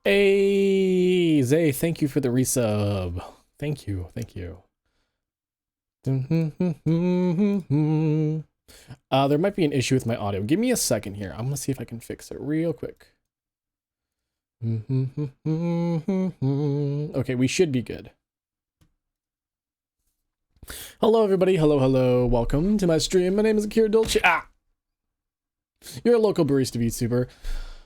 Hey, Zay, thank you for the resub. Thank you, thank you. There might be an issue with my audio. Give me a second here. I'm gonna see if I can fix it real quick. Okay, we should be good. Hello, everybody. Hello, hello. Welcome to my stream. My name is Akira Dolce. You're a local barista VTuber.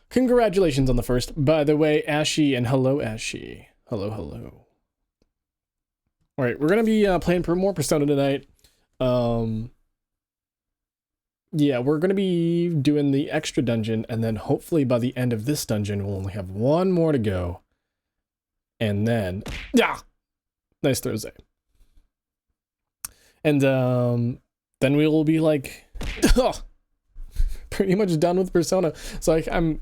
Congratulations on the first. By the way, Ashy, and hello, Ashy. Hello, hello. All right, we're gonna be playing more Persona tonight. Yeah, we're gonna be doing the extra dungeon, and then hopefully by the end of this dungeon, we'll only have one more to go. And then, nice Thursday. And then we will be like, pretty much done with Persona. So like I'm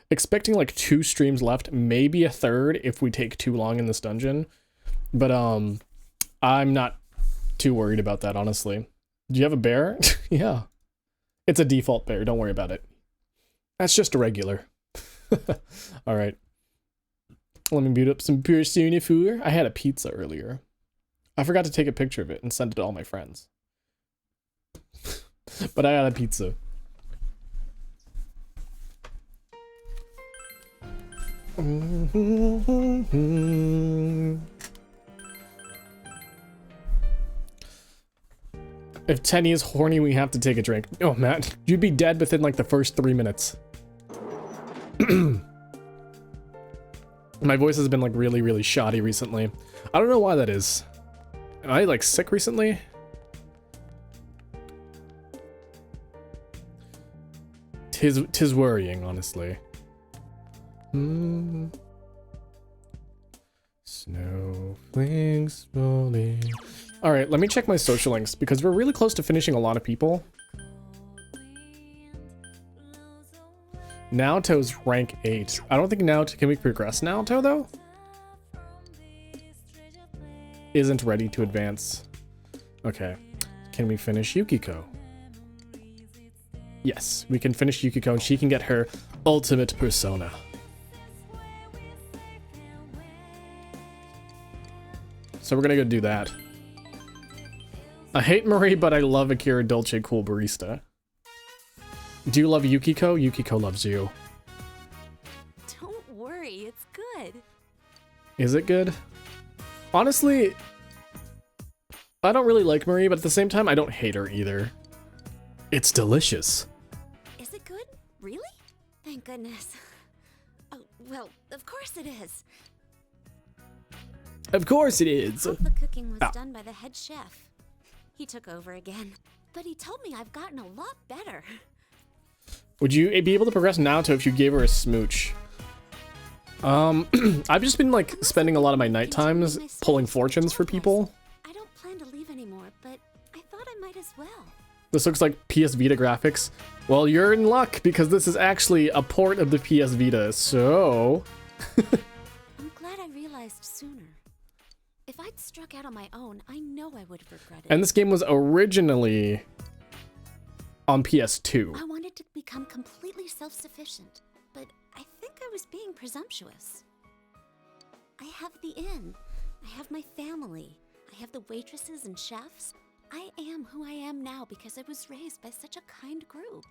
expecting like 2 streams left, maybe a third if we take too long in this dungeon. But I'm not too worried about that, honestly. Do you have a bear? Yeah. It's a default bear, don't worry about it. That's just a regular. All right. Let me boot up some Persona 4. I had a pizza earlier. I forgot to take a picture of it and send it to all my friends. But I had a pizza. If Tenny is horny, we have to take a drink. Oh, Matt, you'd be dead within like the first 3 minutes. My voice has been like really shoddy recently. I don't know why that is. Am I like sick recently? Tis worrying, honestly. Snowflakes falling. All right, let me check my social links because we're really close to finishing a lot of people. Naoto's rank 8. I don't think Naoto, can we progress Naoto though? Isn't ready to advance. Okay, can we finish Yukiko? Yes, we can finish Yukiko and she can get her ultimate persona. So we're gonna go do that. I hate Marie, but I love Akira Dolce, cool barista. Do you love Yukiko? Yukiko loves you. Don't worry, it's good. Is it good? Honestly, I don't really like Marie, but at the same time, I don't hate her either. It's delicious. Is it good? Really? Thank goodness. Oh, well, of course it is. Of course it is. Half the cooking was done by the head chef. He took over again. But he told me I've gotten a lot better. Would you be able to progress Naoto if you gave her a smooch? I've just been like spending a lot of my night times pulling fortunes for people. I don't plan to leave anymore, but I thought I might as well. This looks like PS Vita graphics. Well, you're in luck because this is actually a port of the PS Vita, so... I'm glad I realized sooner. If I'd struck out on my own, I know I would have regretted it. And this game was originally on PS2. I wanted to become completely self-sufficient, but I think I was being presumptuous. I have the inn. I have my family. I have the waitresses and chefs. I am who I am now because I was raised by such a kind group.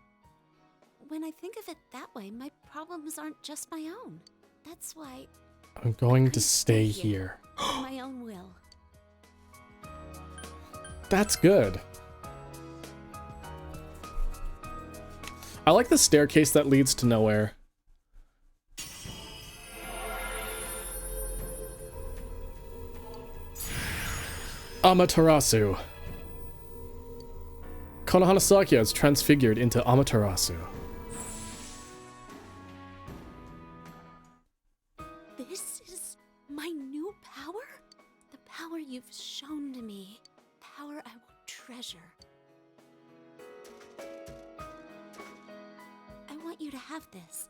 When I think of it that way, my problems aren't just my own. That's why I'm going to stay here. on my own will. That's good. I like the staircase that leads to nowhere. Amaterasu. Konohana Sakuya is transfigured into Amaterasu. This is my new power? The power you've shown to me. Power I will treasure. I want you to have this.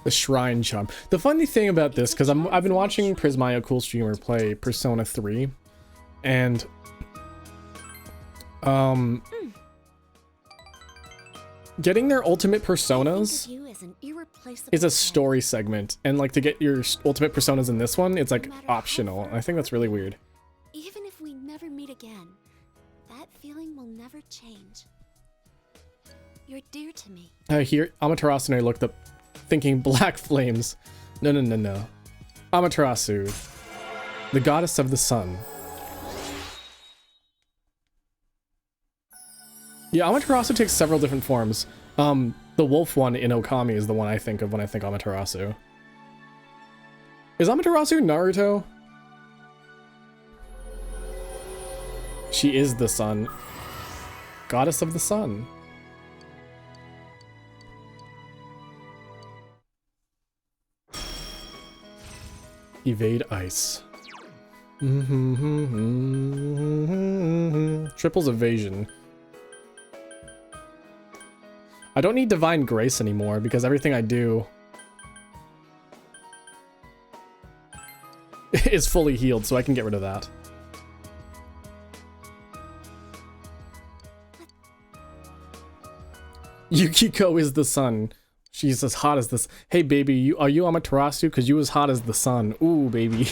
The Shrine Charm. The funny thing about this, because I've been watching Prismaya Cool Streamer play Persona 3, and Getting their ultimate I think personas of you as an irreplaceable is a friend. story segment, and like to get your ultimate personas in this one, it's like No matter how optional. far I think that's really weird. Even if we never meet again, that feeling will never change. You're dear to me. Here, Amaterasu and I looked up, thinking black flames. No, no, no, no. Amaterasu, the goddess of the sun. Yeah, Amaterasu takes several different forms. The wolf one in Okami is the one I think of when I think Amaterasu. Is Amaterasu Naruto? She is the sun. Goddess of the sun. Evade ice. Triples evasion. I don't need divine grace anymore because everything I do is fully healed, so I can get rid of that. Yukiko is the sun. She's as hot as this. Hey baby, are you Amaterasu? Cause you as hot as the sun. Ooh baby.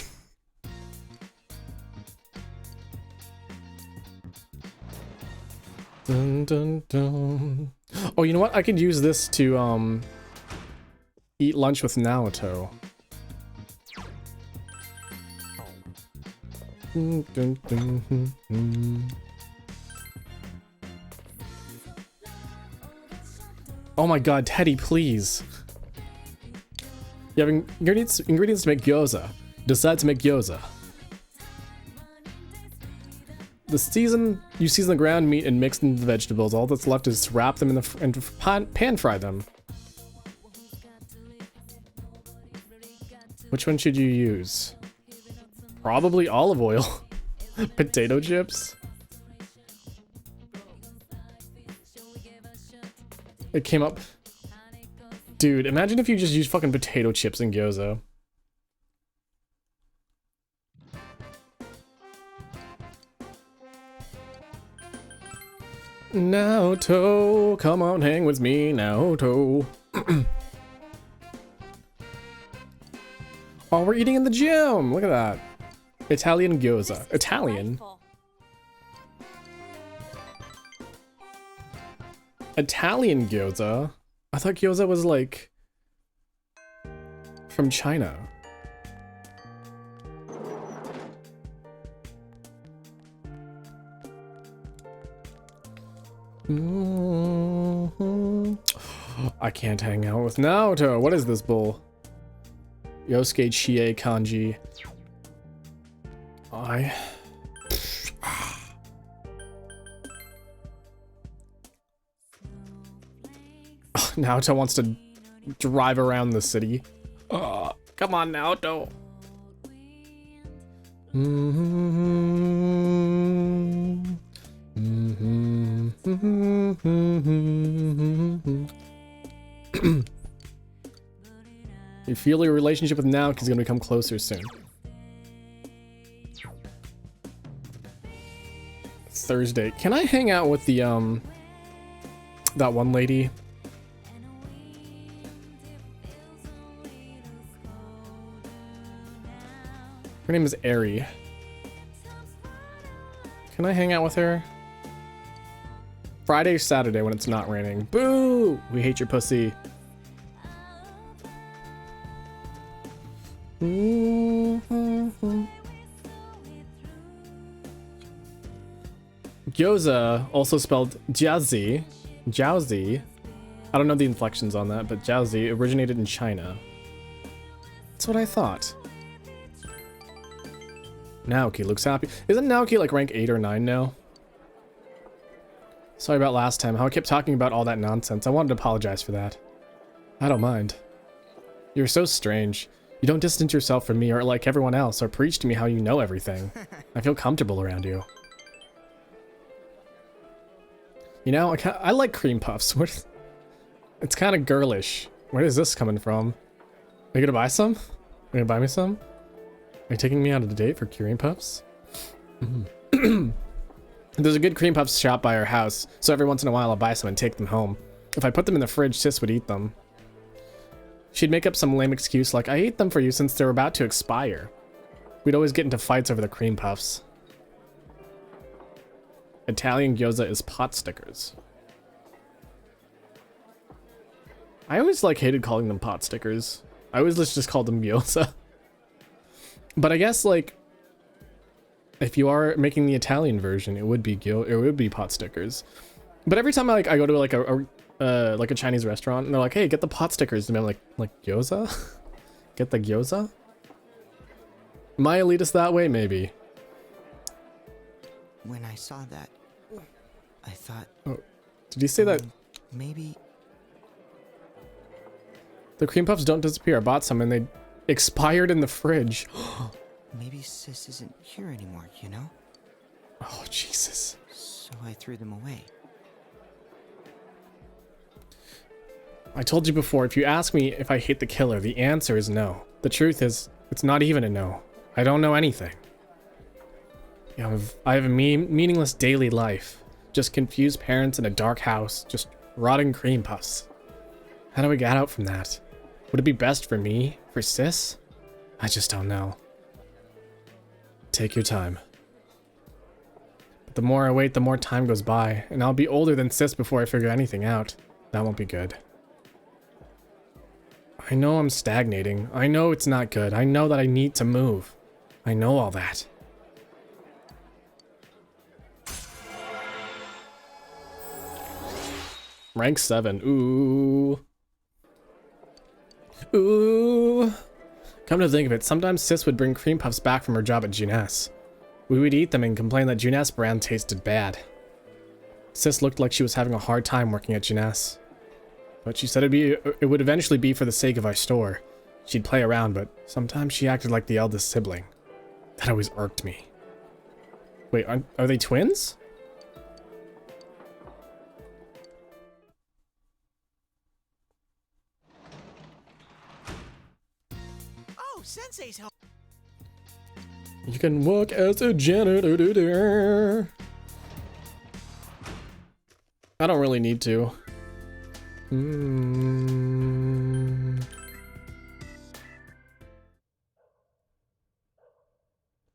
Dun, dun, dun. Oh, you know what? I could use this to eat lunch with Naoto. Dun, dun, dun, dun, dun. Oh my god, Teddy, please. You have ingredients to make gyoza. Decide to make gyoza. You season the ground meat and mix into the vegetables. All that's left is to wrap them and pan fry them. Which one should you use? Probably olive oil. Potato chips. It came up. Dude, imagine if you just used fucking potato chips in gyoza. Naoto, come on, hang with me, Naoto. Oh, we're eating in the gym. Look at that. Italian gyoza. Italian? Italian gyoza? I thought gyoza was like from China. I can't hang out with Naoto. What is this bull? Yosuke Chie Kanji. Naoto wants to drive around the city. Come on, Naoto. You feel your relationship with Naoki is gonna become closer soon. Thursday. Can I hang out with the that one lady? Her name is Eri. Can I hang out with her? Friday or Saturday when it's not raining. Boo! We hate your pussy. Gyoza, also spelled jiaozi. Jiaozi. I don't know the inflections on that, but jiaozi originated in China. That's what I thought. Naoki looks happy. Isn't Naoki like rank 8 or 9 now? Sorry about last time, how I kept talking about all that nonsense. I wanted to apologize for that. I don't mind. You're so strange. You don't distance yourself from me or like everyone else or preach to me how you know everything. I feel comfortable around you. You know, I like cream puffs. It's kind of girlish. Where is this coming from? Are you gonna buy some? Are you gonna buy me some? Are you taking me out on a date for cream puffs? There's a good cream puffs shop by our house, so every once in a while I'll buy some and take them home. If I put them in the fridge, Sis would eat them. She'd make up some lame excuse like, I ate them for you since they're about to expire. We'd always get into fights over the cream puffs. Italian gyoza is pot stickers. I always like hated calling them pot stickers. I always just called them gyoza. But I guess like if you are making the Italian version, it would be pot stickers. But every time I go to like a Chinese restaurant and they're like, hey, get the pot stickers, and I'm like gyoza? Get the gyoza? Am I elitist that way? Maybe. When I saw that, I thought, Oh, did you say that? Maybe. The cream puffs don't disappear. I bought some and they expired in the fridge. Maybe Sis isn't here anymore, you know? Oh, Jesus. So I threw them away. I told you before, if you ask me if I hate the killer, the answer is no. The truth is, it's not even a no. I don't know anything. Yeah, I have a meaningless daily life. Just confused parents in a dark house. Just rotting cream puffs. How do we get out from that? Would it be best for me? For Sis? I just don't know. Take your time. But the more I wait, the more time goes by. And I'll be older than Sis before I figure anything out. That won't be good. I know I'm stagnating. I know it's not good. I know that I need to move. I know all that. Rank 7. Ooh. Ooh. Come to think of it, sometimes Sis would bring cream puffs back from her job at Junes. We would eat them and complain that Junes brand tasted bad. Sis looked like she was having a hard time working at Junes. But she said it would eventually be for the sake of our store. She'd play around, but sometimes she acted like the eldest sibling. That always irked me. Wait, are they twins? Oh, Sensei's home. You can work as a janitor. I don't really need to.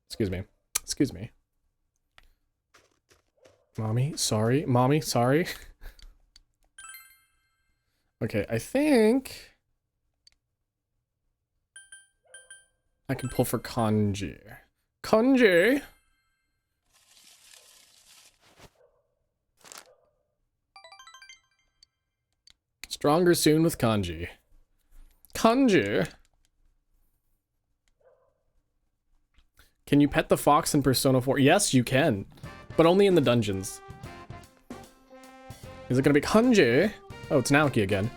Excuse me. Excuse me. Mommy, sorry. Mommy, sorry. Okay, I think I can pull for Kanji. Kanji! Stronger soon with Kanji. Kanji! Can you pet the fox in Persona 4? Yes, you can. But only in the dungeons. Is it gonna be Kanji? Oh, it's Naoki again.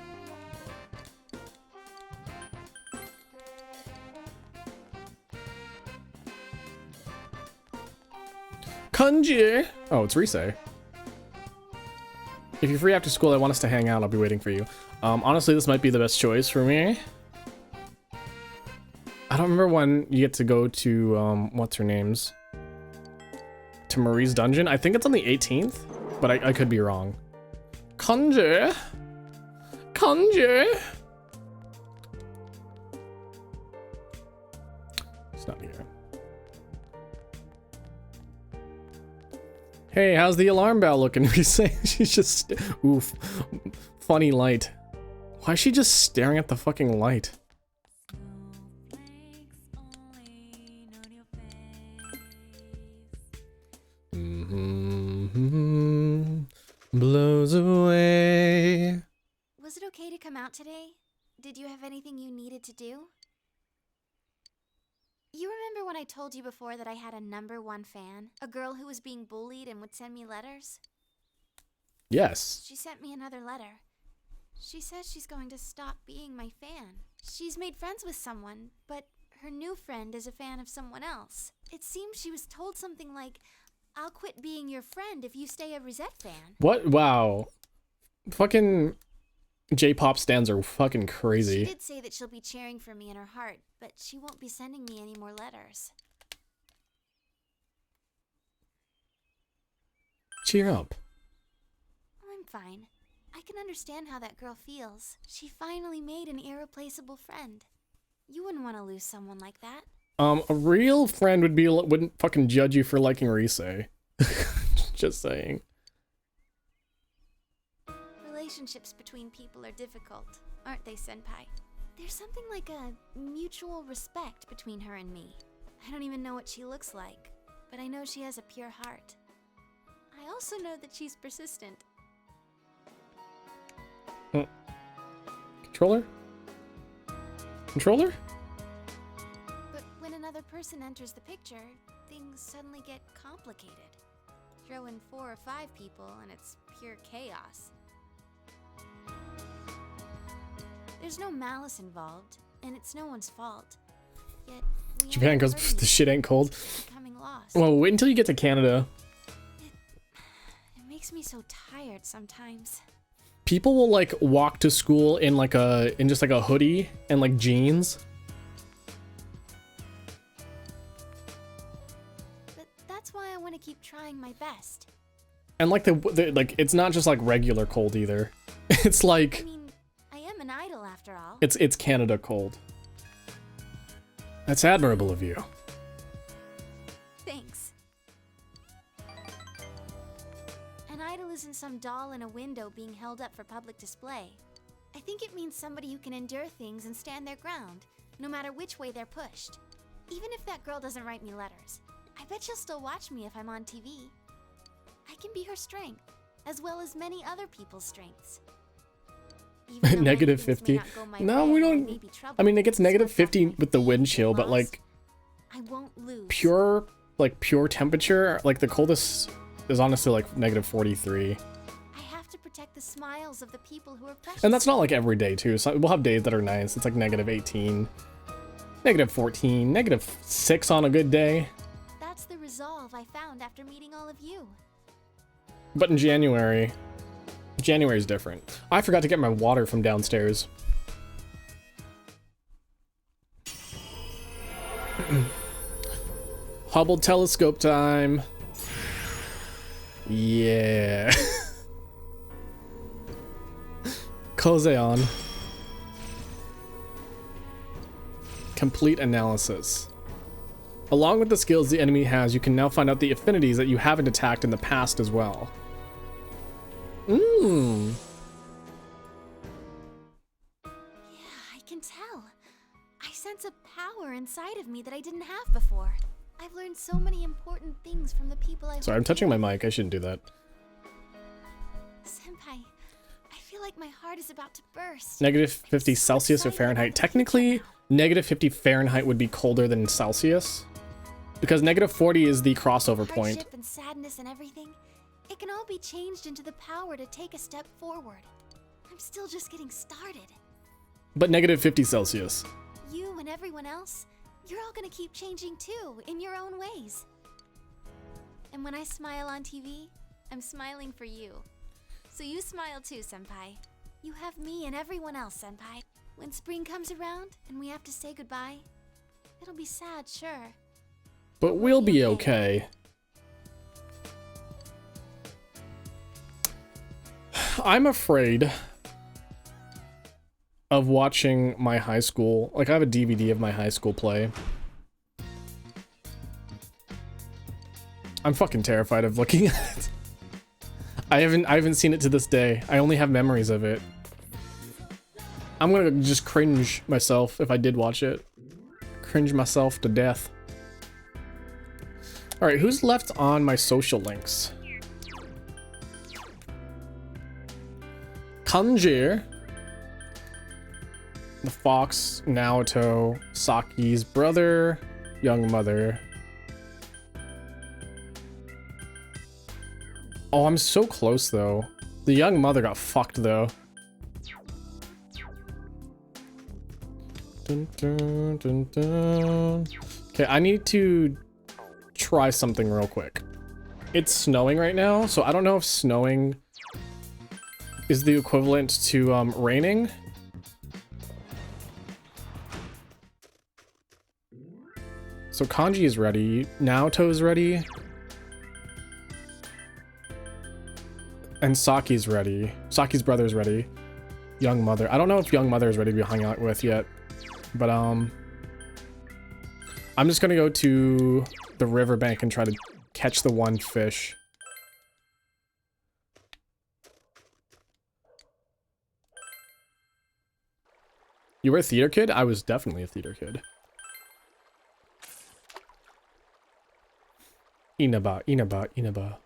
Kanji! Oh, it's Risei. If you're free after school, I want us to hang out. I'll be waiting for you. Honestly, this might be the best choice for me. I don't remember when you get to go to, what's her name's? To Marie's dungeon. I think it's on the 18th, but I could be wrong. Kanji! Kanji! It's not here. Hey, how's the alarm bell looking? We say she's just, oof, funny light. Why is she just staring at the fucking light? Blows away. Was it okay to come out today? Did you have anything you needed to do? You remember when I told you before that I had a #1 fan? A girl who was being bullied and would send me letters? Yes. She sent me another letter. She says she's going to stop being my fan. She's made friends with someone, but her new friend is a fan of someone else. It seems she was told something like, I'll quit being your friend if you stay a Rosette fan. What? Wow. Fucking J-pop stans are fucking crazy. She did say that she'll be cheering for me in her heart, but she won't be sending me any more letters. Cheer up. I'm fine. I can understand how that girl feels. She finally made an irreplaceable friend. You wouldn't want to lose someone like that. A real friend wouldn't fucking judge you for liking Rise. Just saying. Relationships between people are difficult, aren't they, Senpai? There's something like a mutual respect between her and me. I don't even know what she looks like, but I know she has a pure heart. I also know that she's persistent. Controller? Controller? But when another person enters the picture, things suddenly get complicated. Throw in 4 or 5 people and it's pure chaos. There's no malice involved, and it's no one's fault. Yet we Japan goes, the shit ain't cold. becoming lost. Well, wait until you get to Canada. It makes me so tired sometimes. People will like walk to school in like just like a hoodie and like jeans. But that's why I want to keep trying my best. And like the like it's not just like regular cold either. It's I like mean, I am an idol after all. it's Canada cold. That's admirable of you. Thanks. An idol isn't some doll in a window being held up for public display. I think it means somebody who can endure things and stand their ground, no matter which way they're pushed. Even if that girl doesn't write me letters, I bet she'll still watch me if I'm on TV. I can be her strength, as well as many other people's strengths. Even though many Negative things may 50. not go my No, way we and I don't. may be troubled, I mean, it gets it's negative worth 50 having with the wind faith, chill, but boss. like I won't lose. pure temperature, like the coldest is honestly like negative 43. I have to protect the smiles of the people who are precious. And that's not like every day too. So we'll have days that are nice. It's like negative 18, negative 14, negative 6 on a good day. That's the resolve I found after meeting all of you. But in January's different. I forgot to get my water from downstairs. Hubble telescope time. Yeah. Kozeon. Complete analysis. Along with the skills the enemy has, you can now find out the affinities that you haven't attacked in the past as well. Mmm. Yeah, I can tell. I sense a power inside of me that I didn't have before. I've learned so many important things from the people I've Sorry, I'm touching my mic. I shouldn't do that. Senpai, I feel like my heart is about to burst. Negative 50 so Celsius or excited Fahrenheit. about the Technically, future negative 50 Fahrenheit would be colder than Celsius. Because negative 40 is the crossover point. Hardship and sadness and everything, it can all be changed into the power to take a step forward. I'm still just getting started. But negative 50 Celsius. You and everyone else, you're all gonna keep changing too, in your own ways. And when I smile on TV, I'm smiling for you. So you smile too, Senpai. You have me and everyone else, Senpai. When spring comes around and we have to say goodbye, it'll be sad, sure. But we'll be okay. I'm afraid of watching my high school. Like, I have a DVD of my high school play. I'm fucking terrified of looking at it. I haven't seen it to this day. I only have memories of it. I'm gonna just cringe myself if I did watch it. Cringe myself to death. Alright, who's left on my social links? Kanjir. The Fox, Naoto, Saki's brother, Young Mother. Oh, I'm so close though. The Young Mother got fucked though. Dun, dun, dun, dun. Okay, I need to try something real quick. It's snowing right now, so I don't know if snowing is the equivalent to raining. So Kanji is ready. Naoto is ready. And Saki's ready. Saki's brother's ready. Young Mother. I don't know if Young Mother is ready to be hung out with yet. But, I'm just gonna go to the riverbank and try to catch the one fish. You were a theater kid? I was definitely a theater kid. Inaba, Inaba, Inaba.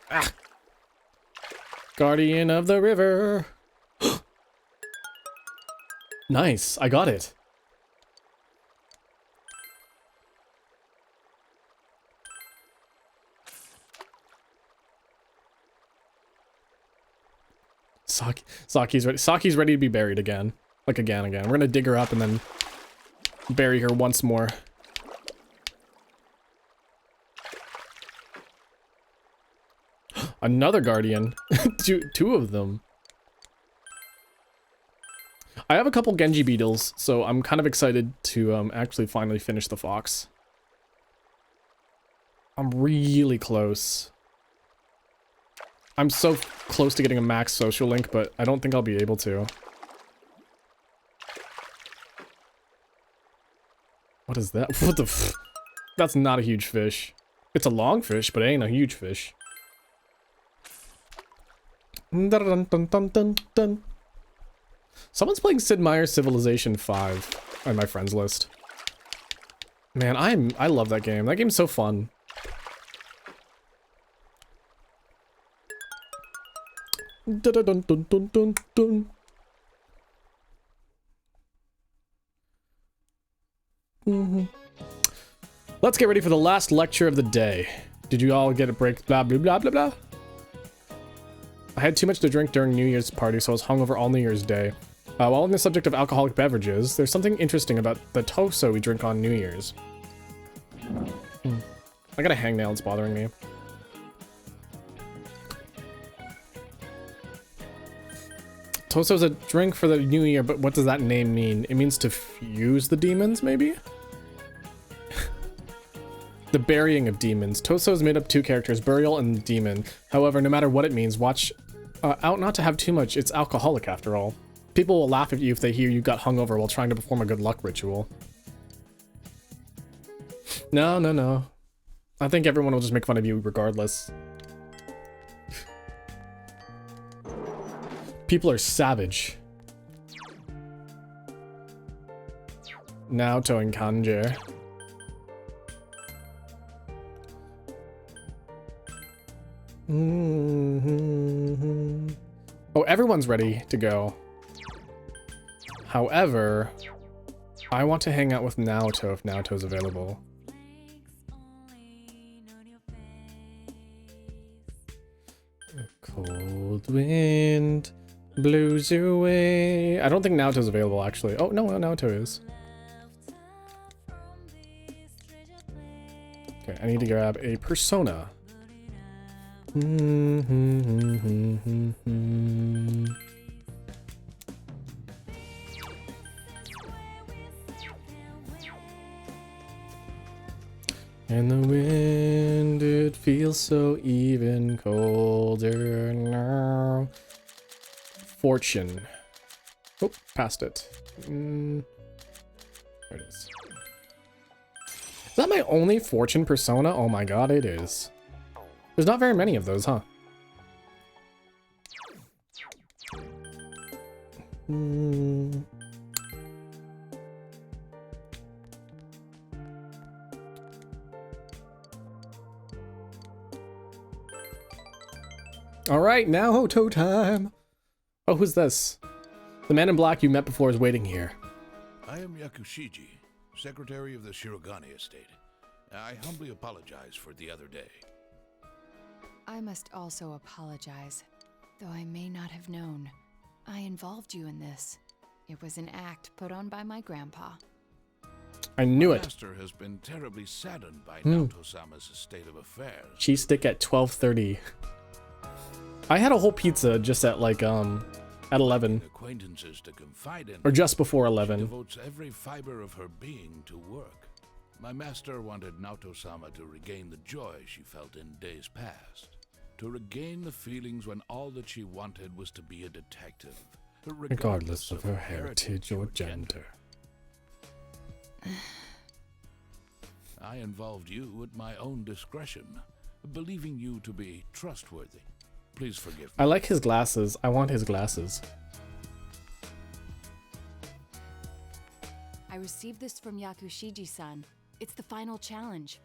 Ah! Guardian of the river. Nice, I got it. Saki's ready. Saki's ready to be buried again. Like again. We're gonna dig her up and then bury her once more. Another guardian. two of them. I have a couple Genji beetles, so I'm kind of excited to actually finally finish the fox. I'm really close. I'm so close to getting a max social link, but I don't think I'll be able to. What is that? What the f- That's not a huge fish. It's a long fish, but it ain't a huge fish. Dun, dun, dun, dun, dun, dun. Someone's playing Sid Meier's Civilization 5 on my friends list. Man, I love that game. That game's so fun. Dun, dun, dun, dun, dun, dun. Let's get ready for the last lecture of the day. Did you all get a break? Blah, blah, blah, blah, blah. I had too much to drink during New Year's party, so I was hungover all New Year's Day. While on the subject of alcoholic beverages, there's something interesting about the toso we drink on New Year's. I got a hangnail, it's bothering me. Toso's a drink for the new year, but what does that name mean? It means to fuse the demons, maybe? The burying of demons. Toso is made up of two characters, burial and demon. However, no matter what it means, watch out not to have too much. It's alcoholic after all. People will laugh at you if they hear you got hungover while trying to perform a good luck ritual. No, no, no. I think everyone will just make fun of you regardless. People are savage. Naoto and Kanjer. Oh, everyone's ready to go. However, I want to hang out with Naoto if Naoto's available. Cold wind blows away. I don't think Naoto's available, actually. Oh, no, Naoto is. Okay, I need to grab a persona. And the wind, it feels so even colder now. Fortune. Oh, passed it. There it is. Is that my only fortune persona? Oh my god, it is. There's not very many of those, huh? Alright, now Hoto time! Oh, who's this? The man in black you met before is waiting here. I am Yakushiji, secretary of the Shirogane estate. I humbly apologize for the other day. I must also apologize, though I may not have known. I involved you in this. It was an act put on by my grandpa. I knew it. Master has been terribly saddened by Naoto-sama's state of affairs. Cheese stick at 12:30. I had a whole pizza just at like at at 11. Lacking acquaintances to confide in, Or just before she 11. devotes every fiber of her being to work. My master wanted Naoto-sama to regain the joy she felt in days past. To regain the feelings when all that she wanted was to be a detective, Regardless of her heritage or gender. I involved you at my own discretion, believing you to be trustworthy. Please forgive me. I like his glasses. I want his glasses. I received this from Yakushiji-san. It's the final challenge.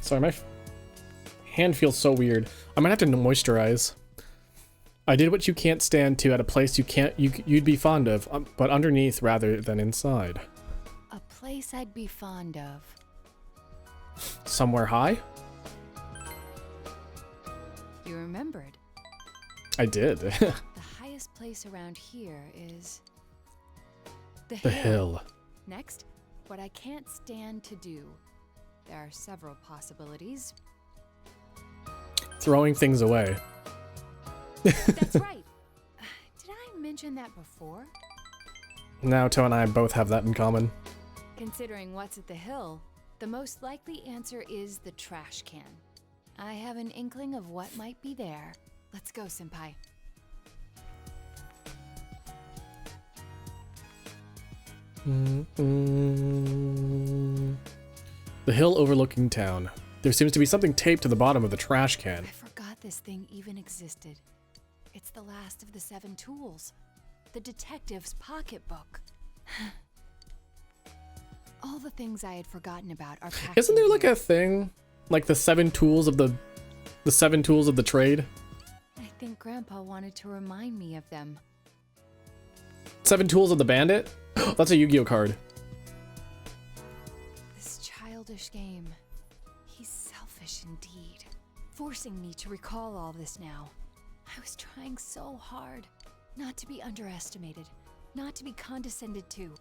Sorry, my hand feels so weird. I'm gonna have to moisturize. I did what you can't stand to at a place you'd be fond of, but underneath rather than inside. A place I'd be fond of. Somewhere high? You remembered. I did. The highest place around here is the The hill. Next, what I can't stand to do. There are several possibilities. Throwing things away. That's right. Did I mention that before? Naoto and I both have that in common. Considering what's at the hill, the most likely answer is the trash can. I have an inkling of what might be there. Let's go, Senpai. The hill overlooking town. There seems to be something taped to the bottom of the trash can. I forgot this thing even existed. It's the last of the 7 tools. The detective's pocketbook. All the things I had forgotten about are packed. Isn't there like a thing? Like the 7 tools of the 7 tools of the trade? I think Grandpa wanted to remind me of them. 7 tools of the bandit? That's a Yu-Gi-Oh card. This childish game. He's selfish indeed. Forcing me to recall all this now. I was trying so hard. Not to be underestimated. Not to be condescended to.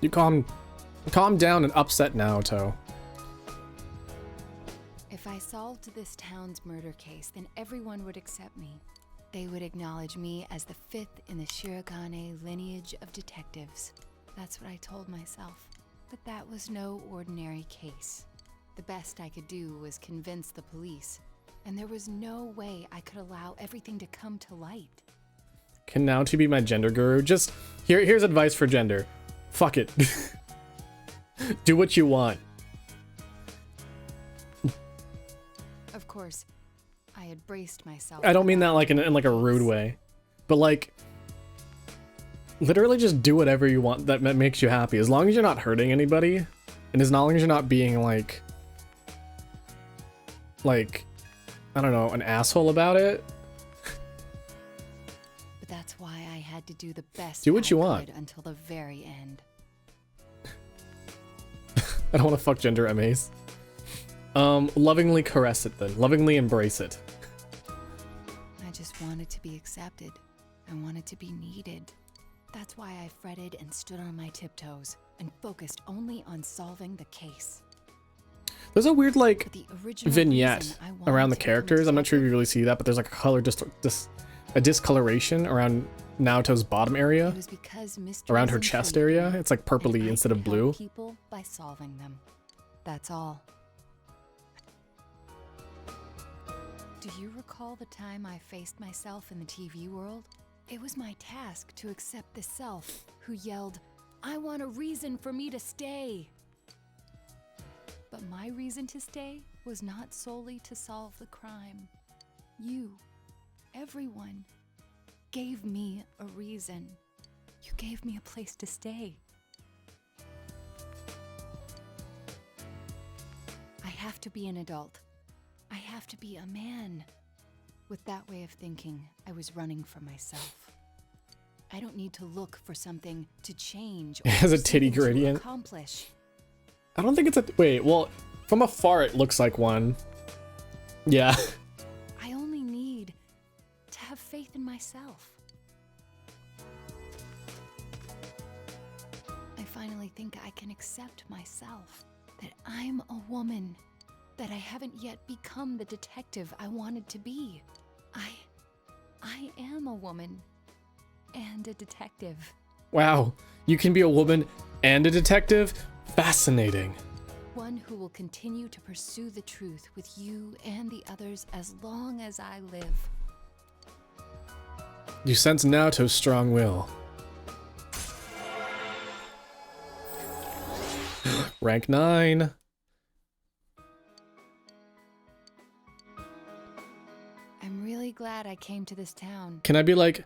You calm down and upset Naoto. If I solved this town's murder case, then everyone would accept me. They would acknowledge me as the 5th in the Shirogane lineage of detectives. That's what I told myself. But that was no ordinary case. The best I could do was convince the police, and there was no way I could allow everything to come to light. Can Naoto be my gender guru? Just here's advice for gender. Fuck it. Do what you want. Of course, I had braced myself. I don't mean that like in like a rude way, but like literally just do whatever you want that makes you happy, as long as you're not hurting anybody, and as long as you're not being like I don't know, an asshole about it. But that's why I had to do the best. Do what I you want. could until the very end. I don't want to fuck gender MAs. Lovingly caress it then. Lovingly embrace it. I just wanted to be accepted. I wanted to be needed. That's why I fretted and stood on my tiptoes and focused only on solving the case. There's a weird like But the original vignette reason I wanted around the to become characters. I'm not sure if you detective, really see that, but there's like a color a discoloration around Naoto's bottom area. it was because mysteries Around her intrigued chest me, area. It's like and purpley I instead of could help blue. people by solving them. That's all. Do you recall the time I faced myself in the TV world? It was my task to accept the self who yelled, "I want a reason for me to stay." But my reason to stay was not solely to solve the crime. You, everyone, gave me a reason. You gave me a place to stay. I have to be an adult. I have to be a man. With that way of thinking, I was running from myself. I don't need to look for something to change or It has a for titty something to gradient. accomplish. I don't think it's a wait. Well, from afar it looks like one. Yeah. I only need to have faith in myself. I finally think I can accept myself. that I'm a woman, that I haven't yet become the detective I wanted to be. I am a woman and a detective. Wow, you can be a woman and a detective? Fascinating. One who will continue to pursue the truth with you and the others as long as I live. You sense Naoto's strong will. Rank 9. I'm really glad I came to this town. Can I be like,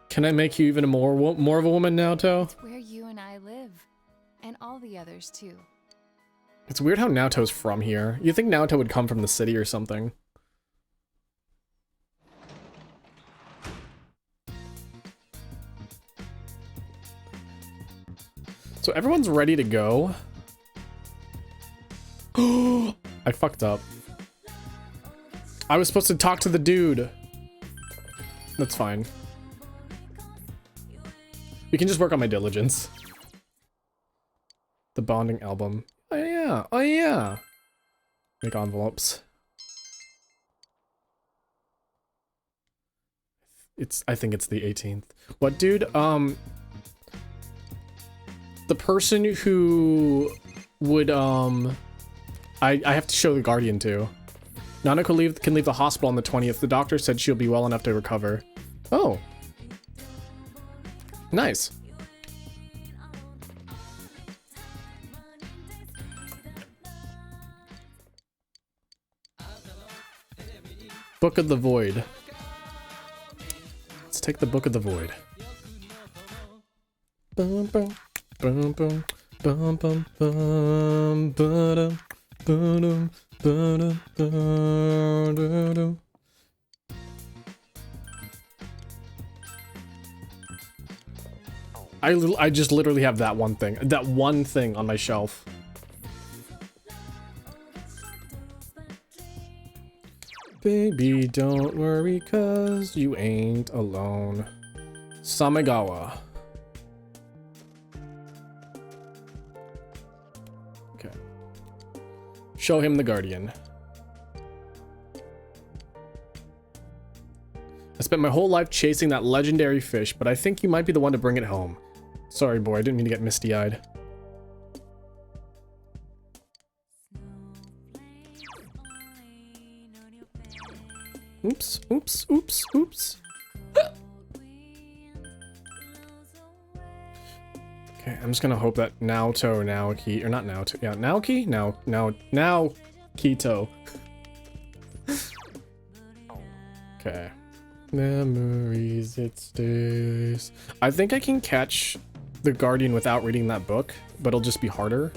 can I make you even more of a woman, Naoto? It's where you and I live. And all the others, too. It's weird how Naoto's from here. You think Naoto would come from the city or something. So everyone's ready to go. I fucked up. I was supposed to talk to the dude. That's fine. We can just work on my diligence. The bonding album. Oh yeah, oh yeah. Make envelopes. I think it's the 18th. What, dude? The person who would, I have to show the Guardian to. Nanako can leave the hospital on the 20th. The doctor said she'll be well enough to recover. Oh. Nice. Book of the Void. Let's take the Book of the Void. Bum, bum, bum, bum, bum, bum, bum, ba-dum, ba-dum, ba-dum, ba-dum. I just literally have that one thing on my shelf. Baby, don't worry, 'cause you ain't alone. Samegawa. Okay. Show him the Guardian. I spent my whole life chasing that legendary fish, but I think you might be the one to bring it home. Sorry, boy, I didn't mean to get misty-eyed. Oops, oops, oops, oops. Okay, I'm just gonna hope that Naoki, or not Naoto, yeah, Naoki? Now, Kito. Okay. Memories, it stays. I think I can catch the Guardian without reading that book, but it'll just be harder.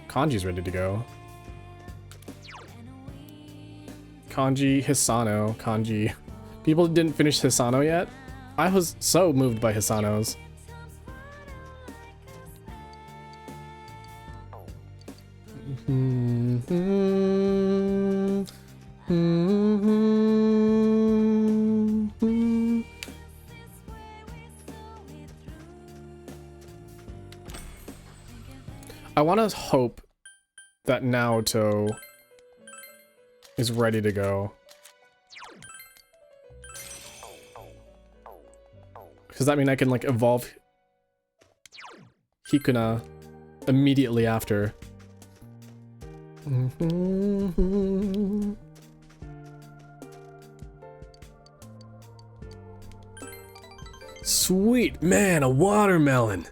Kanji's ready to go. Kanji, Hisano, Kanji. People didn't finish Hisano yet? I was so moved by Hisanos. I want to hope that Naoto is ready to go. Does that mean I can, like, evolve Hikuna immediately after? Sweet man, a watermelon.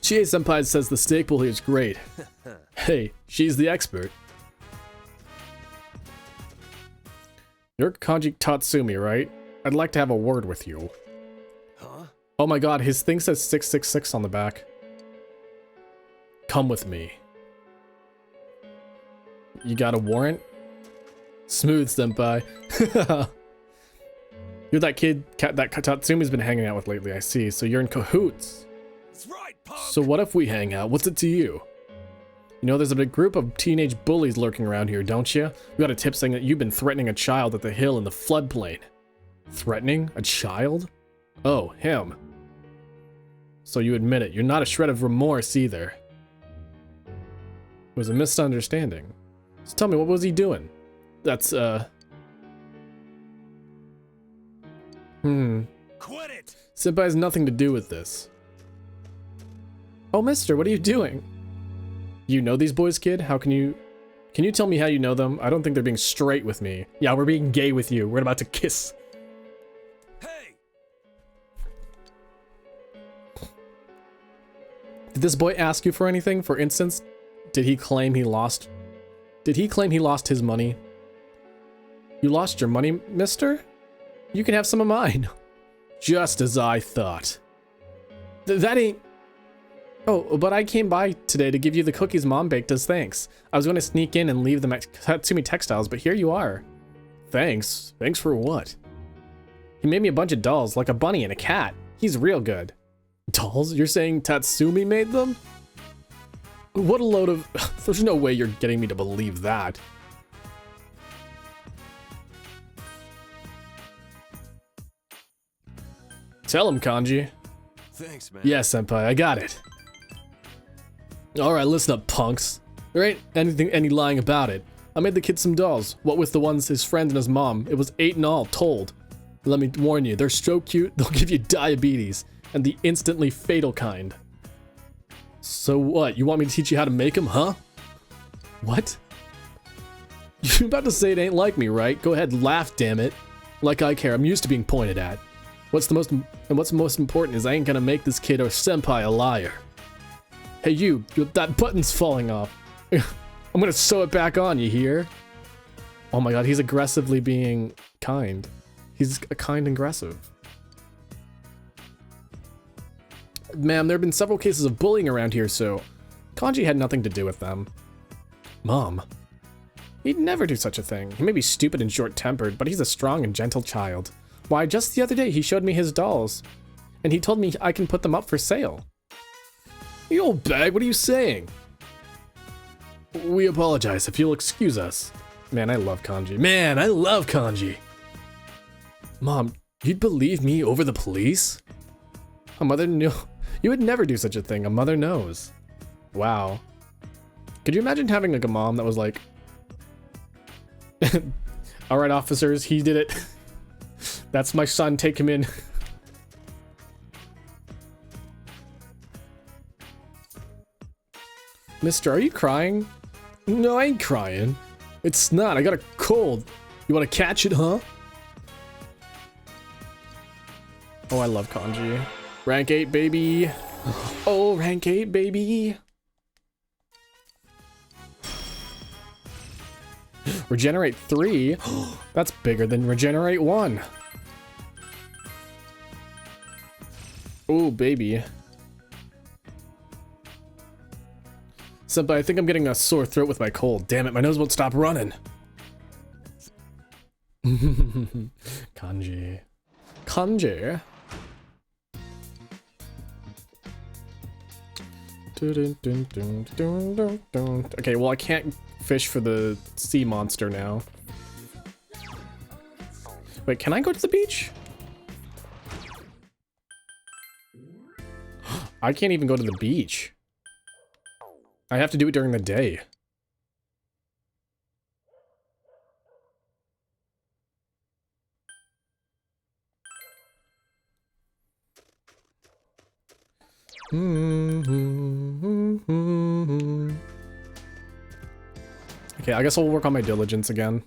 Chie-senpai says the steak bowl here is great. Hey, she's the expert. You're Kanji Tatsumi, right? I'd like to have a word with you. Huh? Oh my god, his thing says 666 on the back. Come with me. You got a warrant? Smooth, senpai. You're that kid that Tatsumi's been hanging out with lately, I see. So you're in cahoots. That's right, punk. So what if we hang out? What's it to you? You know, there's a big group of teenage bullies lurking around here, don't you? We got a tip saying that you've been threatening a child at the hill in the floodplain. Threatening? A child? Oh, him. So you admit it. You're not a shred of remorse either. was a misunderstanding. So tell me, what was he doing? That's, Quit it! Senpai has nothing to do with this. Oh, mister, what are you doing? You know these boys, kid? How can you tell me how you know them? I don't think they're being straight with me. Yeah, we're being gay with you. We're about to kiss. Hey! Did this boy ask you for anything? For instance, did he claim he lost his money? You lost your money, mister? You can have some of mine. Just as I thought. That ain't... Oh, but I came by today to give you the cookies Mom baked as thanks. I was going to sneak in and leave them at Tatsumi Textiles, but here you are. Thanks? Thanks for what? He made me a bunch of dolls, like a bunny and a cat. He's real good. Dolls? You're saying Tatsumi made them? What a load of... There's no way you're getting me to believe that. Tell him, Kanji. Thanks, man. Yeah, senpai, I got it. Alright, listen up, punks. There ain't any lying about it. I made the kid some dolls, what with the ones his friend and his mom. It was 8 in all, told. Let me warn you, they're so cute, they'll give you diabetes, and the instantly fatal kind. So what, you want me to teach you how to make them, huh? What? You're about to say it ain't like me, right? Go ahead, laugh, damn it. Like I care, I'm used to being pointed at. What's most important is I ain't gonna make this kid or senpai a liar. Hey you, that button's falling off. I'm gonna sew it back on, you hear? Oh my god, he's aggressively being kind. He's a kind and aggressive. Ma'am, there have been several cases of bullying around here, so Kanji had nothing to do with them. Mom. He'd never do such a thing. He may be stupid and short-tempered, but he's a strong and gentle child. Why, just the other day he showed me his dolls, and he told me I can put them up for sale. You old bag, what are you saying? We apologize, if you'll excuse us. Man, I love Kanji. Man, I love Kanji! Mom, you'd believe me over the police? A mother knew. You would never do such a thing, a mother knows. Wow. Could you imagine having like a mom that was like, alright officers, he did it. That's my son, take him in. Mister, are you crying? No, I ain't crying. It's not, I got a cold. You wanna catch it, huh? Oh, I love Kanji. Rank 8, baby. Oh, rank 8, baby. Regenerate 3? That's bigger than Regenerate 1. Oh, baby. Senpai, I think I'm getting a sore throat with my cold. Damn it, my nose won't stop running. Kanji. Kanji. Okay, well I can't fish for the sea monster now. Wait, can I go to the beach? I can't even go to the beach. I have to do it during the day. Okay, I guess I'll work on my diligence again.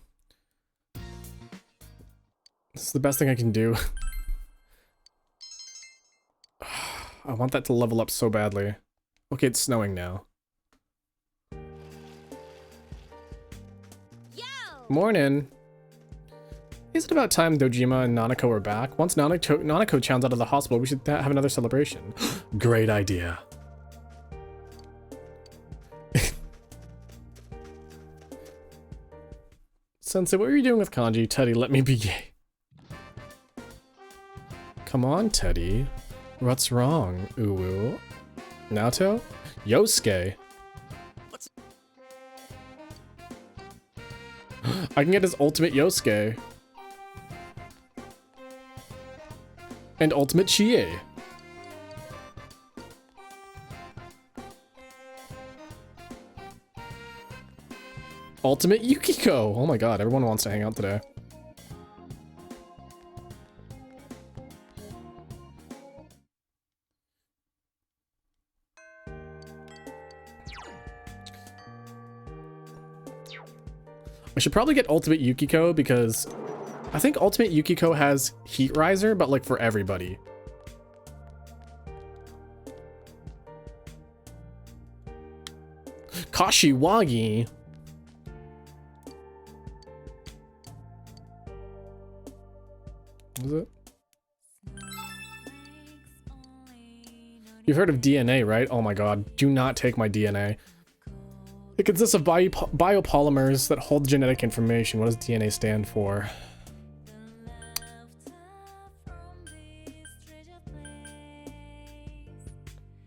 This is the best thing I can do. I want that to level up so badly. Okay, it's snowing now. Yo! Morning. Is it about time Dojima and Nanako are back? Once Nanako-chan's out of the hospital, we should have another celebration. Great idea. Sensei, what are you doing with Kanji? Teddy, let me be gay. Come on, Teddy. What's wrong, Uwu? Naoto? Yosuke? I can get his ultimate Yosuke. And ultimate Chie. Ultimate Yukiko. Oh my god, everyone wants to hang out today. I should probably get Ultimate Yukiko because I think Ultimate Yukiko has Heat Riser, but like for everybody. Kashiwagi. What is it? You've heard of DNA, right? Oh my god, do not take my DNA. It consists of biopolymers that hold genetic information. What does DNA stand for?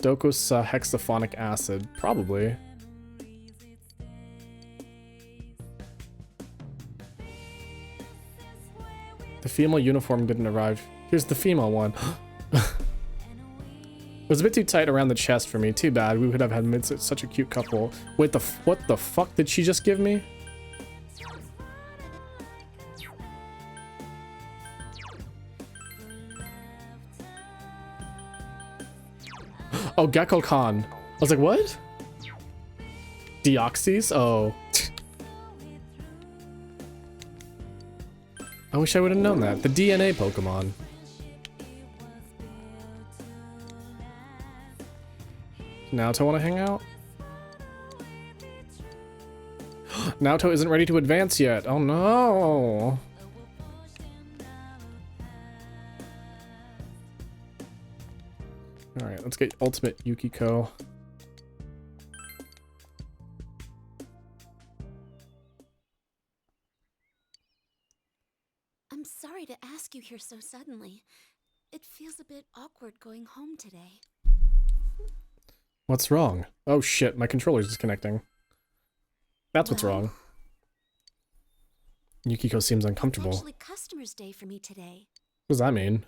Docosahexaphonic acid. Probably. The female uniform didn't arrive. Here's the female one. It was a bit too tight around the chest for me. Too bad. We would have had such a cute couple. Wait, what the fuck did she just give me? Oh, Gekko-Khan. I was like, what? Deoxys? Oh. I wish I would have known that. The DNA Pokemon. Naoto want to hang out? Naoto isn't ready to advance yet. Oh no. Alright, let's get Ultimate Yukiko. I'm sorry to ask you here so suddenly. It feels a bit awkward going home today. What's wrong? Oh shit, my controller's disconnecting. That's what's Well, wrong. Yukiko seems It's uncomfortable. actually Customers' Day for me today. What does that mean?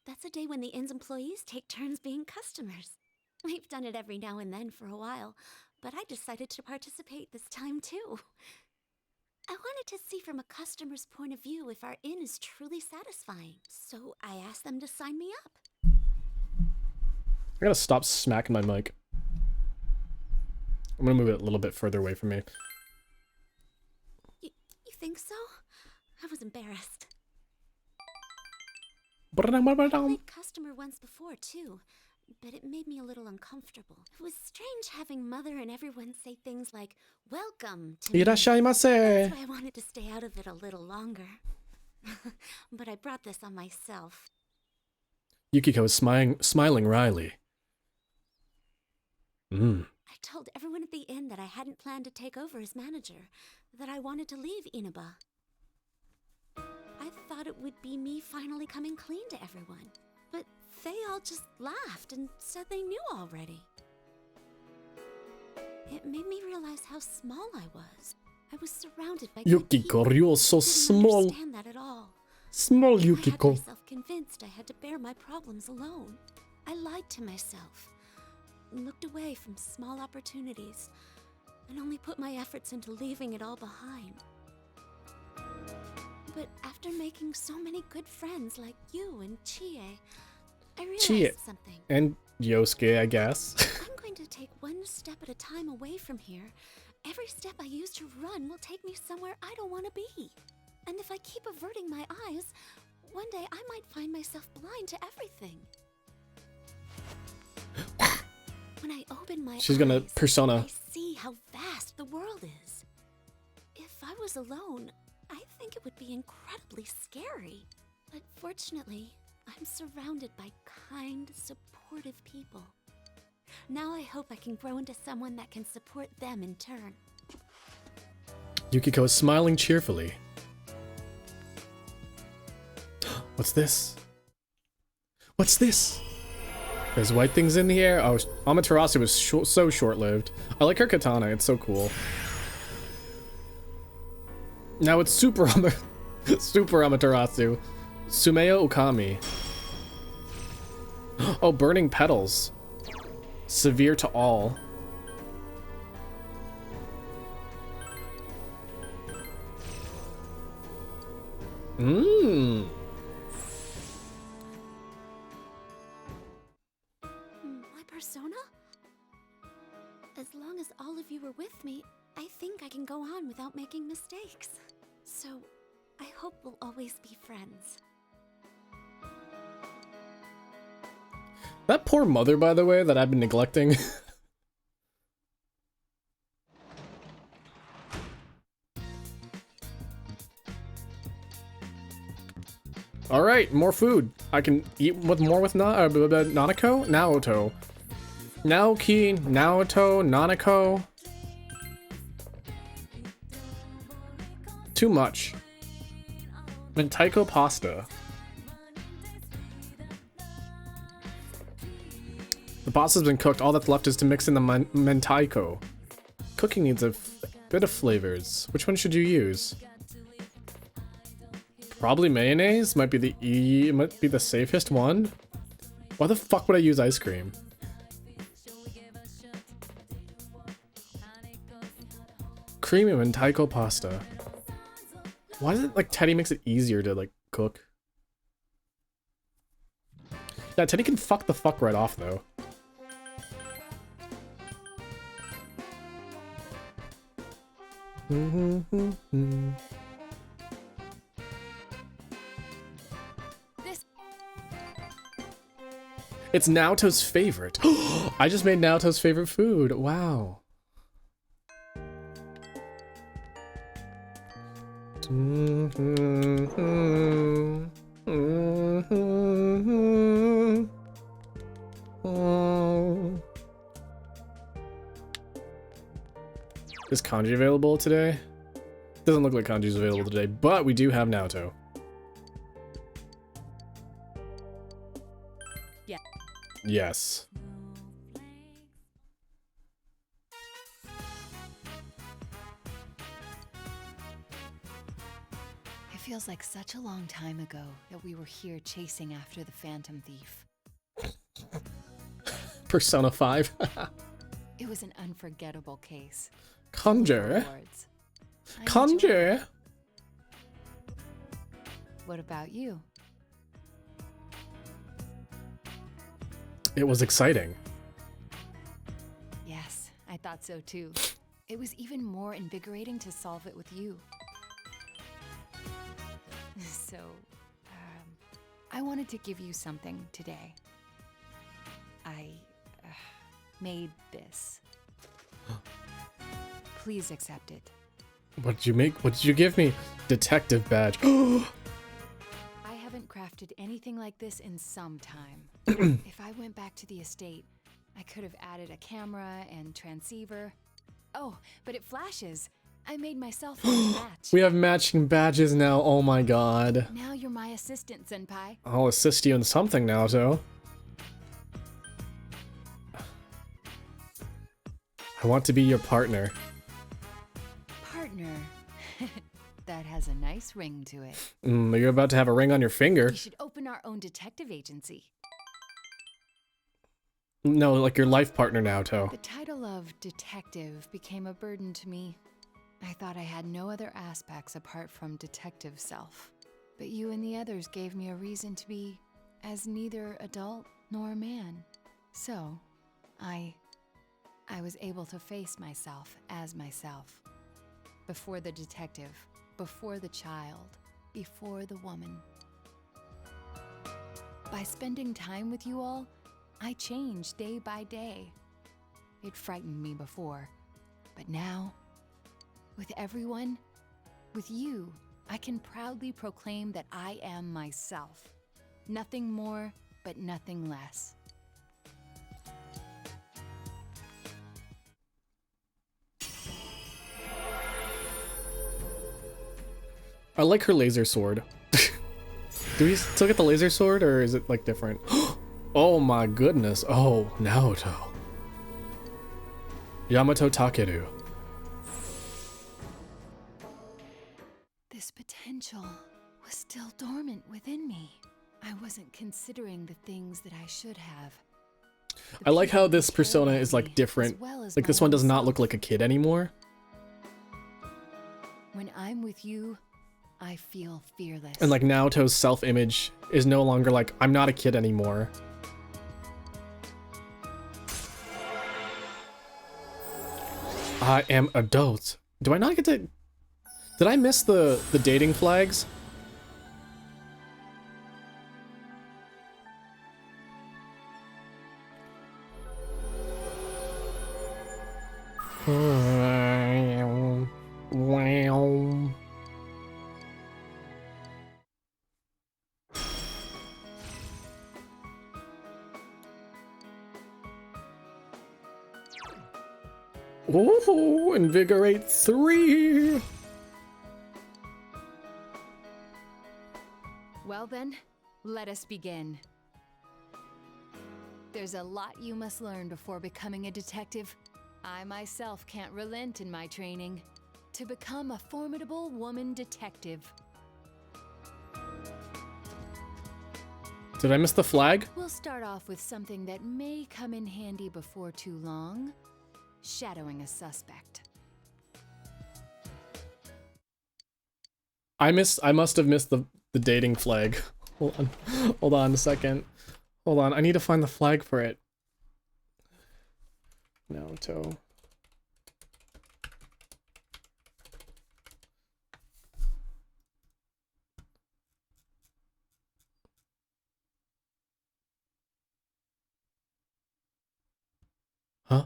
That's a day when the inn's employees take turns being customers. We've done it every now and then for a while, but I decided to participate this time too. I wanted to see from a customer's point of view if our inn is truly satisfying, so I asked them to sign me up. I gotta stop smacking my mic. I'm gonna move it a little bit further away from me. You think so? I was embarrassed. I played customer once before too, but it made me a little uncomfortable. It was strange having Mother and everyone say things like, "Welcome" to me. That's Irashaimase! why I wanted to stay out of it a little longer. But I brought this on myself. Yukiko is smiling wryly. I told everyone at the inn that I hadn't planned to take over as manager, that I wanted to leave Inaba. I thought it would be me finally coming clean to everyone, but they all just laughed and said they knew already. It made me realize how small I was. I was surrounded by good Yukiko, people. you're so I didn't small. understand that at all. Small I had Yukiko. myself convinced I had to bear my problems alone. I lied to myself, looked away from small opportunities, and only put my efforts into leaving it all behind. But after making so many good friends like you and Chie, I realized Chie. something. And Yosuke, I guess. I'm going to take one step at a time away from here. Every step I use to run will take me somewhere I don't want to be. And if I keep averting my eyes, one day I might find myself blind to everything. When I open my She's gonna eyes, persona. I see how vast the world is. If I was alone, I think it would be incredibly scary. But fortunately, I'm surrounded by kind, supportive people. Now I hope I can grow into someone that can support them in turn. Yukiko is smiling cheerfully. What's this? What's this? There's white things in the air. Oh, Amaterasu was so short-lived. I like her katana. It's so cool. Now it's Super Amaterasu. Sumeo Ukami. Oh, burning petals. Severe to all. Mmm. My persona? As long as all of you are with me, I think I can go on without making mistakes. So, I hope we'll always be friends. That poor mother, by the way, that I've been neglecting. Alright, more food. I can eat with more with Nanako? Naoto. Naoki, Naoto, Nanako. Too much. Mentaiko pasta. The pasta's been cooked. All that's left is to mix in the mentaiko. Cooking needs a bit of flavors. Which one should you use? Probably mayonnaise. Might be the safest one. Why the fuck would I use ice cream? Creamy mentaiko pasta. Why does it like Teddy makes it easier to like cook? Yeah, Teddy can fuck the fuck right off though. It's Naoto's favorite. I just made Naoto's favorite food. Wow. Is Kanji available today? Doesn't look like Kanji's available today, but we do have Naoto. Yeah. Yes. It feels like such a long time ago that we were here chasing after the Phantom Thief. Persona 5. It was an unforgettable case. Conjure. Rewards. I enjoyed it. Conjure. What about you? It was exciting. Yes, I thought so too. It was even more invigorating to solve it with you. So, I wanted to give you something today. I made this. Please accept it. What did you make? What did you give me? Detective badge. I haven't crafted anything like this in some time. If I went back to the estate, I could have added a camera and transceiver. Oh, but it flashes. I made myself one to match. We have matching badges now. Oh my god. Now you're my assistant, Senpai. I'll assist you in something, Naoto. I want to be your partner. Partner. That has a nice ring to it. You're about to have a ring on your finger. We should open our own detective agency. No, like your life partner, Naoto. The title of detective became a burden to me. I thought I had no other aspects apart from detective self. But you and the others gave me a reason to be as neither adult nor a man. So, I was able to face myself as myself. Before the detective, before the child, before the woman. By spending time with you all, I changed day by day. It frightened me before, but now, with everyone, with you, I can proudly proclaim that I am myself. Nothing more, but nothing less. I like her laser sword. Do we still get the laser sword, or is it like different? Oh my goodness. Oh, Naoto. Yamato Takeru. This potential was still dormant within me. I wasn't considering the things that I should have. I like how this persona is like different. Like this one does not look like a kid anymore. When I'm with you, I feel fearless. And like Naoto's self-image is no longer like, I'm not a kid anymore. I am adult. Do I not get to... Did I miss the dating flags? Wow. Ooh, invigorate 3. Well then, let us begin. There's a lot you must learn before becoming a detective. I myself can't relent in my training. To become a formidable woman detective. Did I miss the flag? We'll start off with something that may come in handy before too long. Shadowing a suspect. I must have missed the dating flag. Hold on. Hold on a second. Hold on. I need to find the flag for it. Naoto. Huh?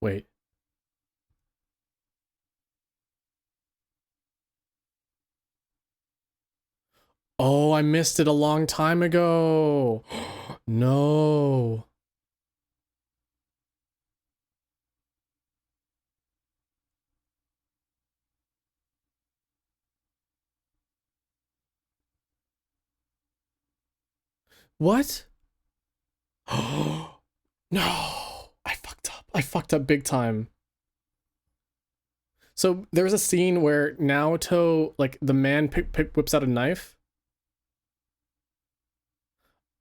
Wait. Oh, I missed it a long time ago. No. What? No. I fucked up. I fucked up big time. So there was a scene where Naoto, like the man whips out a knife.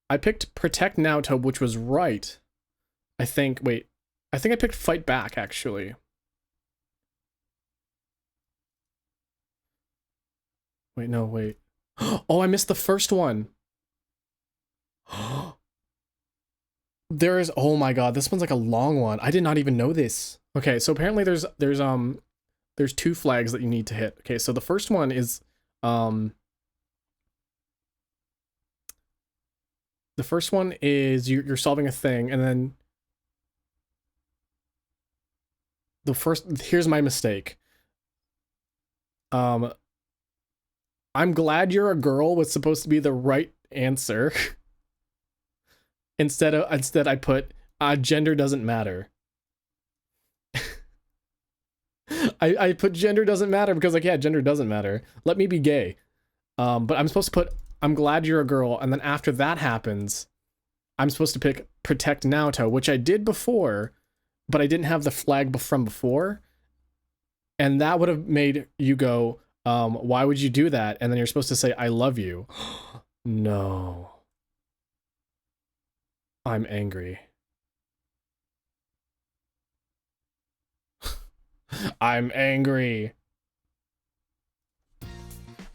I picked Protect Naoto, which was right. I think, wait. I think I picked Fight Back, actually. Wait, no, wait. Oh, I missed the first one. There is, oh my god, this one's like a long one. I did not even know this. Okay, so apparently there's 2 flags that you need to hit. Okay, so the first one is the first one is you're solving a thing, and then here's my mistake. I'm glad you're a girl was supposed to be the right answer. Instead I put gender doesn't matter. I put gender doesn't matter because, like, yeah, gender doesn't matter. Let me be gay. But I'm supposed to put I'm glad you're a girl, and then after that happens, I'm supposed to pick Protect Naoto, which I did before, but I didn't have the flag from before. And that would have made you go, why would you do that? And then you're supposed to say, I love you. No. I'm angry. I'm angry.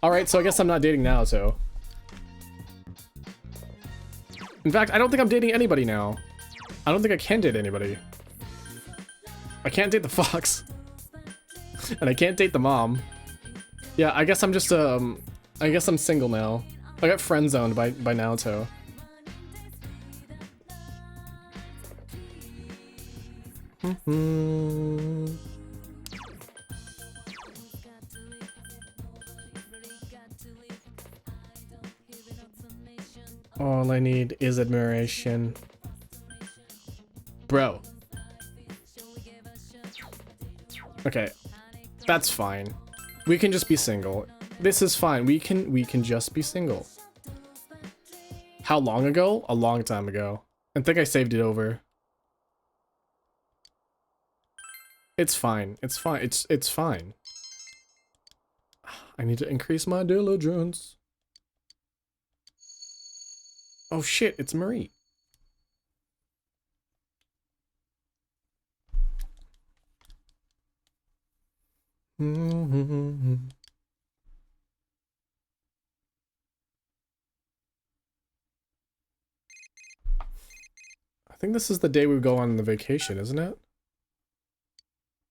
Alright, so I guess I'm not dating now, so. In fact, I don't think I'm dating anybody now. I don't think I can date anybody. I can't date the fox. And I can't date the mom. Yeah, I guess I'm just, I guess I'm single now. I got friend-zoned by Naoto. All I need is admiration. Bro. Okay. That's fine. We can just be single. This is fine. We can just be single. How long ago? A long time ago. I think I saved it over. It's fine. It's fine. It's fine. I need to increase my diligence. Oh shit, it's Marie. think this is the day we go on the vacation, isn't it?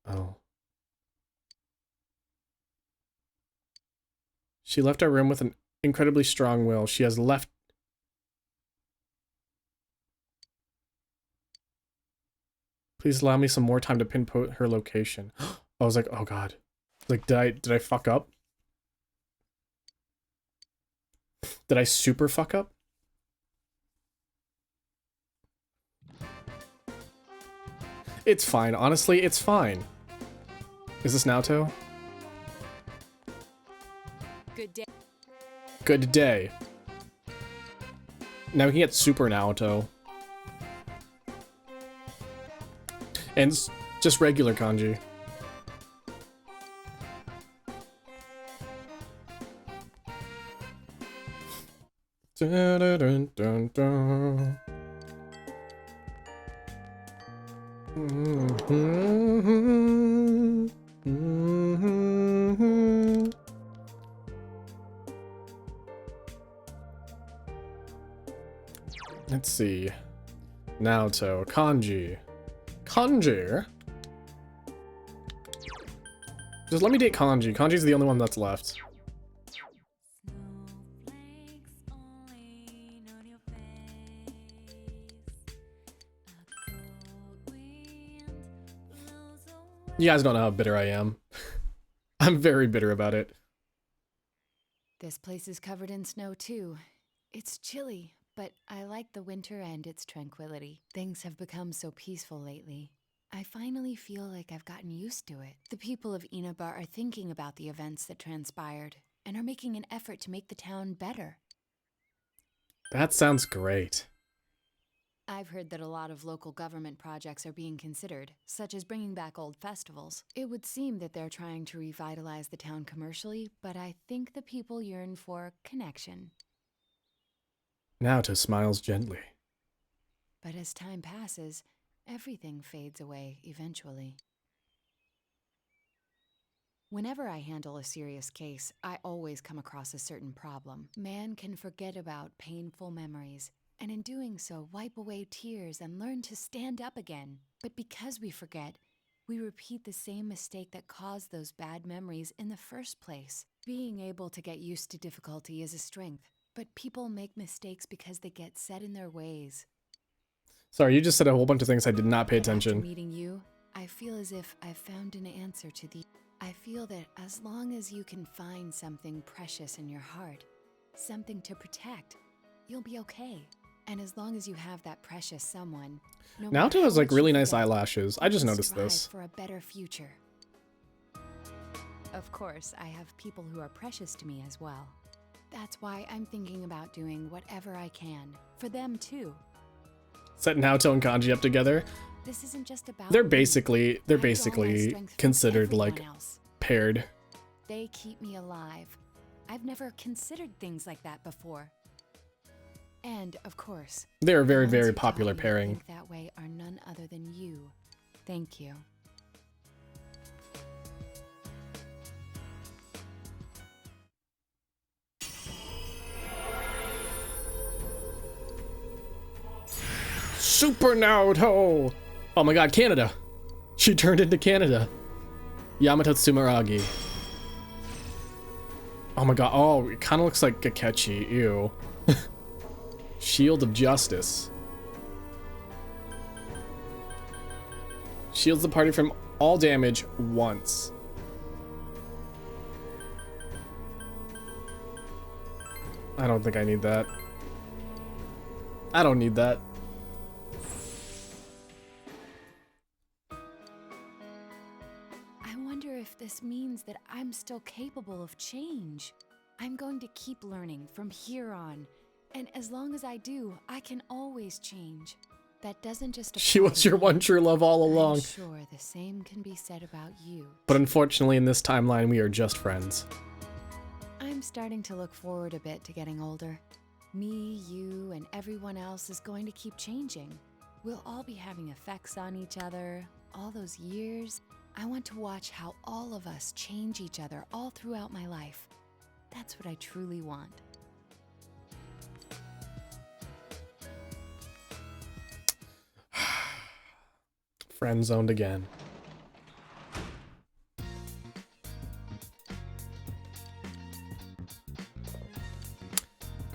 Oh. She left our room with an incredibly strong will. She has left... Please allow me some more time to pinpoint her location. I was like, oh god. Like, did I fuck up? Did I super fuck up? It's fine. Honestly, it's fine. Is this Naoto? Good day. Good day. Now we can get Super Naoto. And just regular kanji. Dun, dun, dun, dun, dun. Mhm, mhm. Let's see. Naoto, kanji. Kanji? Just let me date kanji. Kanji's the only one that's left. You guys don't know how bitter I am. I'm very bitter about it. This place is covered in snow too. It's chilly, but I like the winter and its tranquility. Things have become so peaceful lately. I finally feel like I've gotten used to it. The people of Inabar are thinking about the events that transpired and are making an effort to make the town better. That sounds great. I've heard that a lot of local government projects are being considered, such as bringing back old festivals. It would seem that they're trying to revitalize the town commercially, but I think the people yearn for connection. Naoto smiles gently. But as time passes, everything fades away eventually. Whenever I handle a serious case, I always come across a certain problem. Man can forget about painful memories, and in doing so, wipe away tears and learn to stand up again. But because we forget, we repeat the same mistake that caused those bad memories in the first place. Being able to get used to difficulty is a strength, but people make mistakes because they get set in their ways. Sorry, you just said a whole bunch of things I did not pay After attention. meeting you, I feel as if I've found an answer to the... I feel that as long as you can find something precious in your heart, something to protect, you'll be okay. And as long as you have that precious someone, no matter Naoto has how like much really you nice forget, eyelashes. I you just can noticed strive this. for a better future. Of course, I have people who are precious to me as well. That's why I'm thinking about doing whatever I can for them too. Set Naoto and kanji up together. This isn't just about They're me. basically I draw my strength from considered like everyone else. paired. They keep me alive. I've never considered things like that before. And, of course, They're a the very, ones very who popular taught me to pairing. think that way are none other than you. Thank you. Super Naoto! Oh my god, Canada! She turned into Canada. Yamato Tsumeragi. Oh my god, oh, it kind of looks like Gakechi, ew. Shield of Justice. Shields the party from all damage once. I don't think I need that. I don't need that. I wonder if this means that I'm still capable of change. I'm going to keep learning from here on. And as long as I do, I can always change. That doesn't just She apply was to your me. one true love all along. I'm sure the same can be said about you. But unfortunately, in this timeline, we are just friends. I'm starting to look forward a bit to getting older. Me, you, and everyone else is going to keep changing. We'll all be having effects on each other. All those years, I want to watch how all of us change each other all throughout my life. That's what I truly want. Friend zoned again.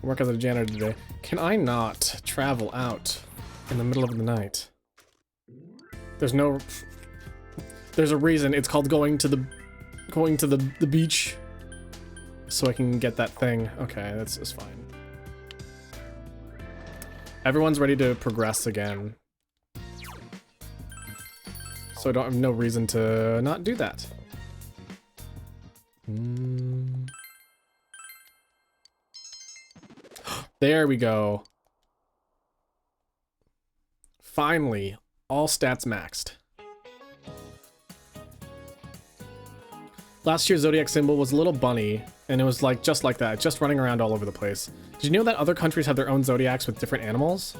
Work as a janitor today. Can I not travel out in the middle of the night? There's no... There's a reason it's called going to the beach. So I can get that thing. Okay, that's fine. Everyone's ready to progress again. So I don't have no reason to not do that. There we go. Finally, all stats maxed. Last year's Zodiac symbol was a little bunny, and it was like just like that, just running around all over the place. Did you know that other countries have their own Zodiacs with different animals?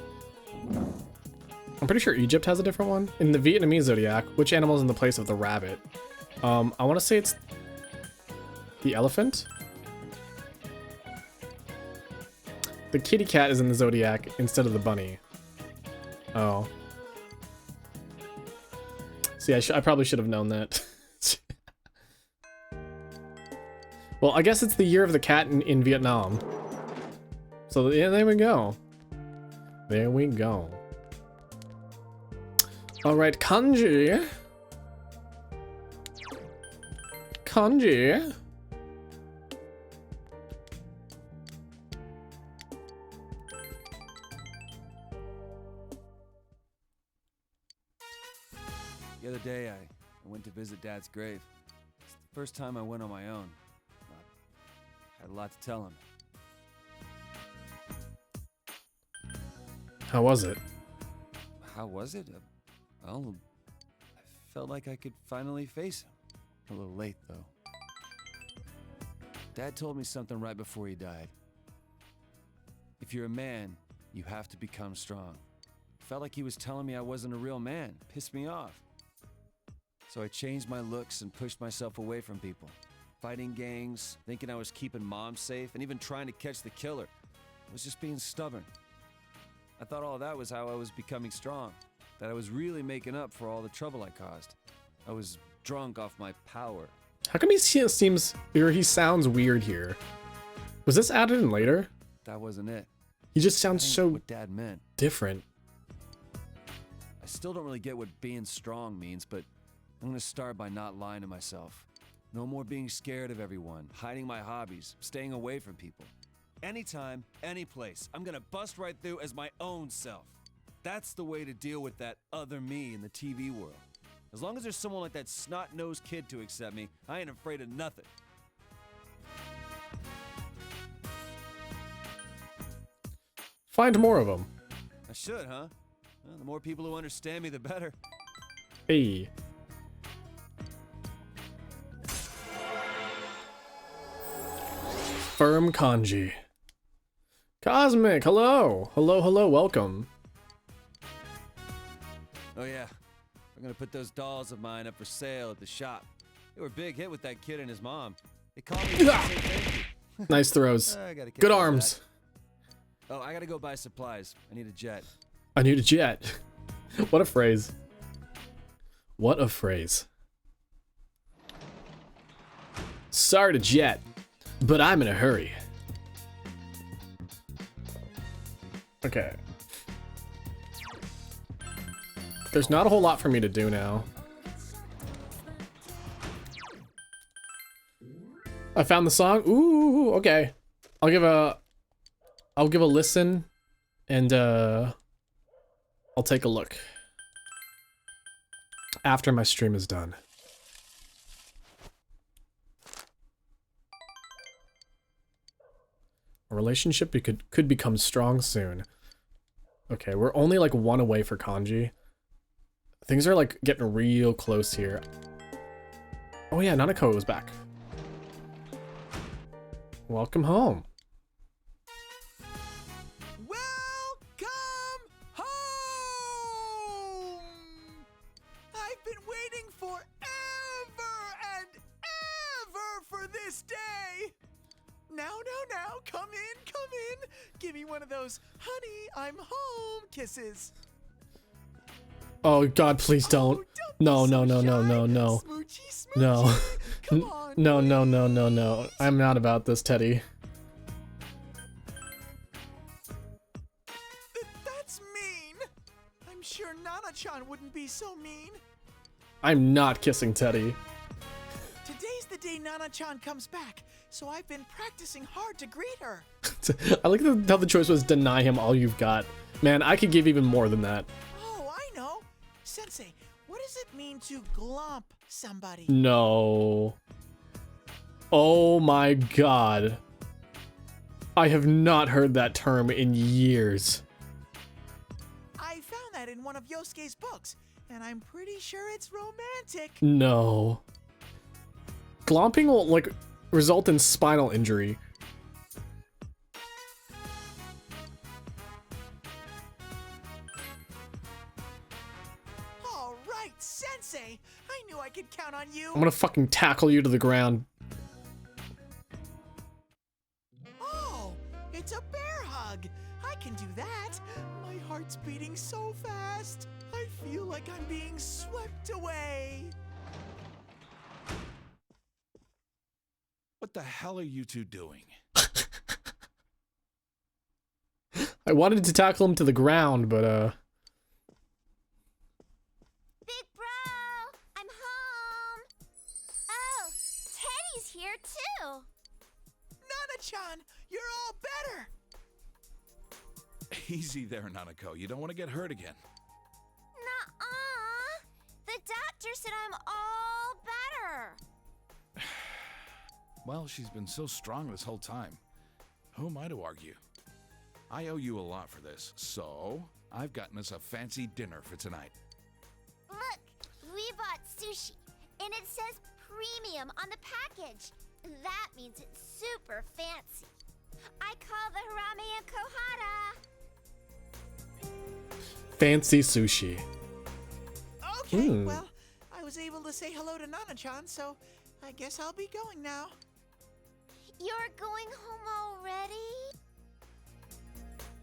I'm pretty sure Egypt has a different one. In the Vietnamese Zodiac, which animal is in the place of the rabbit? I want to say it's the elephant. The kitty cat is in the Zodiac instead of the bunny. Oh. See, I probably should have known that. Well, I guess it's the year of the cat in Vietnam. So yeah, there we go. There we go. All right, kanji. Kanji. The other day, I went to visit Dad's grave. It's the first time I went on my own. I had a lot to tell him. How was it? How was it? Well, I felt like I could finally face him. A little late, though. Dad told me something right before he died. If you're a man, you have to become strong. Felt like he was telling me I wasn't a real man. Pissed me off. So I changed my looks and pushed myself away from people. Fighting gangs, thinking I was keeping Mom safe, and even trying to catch the killer. I was just being stubborn. I thought all that was how I was becoming strong. That I was really making up for all the trouble I caused. I was drunk off my power. How come he seems, or he sounds weird here? Was this added in later? That wasn't it. He just sounds That ain't so what Dad meant. different. I still don't really get what being strong means, but I'm gonna start by not lying to myself. No more being scared of everyone, hiding my hobbies, staying away from people. Anytime, any place, I'm gonna bust right through as my own self. That's the way to deal with that other me in the TV world. As long as there's someone like that snot-nosed kid to accept me, I ain't afraid of nothing. Find more of them. I should, huh? Well, the more people who understand me, the better. Hey. Firm kanji. Cosmic, hello. Hello, welcome. Oh yeah, I'm gonna put those dolls of mine up for sale at the shop. They were a big hit with that kid and his mom. They called me to say thank you. Nice throws. I gotta get Good rid of arms. that. Oh, I gotta go buy supplies. I need a jet. I need a jet. What a phrase. What a phrase. Sorry to jet, but I'm in a hurry. Okay. There's not a whole lot for me to do now. I found the song. Ooh, okay. I'll give a listen and I'll take a look after my stream is done. A relationship could become strong soon. Okay, we're only like one away for kanji. Things are like getting real close here. Oh yeah, Nanako is back. Welcome home. Welcome home! I've been waiting forever and ever for this day. Now, come in. Give me one of those honey, I'm home kisses. Oh God, please don't. No, no, no, no, no, no. No. No, no, no, no, no. I'm not about this, Teddy. That's mean. I'm sure Nana-chan wouldn't be so mean. I'm not kissing Teddy. Today's the day Nana-chan comes back, so I've been practicing hard to greet her. I like how the choice was deny him all you've got. Man, I could give even more than that. Oh, I know. Sensei, what does it mean to glomp somebody? No. Oh my God. I have not heard that term in years. I found that in one of Yosuke's books, and I'm pretty sure it's romantic. No. Glomping will, like, result in spinal injury. All right, Sensei. I knew I could count on you. I'm gonna fucking tackle you to the ground. Oh, it's a bear hug. I can do that. My heart's beating so fast. I feel like I'm being swept away. What the hell are you two doing? I wanted to tackle him to the ground, but, Big bro, I'm home. Oh, Teddy's here too. Nana-chan, you're all better. Easy there, Nanako. You don't want to get hurt again. Nuh-uh. The doctor said I'm all better. Well, she's been so strong this whole time. Who am I to argue? I owe you a lot for this, so I've gotten us a fancy dinner for tonight. Look, we bought sushi, and it says premium on the package. That means it's super fancy. I call the harame and kohara. fancy sushi. Okay, well, I was able to say hello to Nana-chan, so I guess I'll be going now. You're going home already?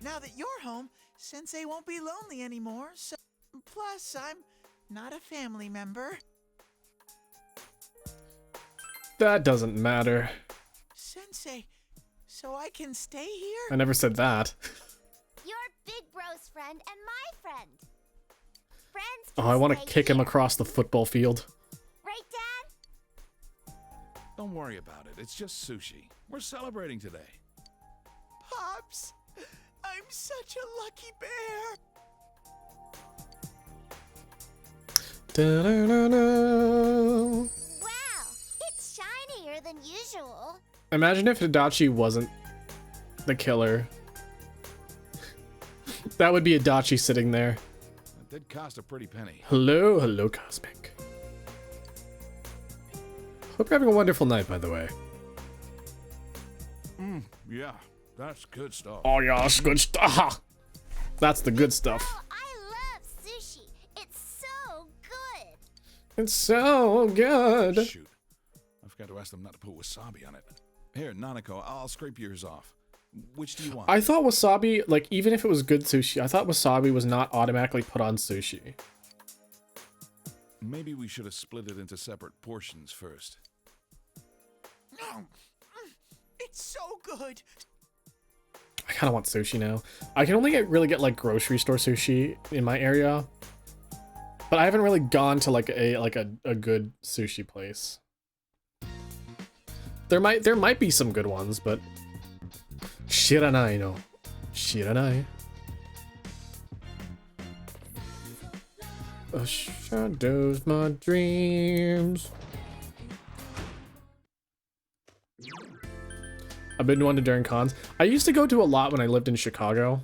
Now that you're home, Sensei won't be lonely anymore, so... Plus, I'm not a family member. That doesn't matter. Sensei, so I can stay here? I never said that. You're Big Bro's friend and my friend. Friends Oh, can I want to stay kick him here. across the football field. Right, Dad? Don't worry about it. It's just sushi. We're celebrating today. Pops, I'm such a lucky bear. Da-da-da-da. Wow, it's shinier than usual. Imagine if Hidachi wasn't the killer. That would be Hidachi sitting there. That did cost a pretty penny. Hello, hello, Cosmic. Hope you're having a wonderful night, by the way. Yeah, that's good stuff. Oh, yeah, that's good stuff. That's the good stuff. Oh, I love sushi. It's so good. It's so good. Shoot. I forgot to ask them not to put wasabi on it. Here, Nanako, I'll scrape yours off. Which do you want? I thought wasabi, like, even if it was good sushi, I thought wasabi was not automatically put on sushi. Maybe we should have split it into separate portions first. It's so good. I kind of want sushi now. I can only really get like grocery store sushi in my area, but I haven't really gone to like a good sushi place. There might be some good ones, but shiranai no. Shiranai. The shadows my dreams. I've been to one during cons. I used to go to a lot when I lived in Chicago,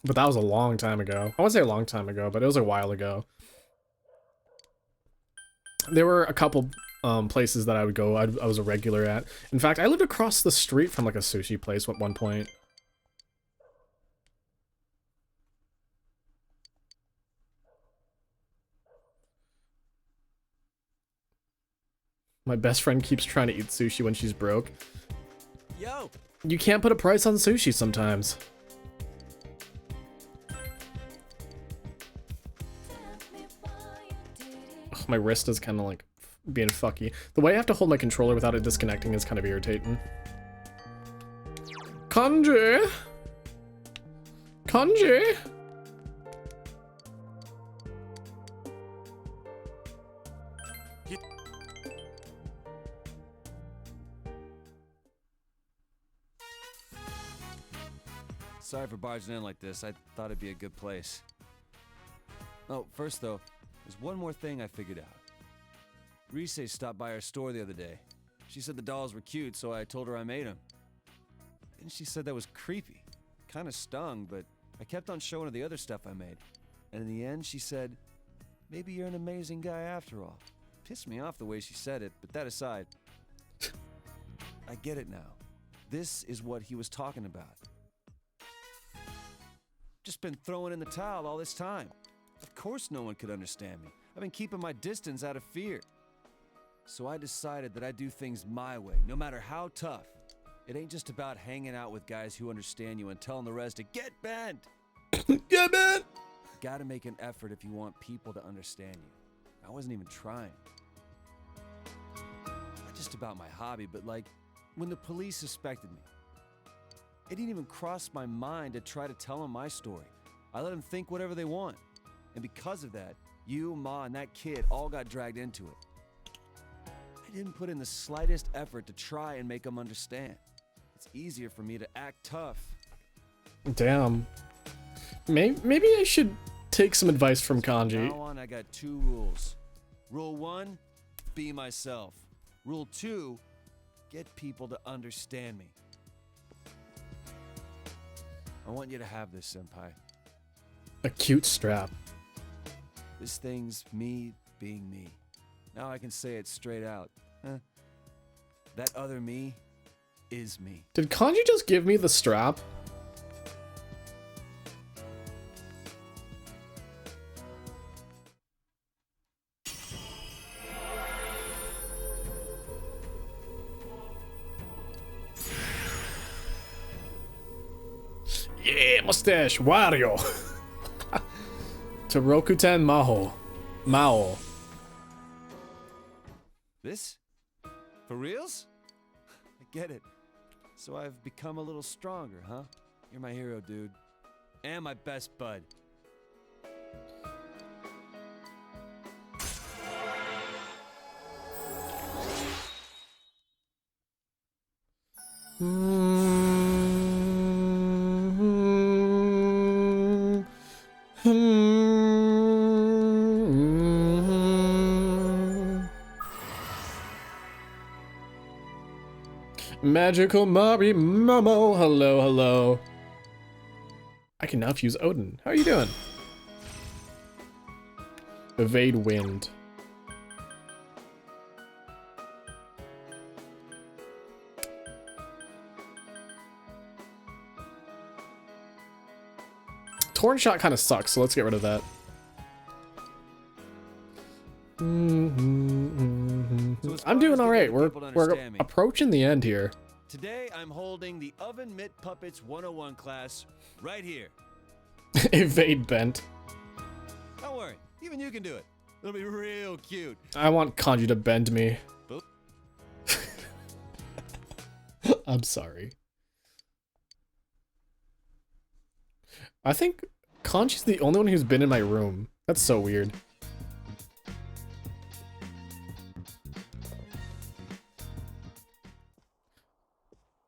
but that was a long time ago. I won't say a long time ago, but it was a while ago. There were a couple places that I would go. I was a regular at. In fact, I lived across the street from like a sushi place at one point. My best friend keeps trying to eat sushi when she's broke. Yo, You can't put a price on sushi sometimes. My wrist is kind of like being fucky. The way I have to hold my controller without it disconnecting is kind of irritating. Kanji! Kanji! Sorry for barging in like this. I thought it'd be a good place. Oh, first though, there's one more thing I figured out. Rise stopped by our store the other day. She said the dolls were cute, so I told her I made them. And she said that was creepy. Kinda stung, but I kept on showing her the other stuff I made. And in the end, she said, maybe you're an amazing guy after all. Pissed me off the way she said it, but that aside, I get it now. This is what he was talking about. Just been throwing in the towel all this time. Of course no one could understand me. I've been keeping my distance out of fear. So I decided that I'd do things my way, no matter how tough. It ain't just about hanging out with guys who understand you and telling the rest to get bent. Get bent! Gotta make an effort if you want people to understand you. I wasn't even trying. Not just about my hobby, but like when the police suspected me. It didn't even cross my mind to try to tell them my story. I let them think whatever they want. And because of that, you, Ma, and that kid all got dragged into it. I didn't put in the slightest effort to try and make them understand. It's easier for me to act tough. Damn. Maybe I should take some advice from Kanji. From now on, I got 2 rules. Rule 1, be myself. Rule 2, get people to understand me. I want you to have this, Senpai. A cute strap. This thing's me being me. Now I can say it straight out. That other me is me. Did Kanji just give me the strap? Yeah, mustache, Wario. To Rokuten Maho. Mao. This? For reals? I get it. So I've become a little stronger, huh? You're my hero, dude. And my best bud. Magical Mari Momo, hello, hello. I can now fuse Odin. How are you doing? Evade wind. Torn shot kind of sucks, so let's get rid of that. I'm doing all right. We're approaching the end here. Today I'm holding the Oven Mitt Puppets 101 class right here. Evade bent. Don't worry, even you can do it. It'll be real cute. I want Kanji to bend me. Boop. I'm sorry. I think Kanji's the only one who's been in my room. That's so weird.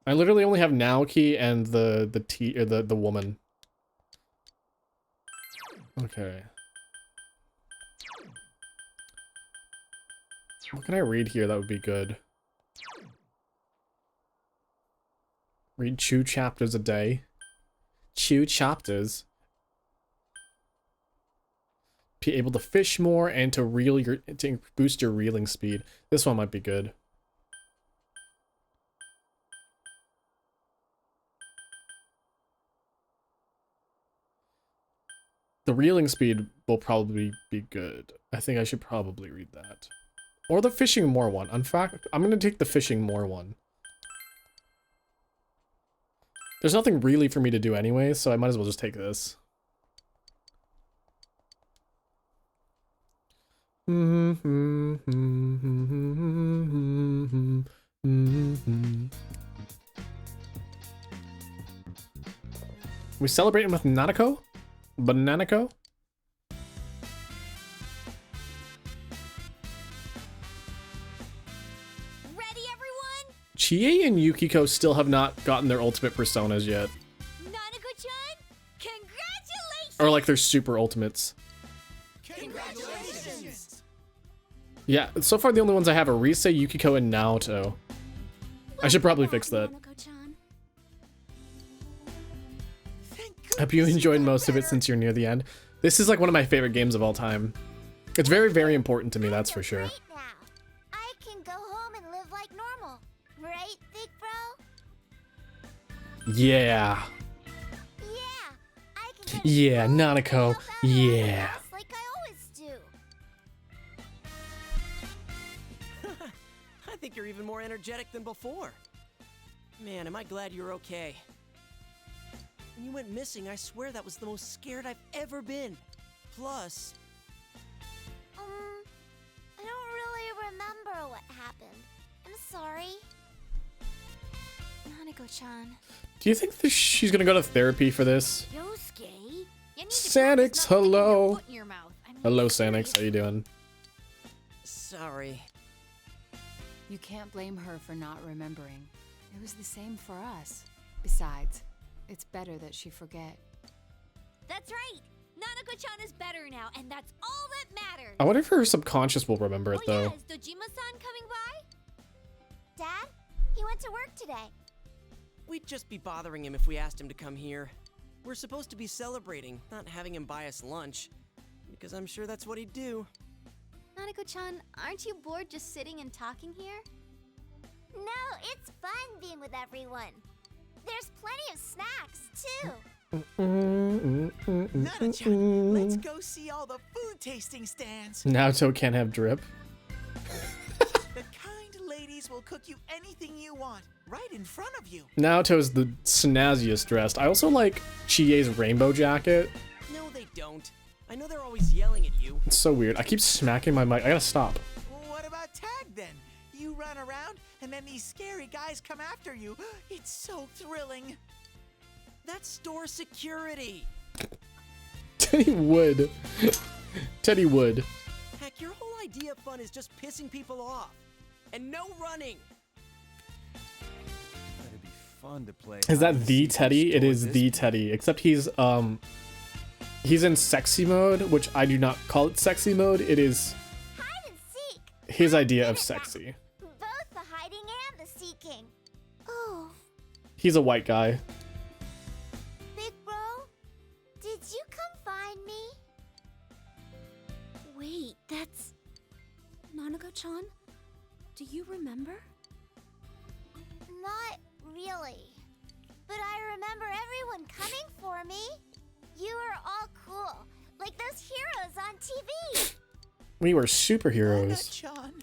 I literally only have Naoki and the woman. Okay. What can I read here that would be good? Read 2 chapters a day. 2 chapters. Be able to fish more and to to boost your reeling speed. This one might be good. The reeling speed will probably be good. I think I should probably read that. Or the fishing more one. In fact, I'm going to take the fishing more one. There's nothing really for me to do anyway, so I might as well just take this. We celebrating with Nanako? Bananico? Ready, everyone? Chie and Yukiko still have not gotten their ultimate personas yet. Nanako-chan, congratulations! Or like their super ultimates. Congratulations! Yeah, so far the only ones I have are Rise, Yukiko, and Naoto. I should probably fix that. Nanako-chan. Thank Hope you goodness enjoyed got most of it better. since you're near the end. This is like one of my favorite games of all time. It's very, very important to me, that's for sure. Great now. I can go home and live like normal. Right, big bro? Yeah. Yeah. I can get Yeah, full Nanako. help out of my Yeah. ass like I always do. I think you're even more energetic than before. Man, am I glad you're okay. When you went missing, I swear that was the most scared I've ever been. Plus, I don't really remember what happened. I'm sorry. Nanako-chan. Do you think she's gonna go to therapy for this? Yosuke, you need to Sanix, practice not sticking your hello. foot in your mouth. I'm Hello, really Sanix. How you doing? sorry. You can't blame her for not remembering. It was the same for us. Besides, it's better that she forget. That's right. Nanako-chan is better now, and that's all that matters. I wonder if her subconscious will remember it, Oh though. yeah, is Dojima-san coming by? Dad? He went to work today. We'd just be bothering him if we asked him to come here. We're supposed to be celebrating, not having him buy us lunch. Because I'm sure that's what he'd do. Nanako-chan, aren't you bored just sitting and talking here? No, it's fun being with everyone. There's plenty of snacks, too. Nana-chan, let's go see all the food tasting stands. Naoto can't have drip. The kind ladies will cook you anything you want, right in front of you. Naoto's the snazziest dressed. I also like Chie's rainbow jacket. No, they don't. I know they're always yelling at you. It's so weird. I keep smacking my mic. I gotta stop. What about tag then? You run around and then these scary guys come after you. It's so thrilling. That's store security. Teddy Wood. Teddy Wood. Heck, your whole idea of fun is just pissing people off. And no running. It'd be fun to play. Is that hide and the seek and Teddy? It store is this the place. Teddy. Except he's in sexy mode, which I do not call it sexy mode. It is Hide and seek. his idea of Get it now. sexy. Both the hiding and the seeking. Oh, He's a white guy. big bro, did you come find me? Wait, that's Nanako-chan? Do you remember? Not really. But I remember everyone coming for me. You were all cool, like those heroes on TV. We were superheroes. Nana-chan.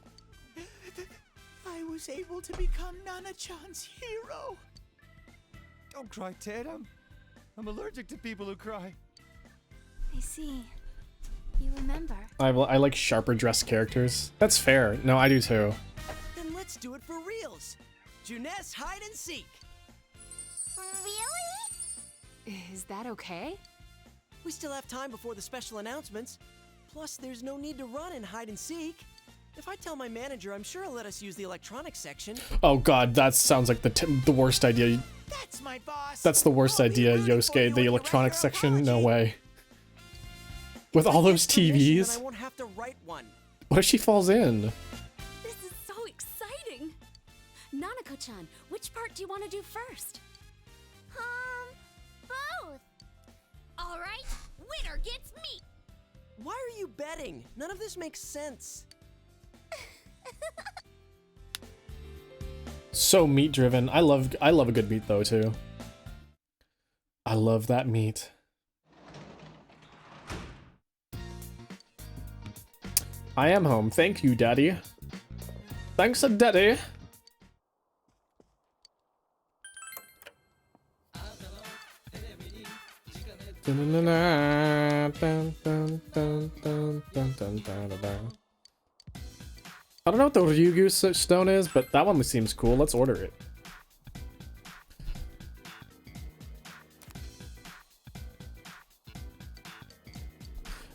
I was able to become Nana-chan's hero. Don't cry, Ted. I'm allergic to people who cry. I see. You remember. I like sharper dressed characters. That's fair. No, I do too. Then let's do it for reals. Juness hide and seek. Really? Is that okay? We still have time before the special announcements. Plus, there's no need to run and hide and seek. If I tell my manager, I'm sure he'll let us use the electronics section. Oh god, that sounds like the worst idea. That's my boss. That's the worst I'll be idea, rooting for you Yosuke. when The you electronic write your section? No apology. way. With If I all get those permission, TVs? then I won't have to write one. What if she falls in? This is so exciting! Nanako-chan, which part do you want to do first? Both. All right, winner gets meat! Why are you betting? None of this makes sense. So meat driven. I love a good meat though too. I love that meat. I am home. Thank you, Daddy. Thanks, Daddy. I don't know what the Ryugu stone is, but that one seems cool. Let's order it.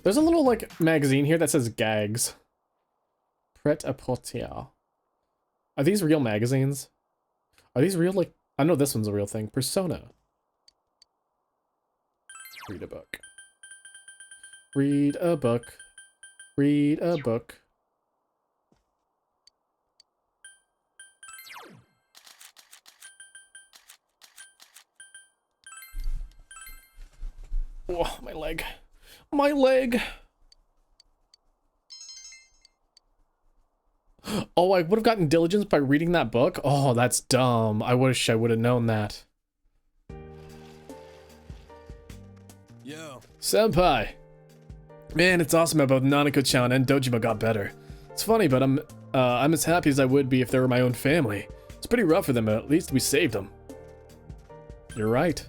There's a little, like, magazine here that says gags. Pret-a-porter. Are these real magazines? Are these real, like... I know this one's a real thing. Persona. Read a book. Read a book. Read a book. Oh, my leg. My leg! Oh, I would have gotten diligence by reading that book? Oh, that's dumb. I wish I would have known that. Yo. Senpai! Man, it's awesome how both Nanako-chan and Dojima got better. It's funny, but I'm as happy as I would be if they were my own family. It's pretty rough for them, but at least we saved them. You're right.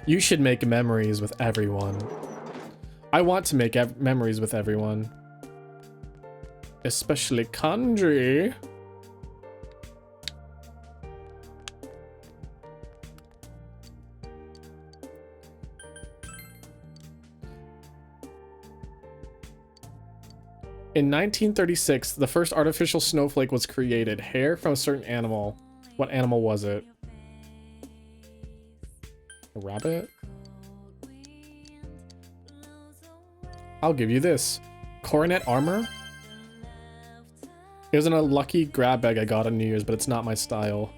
You should make memories with everyone. I want to make memories with everyone. Especially Kanji. In 1936, the first artificial snowflake was created. Hair from a certain animal. What animal was it? A rabbit? I'll give you this. Coronet armor? It was in a lucky grab bag I got on New Year's, but it's not my style.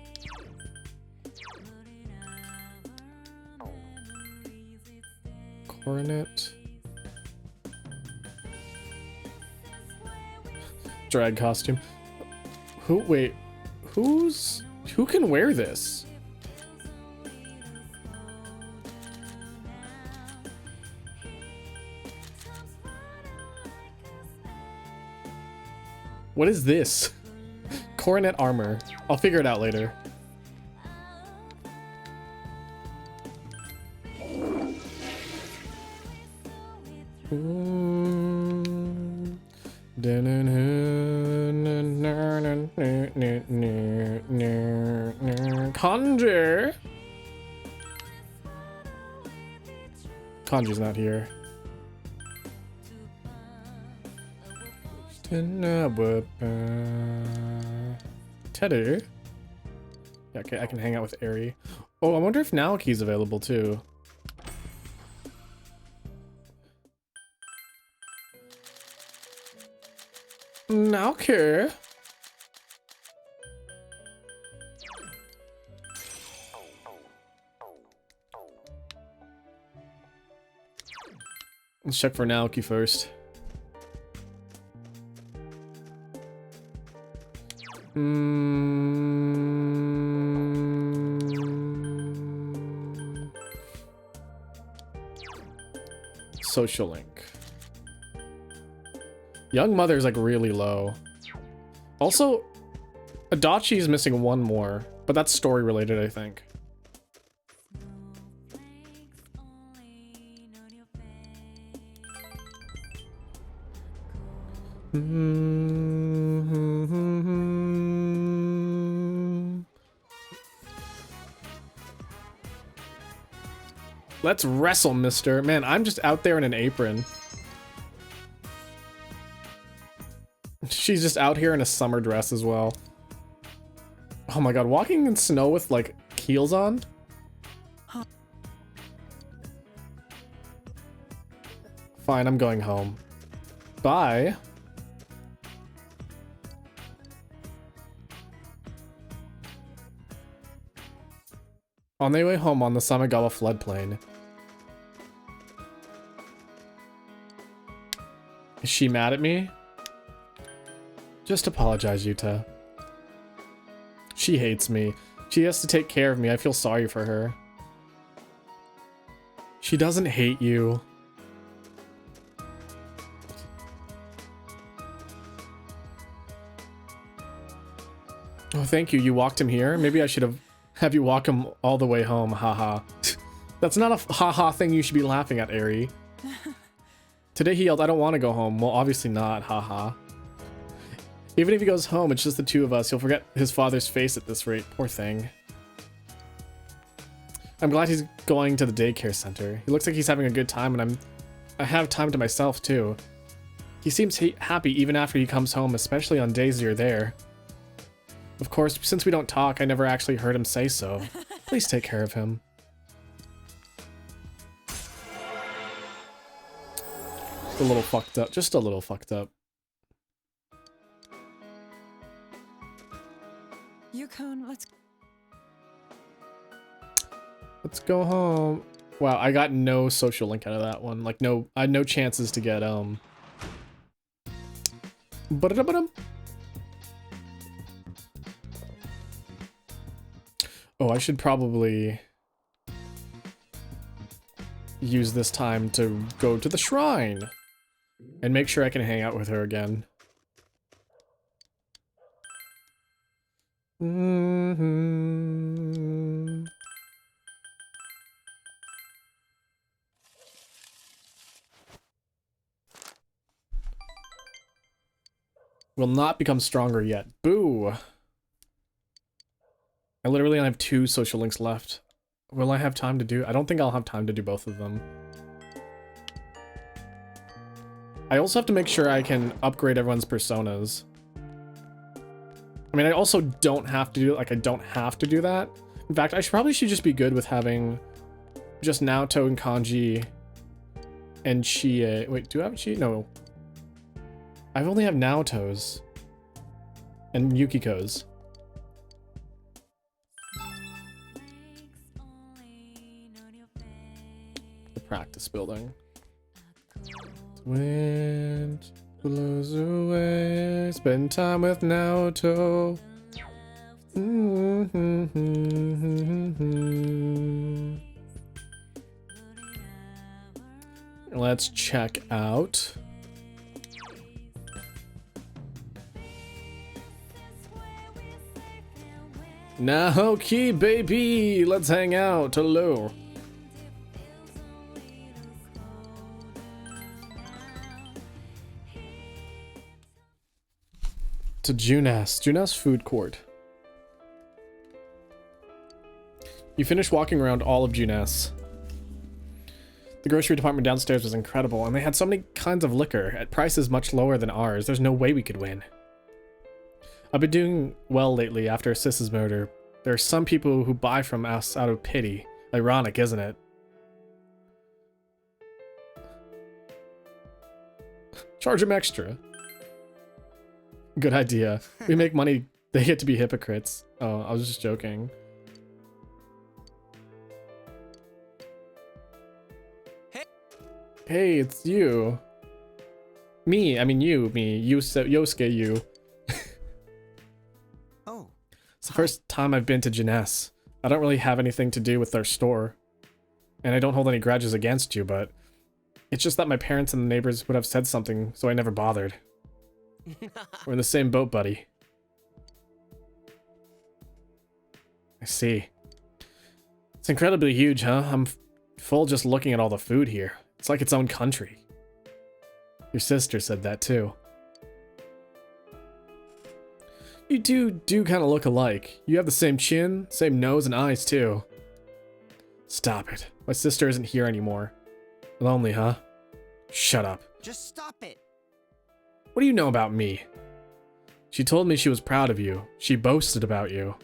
Coronet. Drag costume. Wait, who can wear this? What is this? Coronet armor. I'll figure it out later. Kanji. Kanji's not here. Teddy. Yeah, okay, I can hang out with Eri. Oh, I wonder if Naoki's available too. Naoki. Let's check for Naoki first. Social link. Young Mother is like really low. Also, Adachi is missing one more, but that's story related, I think. Let's wrestle, mister. Man, I'm just out there in an apron. She's just out here in a summer dress as well. Oh my god, walking in snow with, like, heels on? Fine, I'm going home. Bye. On their way home on the Samigawa floodplain. Is she mad at me? Just apologize, Yuta. She hates me. She has to take care of me. I feel sorry for her. She doesn't hate you. Oh, thank you. You walked him here? Maybe I should have Have you walk him all the way home, haha. That's not a haha thing you should be laughing at, Eri. Today he yelled, I don't want to go home. Well, obviously not, haha. Even if he goes home, it's just the two of us. He'll forget his father's face at this rate. Poor thing. I'm glad he's going to the daycare center. He looks like he's having a good time, and I have time to myself, too. He seems happy even after he comes home, especially on days you're there. Of course, since we don't talk, I never actually heard him say so. Please take care of him. Just a little fucked up. Just a little fucked up. Yukon, Let's go home. Wow, I got no social link out of that one. Like, no, I had no chances to get, Ba-da-da-ba-dum. Oh, I should probably use this time to go to the shrine and make sure I can hang out with her again. Will not become stronger yet. Boo! I literally only have 2 social links left. Will I have time to do? I don't think I'll have time to do both of them. I also have to make sure I can upgrade everyone's personas. I mean, I also don't have to do, like, I don't have to do that. In fact, I probably should just be good with having just Naoto and Kanji and Chie. Wait, do I have Chie? No. I only have Naoto's and Yukiko's. The practice building. Wind blows away. Spend time with Naoto. Let's check out. Naoki, baby! Let's hang out. Hello. To Junas Food Court. You finished walking around all of Junas. The grocery department downstairs was incredible, and they had so many kinds of liquor at prices much lower than ours. There's no way we could win. I've been doing well lately after Sis's murder. There are some people who buy from us out of pity. Ironic, isn't it? Charge them extra. Good idea. We make money, they get to be hypocrites. Oh, I was just joking. Hey, it's you. Me, I mean you, Yosuke, you. Oh. It's the first time I've been to Junes. I don't really have anything to do with their store. And I don't hold any grudges against you, but it's just that my parents and the neighbors would have said something, so I never bothered. We're in the same boat, buddy. I see. It's incredibly huge, huh? I'm full just looking at all the food here. It's like its own country. Your sister said that too. You do kind of look alike. You have the same chin, same nose and eyes too. Stop it. My sister isn't here anymore. Lonely, huh? Shut up. Just stop it. What do you know about me? She told me she was proud of you. She boasted about you.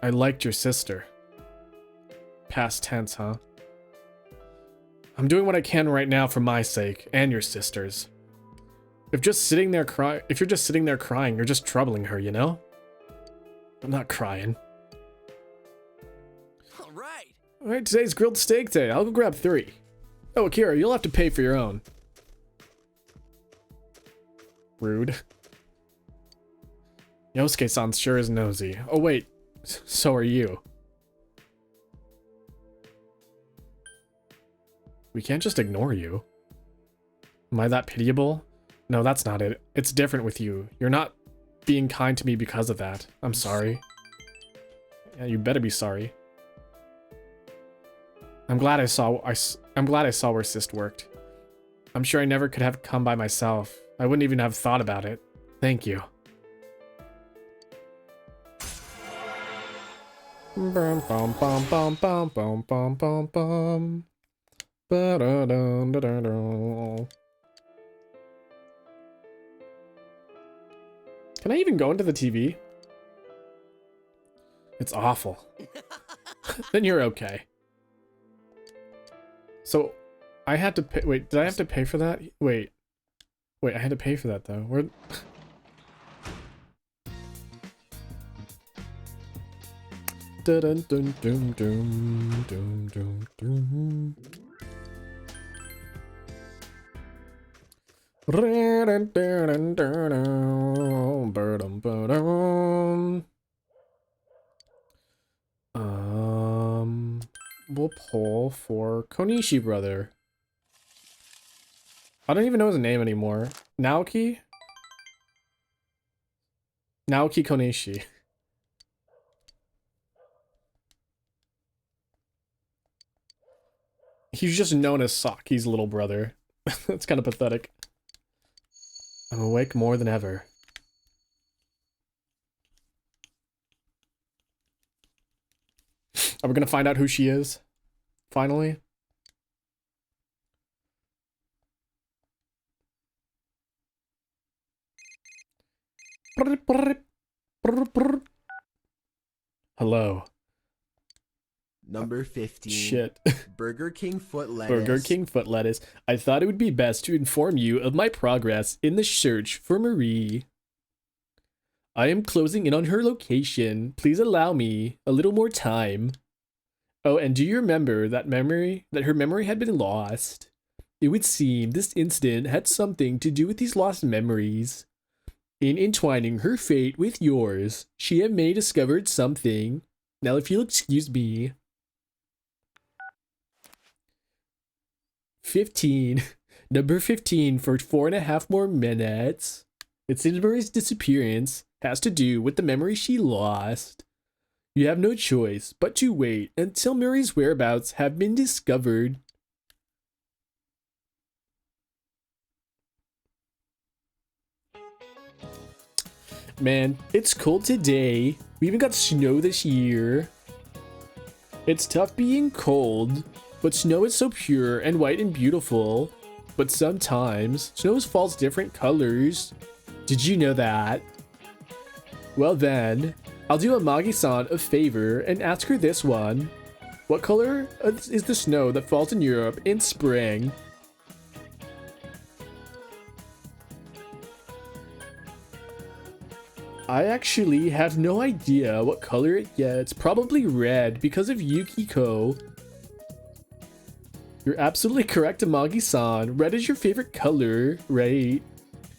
I liked your sister. Past tense, huh? I'm doing what I can right now for my sake and your sister's. If you're just sitting there crying, you're just troubling her, you know? I'm not crying. All right. Alright, today's grilled steak day. I'll go grab 3. Oh, Akira, you'll have to pay for your own. Rude. Yosuke-san sure is nosy. Oh wait, so are you. We can't just ignore you. Am I that pitiable? No, that's not it. It's different with you. You're not being kind to me because of that. I'm sorry. Yeah, you better be sorry. I'm glad I saw where Cyst worked. I'm sure I never could have come by myself. I wouldn't even have thought about it. Thank you. Bum bum bum bum bum bum bum bum bum. Ba-da-dum-da-da-dum. Can I even go into the TV? It's awful. Then you're okay. So, I had to pay. Wait, did I have to pay for that? Wait, I had to pay for that though. Where? Dun dun dun dun dun dun dun. We'll pull for Konishi brother. I don't even know his name anymore. Naoki? Naoki Konishi. He's just known as Saki's little brother. That's kind of pathetic. I'm awake more than ever. Are we gonna find out who she is? Finally? Hello. Number 15. Shit. Burger King foot lettuce. Burger King foot lettuce. I thought it would be best to inform you of my progress in the search for Marie. I am closing in on her location. Please allow me a little more time. Oh, and do you remember that her memory had been lost? It would seem this incident had something to do with these lost memories. In entwining her fate with yours, she may discovered something. Now, if you'll excuse me. 15. Number 15 for 4.5 more minutes. It seems Marie's disappearance has to do with the memory she lost. You have no choice but to wait until Marie's whereabouts have been discovered. Man, it's cold today. We even got snow this year. It's tough being cold, but snow is so pure and white and beautiful. But sometimes, snow falls different colors. Did you know that? Well then, I'll do Amagi-san a favor and ask her this one. What color is the snow that falls in Europe in spring? I actually have no idea what color it gets. Probably red because of Yukiko. You're absolutely correct, Amagi-san. Red is your favorite color, right?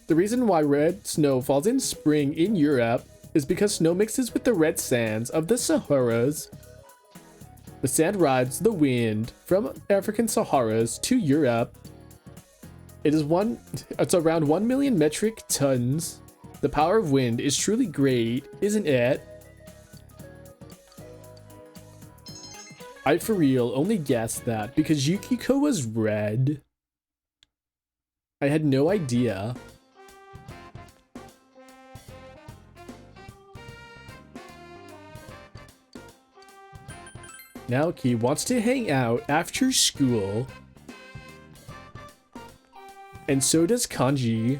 The reason why red snow falls in spring in Europe is because snow mixes with the red sands of the Saharas. The sand rides the wind from African Saharas to Europe. It's around 1 million metric tons. The power of wind is truly great, isn't it? I for real only guessed that because Yukiko was red. I had no idea. Naoki wants to hang out after school. And so does Kanji.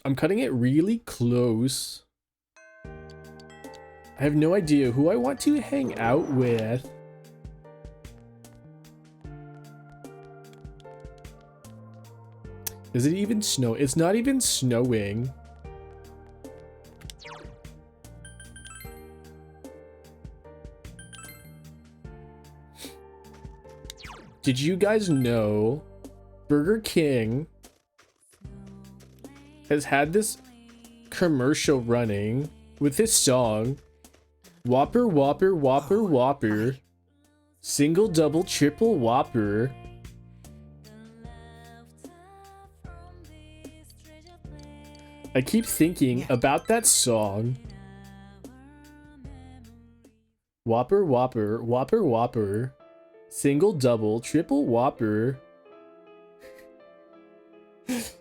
I'm cutting it really close. I have no idea who I want to hang out with. Is it even snow? It's not even snowing. Did you guys know Burger King has had this commercial running with this song, Whopper, Whopper, Whopper, Whopper, single, double, triple Whopper, I keep thinking about that song. Whopper, Whopper, Whopper, Whopper. Single, double, triple Whopper.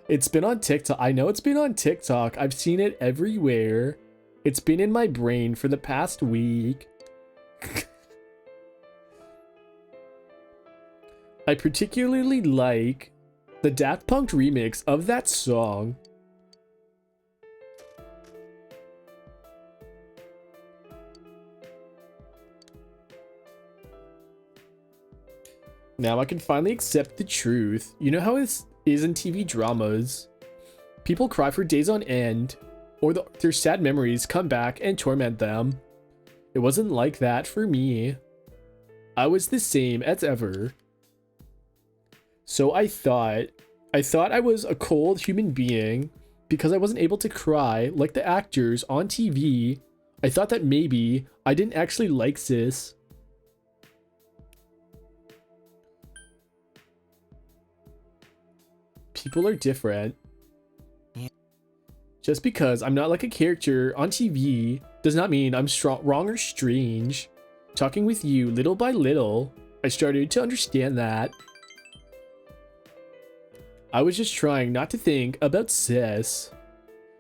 It's been on TikTok. I know it's been on TikTok. I've seen it everywhere. It's been in my brain for the past week. I particularly like the Daft Punk remix of that song. Now I can finally accept the truth. You know how it is in TV dramas? People cry for days on end, or their sad memories come back and torment them. It wasn't like that for me. I was the same as ever. So I thought I was a cold human being because I wasn't able to cry like the actors on TV. I thought that maybe I didn't actually like sis. People are different. Just because I'm not like a character on TV does not mean I'm wrong or strange. Talking with you little by little, I started to understand that. I was just trying not to think about sis.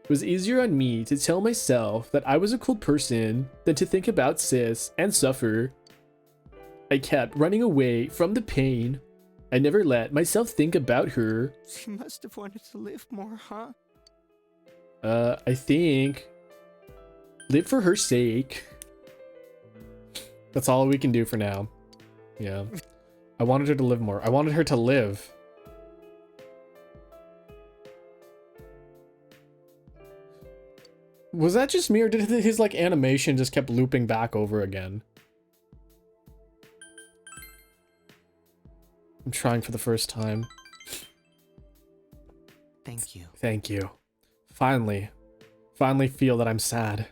It was easier on me to tell myself that I was a cool person than to think about sis and suffer. I kept running away from the pain. I never let myself think about her. She must have wanted to live more, huh? I think live for her sake. That's all we can do for now. Yeah. I wanted her to live more. I wanted her to live. Was that just me, or did his like animation just kept looping back over again? I'm trying for the first time. Thank you. Thank you. Finally feel that I'm sad.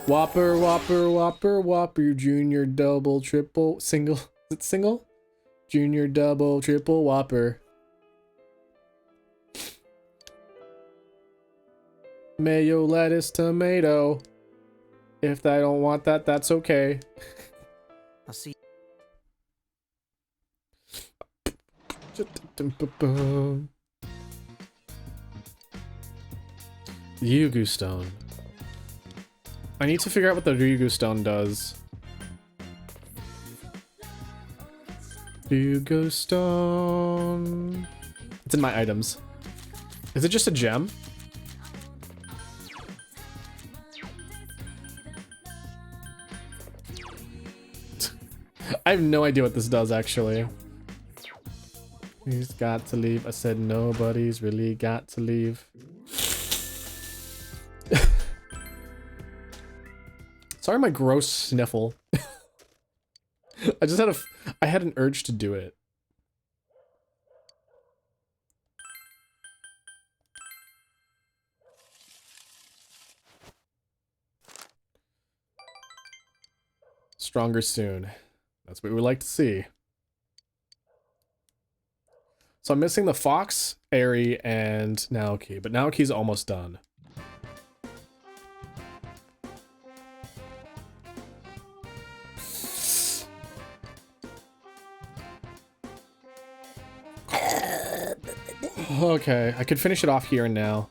Whopper, Whopper, Whopper, Whopper, Junior, double, triple, single. Is it single? Junior, double, triple, Whopper. Mayo, lettuce, tomato. If I don't want that, that's okay. I'll see. Ryugu Stone. I need to figure out what the Ryugu Stone does. Ryugu Stone. It's in my items. Is it just a gem? I have no idea what this does, actually. He's got to leave. I said nobody's really got to leave. Sorry, my gross sniffle. I had an urge to do it. Stronger soon. That's what we would like to see. So I'm missing the Fox, Aerie, and Naoki, but Naoki's almost done. Okay, I could finish it off here and now.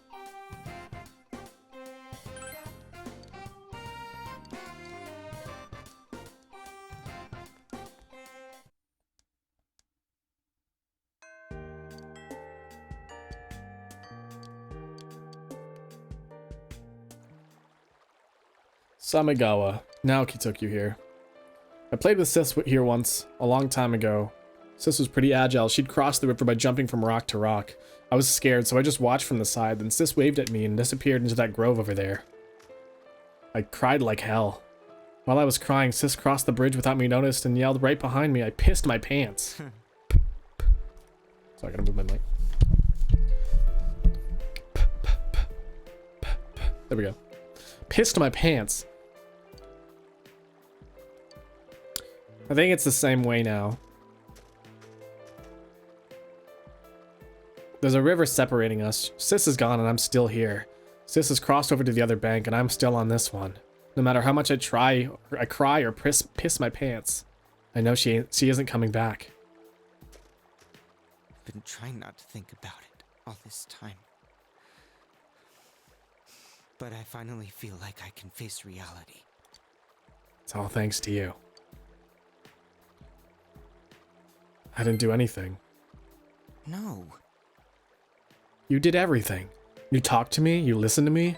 Samigawa. Naoki took you here. I played with Sis here once, a long time ago. Sis was pretty agile. She'd cross the river by jumping from rock to rock. I was scared, so I just watched from the side, then Sis waved at me and disappeared into that grove over there. I cried like hell. While I was crying, Sis crossed the bridge without me noticed and yelled right behind me. I pissed my pants. So I gotta move my mic. There we go. Pissed my pants. I think it's the same way now. There's a river separating us. Sis is gone and I'm still here. Sis has crossed over to the other bank and I'm still on this one. No matter how much I cry or piss my pants, I know she isn't coming back. Been trying not to think about it all this time. But I finally feel like I can face reality. It's all thanks to you. I didn't do anything. No. You did everything. You talked to me, you listened to me.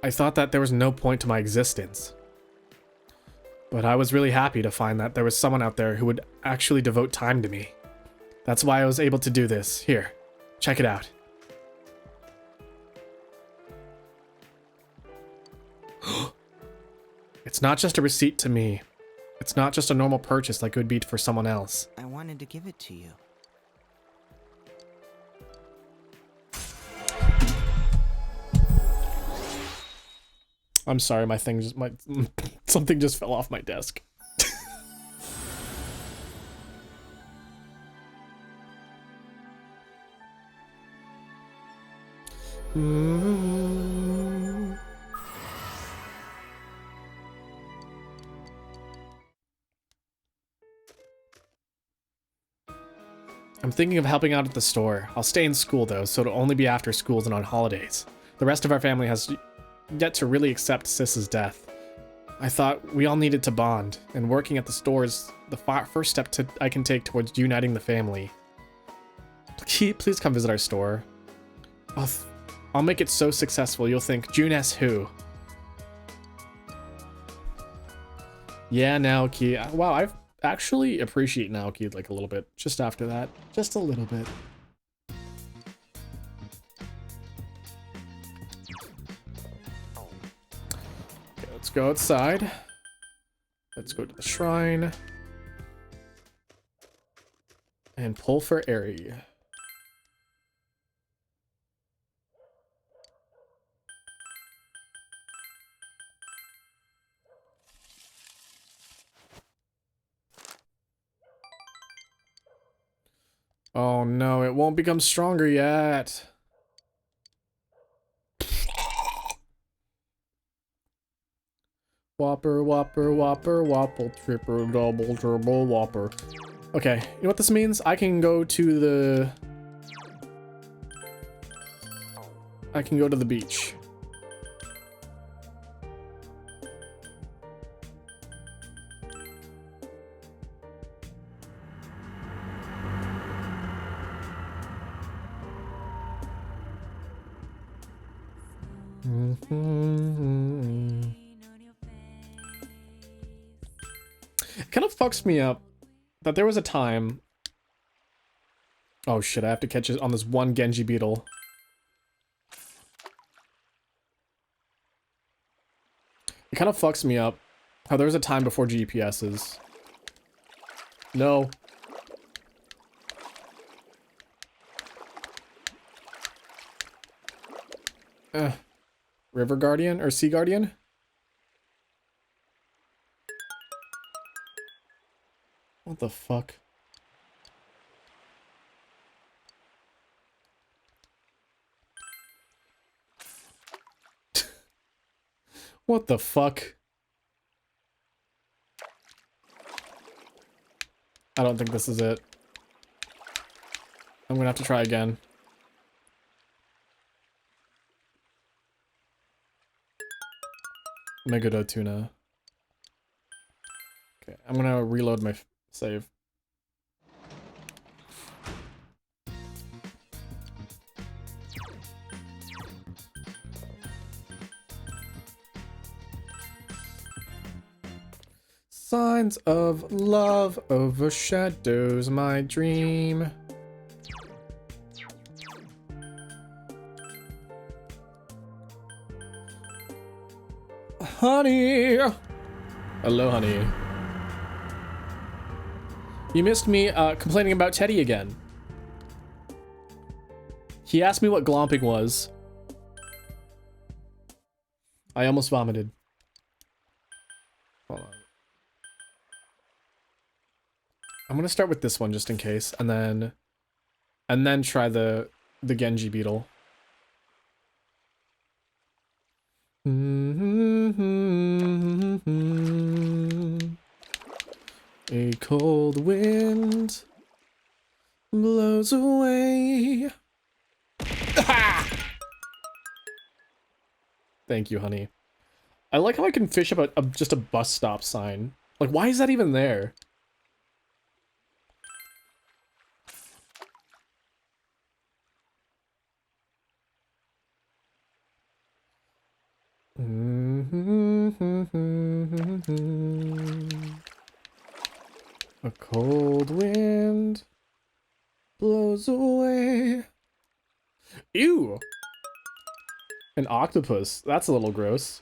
I thought that there was no point to my existence. But I was really happy to find that there was someone out there who would actually devote time to me. That's why I was able to do this. Here, check it out. It's not just a receipt to me. It's not just a normal purchase like it would be for someone else. I wanted to give it to you. I'm sorry, something just fell off my desk. I'm thinking of helping out at the store. I'll stay in school though, so it'll only be after schools and on holidays. The rest of our family has yet to really accept Sis's death. I thought we all needed to bond, and working at the store is the first step I can take towards uniting the family. Please come visit our store. I'll make it so successful you'll think, Junes who? Yeah, Naoki. Wow, I actually appreciate Naoki like a little bit. Just after that. Just a little bit. Okay, let's go outside. Let's go to the shrine. And pull for Eri. Oh no, it won't become stronger yet. Whopper, whopper, whopper, whopper, triple, double, turbo, whopper. Okay, you know what this means? I can go to the beach. It kind of fucks me up that there was a time. Oh shit, I have to catch it on this one Genji beetle. It kind of fucks me up how there was a time before GPSs. No. River Guardian or Sea Guardian? What the fuck? What the fuck? I don't think this is it. I'm gonna have to try again. Megado tuna. Okay, I'm gonna reload my save. Signs of love overshadows my dream. Honey! Hello, honey. You missed me complaining about Teddy again. He asked me what glomping was. I almost vomited. Hold on. gonna start with this one just in case, and then try the Genji beetle. A cold wind blows away. Thank you, honey. I like how I can fish up just a bus stop sign. Like, why is that even there? A cold wind blows away. Ew! An octopus. That's a little gross.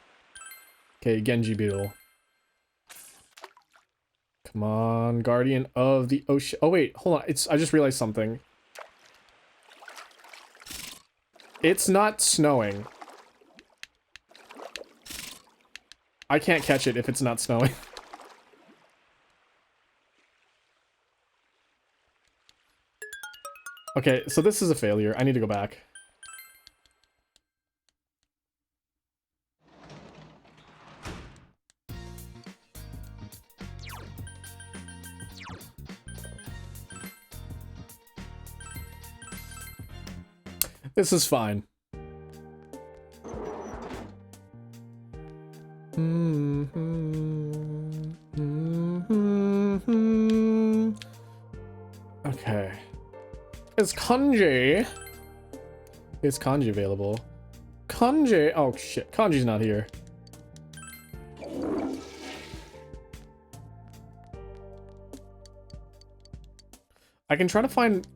Okay, Genji beetle. Come on, guardian of the ocean. Oh wait, hold on. I just realized something. It's not snowing. I can't catch it if it's not snowing. Okay, so this is a failure. I need to go back. This is fine. Okay. Is Kanji? Is Kanji available? Kanji? Oh shit, Kanji's not here. I can try to find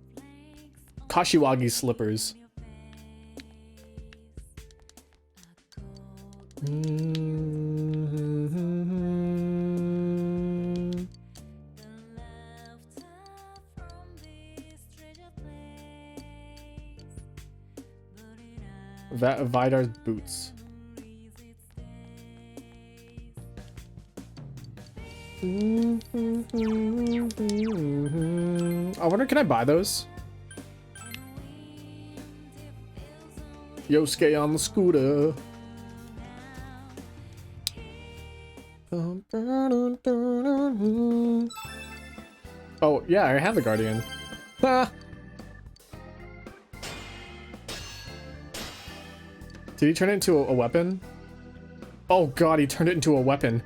Kashiwagi's slippers. Vidar's boots. I wonder, can I buy those? Yosuke on the scooter. Oh, yeah, I have the Guardian. Ah! Did he turn it into a weapon? Oh god, he turned it into a weapon.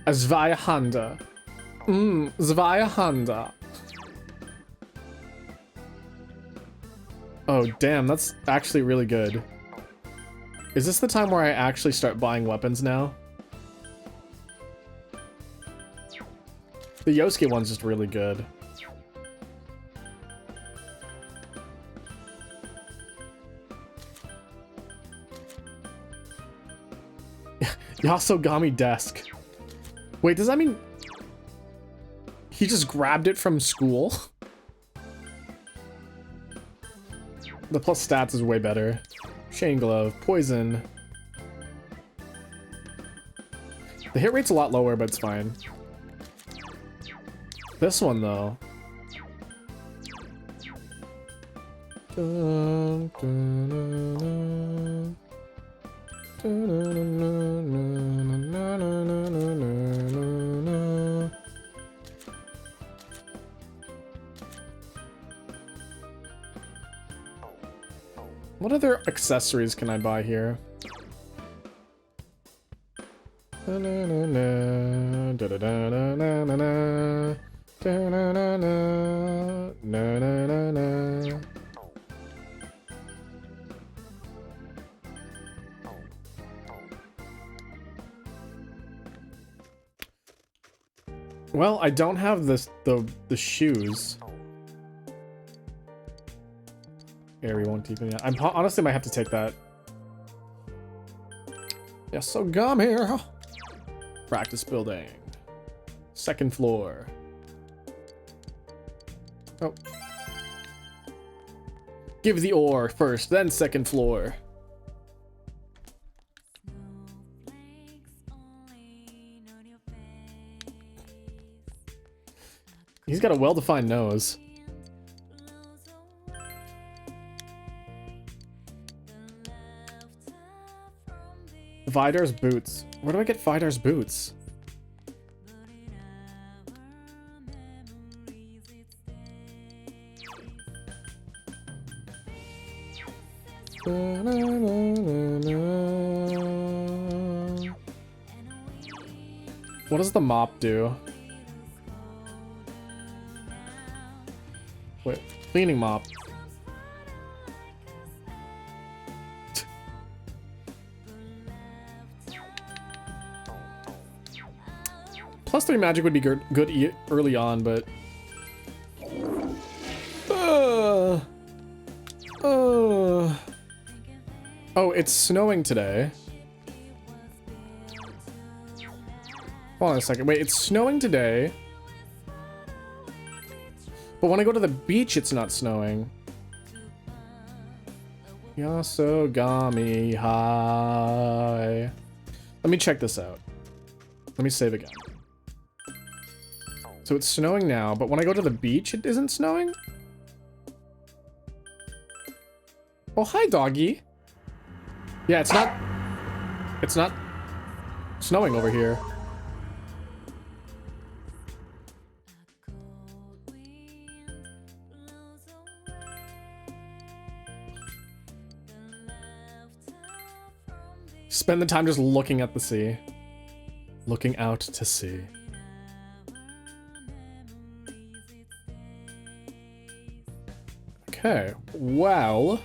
Zweihander. Zweihander. Oh, damn, that's actually really good. Is this the time where I actually start buying weapons now? The Yosuke one's just really good. Yasogami desk. Wait, does that mean he just grabbed it from school? The plus stats is way better. Chain glove, poison. The hit rate's a lot lower, but it's fine. This one though. Dun, dun, dun, dun. What other accessories can I buy here? Well, I don't have this the shoes. Airy won't even. I honestly might have to take that. Yes, so come here. Practice building. Second floor. Oh. Give the ore first, then second floor. He's got a well-defined nose. Vidar's boots. Where do I get Vidar's boots? What does the mop do? Wait, cleaning mop. +3 magic would be good early on, but... Oh, it's snowing today. Hold on a second. Wait, it's snowing today. But when I go to the beach, it's not snowing. Yasogami, hi. Let me check this out. Let me save again. So it's snowing now, but when I go to the beach, it isn't snowing? Oh, hi, doggy. Yeah, it's not snowing over here. Spend the time just looking at the sea. Looking out to sea. Okay, well...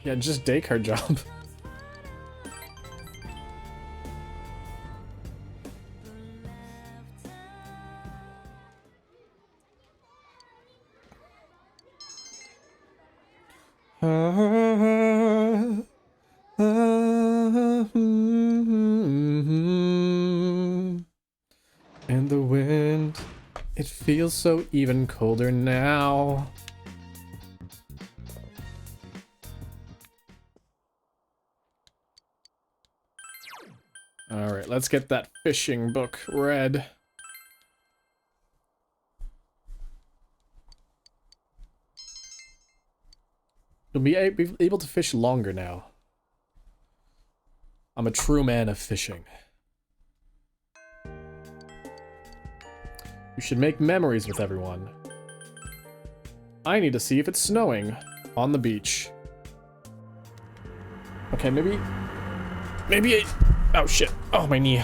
Yeah, just daycare job. And the wind, it feels so even colder now. All right, let's get that fishing book read. You'll be able to fish longer now. I'm a true man of fishing. You should make memories with everyone. I need to see if it's snowing on the beach. Okay, maybe oh shit. Oh, my knee.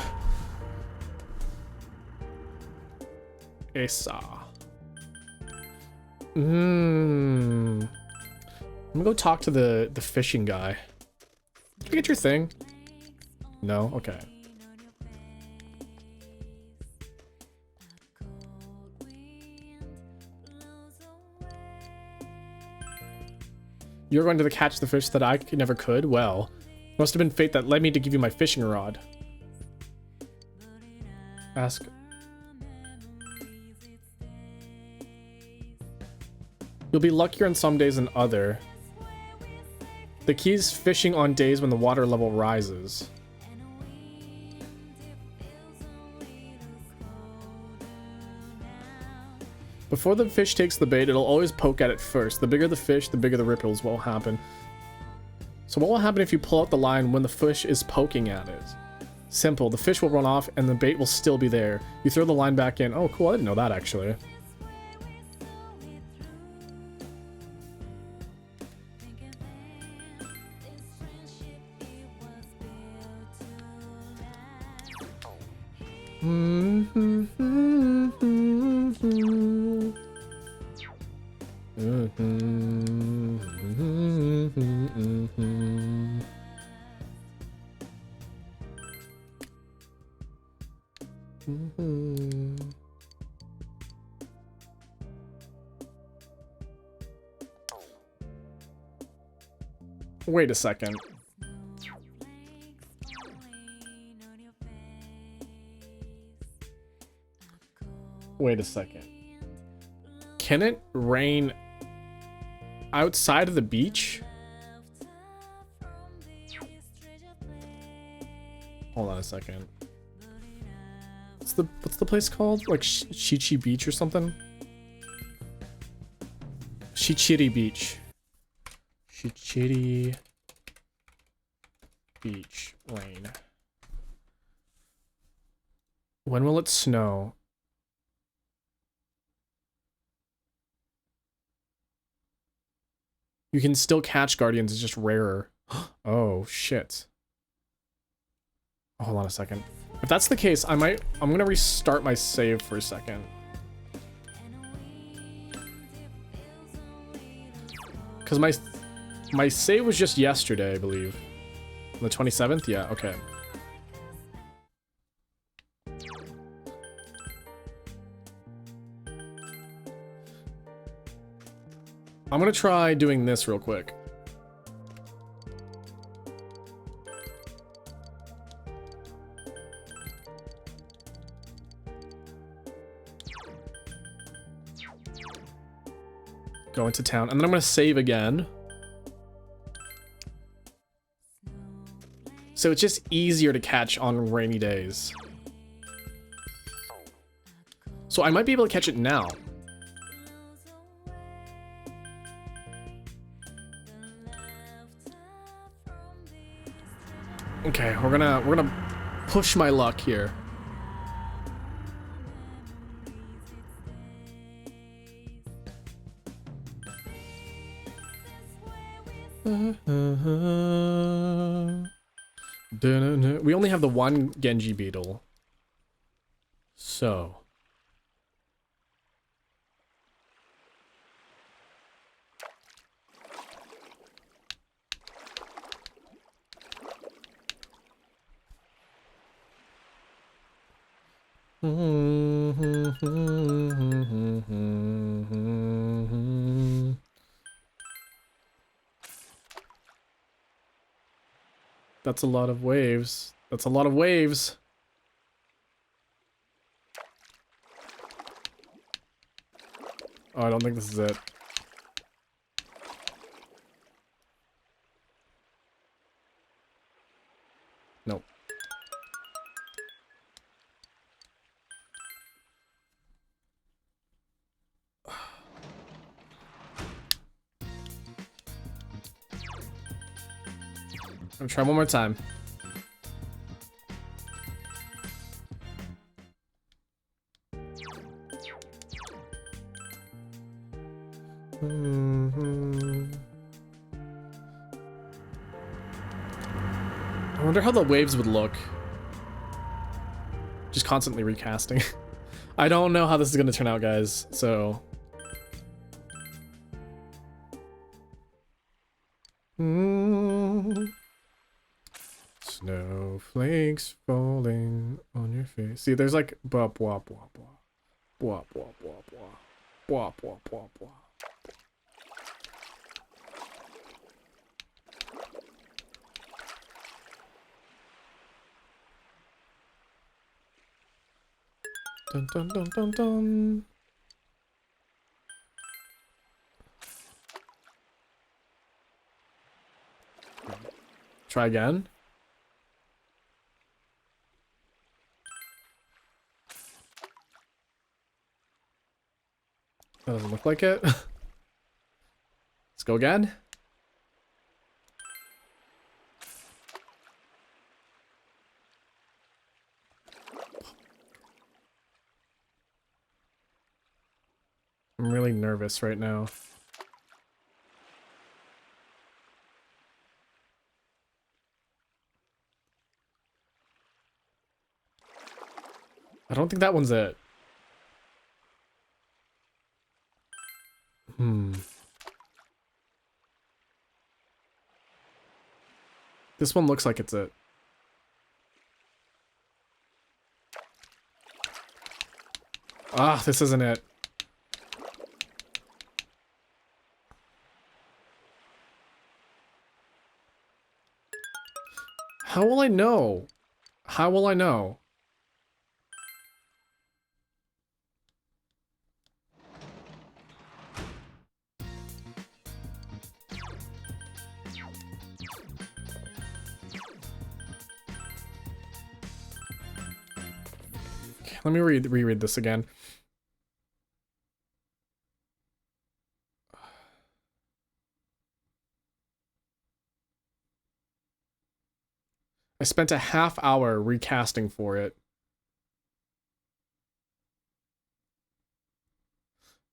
Esa. I'm gonna go talk to the fishing guy. Did you get your thing? No? Okay. You're going to catch the fish that I never could? Well, must have been fate that led me to give you my fishing rod. Ask. You'll be luckier on some days than other. The key is fishing on days when the water level rises. Before the fish takes the bait, it'll always poke at it first. The bigger the fish, the bigger the ripples will happen. So what will happen if you pull out the line when the fish is poking at it? Simple. The fish will run off and the bait will still be there. You throw the line back in. Oh, cool. I didn't know that, actually. Wait a second. Wait a second. Can it rain outside of the beach? Hold on a second. What's the place called? Like Shichi Beach or something? Shichiri Beach. Shichiri Beach. Rain. When will it snow? You can still catch guardians, it's just rarer. Oh, shit. Hold on a second. If that's the case, I'm gonna restart my save for a second. Cause my save was just yesterday, I believe. On the 27th? Yeah, okay. I'm gonna try doing this real quick. Go into town, and then I'm gonna save again. So it's just easier to catch on rainy days. So I might be able to catch it now. Okay, we're gonna push my luck here. We only have the one Genji beetle. So. That's a lot of waves. That's a lot of waves. Oh, I don't think this is it. Nope. I'm trying one more time. I wonder how the waves would look. Just constantly recasting. I don't know how this is gonna turn out, guys, so... Snowflakes falling on your face. See, there's like blah blah blah blah blah blah blah blah blah blah blah blah. Dun dun dun dun dun. Try again. That doesn't look like it. Let's go again. I'm really nervous right now. I don't think that one's it. This one looks like it's it. Ah, this isn't it. How will I know? How will I know? Okay, let me reread this again. I spent a half hour recasting for it.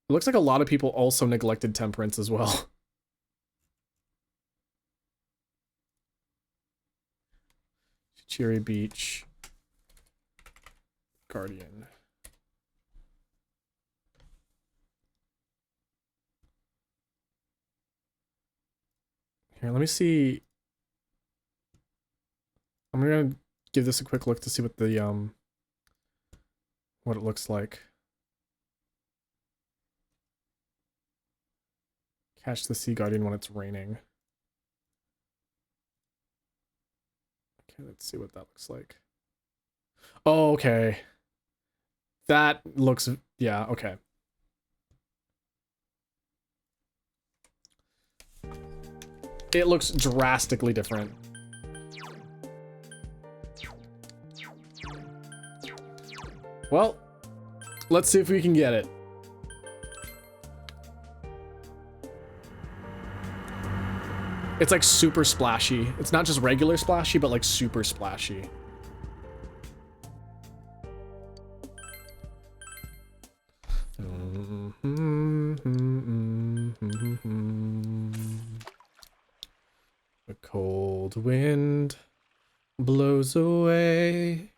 It looks like a lot of people also neglected Temperance as well. Cherry Beach. Guardian. Here, let me see. I'm gonna give this a quick look to see what the what it looks like. Catch the Sea Guardian when it's raining. Okay, let's see what that looks like. Oh, okay. That looks, yeah, okay. It looks drastically different. Well, let's see if we can get it. It's like super splashy. It's not just regular splashy, but like super splashy. A cold wind blows away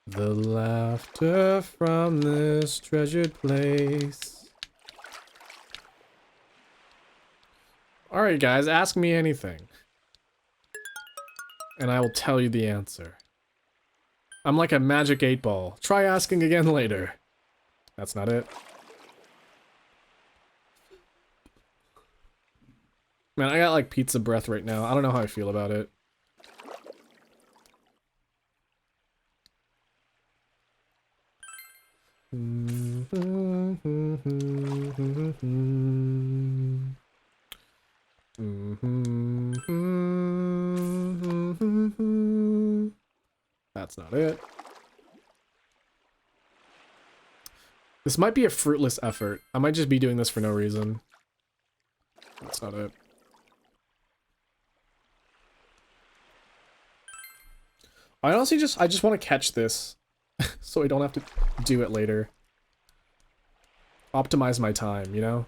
the laughter from this treasured place. Alright guys, ask me anything. And I will tell you the answer. I'm like a magic 8-ball. Try asking again later. That's not it. Man, I got like pizza breath right now. I don't know how I feel about it. That's not it. This might be a fruitless effort. I might just be doing this for no reason. That's not it. I honestly I just want to catch this so I don't have to do it later. Optimize my time, you know?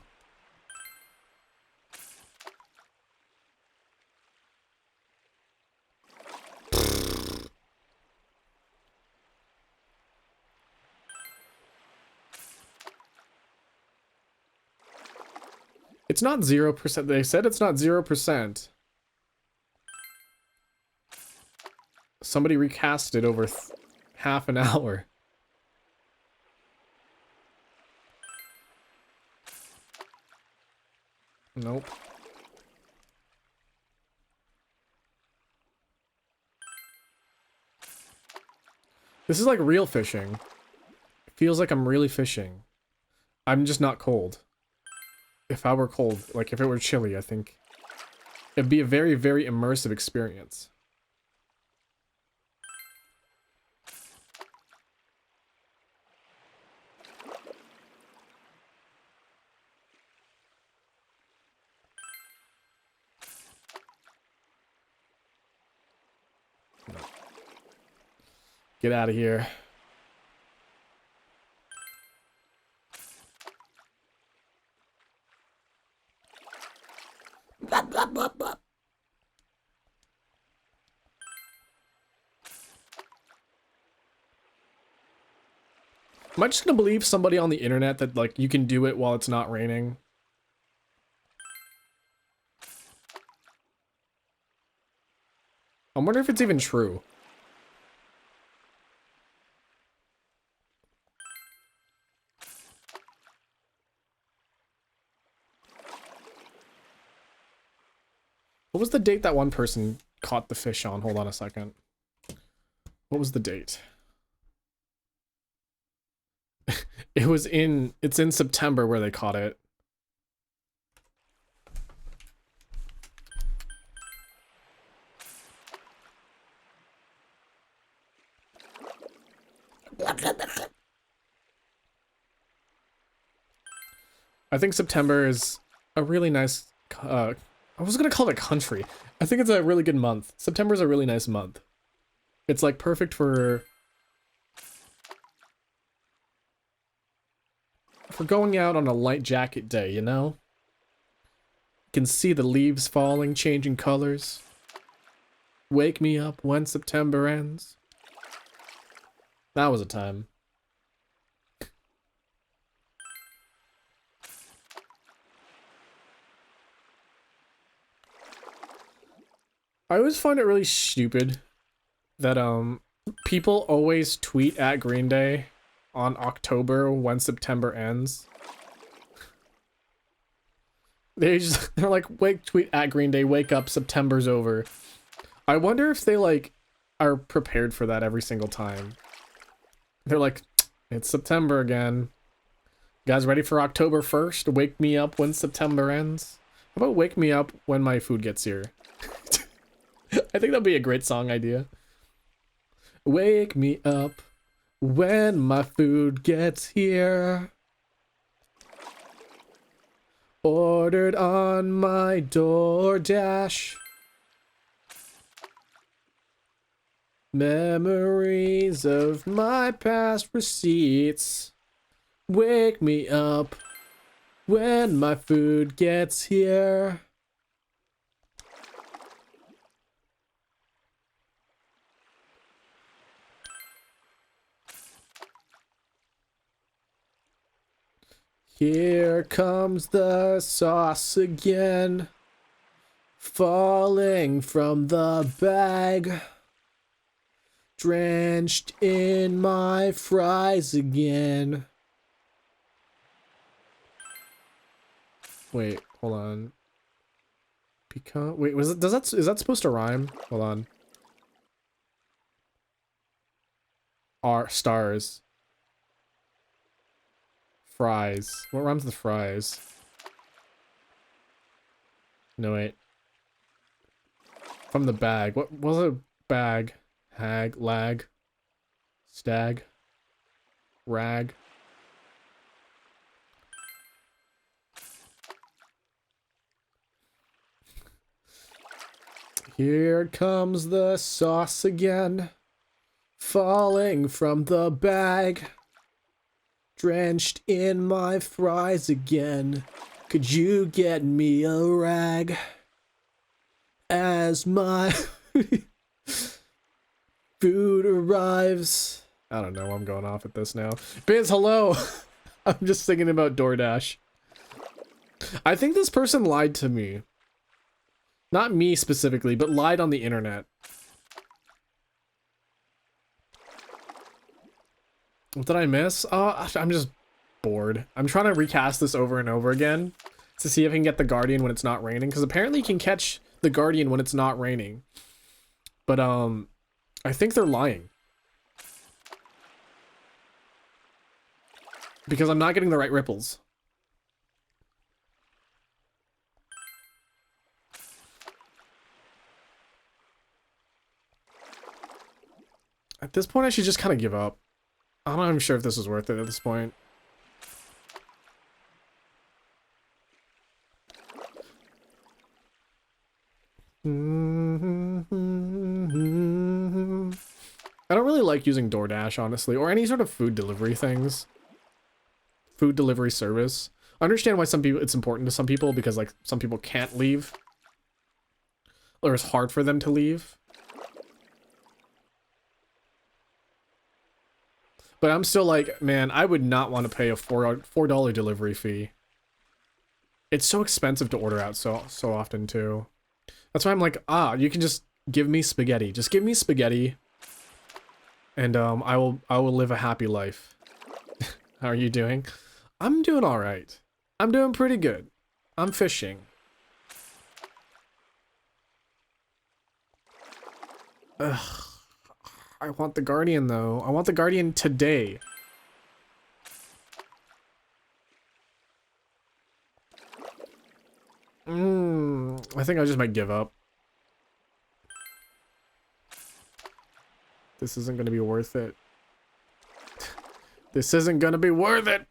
It's not 0%. They said it's not 0%. Somebody recast it over half an hour. Nope. This is like real fishing. It feels like I'm really fishing. I'm just not cold. If I were cold, like if it were chilly, I think it'd be a very, very immersive experience. No. Get out of here. Am I just gonna believe somebody on the internet that, like, you can do it while it's not raining? I wonder if it's even true. What was the date that one person caught the fish on? Hold on a second. What was the date? It's in September where they caught it. I think September is a really nice, I was gonna call it a country. I think it's a really good month. September is a really nice month. It's like perfect for going out on a light jacket day, you know? You can see the leaves falling, changing colors. Wake me up when September ends. That was a time. I always find it really stupid that people always tweet at Green Day on October when September ends. They're like, tweet at Green Day, wake up, September's over. I wonder if they like are prepared for that every single time. They're like, it's September again. You guys ready for October 1st? Wake me up when September ends? How about wake me up when my food gets here? I think that'd be a great song idea. Wake me up when my food gets here. Ordered on my DoorDash. Memories of my past receipts. Wake me up when my food gets here. Here comes the sauce again, falling from the bag, drenched in my fries again. Wait, hold on. Wait, is that supposed to rhyme? Hold on. Stars. Fries. What rhymes with fries? No, wait. From the bag. What was a bag? Hag, lag, stag, rag. Here comes the sauce again, falling from the bag. Drenched in my fries again. Could you get me a rag? As my food arrives. I don't know, I'm going off at this now. Biz, hello! I'm just thinking about DoorDash. I think this person lied to me. Not me specifically, but lied on the internet. What did I miss? Oh, I'm just bored. I'm trying to recast this over and over again to see if I can get the Guardian when it's not raining. Because apparently you can catch the Guardian when it's not raining. But, I think they're lying. Because I'm not getting the right ripples. At this point, I should just kind of give up. I'm not even sure if this is worth it at this point. I don't really like using DoorDash, honestly, or any sort of food delivery things. Food delivery service. I understand why some people it's important to some people because like some people can't leave. Or it's hard for them to leave. But I'm still like, man, I would not want to pay a $4 delivery fee. It's so expensive to order out so often too. That's why I'm like, you can just give me spaghetti. Just give me spaghetti. And I will live a happy life. How are you doing? I'm doing all right. I'm doing pretty good. I'm fishing. Ugh. I want the Guardian though. I want the Guardian today. I think I just might give up. This isn't gonna be worth it. This isn't gonna be worth it!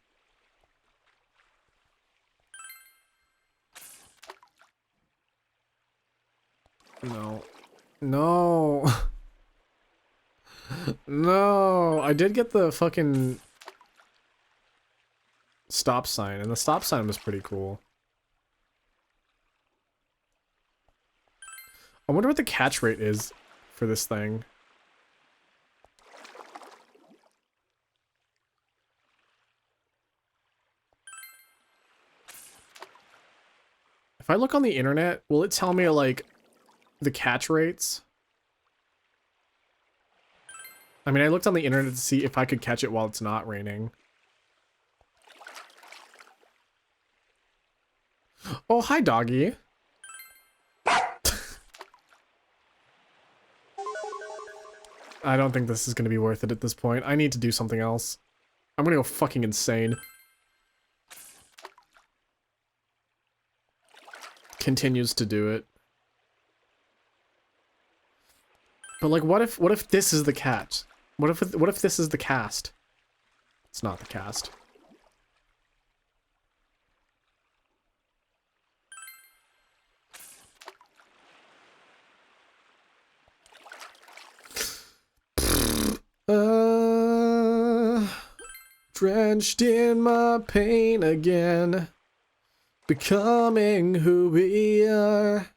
No. No! No! I did get the fucking stop sign, and the stop sign was pretty cool. I wonder what the catch rate is for this thing. If I look on the internet, will it tell me, like, the catch rates? I mean, I looked on the internet to see if I could catch it while it's not raining. Oh, hi, doggy. I don't think this is going to be worth it at this point. I need to do something else. I'm going to go fucking insane. Continues to do it. But like, what if this is the catch? What if this is the cast? It's not the cast. Drenched in my pain again, becoming who we are.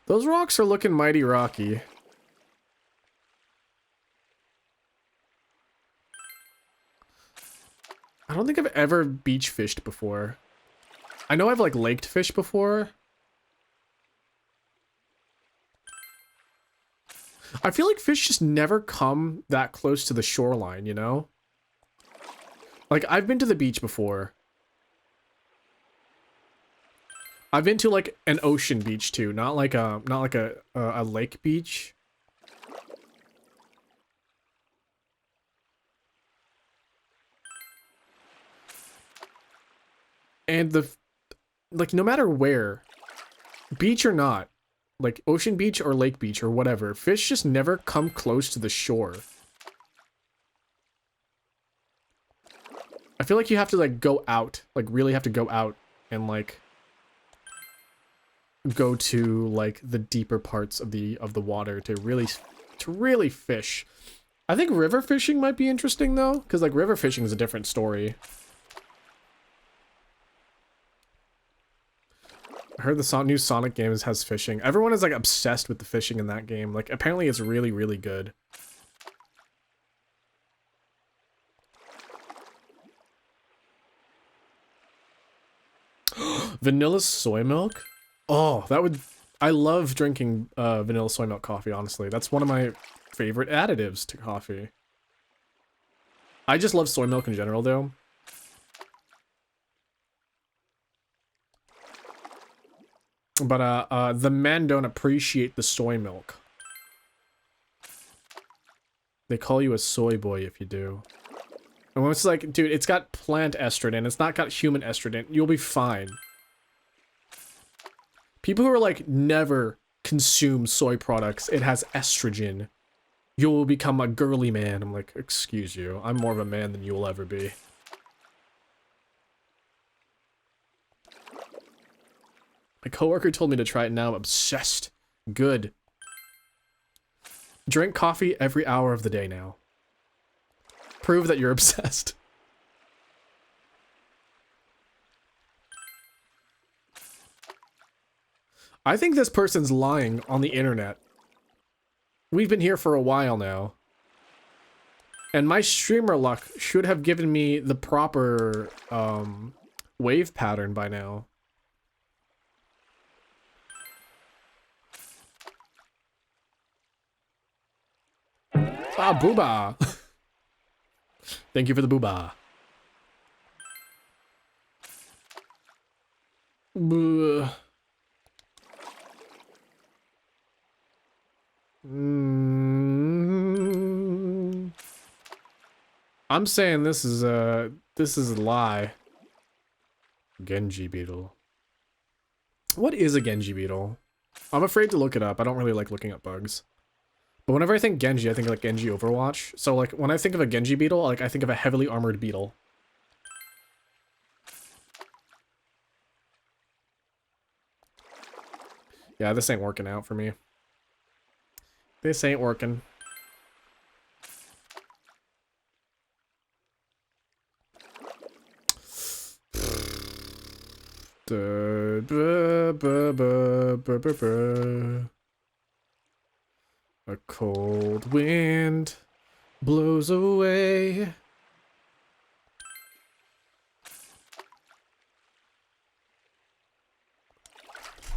Those rocks are looking mighty rocky. I don't think I've ever beach fished before. I know I've like laked fished before. I feel like fish just never come that close to the shoreline, you know? Like, I've been to the beach before. I've been to like an ocean beach too, not like a lake beach. And like, no matter where, beach or not, like ocean beach or lake beach or whatever, fish just never come close to the shore. I feel like you have to like go out, like really have to go out and like go to like the deeper parts of the water to really fish. I think river fishing might be interesting though, because like river fishing is a different story. I heard the new Sonic game has fishing. Everyone is like obsessed with the fishing in that game. Like apparently it's really, really good. Vanilla soy milk? Oh, that would... I love drinking vanilla soy milk coffee, honestly. That's one of my favorite additives to coffee. I just love soy milk in general, though. But the men don't appreciate the soy milk. They call you a soy boy if you do. And when it's like, dude, it's got plant estrogen, it's not got human estrogen, you'll be fine. People who are like, never consume soy products, it has estrogen. You will become a girly man. I'm like, excuse you, I'm more of a man than you will ever be. My coworker told me to try it now. I'm obsessed. Good. Drink coffee every hour of the day now. Prove that you're obsessed. I think this person's lying on the internet. We've been here for a while now. And my streamer luck should have given me the proper wave pattern by now. Ah, booba! Thank you for the booba. I'm saying this is a lie. Genji beetle. What is a Genji beetle? I'm afraid to look it up. I don't really like looking up bugs. But whenever I think Genji, I think of like Genji Overwatch. So like when I think of a Genji beetle, like I think of a heavily armored beetle. Yeah, this ain't working out for me. This ain't working. A cold wind blows away.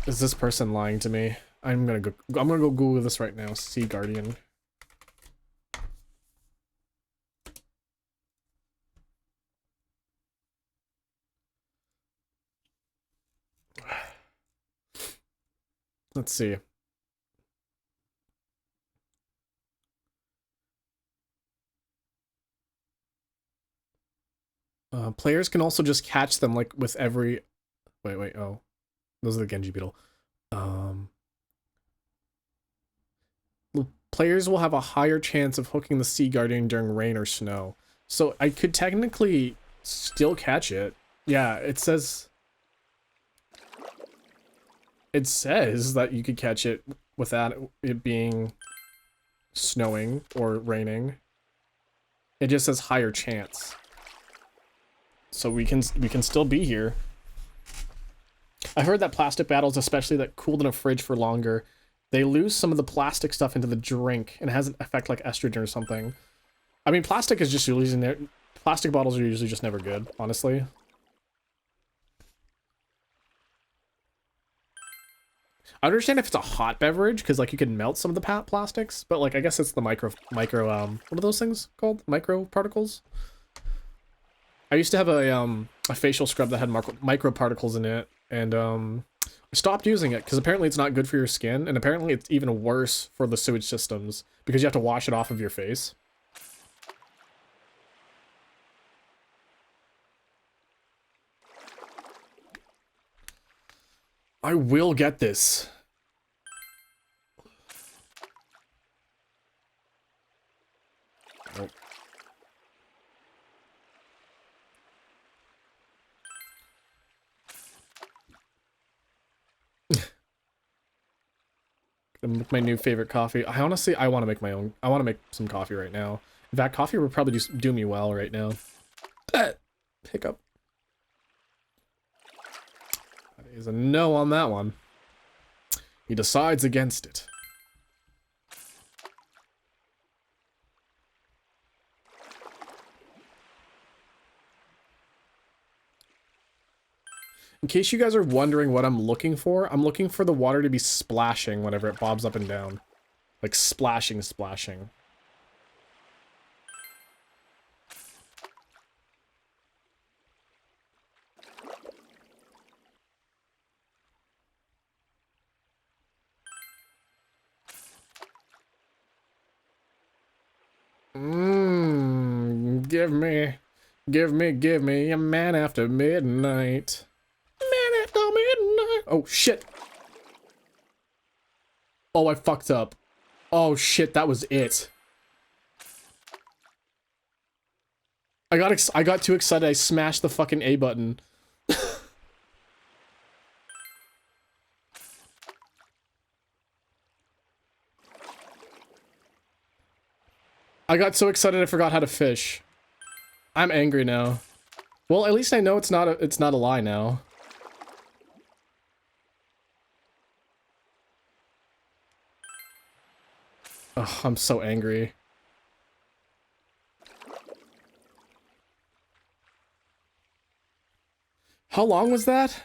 Is this person lying to me? I'm gonna go Google this right now. Sea Guardian. Let's see. Players can also just catch them like with every... Wait, oh. Those are the Genji beetle. Players will have a higher chance of hooking the Sea Guardian during rain or snow. So I could technically still catch it. Yeah, it says... It says that you could catch it without it being snowing or raining. It just says higher chance. So we can still be here. I heard that plastic battles, especially that cooled in a fridge for longer, they lose some of the plastic stuff into the drink and it has an effect like estrogen or something. I mean, plastic is just usually plastic bottles are usually just never good, honestly. I understand if it's a hot beverage because like you can melt some of the plastics, but like I guess it's the micro what are those things called? Micro particles. I used to have a facial scrub that had micro particles in it, and I stopped using it because apparently it's not good for your skin, and apparently it's even worse for the sewage systems because you have to wash it off of your face. I will get this. Nope. My new favorite coffee. I want to make my own. I want to make some coffee right now. In fact, coffee would probably just do me well right now. Hiccup. That is a no on that one. He decides against it. In case you guys are wondering what I'm looking for the water to be splashing whenever it bobs up and down. Like splashing, splashing. Give me a man after midnight. Man after midnight. Oh, shit. Oh, I fucked up. Oh, shit, that was it. I got too excited, I smashed the fucking A button. I got so excited I forgot how to fish. I'm angry now. Well, at least I know it's not a lie now. Ugh, I'm so angry. How long was that?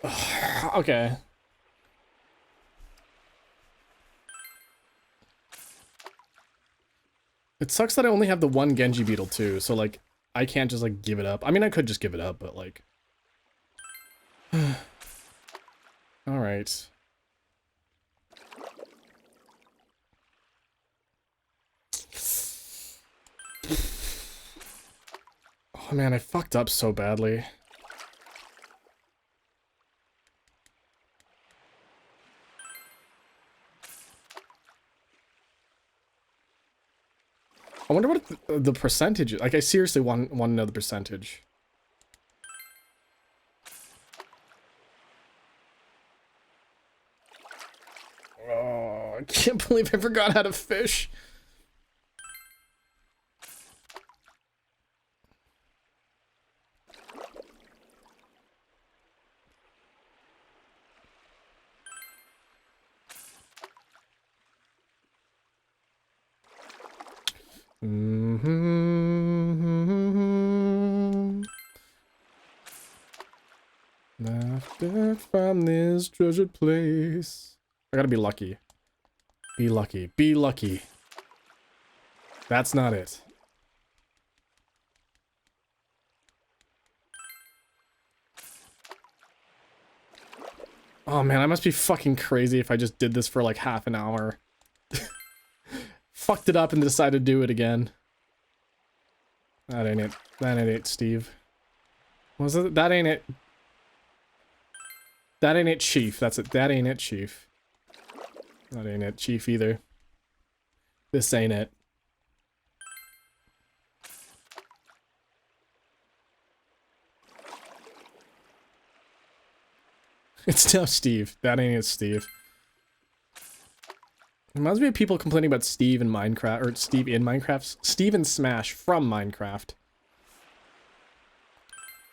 Ugh, okay. It sucks that I only have the one Genji beetle too, so like I can't just like give it up. I mean, I could just give it up, but like All right. Oh man, I fucked up so badly. I wonder what the percentage is. Like, I seriously want to know the percentage. Oh, I can't believe I forgot how to fish. After from this treasured place. I gotta be lucky. Be lucky. Be lucky. That's not it. Oh man, I must be fucking crazy if I just did this for like half an hour. Fucked it up and decided to do it again. That ain't it. That ain't it, Steve. Was it? That ain't it. That ain't it, Chief. That's it. That ain't it, Chief. That ain't it, Chief, either. This ain't it. It's now Steve. That ain't it, Steve. Reminds me of people complaining about Steve in Minecraft, or Steve in Minecraft. Steve in Smash from Minecraft.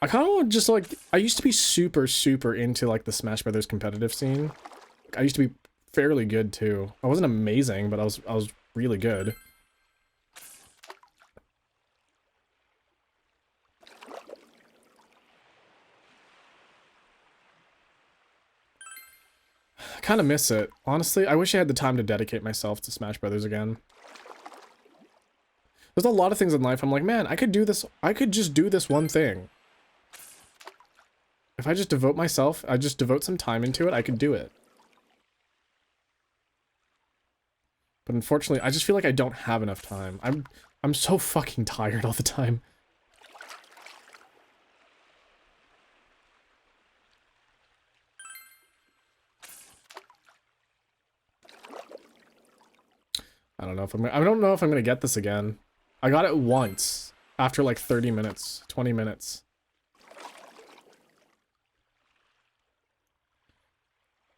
I kind of want just like, I used to be super into like the Smash Brothers competitive scene. I used to be fairly good too. I wasn't amazing, but I was really good. I kind of miss it. Honestly, I wish I had the time to dedicate myself to Smash Brothers again. There's a lot of things in life I'm like, man, I could do this. I could just do this one thing. If I just devote myself, I just devote some time into it, I could do it. But unfortunately, I just feel like I don't have enough time. I'm so fucking tired all the time. I don't know if I don't know if I'm gonna get this again. I got it once after like 30 minutes, 20 minutes.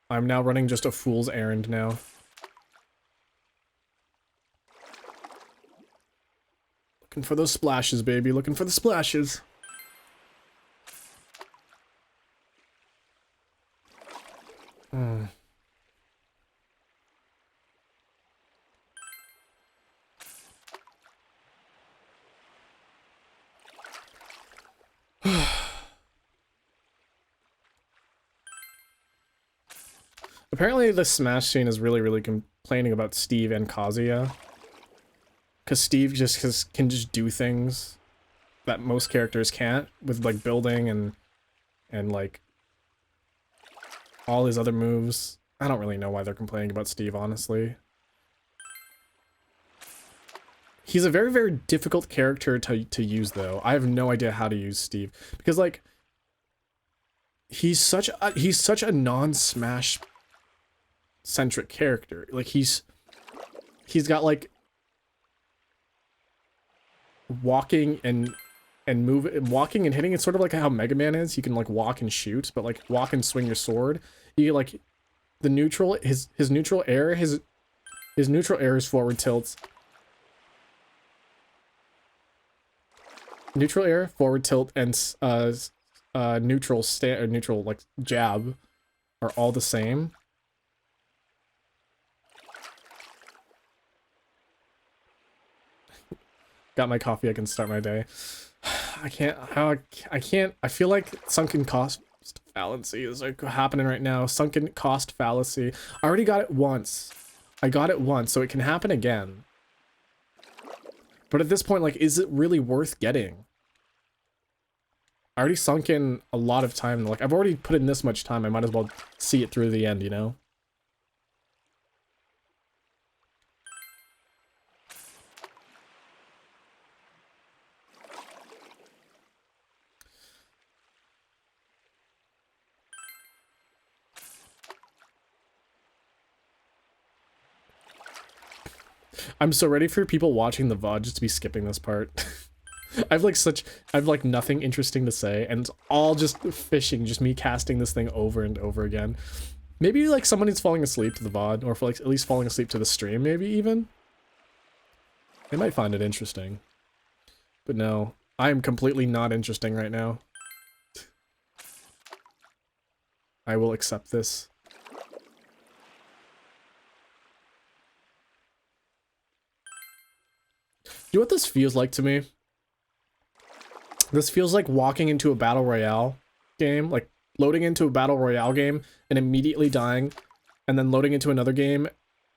I'm now running just a fool's errand now. Looking for those splashes, baby. Looking for the splashes. Hmm. Apparently the Smash scene is really complaining about Steve and Kazuya. Because Steve can just do things that most characters can't, with like building and like all his other moves. I don't really know why they're complaining about Steve, honestly. He's a very difficult character to use, though. I have no idea how to use Steve. Because like he's such a non-Smash centric character. Like he's got like walking and walking and hitting. It's sort of like how Mega Man is. You can like walk and shoot, but like walk and swing your sword. You get, like the neutral, his neutral air, his neutral air is forward tilt. Neutral air, forward tilt, and neutral like jab are all the same. Got my coffee, I can start my day. I can't, I feel like sunken cost fallacy is like happening right now. Sunken cost fallacy. I already got it once. I got it once, so it can happen again. But at this point, like, is it really worth getting? I already sunk in a lot of time. Like, I've already put in this much time. I might as well see it through the end, you know? I'm so ready for people watching the VOD just to be skipping this part. I've like nothing interesting to say, and it's all just fishing, just me casting this thing over and over again. Maybe like someone is falling asleep to the VOD, or for like at least falling asleep to the stream, maybe even. They might find it interesting. But no, I am completely not interesting right now. I will accept this. You know what this feels like to me? This feels like walking into a battle royale game, like loading into a battle royale game and immediately dying, and then loading into another game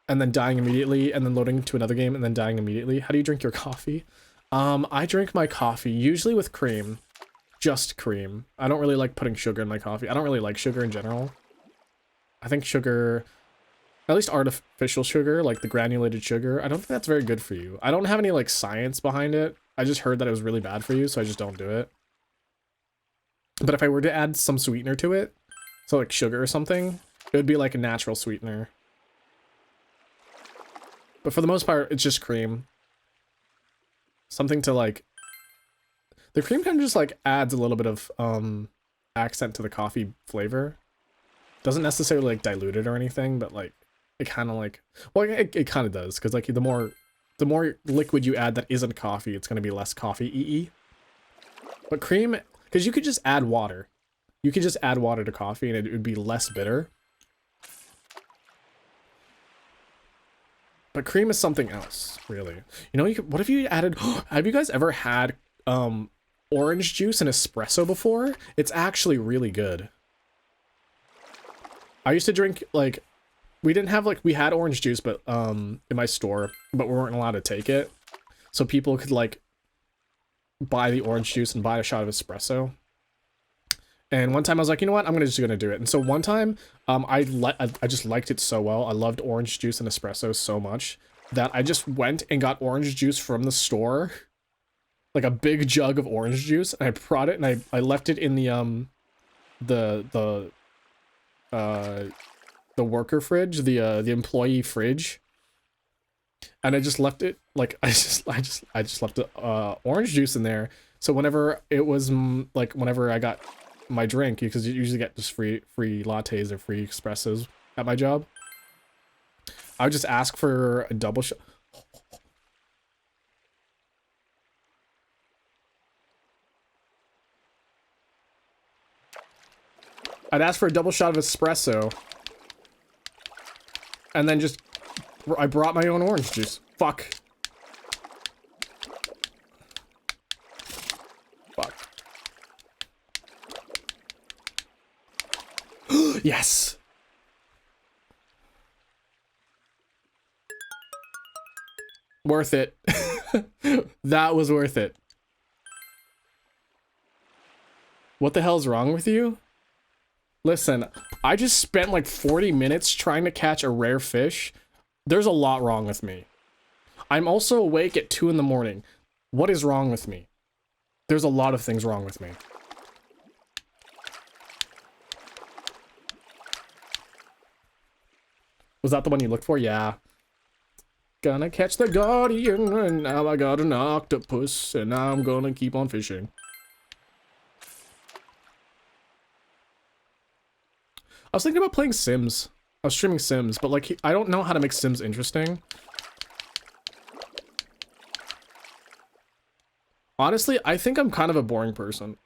and then dying immediately, and then loading into another game and then dying immediately. How do you drink your coffee? I drink my coffee usually with cream. Just cream. I don't really like putting sugar in my coffee. I don't really like sugar in general. I think sugar, at least artificial sugar, like the granulated sugar, I don't think that's very good for you. I don't have any like science behind it. I just heard that it was really bad for you, so I just don't do it. But if I were to add some sweetener to it, so like sugar or something, it would be like a natural sweetener. But for the most part, it's just cream. Something to like... The cream kind of just like adds a little bit of accent to the coffee flavor. Doesn't necessarily like dilute it or anything, but like it kind of like... Well, it kind of does, because like the more liquid you add that isn't coffee, it's going to be less coffee-y. But cream... Because you could just add water. You could just add water to coffee and it would be less bitter. But cream is something else, really. You know, you could, what if you added... Have you guys ever had orange juice and espresso before? It's actually really good. I used to drink, like... We didn't have, like... We had orange juice but in my store, but we weren't allowed to take it. So people could, like... buy the orange juice and buy a shot of espresso. And one time I was like, you know what, I'm just gonna do it. And so one time I just liked it so well. I loved orange juice and espresso so much that I just went and got orange juice from the store, like a big jug of orange juice, and I brought it and I left it in the worker fridge, the employee fridge. And I just left it, like, I just left orange juice in there. So whenever it was, like, whenever I got my drink, because you usually get just free lattes or free espressos at my job, I would just ask for a double shot. I'd ask for a double shot of espresso. And then just... I brought my own orange juice. Fuck. Fuck. Yes! Worth it. That was worth it. What the hell's wrong with you? Listen, I just spent like 40 minutes trying to catch a rare fish. There's a lot wrong with me. I'm also awake at 2 in the morning. What is wrong with me? There's a lot of things wrong with me. Was that the one you looked for? Yeah. Gonna catch the Guardian, and now I got an octopus, and now I'm gonna keep on fishing. I was thinking about playing Sims. I was streaming Sims, but like, I don't know how to make Sims interesting. Honestly, I think I'm kind of a boring person.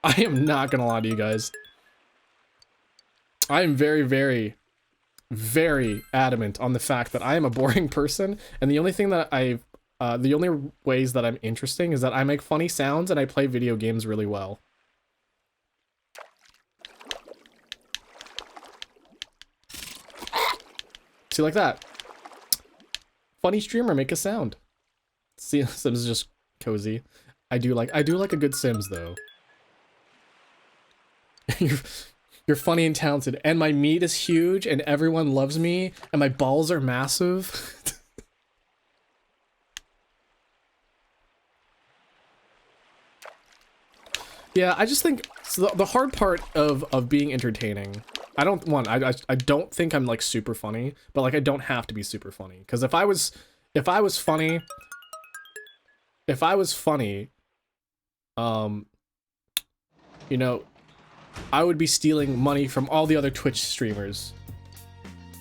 I am not gonna lie to you guys. I am very, very, very adamant on the fact that I am a boring person, and the only thing that the only ways that I'm interesting is that I make funny sounds and I play video games really well. See, like that. Funny streamer, make a sound. See, Sims is just cozy. I do like a good Sims though. You're funny and talented, and my meat is huge, and everyone loves me, and my balls are massive. Yeah, I just think so the hard part of being entertaining. I don't think I'm like super funny, but like I don't have to be super funny. Because if I was funny, you know, I would be stealing money from all the other Twitch streamers.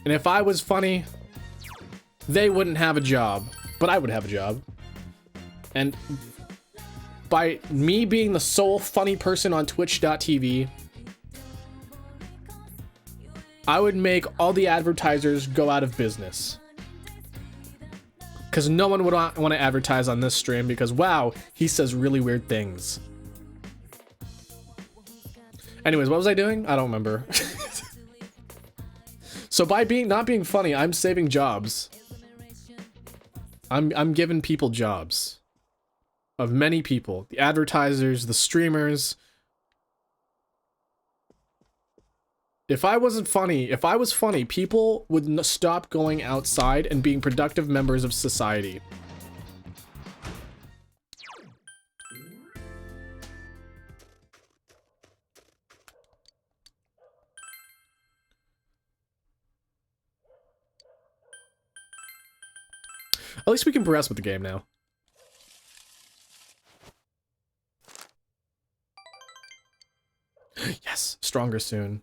And if I was funny, they wouldn't have a job, but I would have a job. And by me being the sole funny person on Twitch.tv, I would make all the advertisers go out of business. Because no one would want to advertise on this stream because, wow, he says really weird things. Anyways, what was I doing? I don't remember. So by not being funny, I'm saving jobs. I'm giving people jobs. Of many people. The advertisers, the streamers. If I was funny, people would stop going outside and being productive members of society. At least we can progress with the game now. Yes, stronger soon.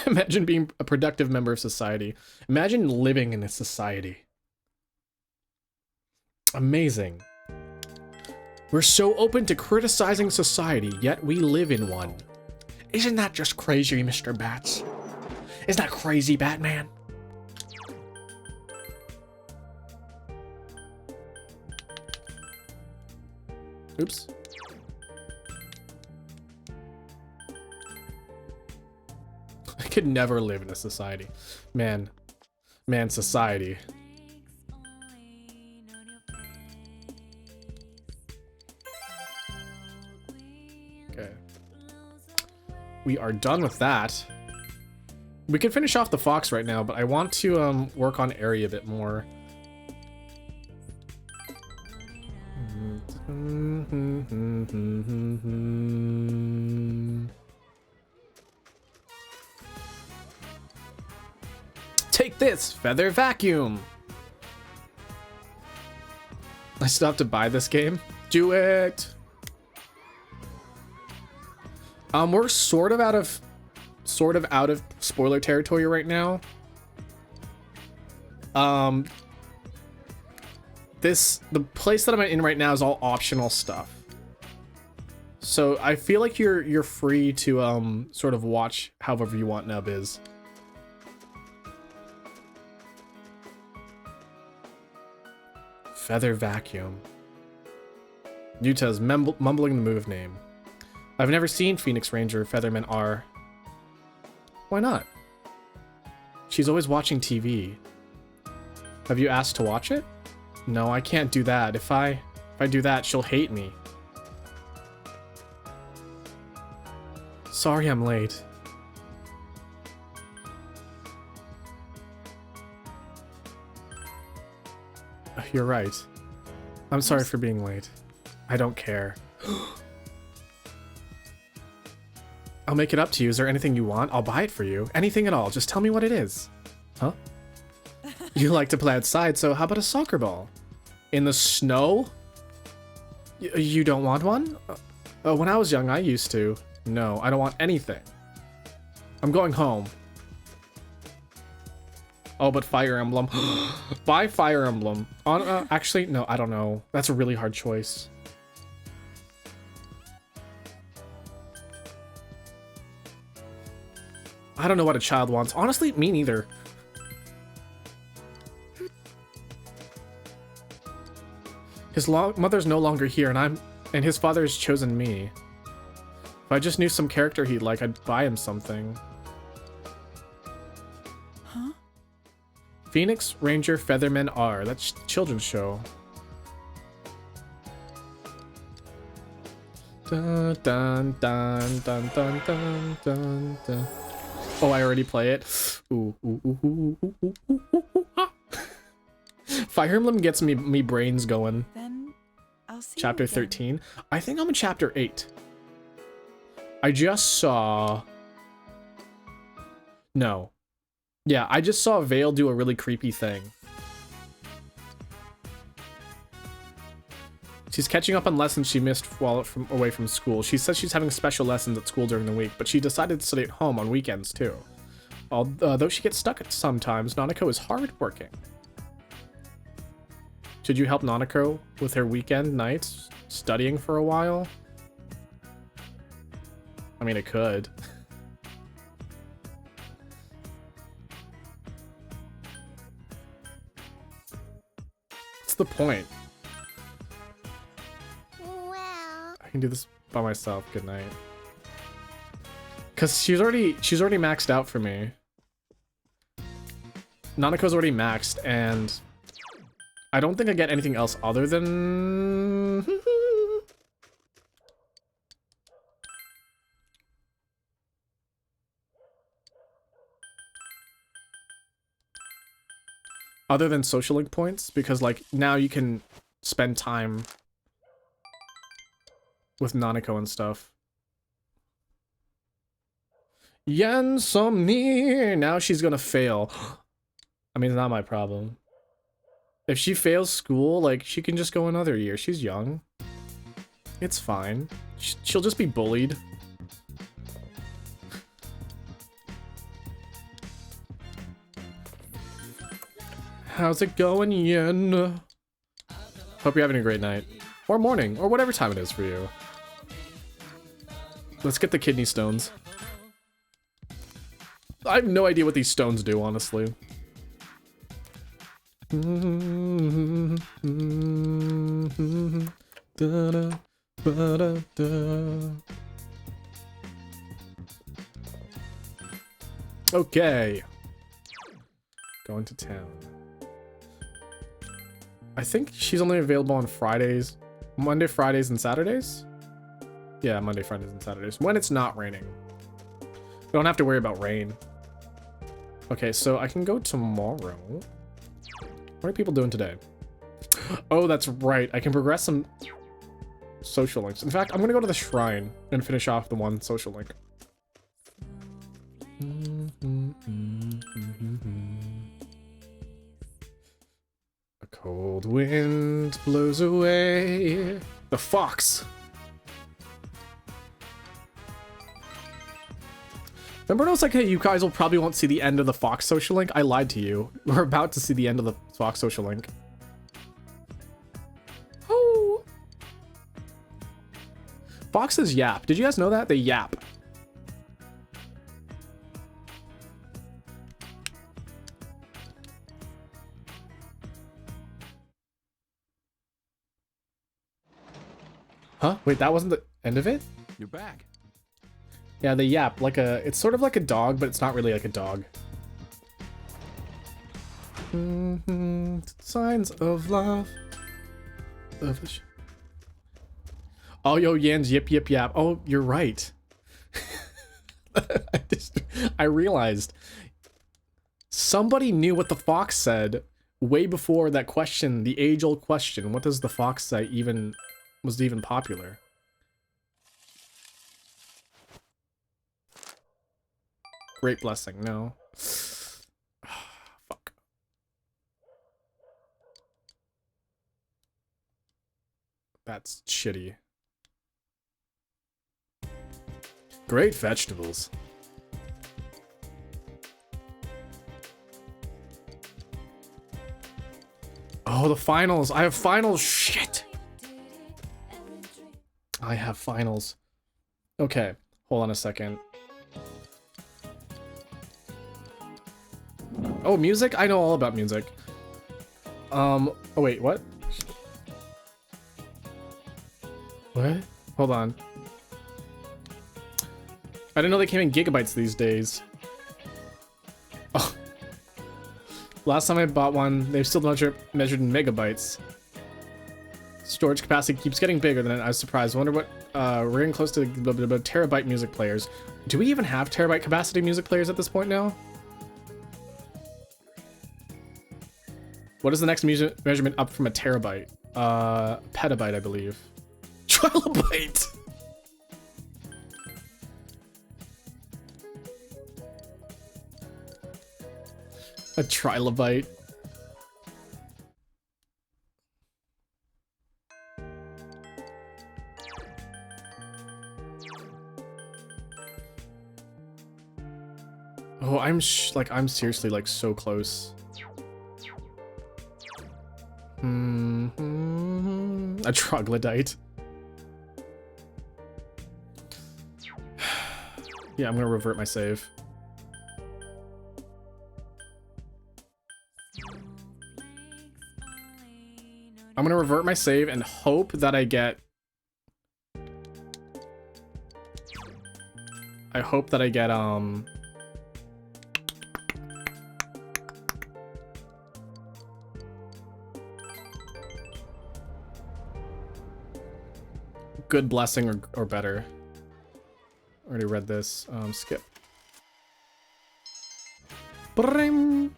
Imagine being a productive member of society. Imagine living in a society. Amazing. We're so open to criticizing society, yet we live in one. Isn't that just crazy, Mr. Bats? Isn't that crazy, Batman? Oops. I could never live in a society. Man, society. Okay. We are done with that. We can finish off the fox right now, but I want to work on area a bit more. Take this, Feather Vacuum! I still have to buy this game? Do it! We're sort of out of spoiler territory right now. The place that I'm in right now is all optional stuff. So I feel like you're free to sort of watch however you want, Nubbiz. Feather Vacuum. Yuta's mumbling the move name. I've never seen Phoenix Ranger Featherman R. Why not? She's always watching TV. Have you asked to watch it? No, I can't do that. If I do that, she'll hate me. Sorry I'm late. You're right. I'm sorry for being late. I don't care. I'll make it up to you. Is there anything you want? I'll buy it for you. Anything at all. Just tell me what it is. Huh? You like to play outside, so how about a soccer ball? In the snow? You don't want one? When I was young, I used to. No, I don't want anything. I'm going home. Oh, but Fire Emblem. Buy Fire Emblem. Actually, no, I don't know. That's a really hard choice. I don't know what a child wants. Honestly, me neither. His mother's no longer here, and his father has chosen me. If I just knew some character he'd like, I'd buy him something. Huh? Phoenix Ranger Featherman R. That's children's show. Dun, dun, dun, dun, dun, dun, dun, dun. Oh, I already play it. Ooh, ooh, ooh, ooh, ooh, ooh, ooh, ooh, ah. Fire Emblem gets me brains going. Then I'll see Chapter you again. 13. I think I'm in chapter 8. I just saw... No. Yeah, I just saw Vale do a really creepy thing. She's catching up on lessons she missed while away from school. She says she's having special lessons at school during the week, but she decided to study at home on weekends too. Although she gets stuck sometimes, Nanako is hardworking. Should you help Nanako with her weekend nights studying for a while? I mean, it could. What's the point? Well, I can do this by myself. Good night. Cause she's already maxed out for me. Nanako's already maxed, and I don't think I get anything else other than other than social link points, because like now you can spend time with Nanako and stuff. Yansomni! Now she's gonna fail. I mean, it's not my problem. If she fails school, like, she can just go another year. She's young. It's fine. She'll just be bullied. How's it going, Yen? Hope you're having a great night. Or morning, or whatever time it is for you. Let's get the kidney stones. I have no idea what these stones do, honestly. Okay. Going to town. I think she's only available on Fridays. Monday, Fridays, and Saturdays? Yeah, Monday, Fridays, and Saturdays. When it's not raining. We don't have to worry about rain. Okay, so I can go tomorrow. What are people doing today? Oh, that's right. I can progress some social links. In fact, I'm going to go to the shrine and finish off the one social link. A cold wind blows away the fox. Remember, I was like, hey, you guys will probably won't see the end of the Fox social link? I lied to you. We're about to see the end of the Fox social link. Oh. Foxes yap. Did you guys know that? They yap. Huh? Wait, that wasn't the end of it? You're back. Yeah, they yap like a... It's sort of like a dog, but it's not really like a dog. Signs of love. Oh, yo, Yans, yip, yip, yap. Oh, you're right. I realized. Somebody knew what the fox said way before that question, the age-old question. What does the fox say was even popular? Great blessing, no. Fuck. That's shitty. Great vegetables. Oh, the finals. I have finals. Shit. I have finals. Okay, hold on a second. Oh, music? I know all about music. Oh wait, what? What? Hold on. I didn't know they came in gigabytes these days. Oh. Last time I bought one, they've still measured in megabytes. Storage capacity keeps getting bigger than I was surprised. I wonder what we're getting close to the terabyte music players. Do we even have terabyte capacity music players at this point now? What is the next measurement up from a terabyte? Petabyte, I believe. Trilobite! A trilobite. Oh, I'm seriously like so close. A troglodyte. Yeah, I'm gonna revert my save. I'm gonna revert my save and hope that I get... Good Blessing or better. Already read this. Skip. Bring.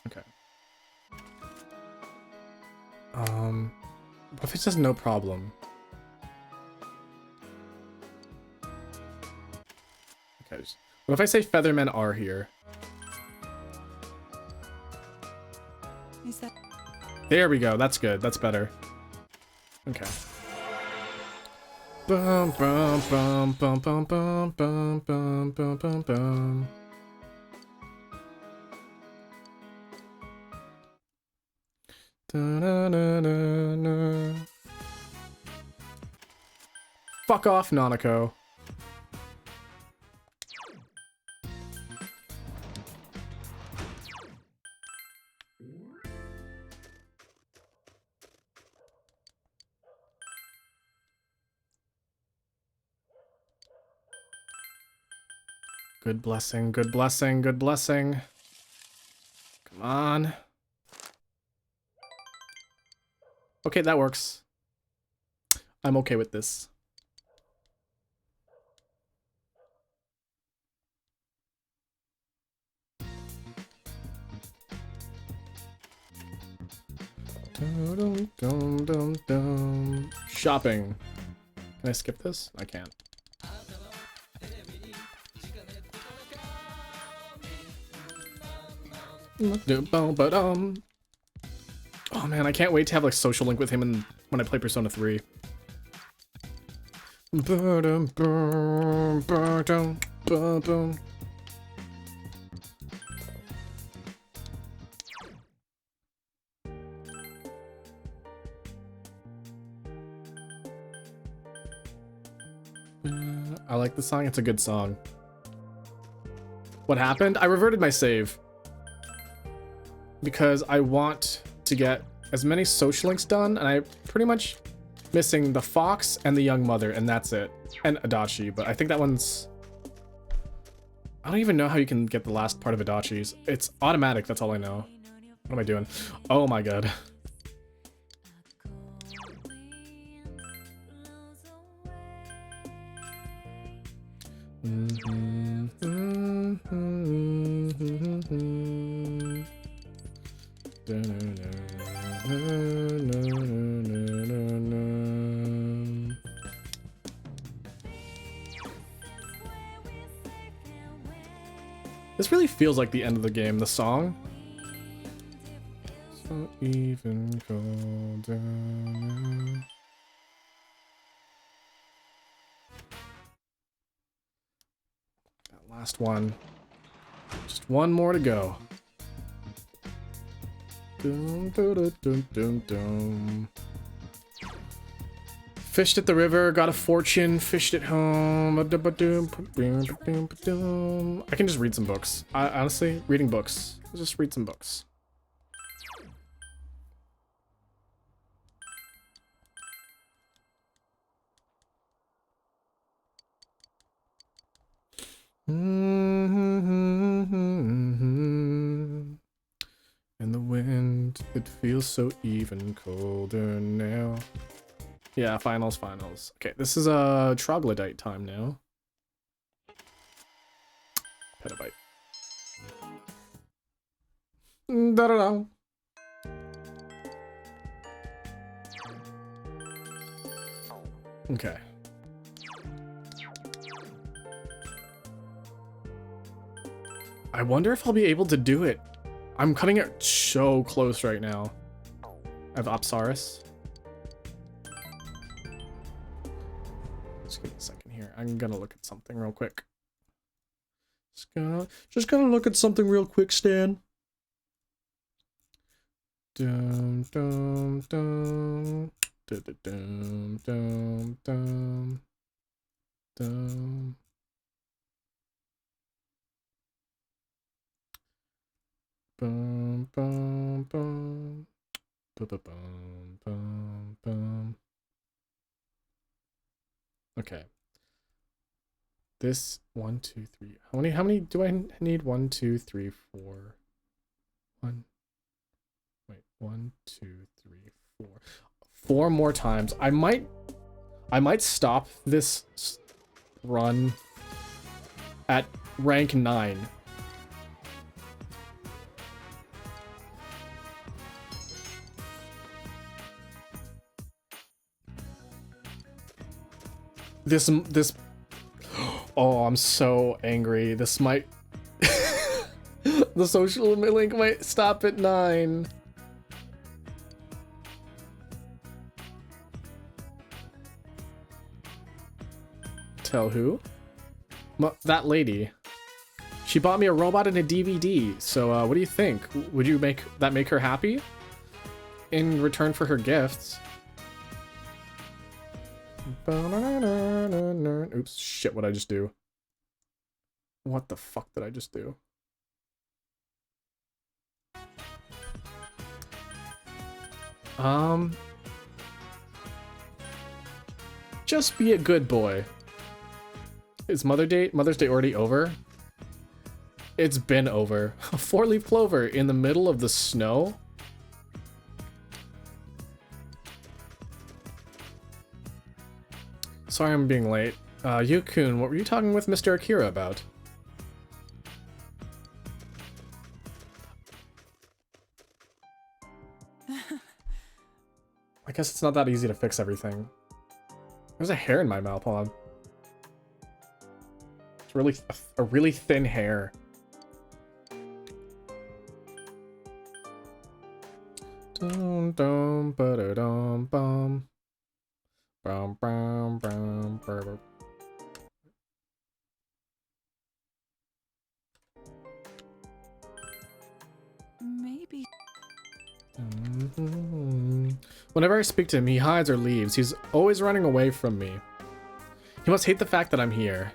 Okay. What if it says no problem? Okay. What if I say Feathermen are here? Is that... There we go. That's good. That's better. Okay. Bum bum bum bum bum bum bum bum bum bum bum. Da-na-na-na-na. Fuck off, Nanako. Good blessing, good blessing, good blessing. Come on. Okay, that works. I'm okay with this. Dum, dum, dum, dum. Shopping. Can I skip this? I can't. Oh man, I can't wait to have like social link with him and when I play Persona 3. I like the song, it's a good song. What happened? I reverted my save. Because I want to get as many social links done, and I'm pretty much missing the Fox and the Young Mother, and that's it. And Adachi, but I think that one's... I don't even know how you can get the last part of Adachi's. It's automatic, that's all I know. What am I doing? Oh my god. This really feels like the end of the game, the song. So even colder. That last one. Just one more to go. Dum, dum, dum, dum, dum. Fished at the river, got a fortune, fished at home. I can just read some books. Honestly, reading books. Just read some books. It feels so even colder now. Yeah, finals. Okay, this is a troglodyte time now. Petabyte. Da-da-da. Okay. I wonder if I'll be able to do it. I'm cutting it so close right now. I have Opsaris. Just give me a second here. I'm gonna look at something real quick. Just gonna look at something real quick, Stan. Dum dum dum. Dum dum dum dum. Dum. Bum bum bum. Bum bum bum bum. Okay. This 1, 2, 3. How many do I need? 1, 2, 3, 4. 1. Wait, 1, 2, 3, 4. 4 more times. I might stop this run at rank 9. This oh, I'm so angry. This might the social link might stop at 9. Tell who? That lady. She bought me a robot and a DVD. So what do you think? Would you make her happy? In return for her gifts. Oops, shit, what'd I just do? What the fuck did I just do? Just be a good boy. Is Mother's Day already over? It's been over. A 4-leaf clover in the middle of the snow? Sorry I'm being late. Yukun, what were you talking with Mr. Akira about? I guess it's not that easy to fix everything. There's a hair in my mouth, hold on. It's really a really thin hair. Dum dum ba da dum bum. Bum, bum, bum, bum. Maybe. Whenever I speak to him, he hides or leaves. He's always running away from me. He must hate the fact that I'm here.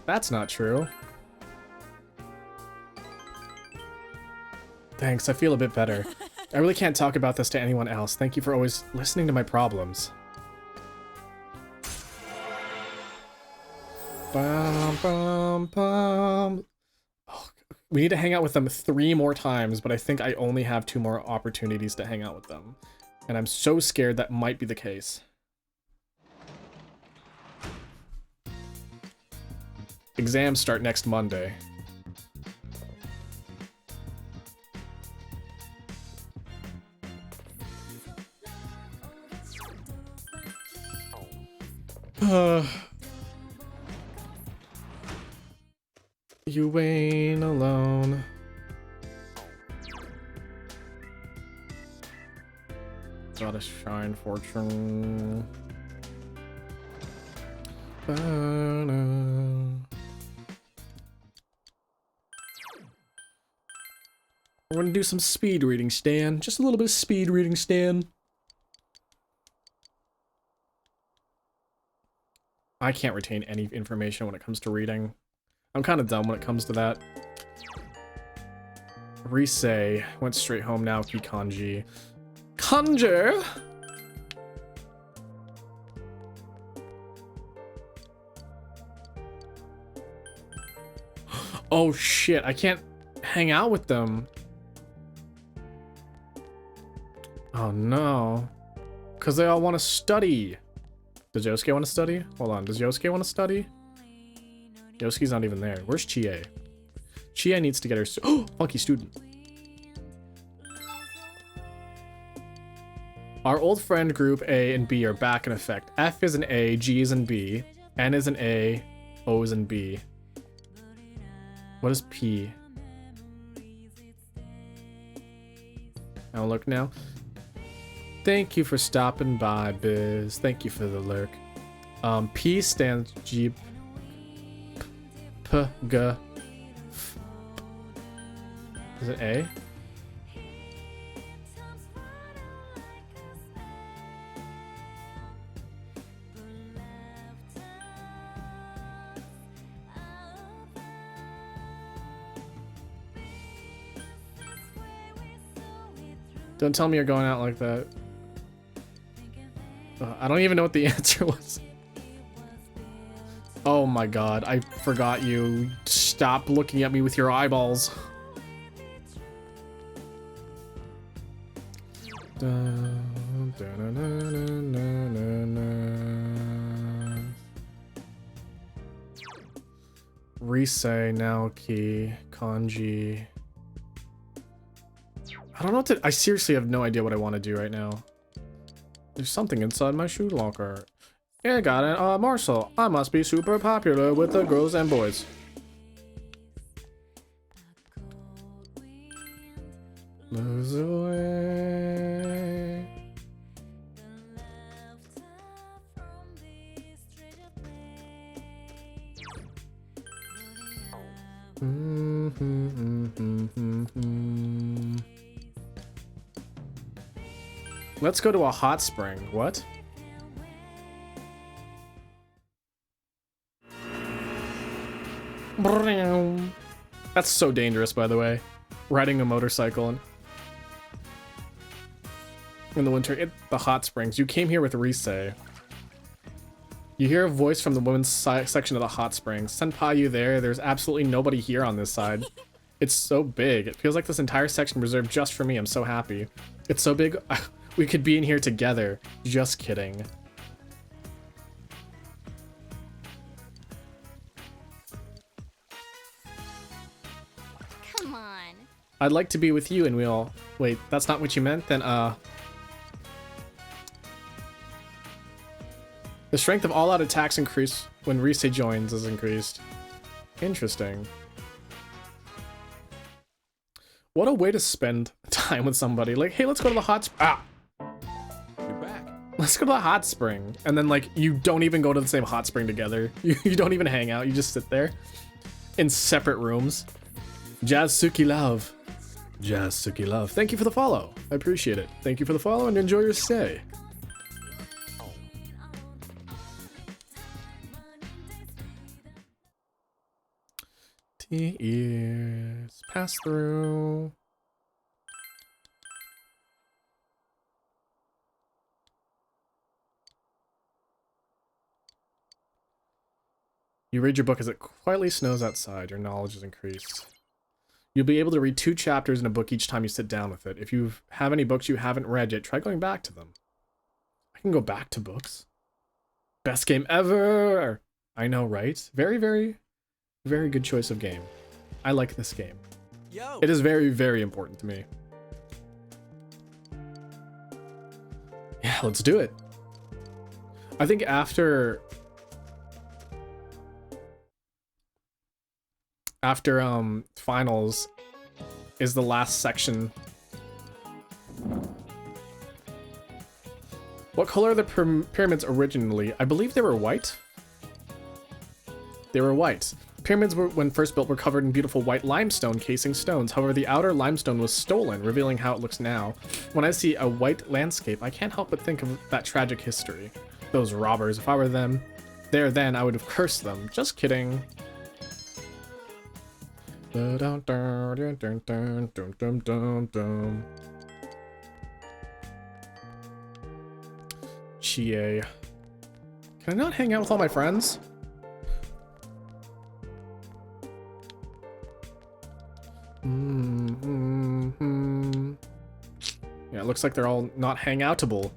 That's not true. Thanks, I feel a bit better. I really can't talk about this to anyone else. Thank you for always listening to my problems. Bum, bum, bum. Oh, we need to hang out with them 3 more times, but I think I only have 2 more opportunities to hang out with them. And I'm so scared that might be the case. Exams start next Monday. You ain't alone. Gotta shine fortune. We're gonna do some speed reading, Stan. Just a little bit of speed reading, Stan. I can't retain any information when it comes to reading. I'm kind of dumb when it comes to that. Risei went straight home now. Kikanji. Conjure? Oh shit, I can't hang out with them. Oh no. Because they all want to study. Does Yosuke want to study? Hold on, does Yosuke want to study? Yosuke's not even there. Where's Chie? Chie needs to get her... Oh, funky student. Our old friend group A and B are back in effect. F is an A, G is an B, N is an A, O is an B. What is P? I'll look now. Thank you for stopping by, Biz. Thank you for the lurk. P stands G, P, G, F. Is it A? Don't tell me you're going out like that. I don't even know what the answer was. Oh my god, I forgot you. Stop looking at me with your eyeballs. Risei, Naoki, Kanji. I don't know what to... I seriously have no idea what I want to do right now. There's something inside my shoe locker. Yeah, got it. Marcel, I must be super popular with the girls and boys. Lose away. Let's go to a hot spring. What? That's so dangerous, by the way. Riding a motorcycle in the winter. The hot springs. You came here with Risei. You hear a voice from the women's section of the hot springs. Senpai, you there? There's absolutely nobody here on this side. It's so big. It feels like this entire section reserved just for me. I'm so happy. It's so big. We could be in here together. Just kidding. Come on. I'd like to be with you and we'll... Wait, that's not what you meant? Then, the strength of all-out attacks increase when Risei joins is increased. Interesting. What a way to spend time with somebody. Like, hey, let's go to the hot... You're back. Let's go to the hot spring. And then, like, you don't even go to the same hot spring together. You don't even hang out. You just sit there in separate rooms. Jazzuki Love. Jazzuki Love. Thank you for the follow. I appreciate it. Thank you for the follow and enjoy your stay. Ears pass through. You read your book as it quietly snows outside. Your knowledge is increased. You'll be able to read 2 chapters in a book each time you sit down with it. If you have any books you haven't read yet, try going back to them. I can go back to books. Best game ever! I know, right? Very, very, very good choice of game. I like this game. Yo. It is very, very important to me. Yeah, let's do it. I think after finals is the last section. What color are the pyramids originally? I believe they were white. They were white. Pyramids were, when first built, were covered in beautiful white limestone casing stones. However, the outer limestone was stolen, revealing how it looks now. When I see a white landscape, I can't help but think of that tragic history. Those robbers, if I were them, there then, I would have cursed them. Just kidding. Chie. Can I not hang out with all my friends? Yeah, it looks like they're all not hangoutable.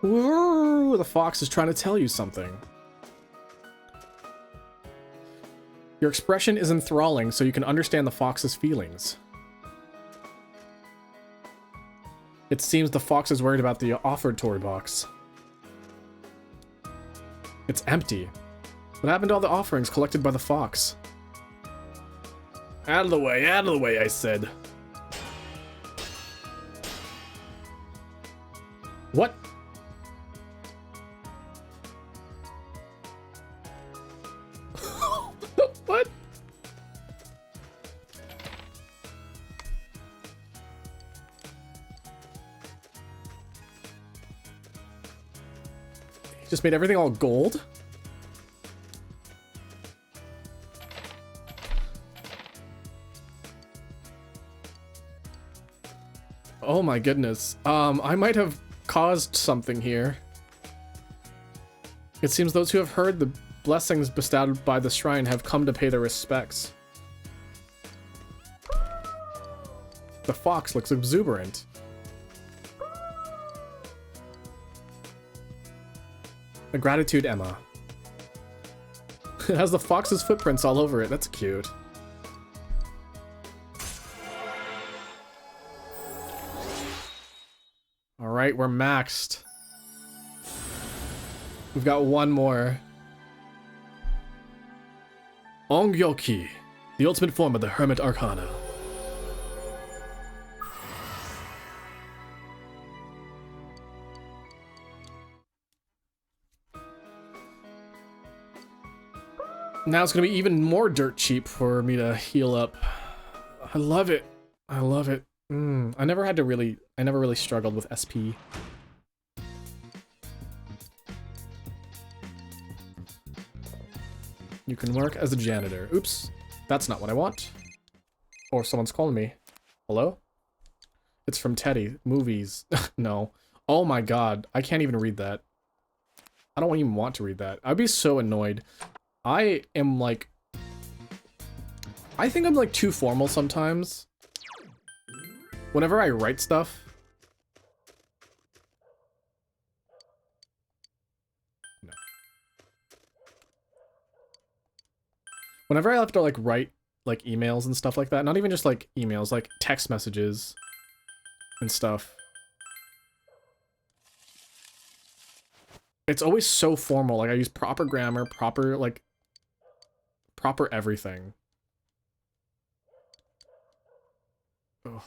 Whoa, the fox is trying to tell you something. Your expression is enthralling, so you can understand the fox's feelings. It seems the fox is worried about the offertory box. It's empty. What happened to all the offerings collected by the fox? Out of the way, I said. What? What? He just made everything all gold? Oh my goodness. I might have caused something here. It seems those who have heard the blessings bestowed by the shrine have come to pay their respects. The fox looks exuberant. A gratitude Emma. It has the fox's footprints all over it. That's cute. Alright, we're maxed. We've got one more. Ongyoki, the ultimate form of the Hermit Arcana. Now it's gonna be even more dirt cheap for me to heal up. I love it. I love it. I never really struggled with SP. You can work as a janitor. Oops, that's not what I want. Or someone's calling me. Hello? It's from Teddy. Movies. No. Oh my god, I can't even read that. I don't even want to read that. I'd be so annoyed. I am like... I think I'm like too formal sometimes. Whenever I write stuff... No. Whenever I have to like write like emails and stuff like that, not even just like emails, like text messages and stuff. It's always so formal. Like I use proper grammar, proper everything. Ugh.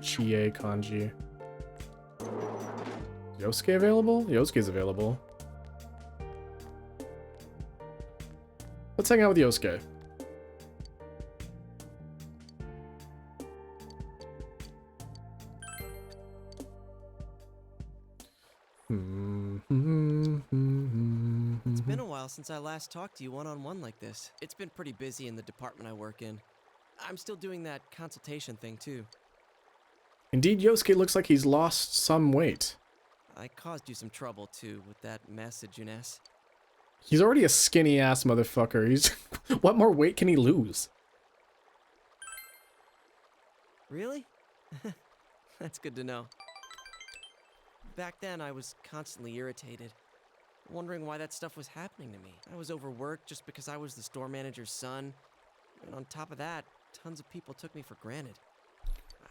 Chie kanji. Yosuke available? Yosuke's available. Let's hang out with Yosuke. It's been a while since I last talked to you one-on-one like this. It's been pretty busy in the department I work in. I'm still doing that consultation thing too. Indeed, Yosuke looks like he's lost some weight. I caused you some trouble too with that message, Eunice. He's already a skinny-ass motherfucker. He's... What more weight can he lose? Really? That's good to know. Back then, I was constantly irritated, wondering why that stuff was happening to me. I was overworked just because I was the store manager's son, and on top of that, tons of people took me for granted.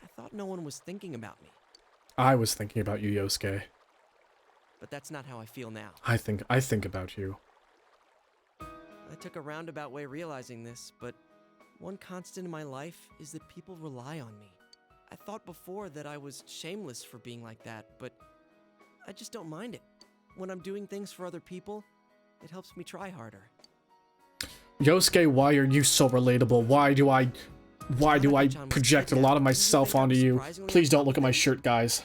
I thought no one was thinking about me. I was thinking about you, Yosuke. But that's not how I feel now. I think about you. I took a roundabout way realizing this, but one constant in my life is that people rely on me. I thought before that I was shameless for being like that, but I just don't mind it. When I'm doing things for other people, it helps me try harder. Yosuke, why are you so relatable? Why do I project a lot of myself onto you? Please don't look at my shirt, guys.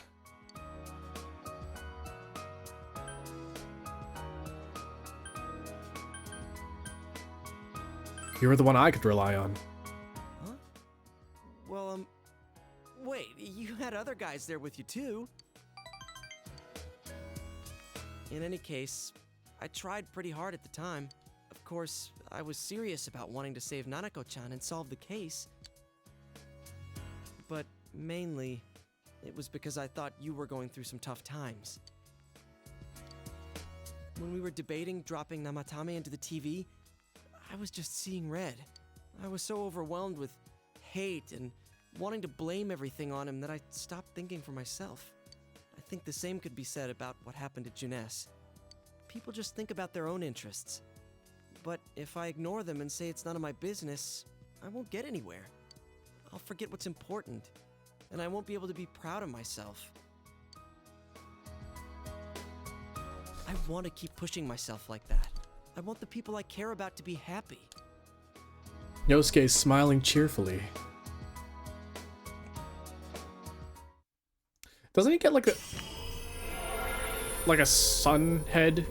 You were the one I could rely on. Huh? Well, wait, you had other guys there with you too. In any case, I tried pretty hard at the time. Of course, I was serious about wanting to save Nanako-chan and solve the case. But mainly, it was because I thought you were going through some tough times. When we were debating dropping Namatame into the TV, I was just seeing red. I was so overwhelmed with hate and wanting to blame everything on him that I stopped thinking for myself. I think the same could be said about what happened to Junes. People just think about their own interests. But if I ignore them and say it's none of my business, I won't get anywhere. I'll forget what's important, and I won't be able to be proud of myself. I want to keep pushing myself like that. I want the people I care about to be happy. Yosuke is smiling cheerfully. Doesn't he get like a sun head?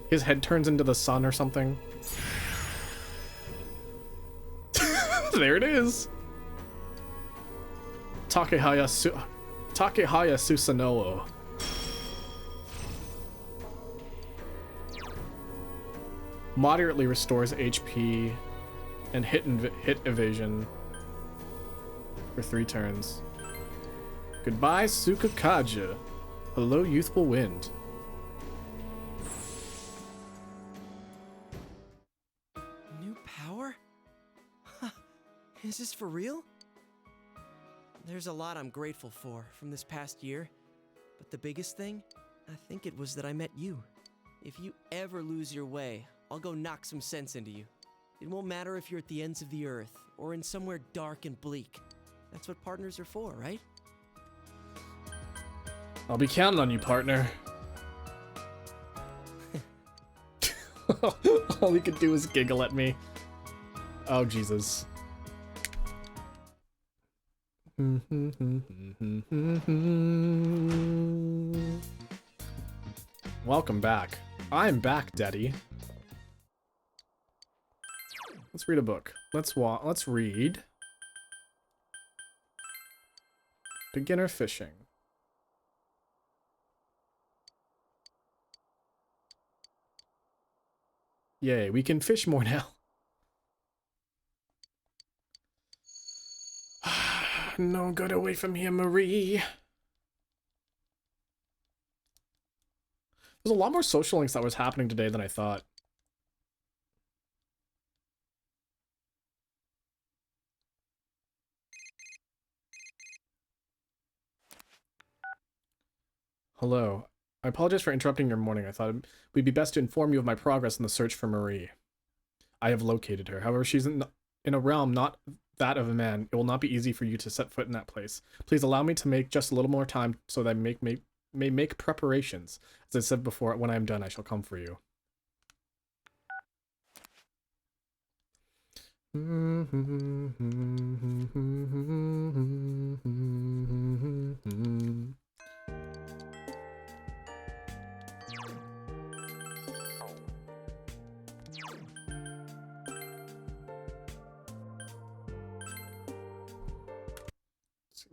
His head turns into the sun or something. There it is. Takehaya Susanoo. Moderately restores HP and hit evasion for 3 turns. Goodbye, Sukakaja. Hello, youthful wind. New power? Is this for real? There's a lot I'm grateful for from this past year, but the biggest thing, I think it was that I met you. If you ever lose your way, I'll go knock some sense into you. It won't matter if you're at the ends of the earth or in somewhere dark and bleak. That's what partners are for, right? I'll be counting on you, partner. All he could do is giggle at me. Oh, Jesus. Welcome back. I'm back, Daddy. Let's read a book. Let's read Beginner Fishing. Yay, we can fish more now. No, get away from here, Marie. There's a lot more social links that was happening today than I thought. Hello. I apologize for interrupting your morning. I thought it would be best to inform you of my progress in the search for Marie. I have located her. However, she's in a realm not that of a man. It will not be easy for you to set foot in that place. Please allow me to make just a little more time so that I may make preparations. As I said before, when I am done, I shall come for you.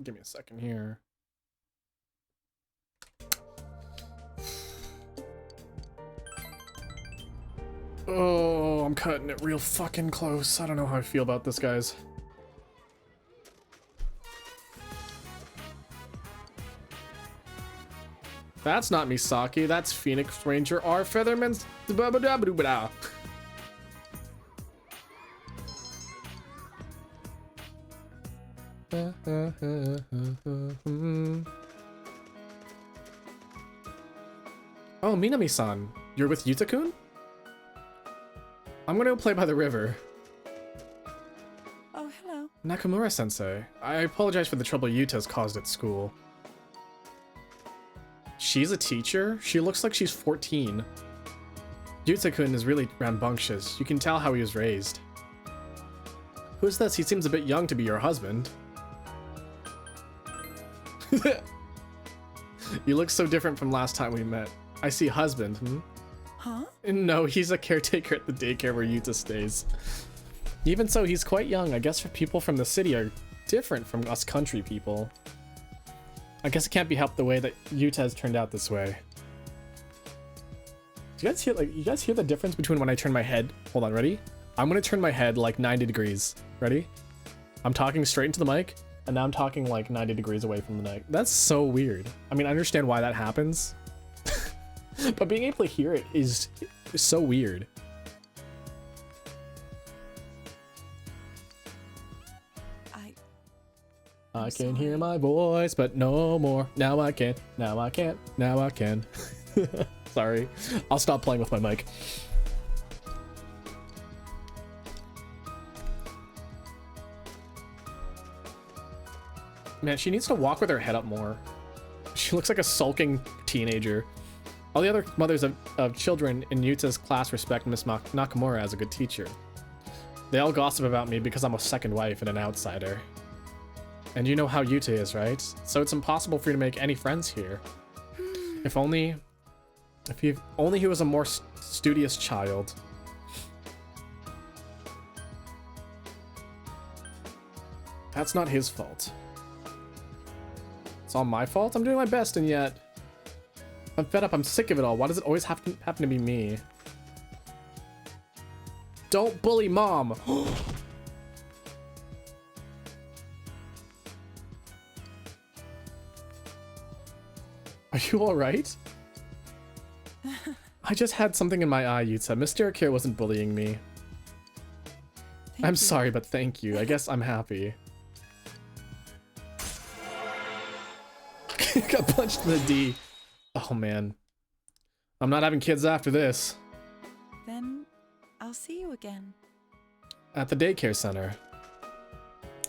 Give me a second here. Oh, I'm cutting it real fucking close. I don't know how I feel about this, guys. That's not Misaki, that's Phoenix Ranger R. Featherman's. Oh, Minami-san, you're with Yuta-kun? I'm gonna go play by the river. Oh, hello. Nakamura-sensei, I apologize for the trouble Yuta's caused at school. She's a teacher? She looks like she's 14. Yuta-kun is really rambunctious. You can tell how he was raised. Who's this? He seems a bit young to be your husband. You look so different from last time we met. I see husband, hmm? Huh? No, he's a caretaker at the daycare where Yuta stays. Even so, he's quite young. I guess people from the city are different from us country people. I guess it can't be helped the way that Yuta has turned out this way. Do you guys hear the difference between when I turn my head? Hold on, ready? I'm gonna turn my head like 90 degrees. Ready? I'm talking straight into the mic, and now I'm talking like 90 degrees away from the mic. That's so weird. I mean, I understand why that happens, but being able to hear it is so weird. I can hear my voice, but no more. Now I can. Now I can't. Now I can. Sorry. I'll stop playing with my mic. Man, she needs to walk with her head up more. She looks like a sulking teenager. All the other mothers of children in Yuta's class respect Miss Nakamura as a good teacher. They all gossip about me because I'm a second wife and an outsider. And you know how Yuta is, right? So it's impossible for you to make any friends here. If only he was a more studious child. That's not his fault. It's all my fault? I'm doing my best, and yet I'm fed up. I'm sick of it all. Why does it always happen to be me? Don't bully mom. Are you alright? I just had something in my eye, Yuta. Mr. Akira wasn't bullying me. I'm sorry, but thank you. I guess I'm happy. Got punched in the D. Oh man. I'm not having kids after this. Then I'll see you again. At the daycare center.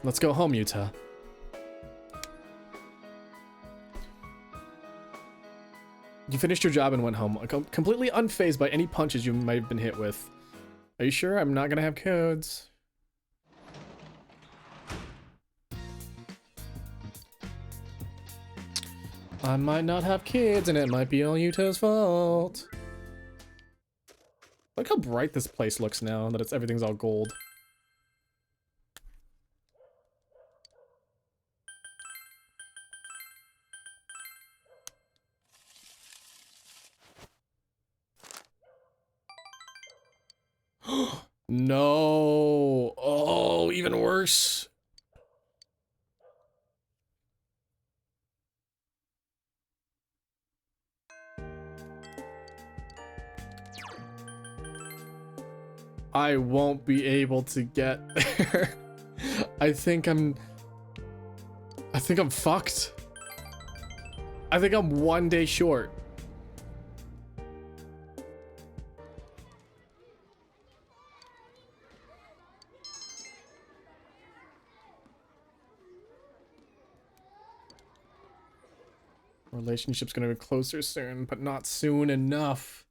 Let's go home, Yuta. You finished your job and went home, completely unfazed by any punches you might have been hit with. Are you sure I'm not gonna have codes? I might not have kids, and it might be all Yuta's fault. Look how bright this place looks now that everything's all gold. No. Oh, even worse. I won't be able to get there. I think I'm fucked. I think I'm one day short. Relationship's gonna be closer soon, but not soon enough.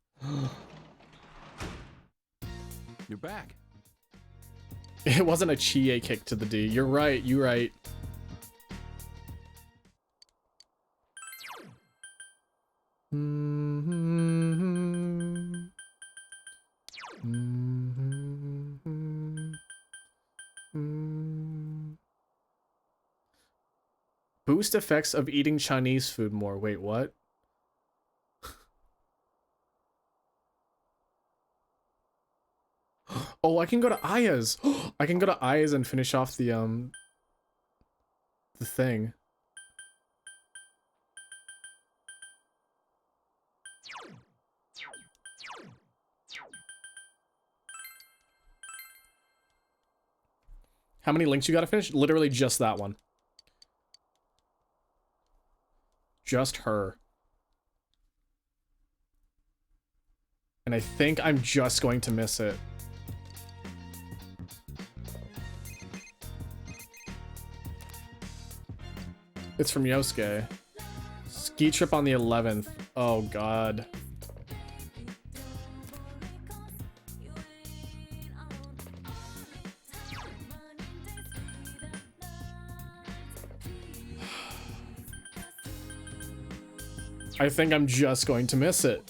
You're back. It wasn't a Chie kick to the D. You're right, you're right. Boost effects of eating Chinese food more. Wait, what? Oh, I can go to Aya's. I can go to Aya's and finish off the thing. How many links you gotta finish? Literally just that one. Just her. And I think I'm just going to miss it. It's from Yosuke. Ski trip on the 11th. Oh god. I think I'm just going to miss it.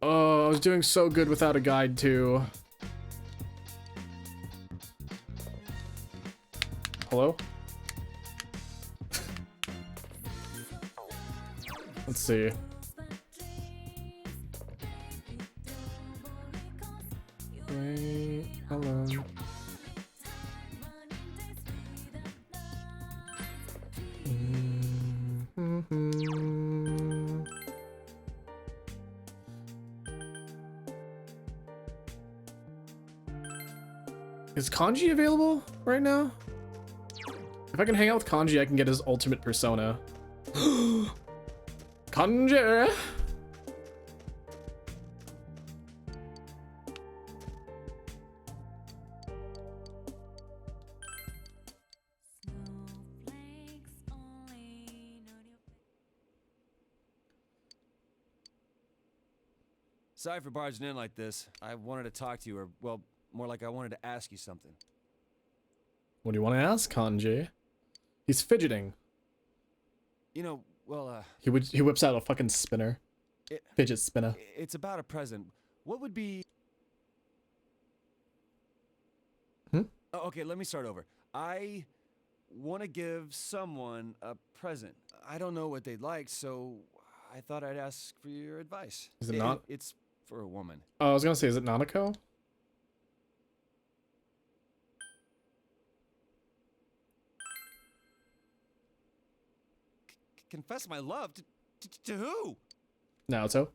Oh, I was doing so good without a guide too. Hello? Let's see. Wait, hello. Is Kanji available right now? If I can hang out with Kanji, I can get his ultimate persona. Kanji! Sorry for barging in like this. I wanted to talk to you, or, well, more like I wanted to ask you something. What do you want to ask, Kanji? He's fidgeting. You know, well, He whips out a fucking spinner. Fidget spinner. It's about a present. What would be... Hmm? Oh, okay, let me start over. I want to give someone a present. I don't know what they'd like, so I thought I'd ask for your advice. Is it not? It's for a woman. Oh, I was gonna say, is it Nanako? Confess my love to who? Naoto?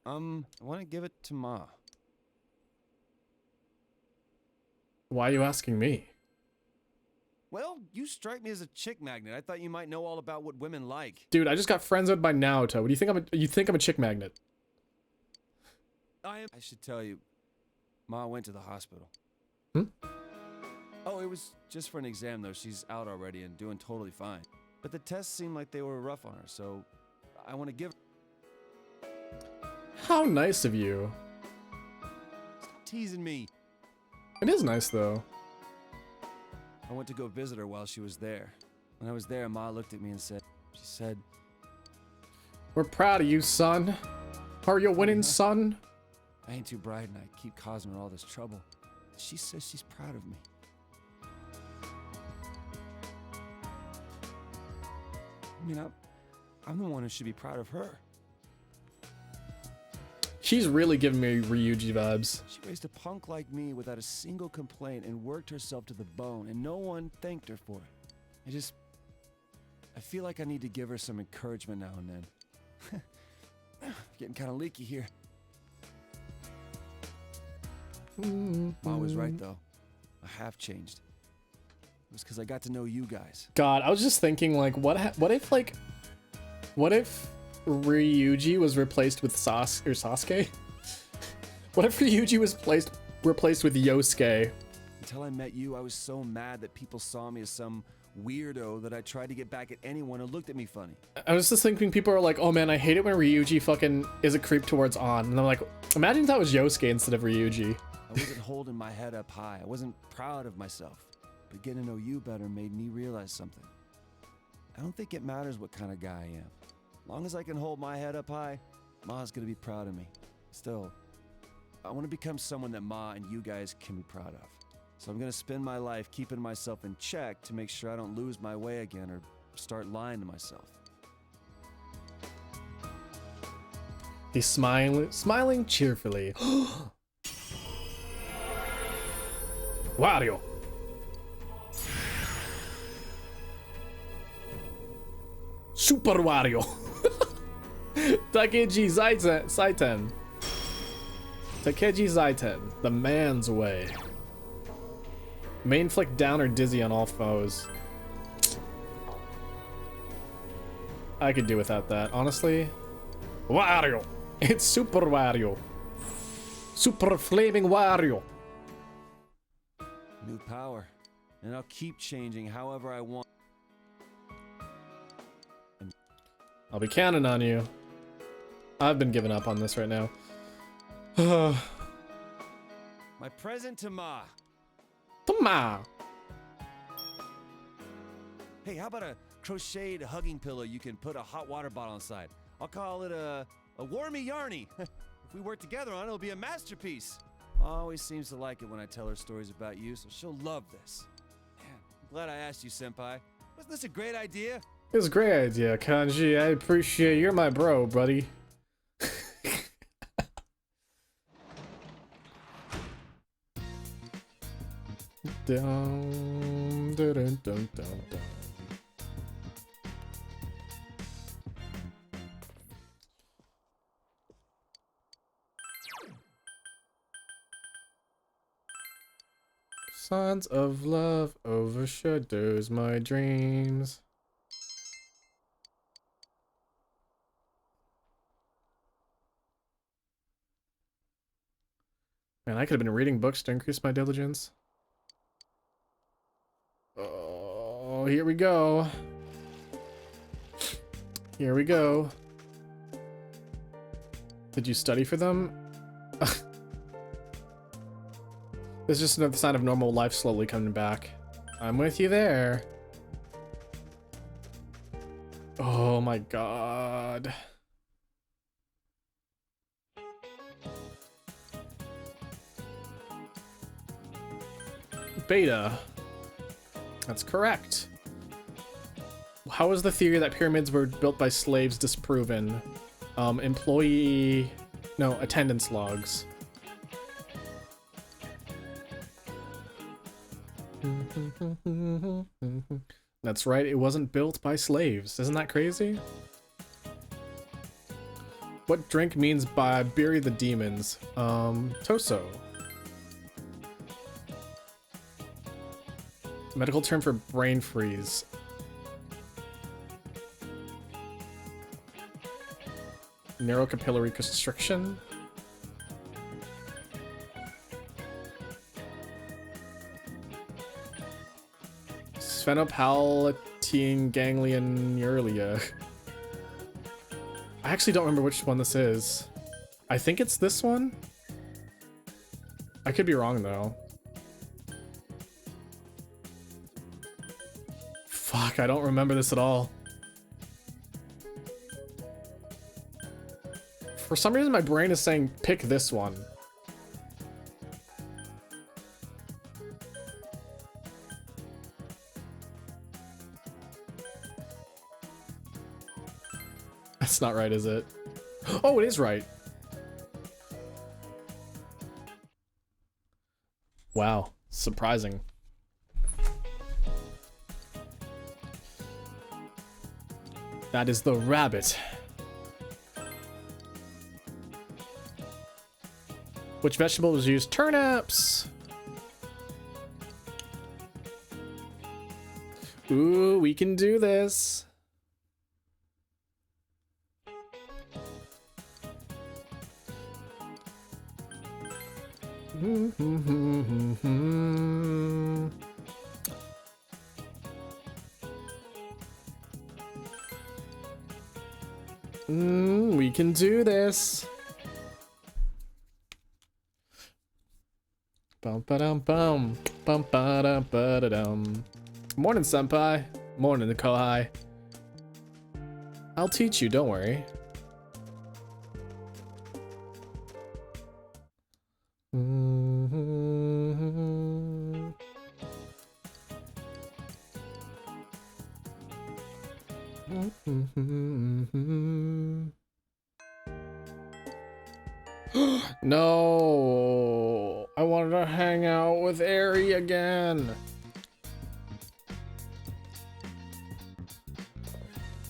I want to give it to Ma. Why are you asking me? Well, you strike me as a chick magnet. I thought you might know all about what women like. Dude, I just got friend-zoned by Naoto. What do you think you think I'm a chick magnet? I should tell you, Ma went to the hospital. Hmm? Oh, it was just for an exam though. She's out already and doing totally fine. But the tests seemed like they were rough on her, so I want to give her... How nice of you. Stop teasing me. It is nice though. I went to go visit her while she was there. When I was there, Ma looked at me and said, We're proud of you, son. Are you winning, son? I ain't too bright and I keep causing her all this trouble. She says she's proud of me. I mean, I'm the one who should be proud of her. She's really giving me Ryuji vibes. She raised a punk like me without a single complaint and worked herself to the bone, and no one thanked her for it. I feel like I need to give her some encouragement now and then. Getting kind of leaky here. Ma was right, though. I have changed. It was because I got to know you guys. God, I was just thinking, like, what if Ryuji was replaced with Sasuke? What if Ryuji was replaced with Yosuke? Until I met you, I was so mad that people saw me as some weirdo that I tried to get back at anyone who looked at me funny. I was just thinking people are like, oh man, I hate it when Ryuji fucking is a creep towards An. And I'm like, imagine if that was Yosuke instead of Ryuji. I wasn't holding my head up high. I wasn't proud of myself. But getting to know you better made me realize something. I don't think it matters what kind of guy I am. As long as I can hold my head up high, Ma's gonna be proud of me. Still, I want to become someone that Ma and you guys can be proud of. So I'm gonna spend my life keeping myself in check to make sure I don't lose my way again or start lying to myself. He's smiling cheerfully. Wario. Super Wario. Takeji Saiten. Takeji Saiten. The man's way. Main flick down or dizzy on all foes. I could do without that, honestly. Wario. It's Super Wario. Super Flaming Wario. New power. And I'll keep changing however I want. I'll be counting on you. I've been giving up on this right now. My present to Ma. Ma. Hey, how about a crocheted hugging pillow you can put a hot water bottle inside? I'll call it a Warmy Yarny. If we work together on it, it'll be a masterpiece. Ma always seems to like it when I tell her stories about you, so she'll love this. Man, I'm glad I asked you, Senpai. Wasn't this a great idea? It was a great idea, Kanji. I appreciate you're my bro, buddy. Dun, dun, dun, dun, dun, dun. Signs of love overshadows my dreams. Man, I could have been reading books to increase my diligence. Oh, here we go. Here we go. Did you study for them? It's just another sign of normal life slowly coming back. I'm with you there. Oh my god. Beta. That's correct. How is the theory that pyramids were built by slaves disproven? Attendance logs. That's right, it wasn't built by slaves. Isn't that crazy? What drink means by bury the demons? Toso. Medical term for brain freeze. Narrow capillary constriction. Sphenopalatine ganglionuria. I actually don't remember which one this is. I think it's this one. I could be wrong though. Fuck, I don't remember this at all. For some reason my brain is saying pick this one. That's not right, is it? Oh, it is right. Wow, surprising. That is the rabbit. Which vegetable was used? Turnips! Ooh, we can do this. We can do this. Bum ba dum bum bum ba dum ba da dum. Morning, senpai. Morning, Kohai. I'll teach you. Don't worry. No, I wanted to hang out with Eri again.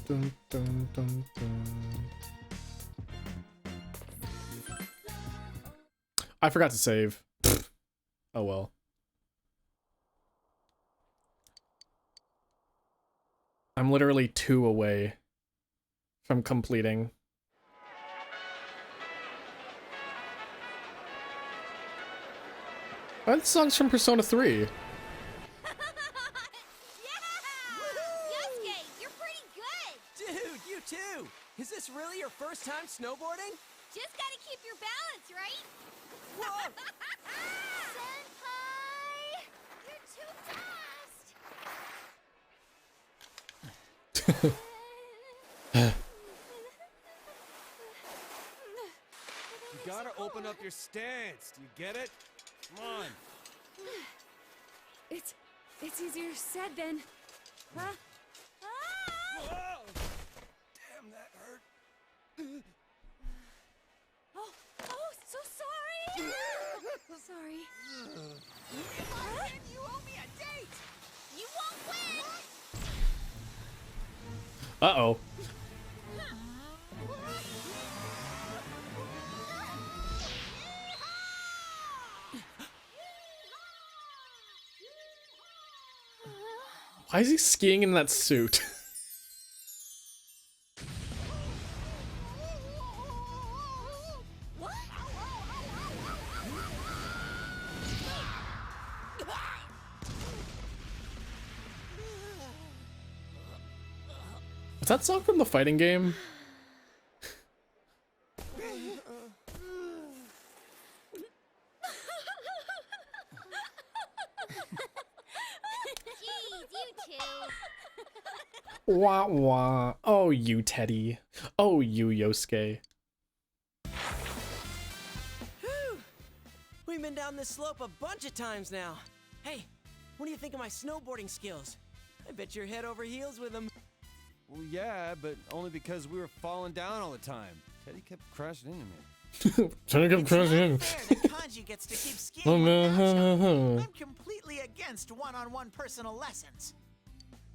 Dun, dun, dun, dun. I forgot to save. Oh well. I'm literally 2 away from completing. Oh, this song's from Persona 3. Yosuke, you're pretty good! Dude, you too! snowboarding? Just gotta keep your balance, right? Whoa! Senpai! You're too fast! You gotta open up your stance. Do you get it? Come on. It's easier said than. Huh? Whoa! Damn, that hurt. Oh, so sorry. Sorry. You owe me a date! You won't win! Uh-oh. Why is he skiing in that suit? Is that song from the fighting game? Jeez, you two. Wah wah. Oh, you Teddy. Oh, you Yosuke. Whew! We've been down this slope a bunch of times now. Hey, what do you think of my snowboarding skills? I bet you're head over heels with them. Well, yeah, but only because we were falling down all the time. Teddy kept crashing into me. Trying to come crashing in. Fair that Kanji gets to keep skiing with Nacho. I'm completely against one-on-one personal lessons.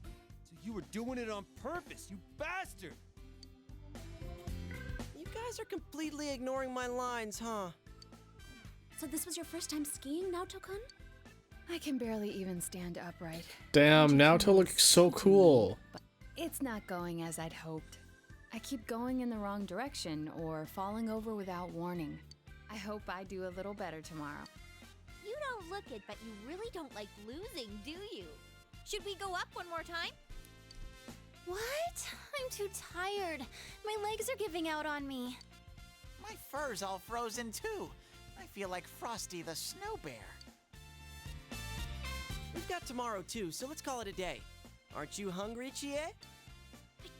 So you were doing it on purpose, you bastard! You guys are completely ignoring my lines, huh? So this was your first time skiing, Naoto-kun? I can barely even stand upright. Damn, Naoto looks so cool. It's not going as I'd hoped. I keep going in the wrong direction or falling over without warning. I hope I do a little better tomorrow. You don't look it, but you really don't like losing, do you? Should we go up one more time? What? I'm too tired. My legs are giving out on me. My fur's all frozen too. I feel like Frosty the Snow Bear. We've got tomorrow too, so let's call it a day. Aren't you hungry, Chie? I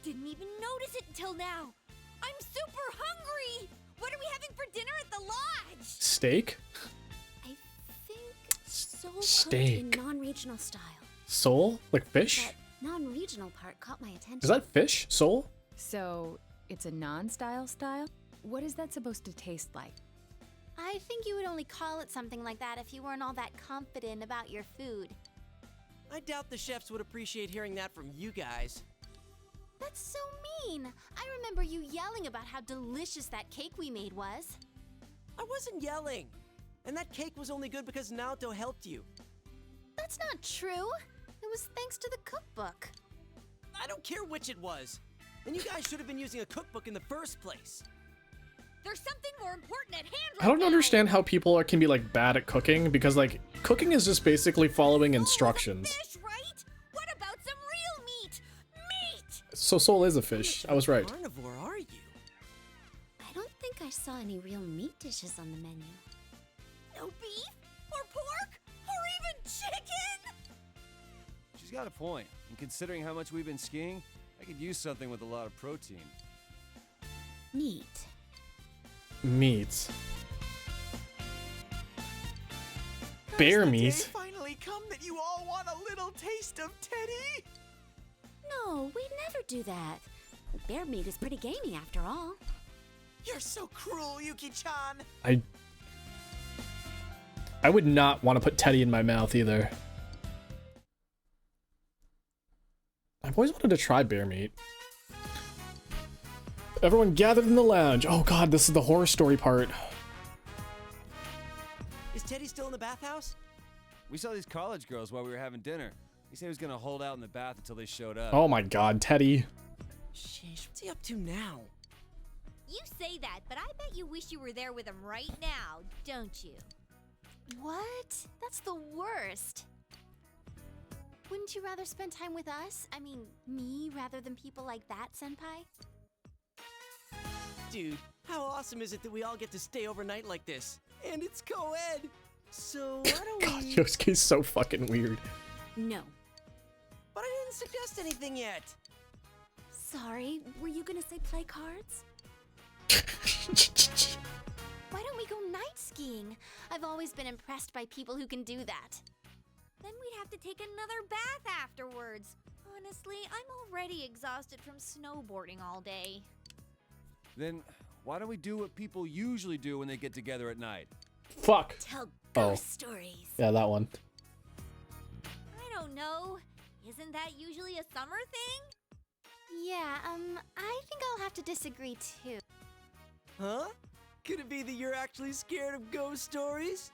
didn't even notice it until now. I'm super hungry. What are we having for dinner at the lodge? Steak? I think Seoul cooked in Steak. non-regional style. Soul? Like fish? That non-regional part caught my attention. Is that fish? Soul? So, it's a non-style style? What is that supposed to taste like? I think you would only call it something like that if you weren't all that confident about your food. I doubt the chefs would appreciate hearing that from you guys. That's so mean. I remember you yelling about how delicious that cake we made was. I wasn't yelling. And that cake was only good because Naoto helped you. That's not true. It was thanks to the cookbook. I don't care which it was. And you guys should have been using a cookbook in the first place. There's something more important at hand I don't understand how people can be like bad at cooking because like cooking is just basically following instructions. Fish, right? What about some real meat? Meat! So Soul is a fish. I was right. Carnivore are you? I don't think I saw any real meat dishes on the menu. No beef? Or pork? Or even chicken? She's got a point. And considering how much we've been skiing, I could use something with a lot of protein. Neat. Meat. Bear Has the meat? day finally come that you all want a little taste of Teddy? No, we'd never do that. Bear meat is pretty gamey after all. You're so cruel, Yuki-chan. I would not want to put Teddy in my mouth either. I've always wanted to try bear meat. Everyone gathered in the lounge. Oh god, this is the horror story part. Is Teddy still in the bathhouse? We saw these college girls while we were having dinner. He said he was gonna hold out in the bath until they showed up. Oh my god, Teddy. Sheesh, what's he up to now? You say that, but I bet you wish you were there with him right now, don't you? What? That's the worst. Wouldn't you rather spend time with us? I mean, me rather than people like that, Senpai? dude. How awesome is it that we all get to stay overnight like this? And it's co-ed. So why don't God, we... Yosuke's so fucking weird. No. But I didn't suggest anything yet. Sorry, were you gonna say play cards? Why don't we go night skiing? I've always been impressed by people who can do that. Then we'd have to take another bath afterwards. Honestly, I'm already exhausted from snowboarding all day. Then why don't we do what people usually do when they get together at night? Fuck. Tell Oh. ghost stories. Yeah, that one. I don't know. Isn't that usually a summer thing? Yeah, I think I'll have to disagree too. Huh? Could it be that you're actually scared of ghost stories?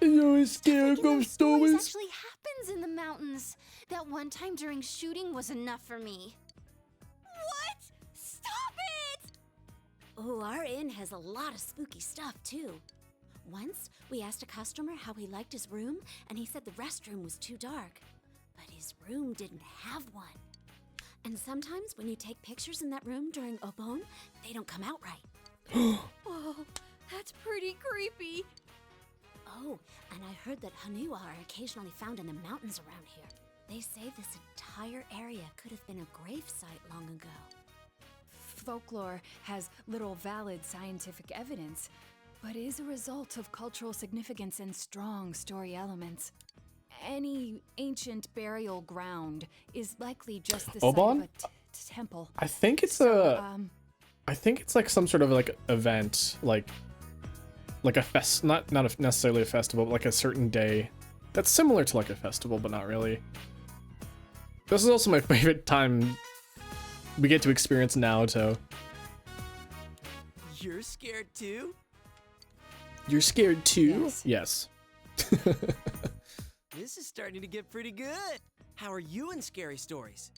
You're scared of ghost stories? Actually happens in the mountains. That one time during shooting was enough for me. What? Stop it! Oh, our inn has a lot of spooky stuff, too. Once, we asked a customer how he liked his room, and he said the restroom was too dark. But his room didn't have one. And sometimes when you take pictures in that room during Obon, they don't come out right. Whoa, that's pretty creepy. Oh, and I heard that Hanua are occasionally found in the mountains around here. They say this entire area could have been a grave site long ago. Folklore has little valid scientific evidence, but is a result of cultural significance and strong story elements. Any ancient burial ground is likely just the site Obon? of a temple. I think it's I think it's like some sort of like event, like a fest, not necessarily a festival, but like a certain day that's similar to like a festival, but not really. This is also my favorite time we get to experience Naoto. You're scared too? You're scared too? Yes. Yes. This is starting to get pretty good. How are you in scary stories?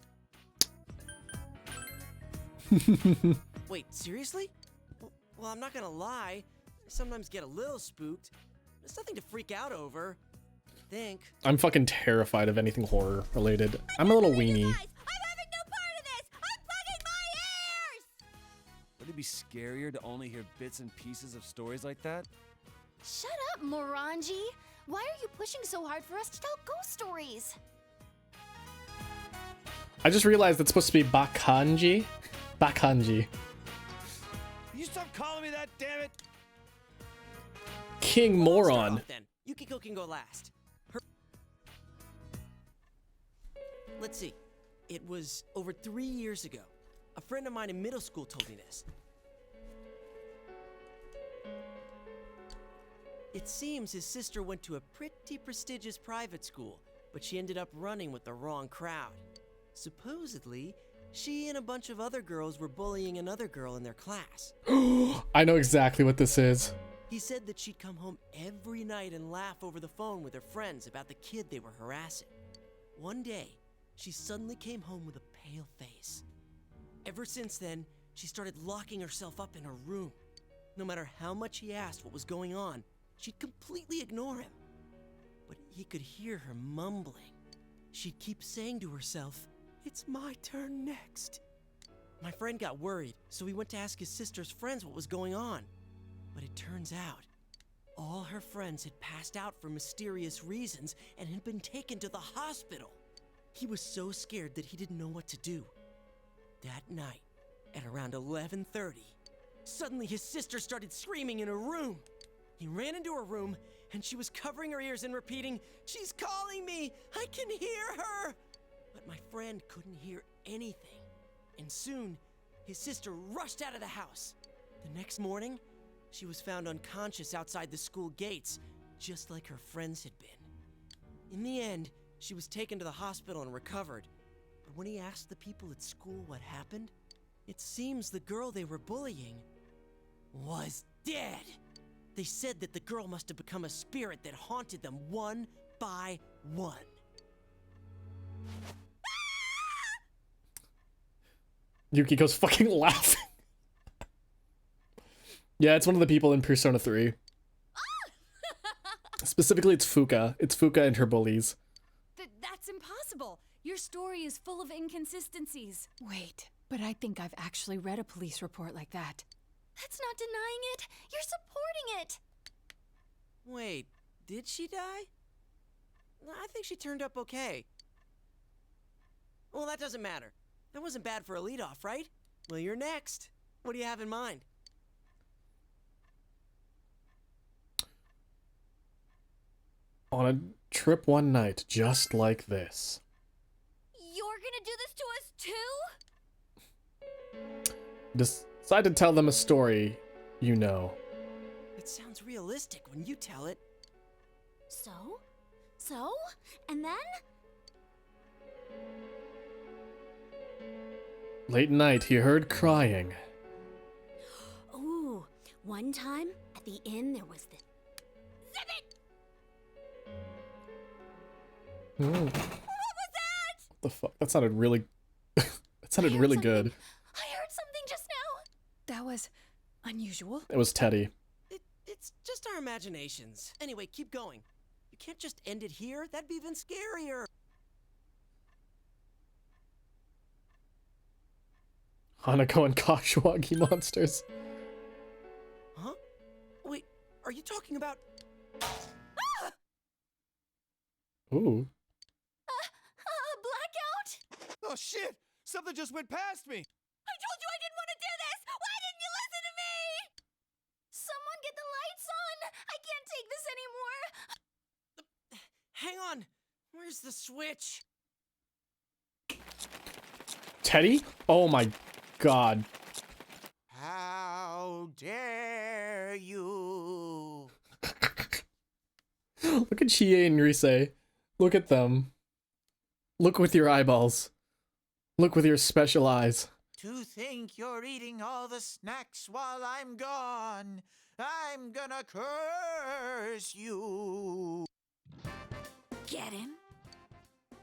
Wait, seriously? Well, I'm not gonna lie. I sometimes get a little spooked. It's nothing to freak out over. I think. I'm fucking terrified of anything horror related. I'm a little weenie. I'm having no part of this! I'm plugging my ears! Would it be scarier to only hear bits and pieces of stories like that? Shut up, Morangi! Why are you pushing so hard for us to tell ghost stories? I just realized it's supposed to be Bakanji. Bakanji. You stop calling me that, damn it! King Well, I'll start Moron. off then. Yukiko can go last. Let's see. It was over 3 years ago. A friend of mine in middle school told me this. It seems his sister went to a pretty prestigious private school, but she ended up running with the wrong crowd. Supposedly, she and a bunch of other girls were bullying another girl in their class. I know exactly what this is. He said that she'd come home every night and laugh over the phone with her friends about the kid they were harassing. One day, she suddenly came home with a pale face. Ever since then, she started locking herself up in her room. No matter how much he asked what was going on, she'd completely ignore him. But he could hear her mumbling. She'd keep saying to herself, "It's my turn next." My friend got worried, so he went to ask his sister's friends what was going on. But it turns out, all her friends had passed out for mysterious reasons and had been taken to the hospital. He was so scared that he didn't know what to do. That night, at around 11:30, suddenly his sister started screaming in her room. He ran into her room, and she was covering her ears and repeating, "She's calling me! I can hear her!" But my friend couldn't hear anything. And soon, his sister rushed out of the house. The next morning, she was found unconscious outside the school gates, just like her friends had been. In the end, she was taken to the hospital and recovered. But when he asked the people at school what happened, it seems the girl they were bullying was dead. They said that the girl must have become a spirit that haunted them one by one. Yukiko's fucking laughing. Yeah, it's one of the people in Persona 3. Specifically, it's Fuka. It's Fuka and her bullies. That's impossible. Your story is full of inconsistencies. Wait, but I think I've actually read a police report like that. That's not denying it. You're supporting it. Wait, did she die? I think she turned up okay. Well, that doesn't matter. That wasn't bad for a leadoff, right? Well, you're next. What do you have in mind? On a trip one night, just like this. You're gonna do this to us too? Decide to tell them a story, you know. It sounds realistic when you tell it. So? So? And then? Late night, he heard crying. Ooh, one time at the inn there was this. Zip it! What was that? the fuck? That sounded really... that sounded really good. I heard something just now. That was unusual. It was Teddy. It's just our imaginations. Anyway, keep going. You can't just end it here. That'd be even scarier. Hanako and Kashiwagi monsters. Huh? Wait, are you talking about... Ooh. Blackout? Oh shit! Something just went past me! I told you I didn't want to do this! Why didn't you listen to me? Someone get the lights on! I can't take this anymore! Hang on. Where's the switch? Teddy? Oh my god. How dare you? Look at Chie and Rise. Look at them. Look with your eyeballs. Look with your special eyes. To think you're eating all the snacks while I'm gone. I'm gonna curse you. Get him?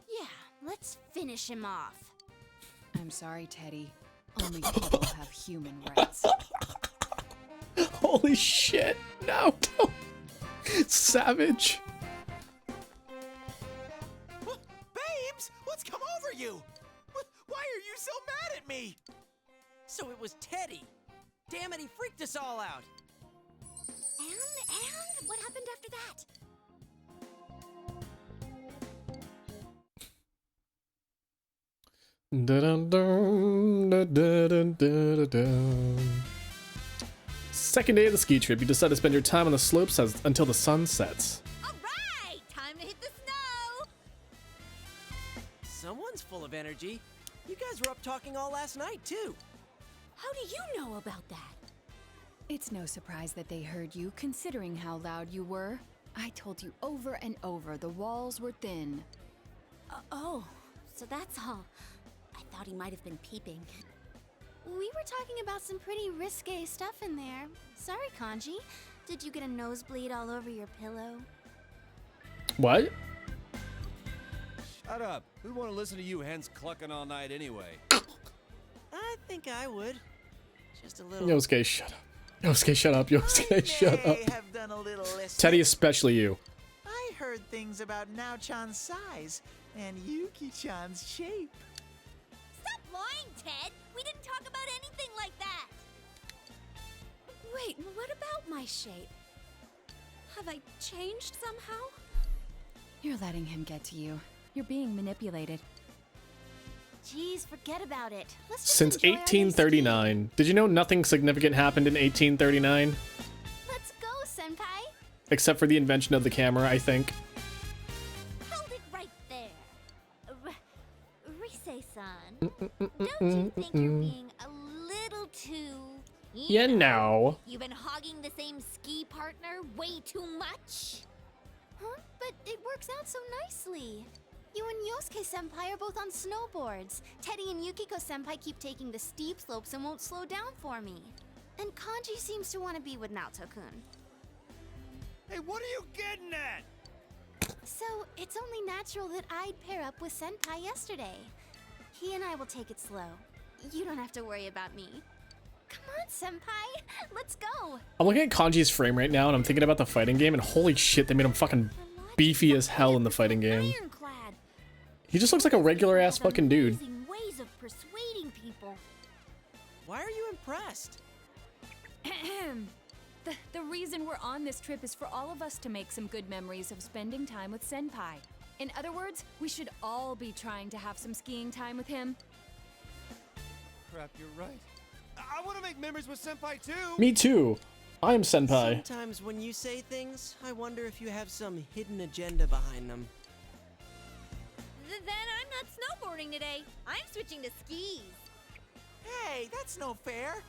Yeah, let's finish him off. I'm sorry, Teddy. Only people have human rights. Holy shit. No, don't. Savage. Babes, what's come over you? Why are you so mad at me? So it was Teddy. Damn it, he freaked us all out. And what happened after that? Second day of the ski trip, you decide to spend your time on the slopes until the sun sets. Alright! Time to hit the snow! Someone's full of energy. You guys were up talking all last night, too. How do you know about that? It's no surprise that they heard you, considering how loud you were. I told you over and over the walls were thin. Oh, so that's all. I thought he might have been peeping. We were talking about some pretty risque stuff in there. Sorry, Kanji. Did you get a nosebleed all over your pillow? What? Shut up. Who'd want to listen to you hens clucking all night anyway? I think I would. Just a little... Yosuke, shut up. Yosuke, shut up. Yosuke, shut up. I have done a little listening. Teddy, especially you. I heard things about Nao-chan's size and Yuki-chan's shape. Stop lying, Ted! We didn't talk about anything like that! Wait, what about my shape? Have I changed somehow? You're letting him get to you. You're being manipulated. Jeez, forget about it. Let's just Since enjoy our day 1839. Did you know nothing significant happened in 1839? ski. Let's go, Senpai! Except for the invention of the camera, I think. Hold it right there. Rise-san, don't you think you're being a little too... You know. You've been hogging the same ski partner way too much? Huh? But it works out so nicely. You and Yosuke-senpai are both on snowboards. Teddy and Yukiko-senpai keep taking the steep slopes and won't slow down for me. And Kanji seems to want to be with Naoto-kun. Hey, what are you getting at? So, it's only natural that I'd pair up with Senpai yesterday. He and I will take it slow. You don't have to worry about me. Come on, Senpai! Let's go! I'm looking at Kanji's frame right now and I'm thinking about the fighting game and holy shit, they made him fucking beefy as hell in the fighting game. Ironclad. He just looks like a regular ass Have fucking dude. amazing ways of persuading people. Why are you impressed? The reason we're on this trip is for all of us to make some good memories of spending time with Senpai. In other words, we should all be trying to have some skiing time with him. Crap, you're right. I want to make memories with Senpai too! Me too. I am Senpai. Sometimes when you say things, I wonder if you have some hidden agenda behind them. Then I'm not snowboarding today. I'm switching to skis. Hey, that's no fair.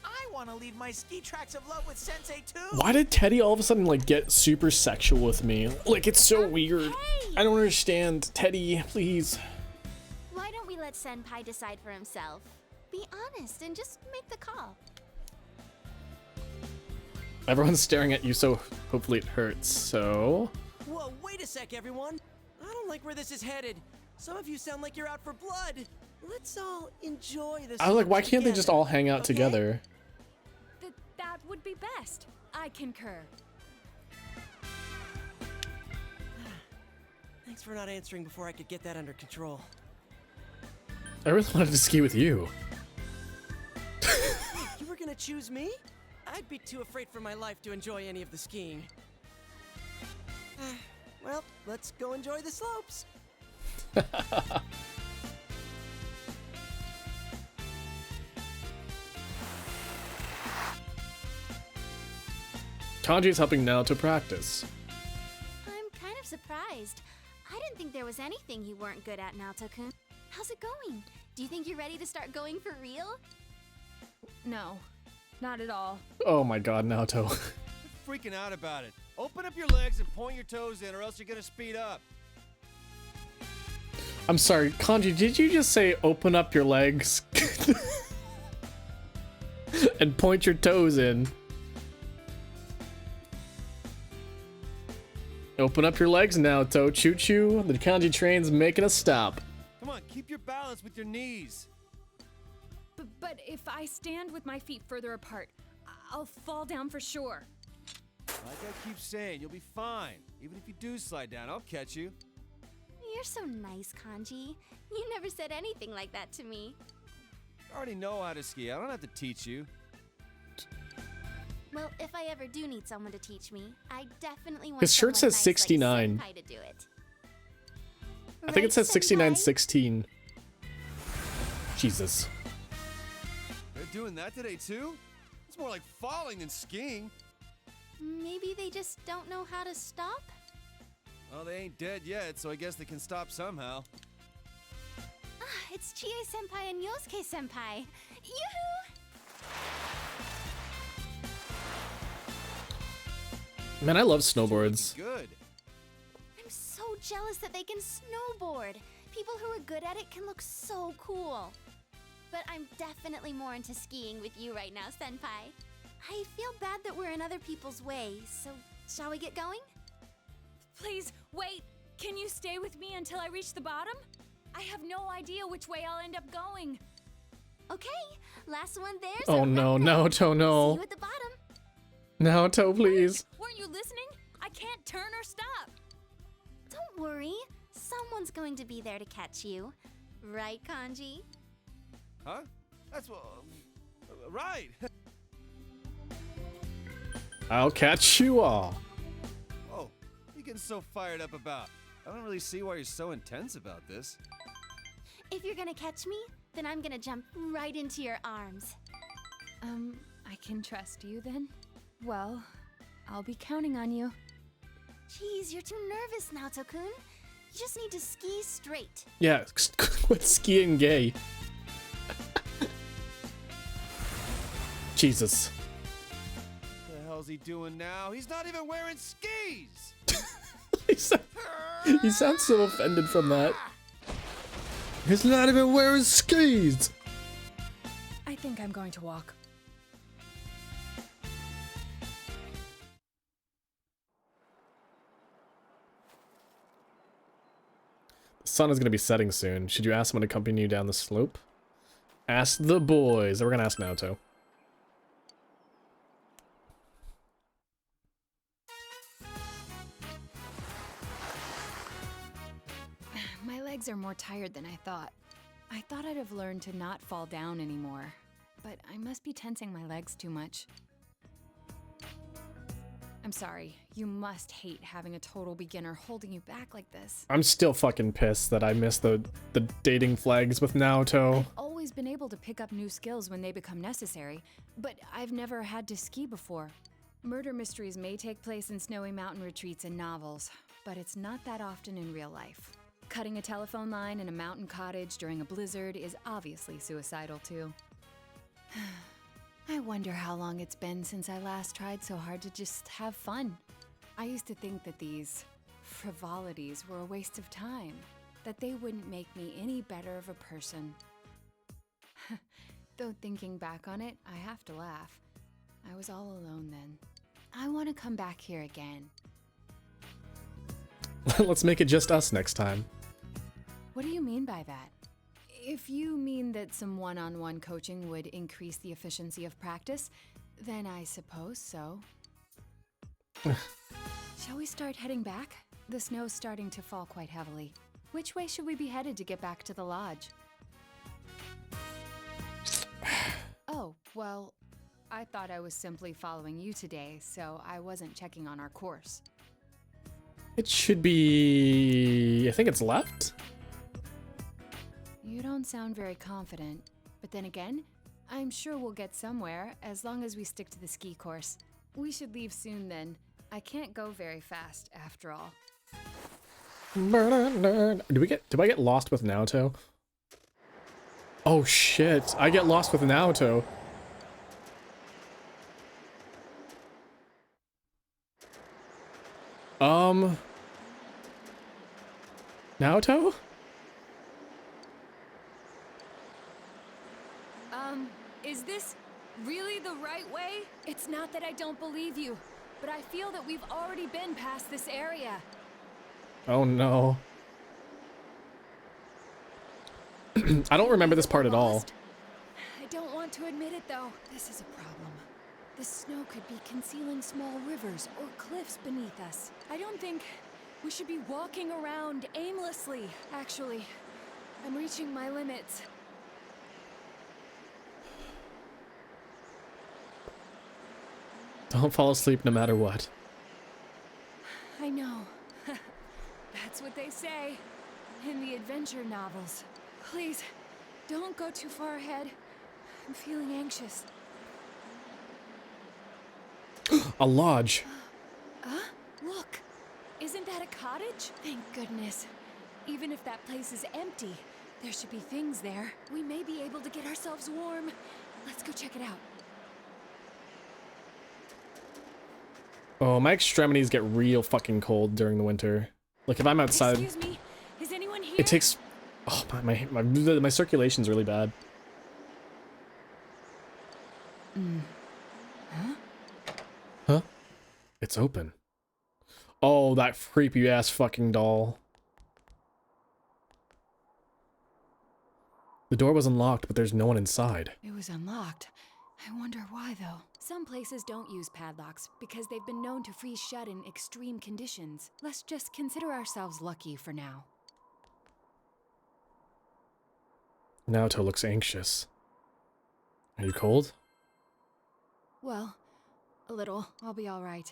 I want to leave my ski tracks of love with Sensei too. Why did Teddy all of a sudden like get super sexual with me? Like it's so weird. Hey! I don't understand. Teddy, please. Why don't we let Senpai decide for himself? Be honest and just make the call. Everyone's staring at you, so hopefully it hurts. So Whoa, wait a sec, everyone. I don't like where this is headed. Some of you sound like you're out for blood. Let's all enjoy this. I was like, why can't they just all hang out okay? together? That would be best. I concur. Thanks for not answering before I could get that under control. I really wanted to ski with you. You were gonna choose me? I'd be too afraid for my life to enjoy any of the skiing. Well, let's go enjoy the slopes. Kanji's helping now to practice. I'm kind of surprised. I didn't think there was anything you weren't good at, Naoto-kun. How's it going? Do you think you're ready to start going for real? No, not at all. Oh my god, Naoto. Quit freaking out about it. Open up your legs and point your toes in, or else you're gonna speed up. I'm sorry, Kanji, did you just say open up your legs? And point your toes in? Open up your legs, Naoto. Choo-choo. The Kanji train's making a stop. Come on, keep your balance with your knees. But if I stand with my feet further apart, I'll fall down for sure. Like I keep saying, you'll be fine. Even if you do slide down, I'll catch you. You're so nice, Kanji. You never said anything like that to me. I already know how to ski. I don't have to teach you. Well, if I ever do need someone to teach me, I definitely want His shirt someone says nice 69. Like Senpai to do it. I think it says Right, Senpai? 6916. Jesus. They're doing that today too? It's more like falling than skiing. Maybe they just don't know how to stop? Well, they ain't dead yet, so I guess they can stop somehow. Ah, it's Chie-senpai and Yosuke-senpai. Yoo-hoo! Man, I love snowboards. Good. I'm so jealous that they can snowboard. People who are good at it can look so cool. But I'm definitely more into skiing with you right now, Senpai. I feel bad that we're in other people's way, so shall we get going? Please, wait. Can you stay with me until I reach the bottom? I have no idea which way I'll end up going. Okay, last one there's Oh a no, wrap. Naoto, See no. you at the bottom. Naoto, please. Weren't you listening? I can't turn or stop. Don't worry, someone's going to be there to catch you. Right, Kanji? Huh? That's what. Right. I'll catch you all. Oh, what are you getting so fired up about? I don't really see why you're so intense about this. If you're gonna catch me, then I'm gonna jump right into your arms. I can trust you then? Well, I'll be counting on you. Jeez, you're too nervous, Naoto-kun. You just need to ski straight. Yeah, quit skiing gay. Jesus. What the hell's he doing now? He's not even wearing skis! He sounds so offended from that. He's not even wearing skis. I think I'm going to walk. The sun is going to be setting soon. Should you ask someone to accompany you down the slope? Ask the boys. We're going to ask Naoto. My legs are more tired than I thought. I thought I'd have learned to not fall down anymore, but I must be tensing my legs too much. I'm sorry. You must hate having a total beginner holding you back like this. I'm still fucking pissed that I missed the dating flags with Naoto. I've always been able to pick up new skills when they become necessary, but I've never had to ski before. Murder mysteries may take place in snowy mountain retreats and novels, but it's not that often in real life. Cutting a telephone line in a mountain cottage during a blizzard is obviously suicidal too. I wonder how long it's been since I last tried so hard to just have fun. I used to think that these frivolities were a waste of time, that they wouldn't make me any better of a person. Though thinking back on it, I have to laugh. I was all alone then. I want to come back here again. Let's make it just us next time. What do you mean by that? If you mean that some one-on-one coaching would increase the efficiency of practice, then I suppose so. Shall we start heading back? The snow's starting to fall quite heavily. Which way should we be headed to get back to the lodge? Oh, well, I thought I was simply following you today, so I wasn't checking on our course. It should be... I think it's left? You don't sound very confident, but then again, I'm sure we'll get somewhere as long as we stick to the ski course. We should leave soon then. I can't go very fast after all. Do I get lost with Naoto? Oh shit, I get lost with Naoto. Naoto? Is this really the right way? It's not that I don't believe you, but I feel that we've already been past this area. Oh no. I don't remember this part at all. I don't want to admit it though. This is a problem. The snow could be concealing small rivers or cliffs beneath us. I don't think we should be walking around aimlessly. Actually, I'm reaching my limits. Don't fall asleep no matter what. I know. That's what they say in the adventure novels. Please, don't go too far ahead. I'm feeling anxious. A lodge. Look! Isn't that a cottage? Thank goodness. Even if that place is empty, there should be things there. We may be able to get ourselves warm. Let's go check it out. Oh, my extremities get real fucking cold during the winter. Like if I'm outside, Excuse me, is anyone here? it takes. Oh my circulation's really bad. Huh? It's open. Oh, that creepy ass fucking doll. The door was unlocked, but there's no one inside. It was unlocked. I wonder why though. Some places don't use padlocks because they've been known to freeze shut in extreme conditions. Let's just consider ourselves lucky for now. Naoto looks anxious. Are you cold? Well, a little. I'll be all right.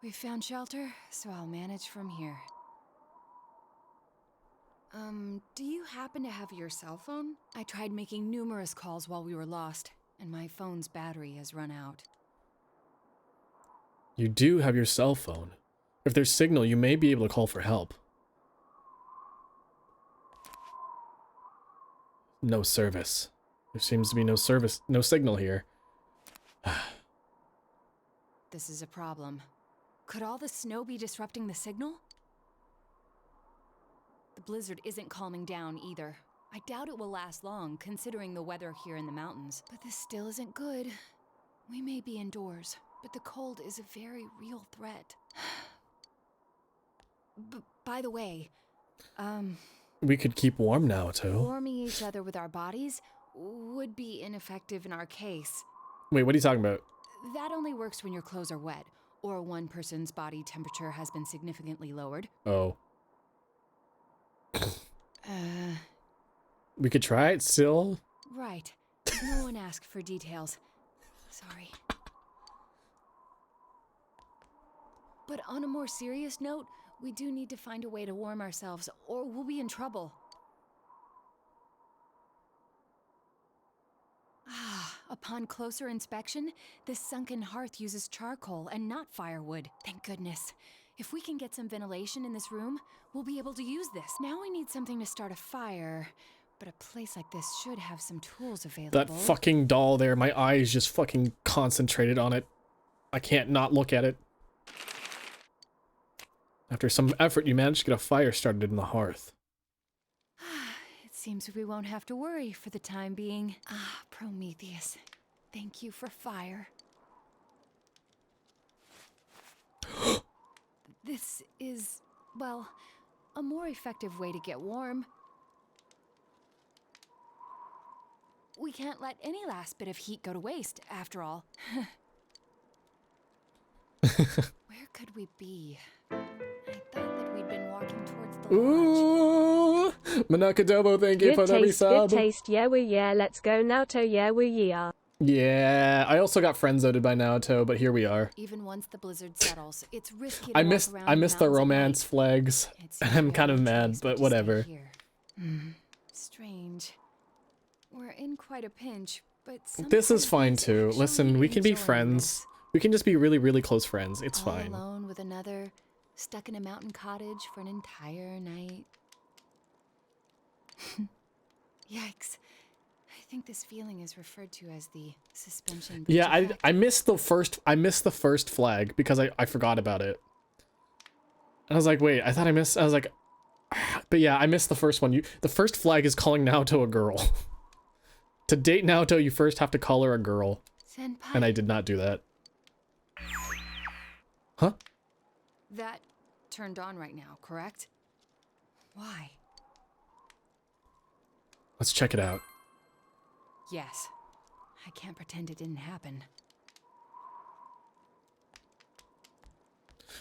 We've found shelter, so I'll manage from here. Do you happen to have your cell phone? I tried making numerous calls while we were lost, and my phone's battery has run out. You do have your cell phone. If there's signal, you may be able to call for help. No service. There seems to be no signal here. This is a problem. Could all the snow be disrupting the signal? The blizzard isn't calming down either. I doubt it will last long, considering the weather here in the mountains. But this still isn't good. We may be indoors, but the cold is a very real threat. By the way, we could keep warm now, too. warming each other with our bodies would be ineffective in our case. Wait, what are you talking about? That only works when your clothes are wet, or one person's body temperature has been significantly lowered. Oh. We could try it still? Right. No one asked for details. Sorry. But on a more serious note, we do need to find a way to warm ourselves, or we'll be in trouble. Upon closer inspection, this sunken hearth uses charcoal and not firewood. Thank goodness. If we can get some ventilation in this room, we'll be able to use this. Now we need something to start a fire, but a place like this should have some tools available. That fucking doll there, my eye is just fucking concentrated on it. I can't not look at it. After some effort, you managed to get a fire started in the hearth. Seems we won't have to worry for the time being. Ah, Prometheus, thank you for fire. This is, well, a more effective way to get warm. We can't let any last bit of heat go to waste, after all. Where could we be? I thought that we'd been walking towards the lodge. Ooh, Manakadobo, thank you for the resub. Good taste, yeah we yeah, let's go Naoto, yeah we yeah. Yeah, I also got friend-zoned by Naoto, but here we are. Even once the blizzard settles, it's risky to I walk miss around the romance flags. I'm kind of mad, but whatever. Strange. We're in quite a pinch, but This is fine too. Listen, we can be friends. We can just be really, really close friends. It's all fine. alone with another, stuck in a mountain cottage for an entire night. Yikes. I think this feeling is referred to as the suspension bridge Yeah, effect. I missed the first flag because I forgot about it. And I was like, wait, I thought I was like, but yeah, I missed the first one. The first flag is calling Naoto a girl. To date Naoto, you first have to call her a girl. Senpai. And I did not do that. Huh? That turned on right now, correct? Why? Let's check it out. Yes. I can't pretend it didn't happen.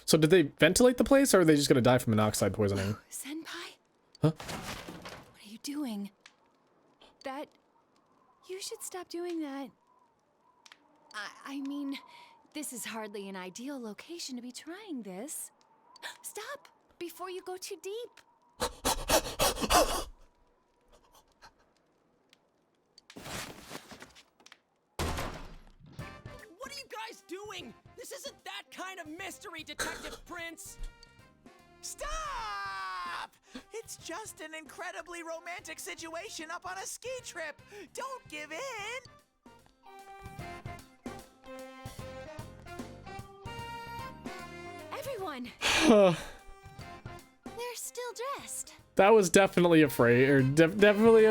So did they ventilate the place, or are they just gonna die from monoxide poisoning? Senpai? Huh? What are you doing? That... You should stop doing that. I mean, this is hardly an ideal location to be trying this. Stop! Before you go too deep. What are you guys doing? This isn't that kind of mystery, Detective Prince! Stop! It's just an incredibly romantic situation up on a ski trip. Don't give in. Everyone! They're still dressed. That was definitely afraid, or definitely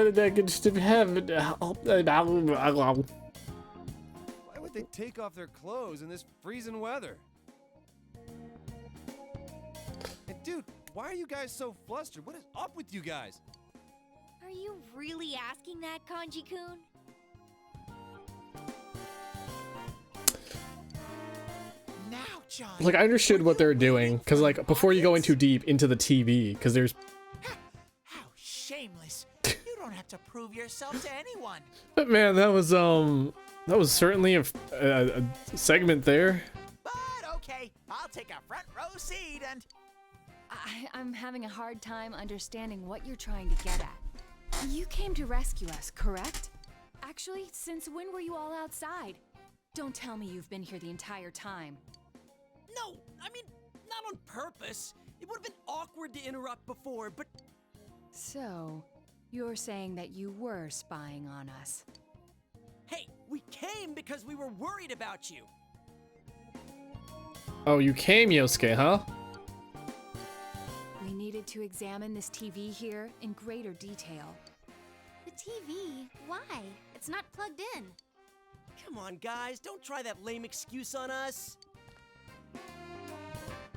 Why would they take off their clothes in this freezing weather? And dude, why are you guys so flustered? What is up with you guys? Are you really asking that, Kanji-kun? Now, John. like, I understood what they were doing, because like before you go in too deep into the TV, because there's. How shameless. You don't have to prove yourself to anyone. But man, that was certainly a segment there. But okay, I'll take a front row seat and... I'm having a hard time understanding what you're trying to get at. You came to rescue us, correct? Actually, since when were you all outside? Don't tell me you've been here the entire time. No, I mean, not on purpose. It would have been awkward to interrupt before, but... So, you're saying that you were spying on us. Hey, we came because we were worried about you. Oh, you came, Yosuke, huh? We needed to examine this TV here in greater detail. The TV? Why? It's not plugged in. Come on, guys, don't try that lame excuse on us.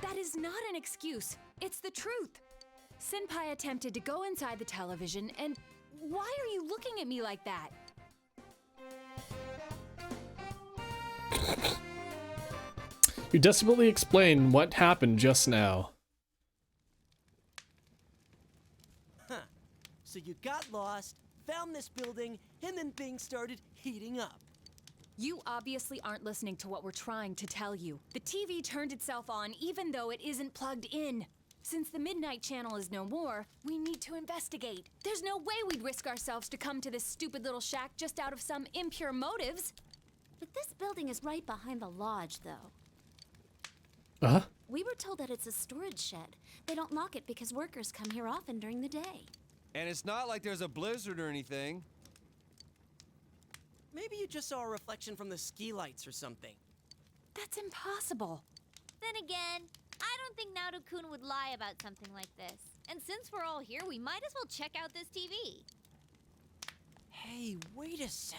That is not an excuse. It's the truth. Senpai attempted to go inside the television, and why are you looking at me like that? You desperately explain what happened just now. Huh. So you got lost, found this building, and then things started heating up. You obviously aren't listening to what we're trying to tell you. The TV turned itself on even though it isn't plugged in. Since the Midnight Channel is no more, we need to investigate. There's no way we'd risk ourselves to come to this stupid little shack just out of some impure motives. But this building is right behind the lodge, though. Uh-huh. We were told that it's a storage shed. They don't lock it because workers come here often during the day. And it's not like there's a blizzard or anything. Maybe you just saw a reflection from the ski lights or something. That's impossible. Then again, I don't think Naoto-kun would lie about something like this. And since we're all here, we might as well check out this TV. Hey, wait a sec.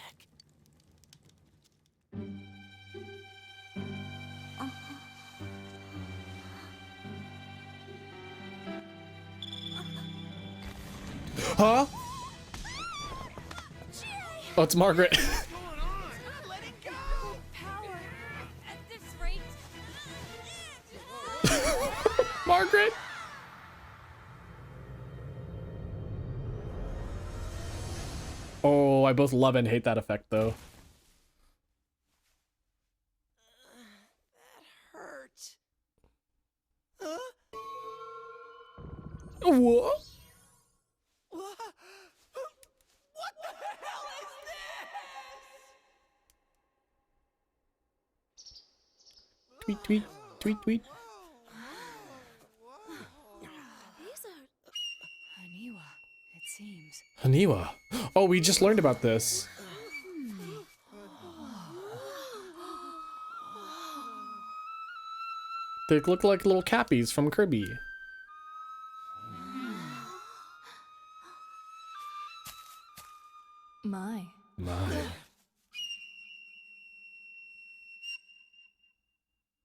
Huh? Oh, it's Margaret. Let it go! Power at this rate. Margaret! Oh, I both love and hate that effect, though. That hurt. Huh? What? What the hell is this? Tweet, tweet, tweet, tweet. These are... Haniwa, it seems. Haniwa. Oh, we just learned about this. They look like little cappies from Kirby. My.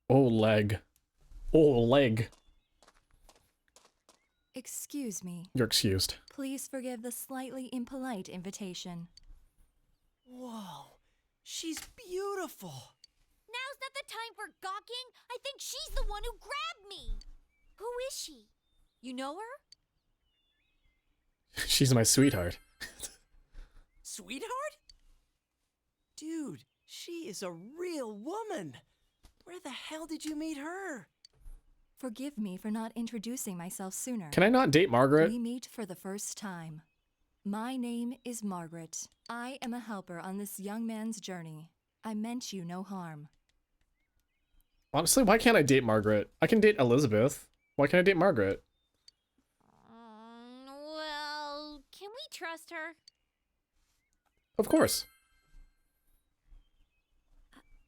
Oh, leg. Oh, leg. Excuse me. You're excused. Please forgive the slightly impolite invitation. Whoa, she's beautiful. Now's not the time for gawking. I think she's the one who grabbed me. Who is she? You know her? She's my sweetheart. Sweetheart? Dude, she is a real woman. Where the hell did you meet her? Forgive me for not introducing myself sooner. Can I not date Margaret? We meet for the first time. My name is Margaret. I am a helper on this young man's journey. I meant you no harm. Honestly, why can't I date Margaret? I can date Elizabeth. Why can't I date Margaret? Well, can we trust her? Of course.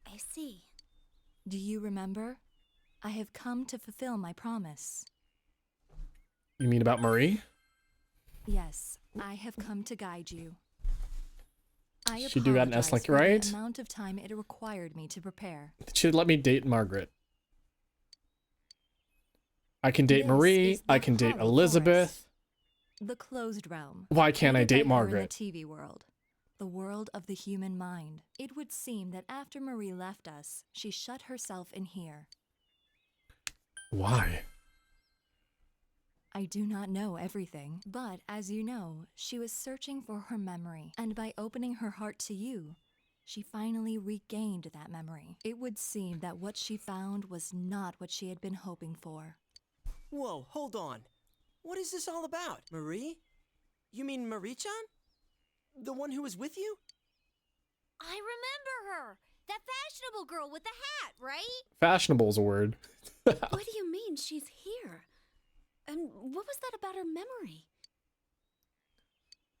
I see. Do you remember? I have come to fulfill my promise. You mean about Marie? Yes, I have come to guide you. I She do got an S apologize like right? for the amount of time it required me to prepare. She let me date Margaret. I can date This Marie. is I the can date Hollow Elizabeth. The closed realm. Why can't I Think date of her in Margaret? the TV world. The world of the human mind. It would seem that after Marie left us, she shut herself in here. Why? I do not know everything, but as you know, she was searching for her memory, and by opening her heart to you, she finally regained that memory. It would seem that what she found was not what she had been hoping for. Whoa, hold on. What is this all about? Marie? You mean Marie-chan? The one who was with you? I remember her. That fashionable girl with the hat, right? Fashionable is a word. What do you mean she's here? And what was that about her memory?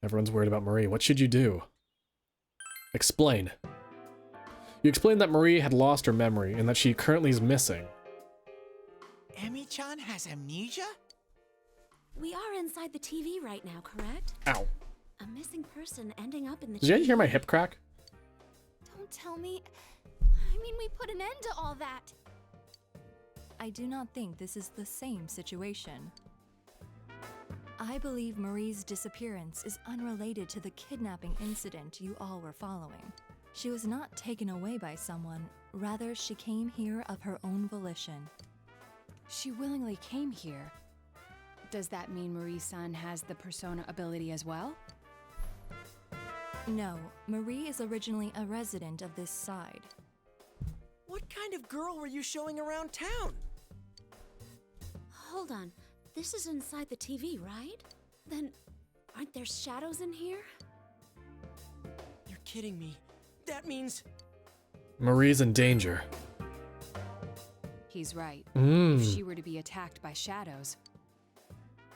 Everyone's worried about Marie. What should you do? Explain. You explained that Marie had lost her memory and that she currently is missing. Emi-chan has amnesia? We are inside the TV right now, correct? Ow. A missing person ending up in the Did you guys TV. hear my hip crack? Don't tell me. I mean, we put an end to all that. I do not think this is the same situation. I believe Marie's disappearance is unrelated to the kidnapping incident you all were following. She was not taken away by someone, rather she came here of her own volition. She willingly came here. Does that mean Marie-san has the persona ability as well? No, Marie is originally a resident of this side. What kind of girl were you showing around town? Hold on. This is inside the TV, right? Then, aren't there shadows in here? You're kidding me. That means... Marie's in danger. He's right. Mm. If she were to be attacked by shadows.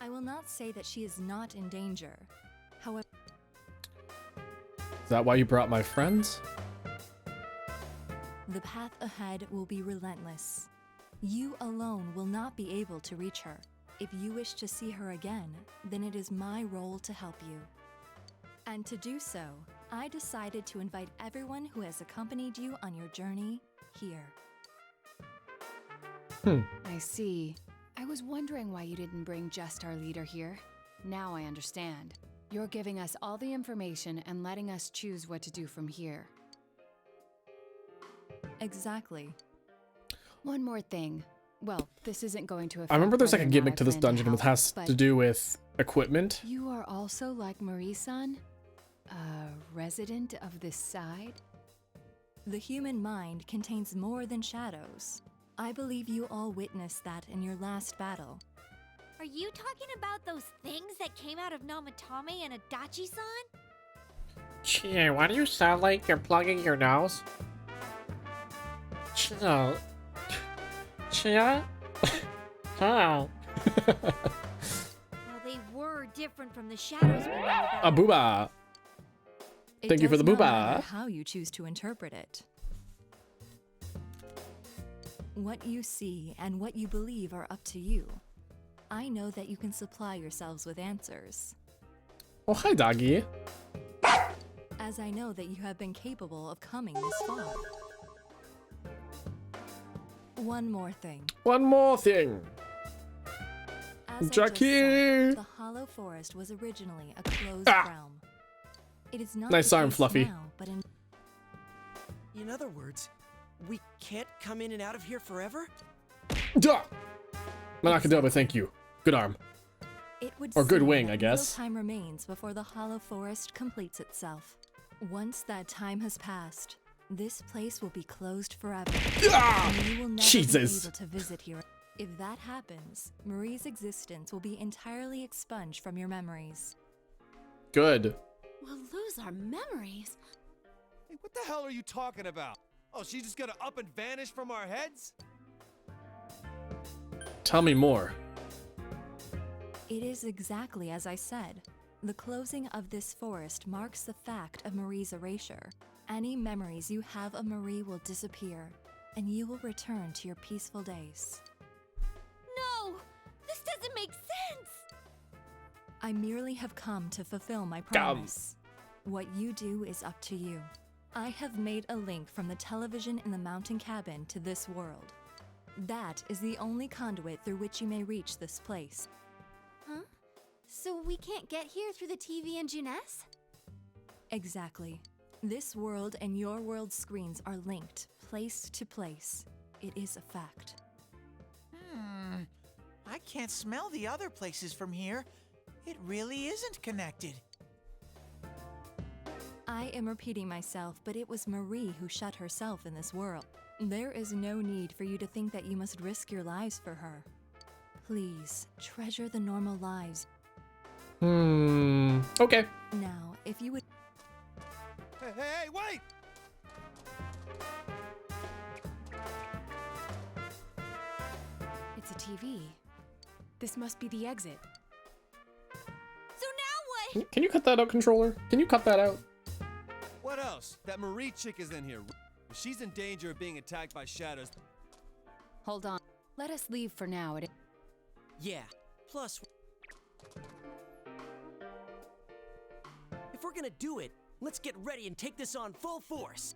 I will not say that she is not in danger. However, Is that why you brought my friends? the path ahead will be relentless. You alone will not be able to reach her. If you wish to see her again, then it is my role to help you. And to do so, I decided to invite everyone who has accompanied you on your journey here. I see. I was wondering why you didn't bring just our leader here. Now I understand. You're giving us all the information and letting us choose what to do from here. Exactly. One more thing. Well, this isn't going to affect I remember there's like a whether or not gimmick I to this plan dungeon which help, has but to do with equipment. You are also like Marie-san? A resident of this side? The human mind contains more than shadows. I believe you all witnessed that in your last battle. Are you talking about those things that came out of Namatame and Adachi-san? Chia, why do you sound like you're plugging your nose? Chia. Chia? How? Well, they were different from the shadows we know about. A booba. It Thank you for does the not matter booba. how you choose to interpret it. What you see and what you believe are up to you. I know that you can supply yourselves with answers, Oh, hi, doggy. as I know that you have been capable of coming this far. One more thing. One more thing. As I just Jackie! said, the Hollow Forest was originally a closed realm. It is not Nice the arm, case Fluffy. now, but In other words, we can't come in and out of here forever? Duh! Manakadoba, thank you. Good arm. it would Or good seem wing, that I guess. little time remains before the Hollow Forest completes itself. Once that time has passed, this place will be closed forever. Ah! And you will never Jesus. be able to visit here. If that happens, Marie's existence will be entirely expunged from your memories. Good. We'll lose our memories. Hey, what the hell are you talking about? Oh, she's just gonna up and vanish from our heads? Tell me more. It is exactly as I said. The closing of this forest marks the fact of Marie's erasure. Any memories you have of Marie will disappear, and you will return to your peaceful days. No! This doesn't make sense! I merely have come to fulfill my promise. What you do is up to you. I have made a link from the television in the mountain cabin to this world. That is the only conduit through which you may reach this place. Huh? So we can't get here through the TV and Juness? Exactly. This world and your world's screens are linked, place to place. It is a fact. I can't smell the other places from here. It really isn't connected. I am repeating myself, but it was Marie who shut herself in this world. There is no need for you to think that you must risk your lives for her. Please, treasure the normal lives. Okay. Now, if you would... Hey, wait! It's a TV. This must be the exit. So now what? Can you cut that out, controller? Can you cut that out? What else? That Marie chick is in here. If she's in danger of being attacked by shadows. Hold on. Let us leave for now. Yeah. Plus, if we're gonna do it, let's get ready and take this on full force.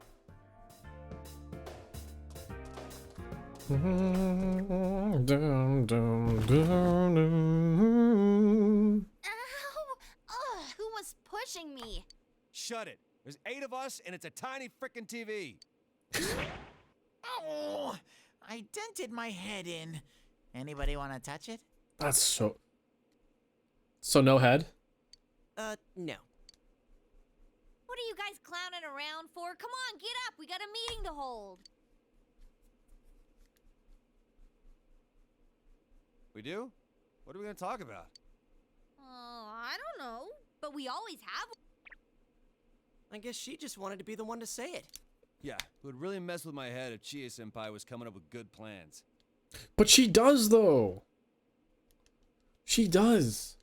Ow! Ugh, who was pushing me? Shut it. There's 8 of us, and it's a tiny frickin' TV. Oh, I dented my head in. Anybody want to touch it? That's so no head? No. What are you guys clowning around for? Come on, get up. We got a meeting to hold. We do? What are we gonna talk about? I don't know. But we always have. I guess she just wanted to be the one to say it. Yeah, it would really mess with my head if Chie-senpai was coming up with good plans. But she does, though. She does.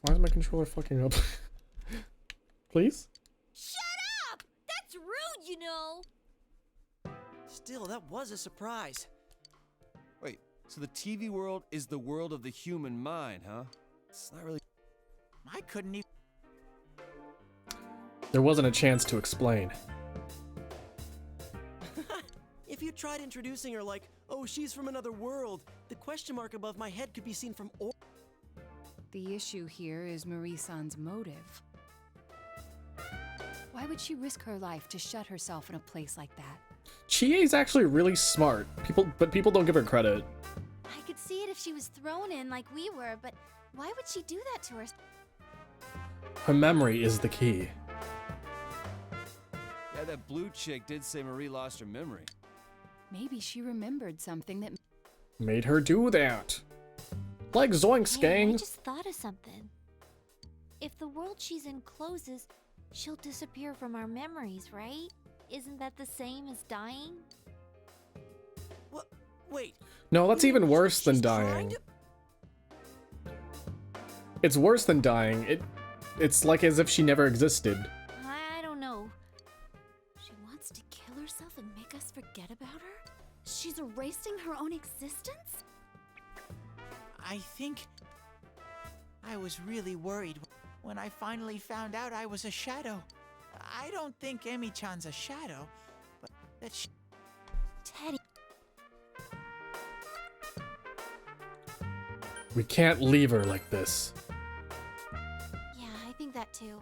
Why is my controller fucking up? Please? Shut up! That's rude, you know. Still, that was a surprise. Wait, so the TV world is the world of the human mind, huh? It's not really... I couldn't even. There wasn't a chance to explain. If you tried introducing her like, oh, she's from another world, the question mark above my head could be seen from all. The issue here is Marie-san's motive. Why would she risk her life to shut herself in a place like that? Chie's actually really smart. But people don't give her credit. I could see it if she was thrown in like we were, but why would she do that to her? Her memory is the key. Yeah, that blue chick did say Marie lost her memory. Maybe she remembered something that Made her do that. Like zoinks, Hey, gang. I just thought of something. If the world she's in closes, she'll disappear from our memories, right? Isn't that the same as dying? What? Wait. No, that's even worse than She's trying dying. to- It's worse than dying. It's like as if she never existed. I don't know. She wants to kill herself and make us forget about her? She's erasing her own existence? I think I was really worried when I finally found out I was a shadow. I don't think Emi-chan's a shadow, but that she... Teddy. We can't leave her like this. Yeah, I think that too.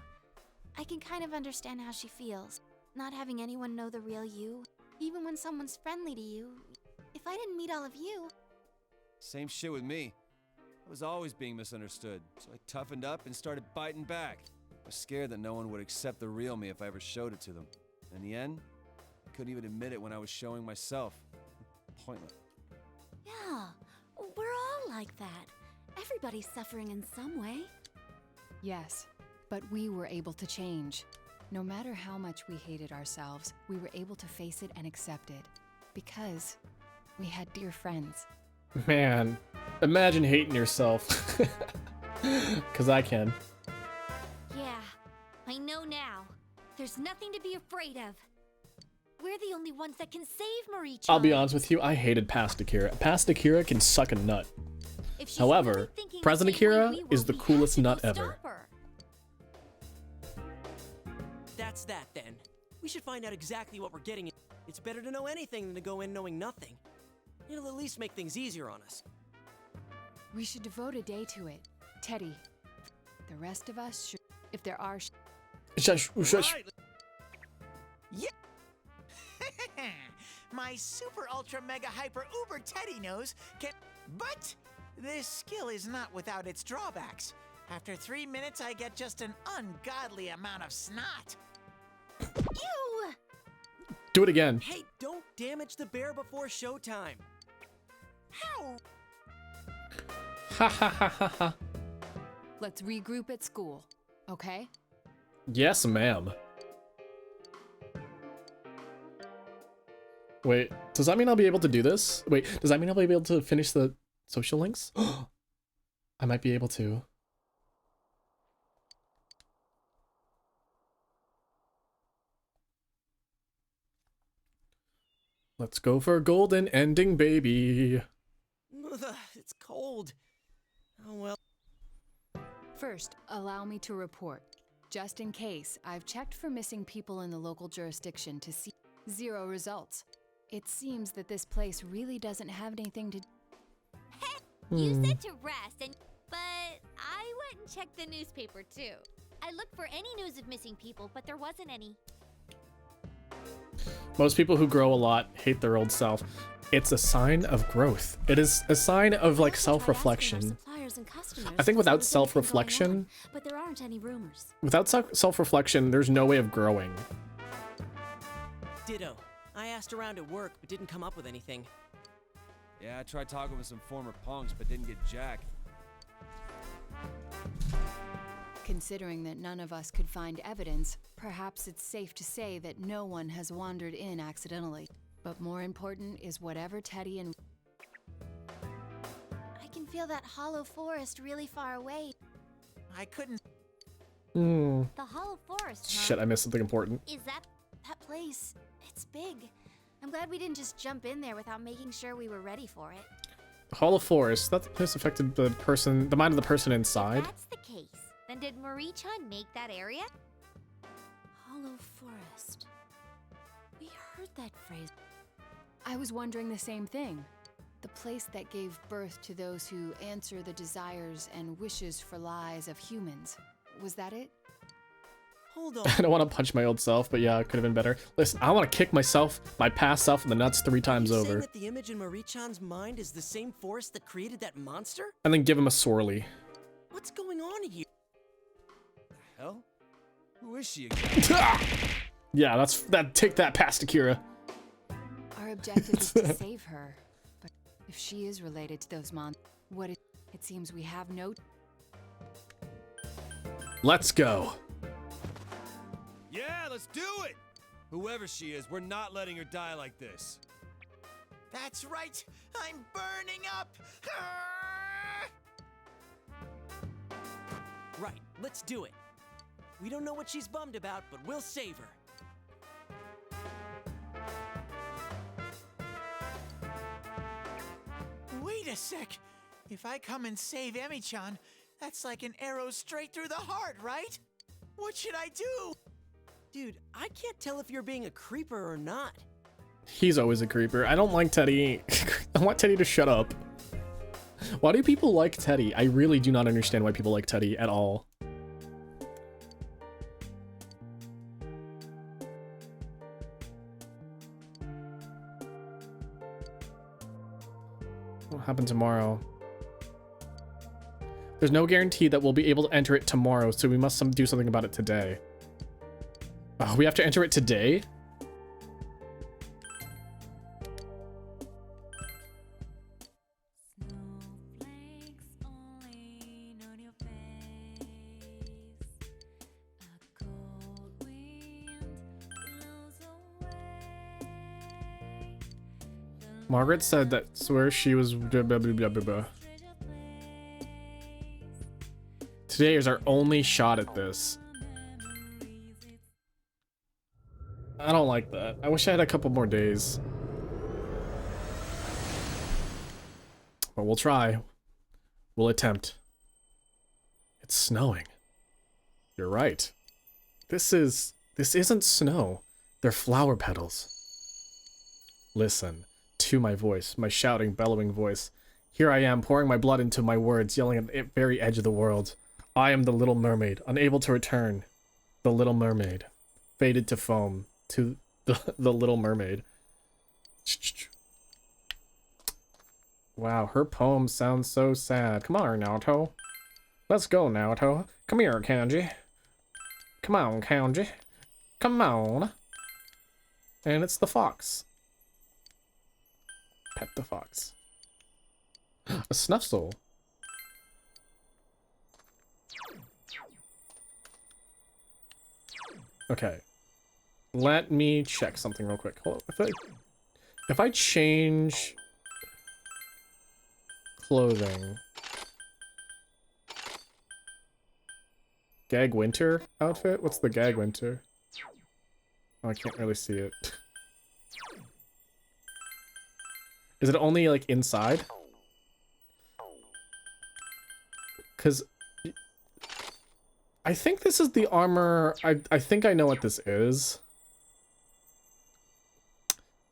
I can kind of understand how she feels. Not having anyone know the real you, even when someone's friendly to you. If I didn't meet all of you... Same shit with me. I was always being misunderstood, so I toughened up and started biting back. I was scared that no one would accept the real me if I ever showed it to them. In the end, I couldn't even admit it when I was showing myself. Pointless. Yeah, we're all like that. Everybody's suffering in some way. Yes, but we were able to change. No matter how much we hated ourselves, we were able to face it and accept it. Because we had dear friends. Man, imagine hating yourself. Cause I can. Yeah, I know now. There's nothing to be afraid of. We're the only ones that can save Marie-chan. I'll be honest with you, I hated past Akira. Past Akira can suck a nut. If she's However, really thinking present the same way Akira we were, is the we have coolest to go nut stop ever. her. That's that then. We should find out exactly what we're getting in. It's better to know anything than to go in knowing nothing. It'll at least make things easier on us. We should devote a day to it. Teddy, the rest of us should, if there are... Shush, shush. Right. Yeah. My super ultra mega hyper uber Teddy nose can... But this skill is not without its drawbacks. After 3 minutes, I get just an ungodly amount of snot. Ew! Do it again. Hey, don't damage the bear before showtime. How? Ha ha ha ha ha. Let's regroup at school, okay? Yes, ma'am. Wait, does that mean I'll be able to do this? Wait, does that mean I'll be able to finish the social links? I might be able to. Let's go for a golden ending, baby. It's cold. Oh well. First, allow me to report. Just in case, I've checked for missing people in the local jurisdiction to see 0 results. It seems that this place really doesn't have anything to... You said to rest, but I went and checked the newspaper too. I looked for any news of missing people, but there wasn't any. Most people who grow a lot hate their old self. It's a sign of growth. It is a sign of like self-reflection. Suppliers customers and customers. I think if there without was anything going self-reflection, on, but there aren't any rumors. without self-reflection, there's no way of growing. Ditto. I asked around at work, but didn't come up with anything. Yeah, I tried talking with some former punks, but didn't get jack. Considering that none of us could find evidence, perhaps it's safe to say that no one has wandered in accidentally. But more important is whatever Teddy and... I can feel that hollow forest really far away. I couldn't. Hmm. The hollow forest, huh? Shit, I missed something important. Is that place? It's big. I'm glad we didn't just jump in there without making sure we were ready for it. Hollow Forest. That place affected the mind of the person inside. That's the case. Then did Marie-chan make that area? Hollow forest. We heard that phrase. I was wondering the same thing. The place that gave birth to those who answer the desires and wishes for lies of humans. Was that it? Hold on. I don't want to punch my old self, but yeah, it could have been better. Listen, I want to kick myself, my past self, in the nuts 3 times Saying over. that the image in Marie-chan's mind is the same force that created that monster? And then give him a swirly. What's going on here? The hell? Who is she again? Yeah, take that past Akira. Our objective is to save her. But if she is related to those monsters, it seems we have no... Let's go. Yeah, let's do it! Whoever she is, we're not letting her die like this. That's right. I'm burning up. Right, let's do it. We don't know what she's bummed about, but we'll save her. Wait a sec. If I come and save Emi-chan, that's like an arrow straight through the heart, right? What should I do? Dude, I can't tell if you're being a creeper or not. He's always a creeper. I don't like Teddy. I want Teddy to shut up. Why do people like Teddy? I really do not understand why people like Teddy at all. What happened tomorrow? There's no guarantee that we'll be able to enter it tomorrow, so we must do something about it today. Oh, we have to enter it today? Margaret said that swear she was blah, blah, blah, blah, blah. Today is our only shot at this. I don't like that. I wish I had a couple more days. But we'll try. We'll attempt. It's snowing. You're right. This isn't snow. They're flower petals. Listen to my voice, my shouting, bellowing voice. Here I am, pouring my blood into my words, yelling at the very edge of the world. I am the Little Mermaid, unable to return. The Little Mermaid. Faded to foam. To the Little Mermaid. Wow, her poem sounds so sad. Come on, Naoto. Let's go, Naoto. Come here, Kanji. Come on, Kanji. Come on. And it's the fox. Pet the fox. A Snuffle. Okay. Let me check something real quick. Hold on. If I change clothing. Gag Winter outfit? What's the Gag Winter? Oh, I can't really see it. Is it only like inside? Because I think this is the armor. I think I know what this is.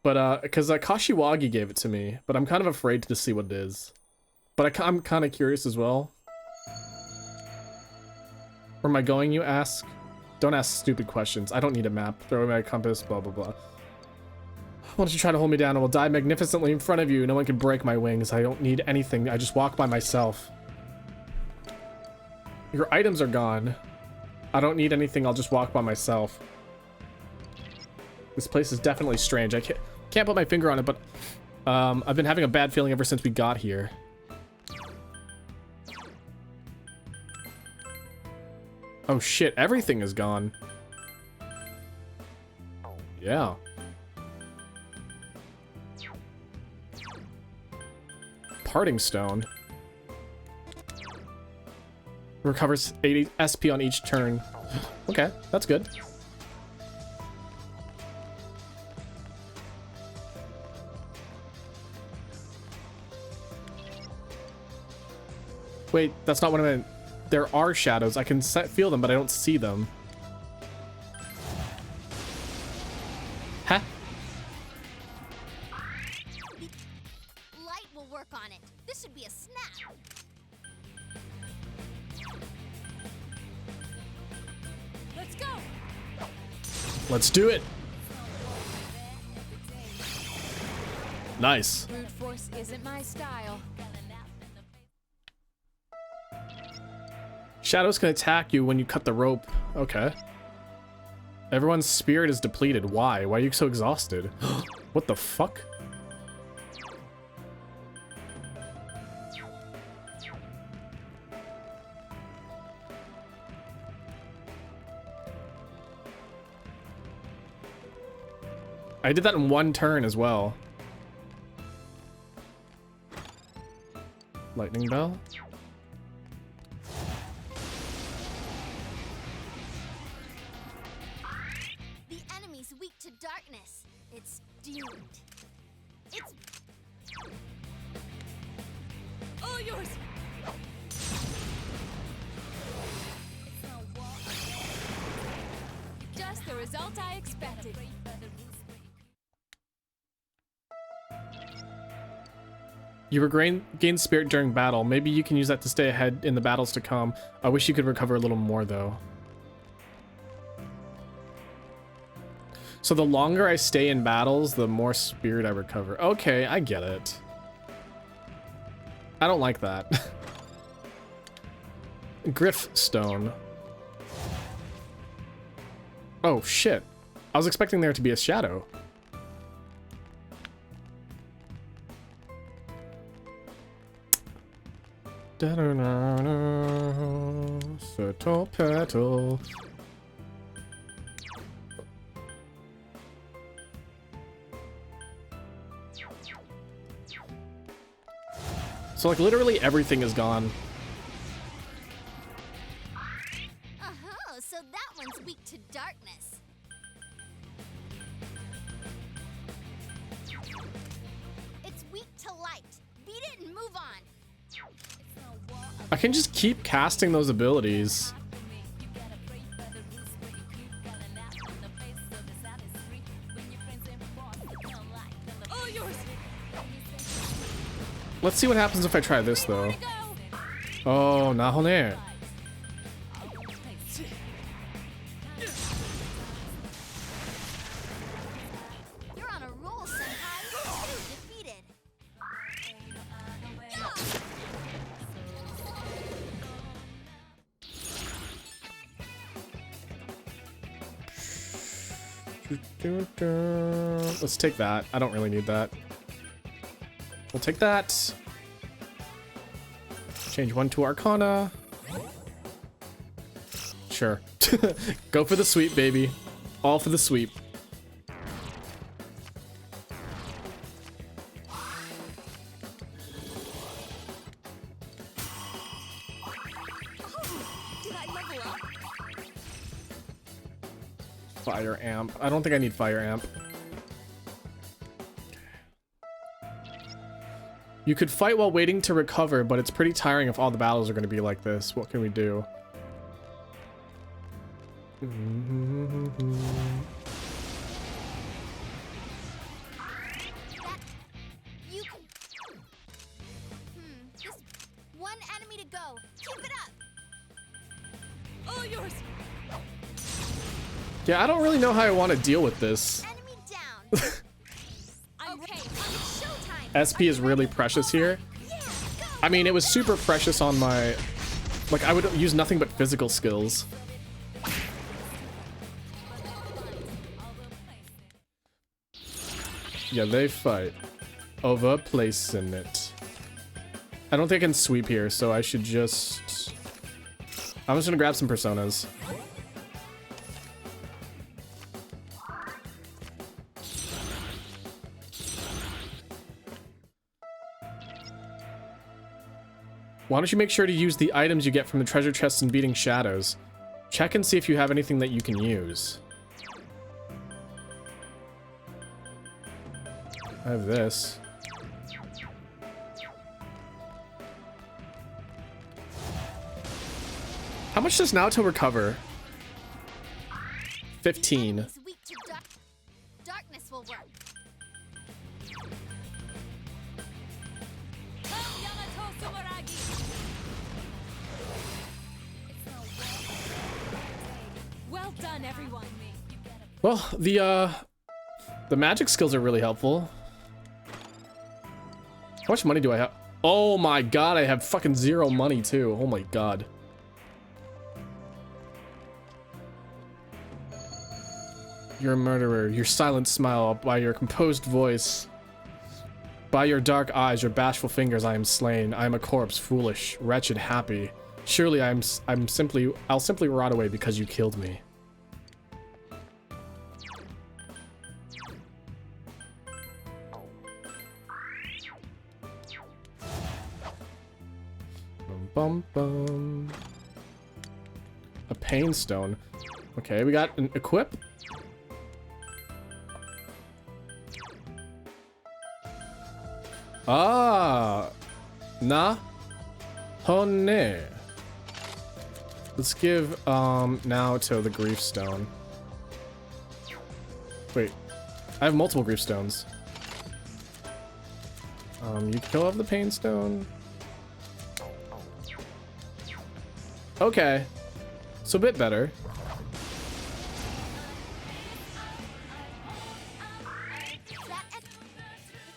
But because Kashiwagi gave it to me, but I'm kind of afraid to see what it is. But I'm kind of curious as well. Where am I going, you ask? Don't ask stupid questions. I don't need a map. Throw away my compass, blah, blah, blah. Why don't you try to hold me down? I will die magnificently in front of you. No one can break my wings. I don't need anything. I just walk by myself. Your items are gone. I don't need anything. I'll just walk by myself. This place is definitely strange. I can't put my finger on it, but I've been having a bad feeling ever since we got here. Oh shit, everything is gone. Yeah. Parting stone. Recovers 80 SP on each turn. Okay, that's good. Wait, that's not what I meant. There are shadows. I can feel them, but I don't see them. Huh? Light will work on it. This should be a snap. Let's go. Let's do it. Nice. Brute force isn't my style. Shadows can attack you when you cut the rope. Okay. Everyone's spirit is depleted. Why? Why are you so exhausted? What the fuck? I did that in one turn as well. Lightning bell. The enemy's weak to darkness. It's doomed. It's all yours. Just the result I expected. You gain spirit during battle. Maybe you can use that to stay ahead in the battles to come. I wish you could recover a little more, though. So the longer I stay in battles, the more spirit I recover. Okay, I get it. I don't like that. Griff stone. Oh, shit. I was expecting there to be a shadow. Subtle petal. So like literally everything is gone. Uh-huh, so that one's weak to darkness. It's weak to light. Beat it and move on. I can just keep casting those abilities. All yours. Let's see what happens if I try this though. Oh, 나오네. You're on a roll, Senpai. 2 defeated. Let's take that. I don't really need that. We'll take that. Change one to Arcana. Sure. Go for the sweep, baby. All for the sweep. Did I level up? Fire amp. I don't think I need fire amp. You could fight while waiting to recover, but it's pretty tiring if all the battles are going to be like this. What can we do? You can. Just one enemy to go. Keep it up. All yours. Yeah, I don't really know how I want to deal with this. Enemy down. Okay, it's showtime. SP is really precious here. I mean, it was super precious on my Like, I would use nothing but physical skills. Yeah, they fight over placing it. I don't think I can sweep here, so I should just... I'm just gonna grab some personas. Why don't you make sure to use the items you get from the treasure chests and beating shadows? Check and see if you have anything that you can use. I have this. How much does Naoto recover? 15. Enemy's weak to darkness will work. Well done, everyone. Well, the magic skills are really helpful. How much money do I have? Oh my god, I have fucking 0 money too. Oh my god. You're a murderer. Your silent smile, by your composed voice, by your dark eyes, your bashful fingers, I am slain. I am a corpse, foolish, wretched, happy. Surely I'll simply rot away because you killed me. Bum bum. A pain stone. Okay, we got an equip. Ah, na, hone. Let's give Naoto the grief stone. Wait, I have multiple grief stones. You kill off the pain stone. Okay, so a bit better.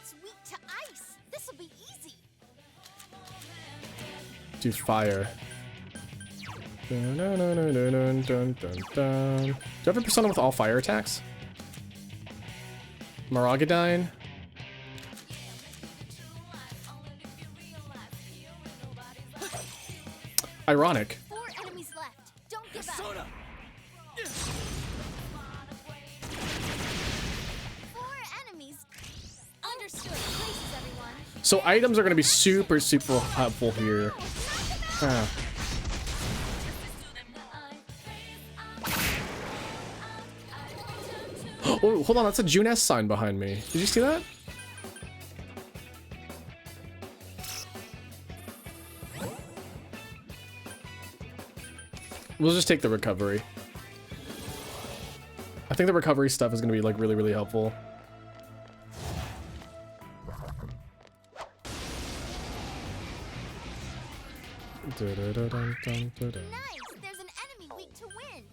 It's weak to ice. This will be easy. Do fire. Dun, dun, dun, dun, dun, dun, dun, dun. Do you have a persona with all fire attacks? Maragadine? Ironic. 4 enemies left. Don't give up. 4 enemies. Understood. Places, everyone. So items are going to be super helpful here. Huh. Oh, hold on. That's a Junes sign behind me. Did you see that? We'll just take the recovery. I think the recovery stuff is going to be like really, really helpful. Nice. There's an enemy weak to win.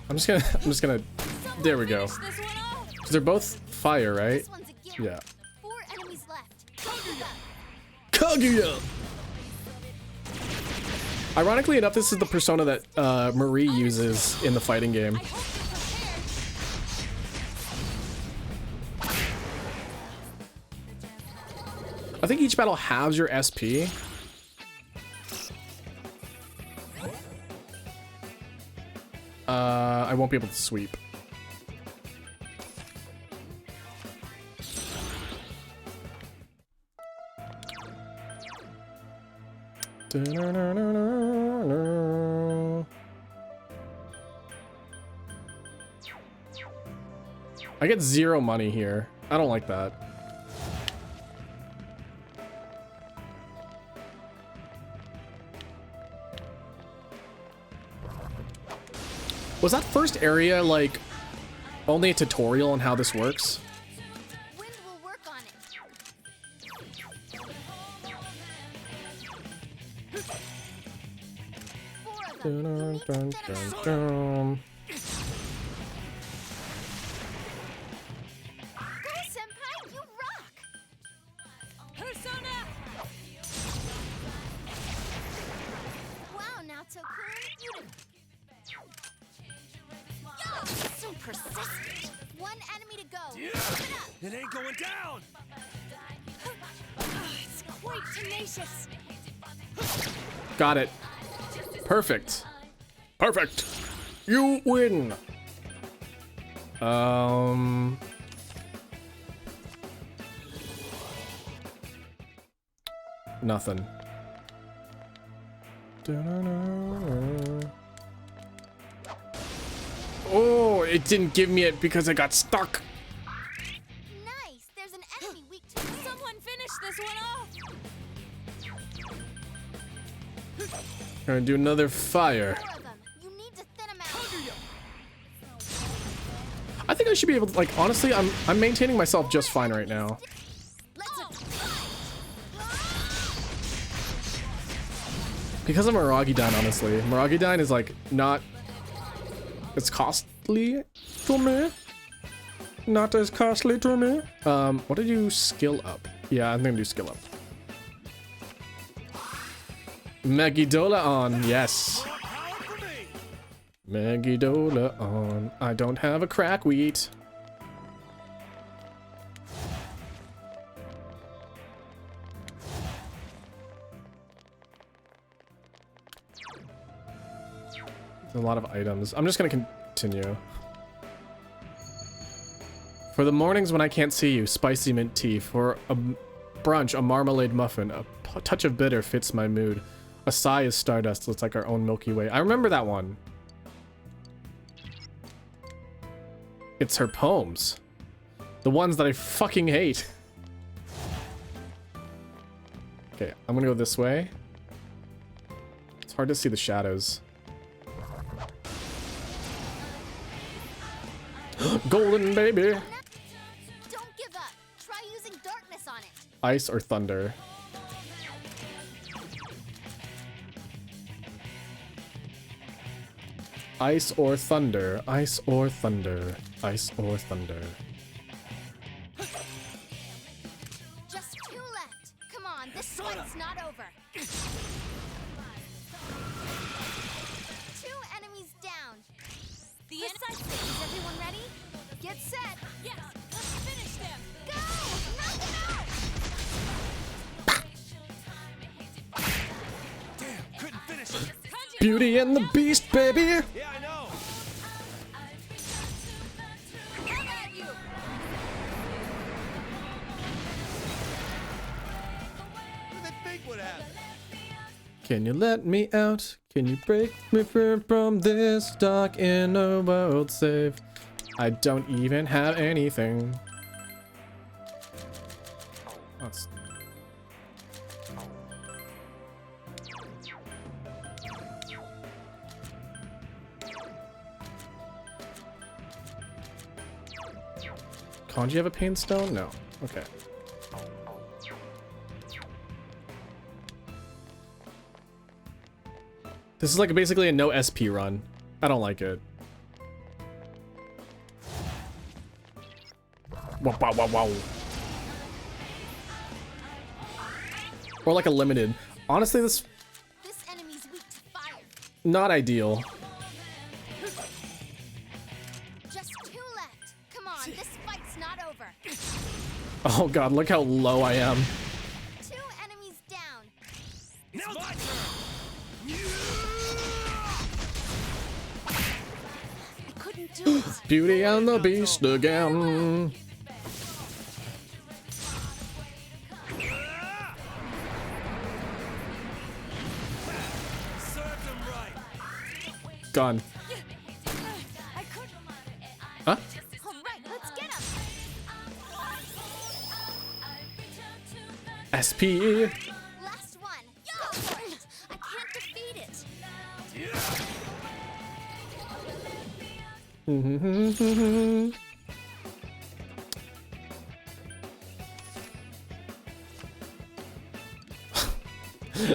I'm just gonna. There we go. Because they're both fire, right? Yeah. 4 enemies left. Kaguya! Ironically enough, this is the persona that Marie uses in the fighting game. I think each battle halves your SP. I won't be able to sweep. I get 0 money here. I don't like that. Was that first area like only a tutorial on how this works? Wind will work on it. Dun, dun, dun, dun. persistent. One enemy to go. It ain't going down! It's quite tenacious. Got it. Perfect. Perfect. You win. Nothing. Oh, it didn't give me it because I got stuck. Nice. There's an enemy weak to. Someone finish this one off. Gonna do another fire. Four of them. You need to thin them out. I think I should be able to, like, honestly, I'm maintaining myself just fine right now. Because of Miragidyne, honestly. Miragidyne is, like, not... It's costly to me. Not as costly to me. What did you skill up? Yeah, I'm gonna do skill up. Megidola on, yes. Megidola on. I don't have a crack wheat. A lot of items. I'm just gonna continue. For the mornings when I can't see you, spicy mint tea. For a brunch, a marmalade muffin. A touch of bitter fits my mood. A sigh is stardust. Looks like our own Milky Way. I remember that one. It's her poems. The ones that I fucking hate. Okay, I'm gonna go this way. It's hard to see the shadows. Golden baby. Don't give up. Try using darkness on it. Ice or thunder? Ice or thunder? Ice or thunder? Ice or thunder? Just two left. Come on, this fight's not over. Two enemies down. Precisely. Is everyone ready? Get set. Yes. Let's finish them. Go! Knock them out! Damn, couldn't finish it. Beauty and the Beast, baby! Yeah, I know. Come at you! What did they think would happen? Can you let me out? Can you break me free from this dark inner world? Save. I don't even have anything. That's... Kanji have a pain stone? No. Okay. This is like basically a no SP run. I don't like it. Wow, wow, wow, wow. Or like a limited. Honestly, this enemy's weak to fire. not ideal. Just two left. Come on, this fight's not over. Oh god, look how low I am. Two enemies down. Now my turn. I couldn't do it. Beauty and the Beast again. Served him right. Gone. I could. Huh? All right, let's get him. SP. Last one. Go for it. I can't defeat it.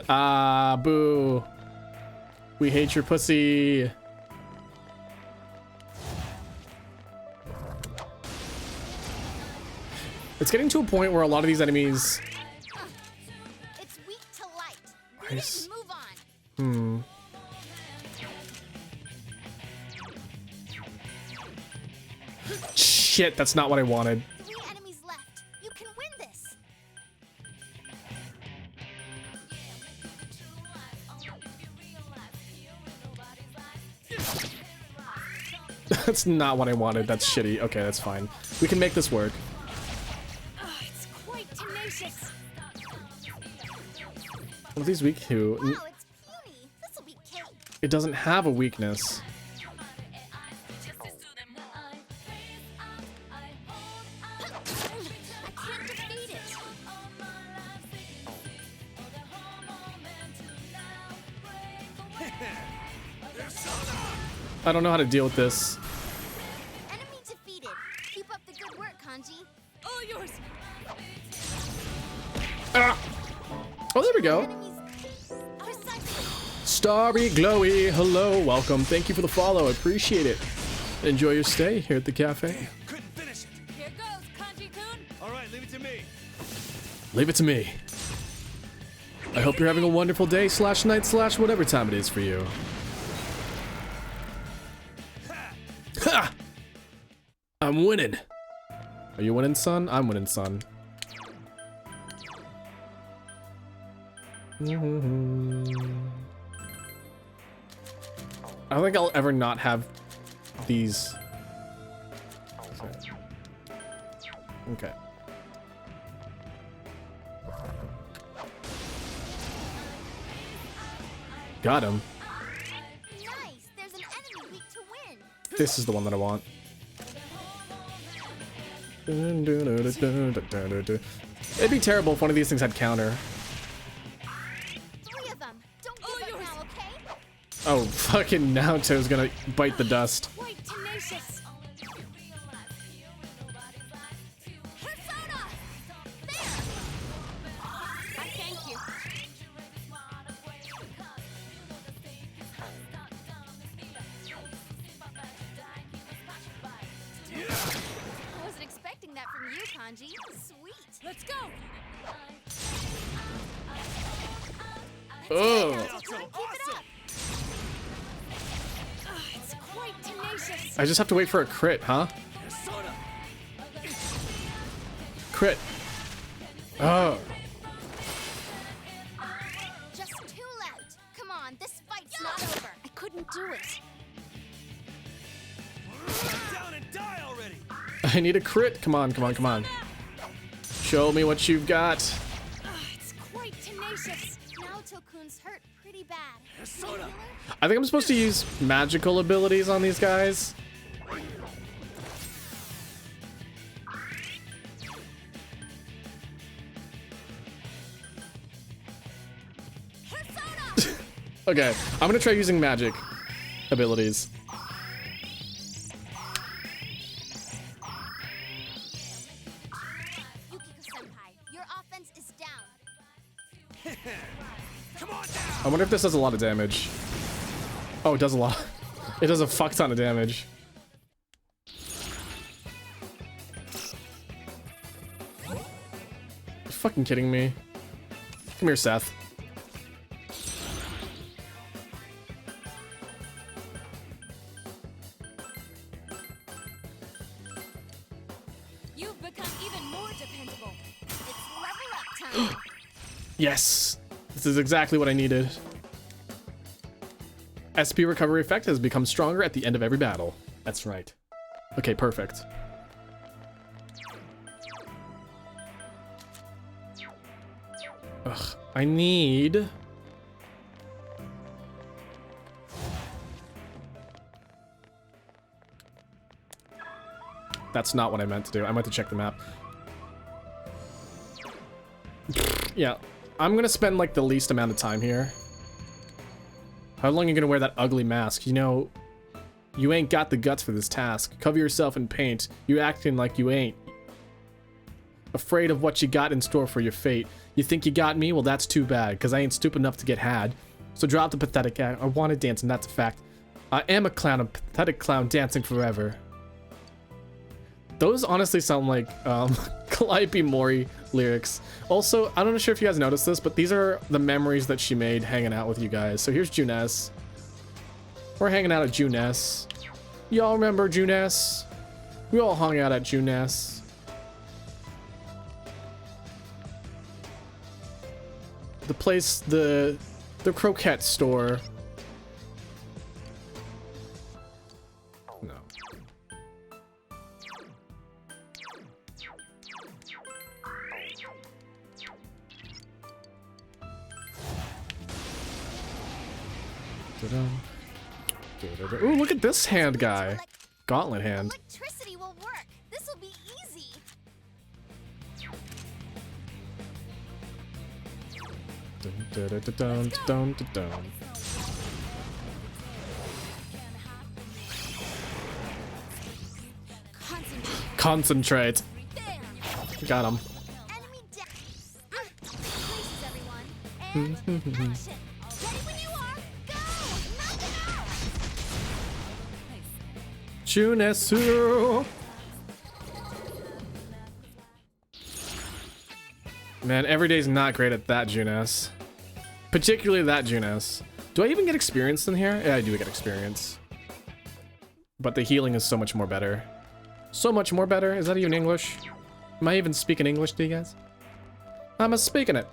Ah, boo. We hate your pussy. It's getting to a point where a lot of these enemies... It's weak to light. We Nice. need to move on. Shit, that's not what I wanted. 3 enemies left. You can win this. That's not what I wanted. That's shitty. Okay, that's fine. We can make this work. Oh, it's quite tenacious. What are these weak to? Wow, it's puny. This'll be cake. It doesn't have a weakness. I can't defeat it. I don't know how to deal with this. Enemy defeated. Keep up the good work, Kanji. All yours. Ah! Oh, there we go. Precisely. Starry Glowy, hello, welcome. Thank you for the follow. I appreciate it. Enjoy your stay here at the cafe. Couldn't finish it. Here goes, Kanji-kun. All right, leave it to me. Leave it to me. I hope you're having a wonderful day / night / whatever time it is for you. Ha! I'm winning. Are you winning, son? I'm winning, son. I don't think I'll ever not have these. Okay. Got him. Nice. There's an enemy weak to win. This is the one that I want. It'd be terrible if one of these things had counter. 3 of them. Don't give up now, okay? Oh, fucking Naoto's gonna bite the dust. Quite tenacious. Persona! There! I thank you. I wasn't expecting that from you, Kanji. Sweet. Let's go. Oh. Keep it up. Oh, it's quite tenacious. I just have to wait for a crit, huh? Crit. Oh. Just too loud. Come on, this fight's not over. I couldn't do it. Down and die already. I need a crit. Come on, come on, come on. Show me what you've got. Oh, it's quite tenacious. Naoto-kun's hurt pretty bad. I think I'm supposed to use magical abilities on these guys. Okay, I'm gonna try using magic abilities. Yukiko-senpai, your offense is down. Come on down. I wonder if this does a lot of damage. Oh, it does a lot. It does a fuck ton of damage. You fucking kidding me? Come here, Seth. You've become even more dependable. It's level up time. Yes! This is exactly what I needed. SP recovery effect has become stronger at the end of every battle. That's right. Okay, perfect. Ugh, I need... That's not what I meant to do. I meant to check the map. Yeah, I'm gonna spend like the least amount of time here. How long are you gonna wear that ugly mask? You know, you ain't got the guts for this task. Cover yourself in paint. You acting like you ain't. Afraid of what you got in store for your fate. You think you got me? Well, that's too bad, because I ain't stupid enough to get had. So drop the pathetic act. I want to dance, and that's a fact. I am a clown, a pathetic clown dancing forever. Those honestly sound like Calliope Mori lyrics. Also, I don't know sure if you guys noticed this, but these are the memories that she made hanging out with you guys. So here's Junes. We're hanging out at Junes. Y'all remember Junes? We all hung out at Junes. The place, the croquette store. No. Ooh, look at this hand guy. Gauntlet hand. Electricity will work. This will be easy. Concentrate. Got him. Enemy down. Places, everyone. And action. Ready when you are. Go. Knock it out. Junesu. Man, every day's not great at that Junes. Particularly that Junes. Do I even get experience in here? Yeah, I do get experience. But the healing is so much more better. So much more better? Is that even English? Am I even speaking English to you guys? I'm speaking it.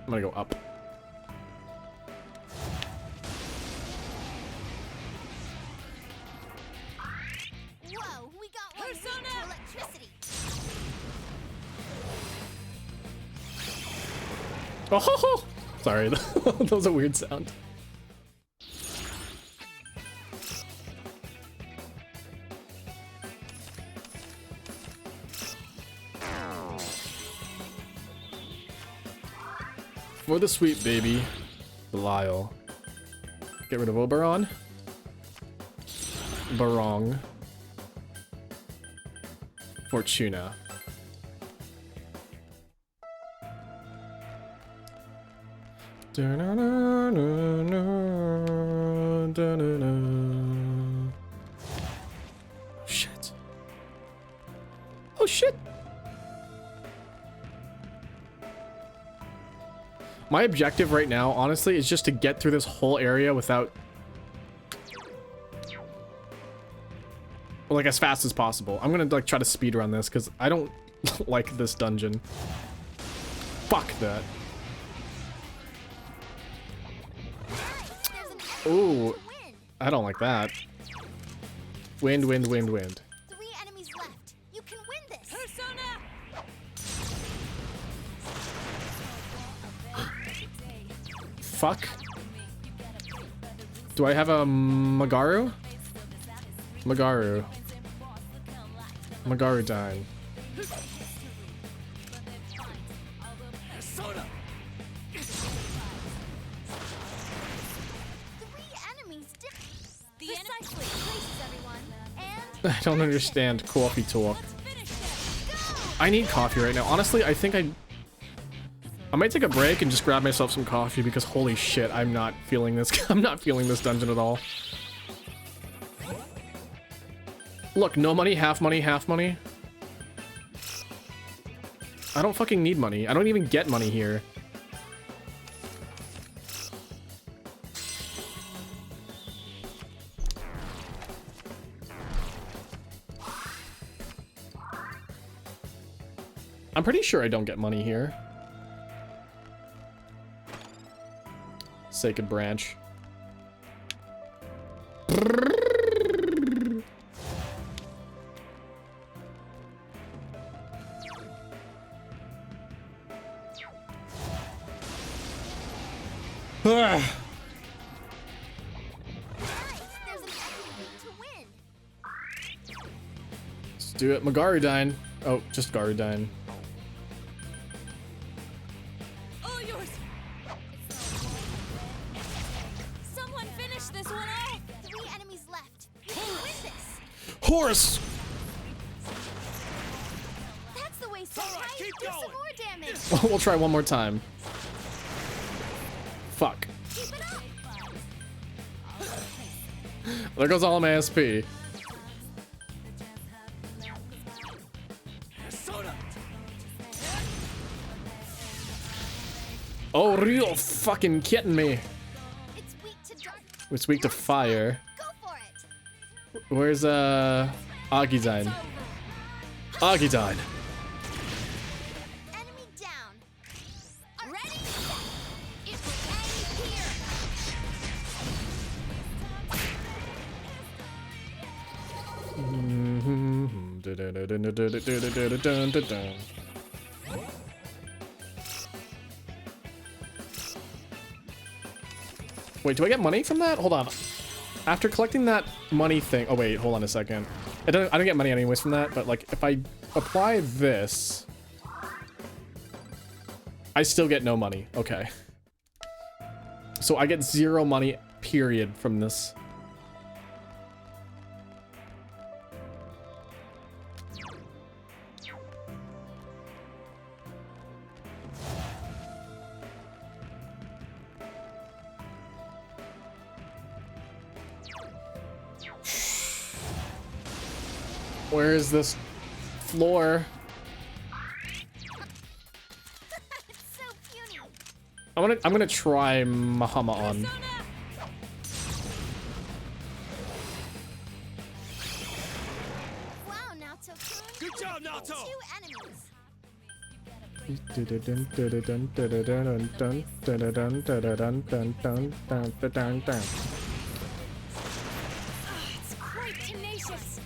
I'm gonna go up. Whoa, we got one weak to electricity. Oh, sorry, that was a weird sound. For the sweet baby, Belial. Get rid of Oberon. Barong. Fortuna. Shit. Oh shit. My objective right now, honestly, is just to get through this whole area without... like, as fast as possible. I'm gonna, like, try to speedrun this, because I don't like this dungeon. Fuck that. Ooh, I don't like that. Wind, wind, wind, wind. 3 enemies left. You can win this. Persona. Fuck. Do I have a Magaru? Magaru. Magarudyne. I don't understand coffee talk. I need coffee right now. Honestly, I think I might take a break and just grab myself some coffee because holy shit, I'm not feeling this. I'm not feeling this dungeon at all. Look, no money, half money, half money. I don't fucking need money. I don't even get money here. I'm pretty sure I don't get money here. Sacred Branch. Let's do it. Magarudyne. Oh, just Garudyne. All yours. Someone finish this one off. 3 enemies left. You can win this. Horse! That's the way, Senpai. Do some more damage. We'll try one more time. Fuck. Keep it up. There goes all my SP. Oh, real fucking kidding me. It's weak to fire. Where's Agizine? Agizine. Enemy down. Ready? It will end here. Wait, do I get money from that? Hold on. After collecting that money thing, oh wait, hold on a second. I don't get money anyways from that, but like if I apply this, I still get no money. Okay. So I get 0 money, period, from this. Where is this floor? I'm gonna try Mahama on. Wow, Naoto-kun. Good job, Naoto. 2 enemies. It's quite tenacious.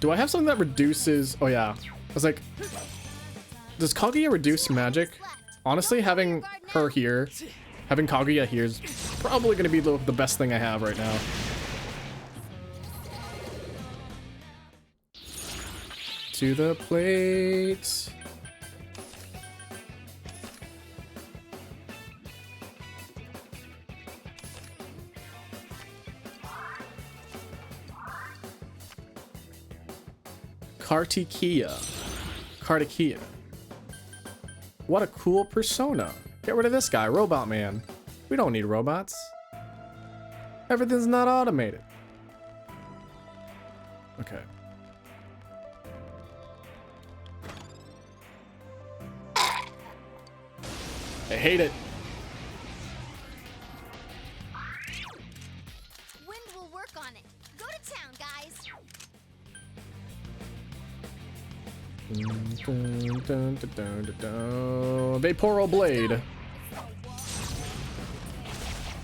Do I have something that reduces? Oh yeah. I was like, does Kaguya reduce magic? Honestly, having her here, having Kaguya here is probably going to be the best thing I have right now. To the plate. Kartikia. What a cool persona. Get rid of this guy, Robot Man. We don't need robots. Everything's not automated. Okay. I hate it. Wind will work on it. Go to town, guys. Vaporal Blade.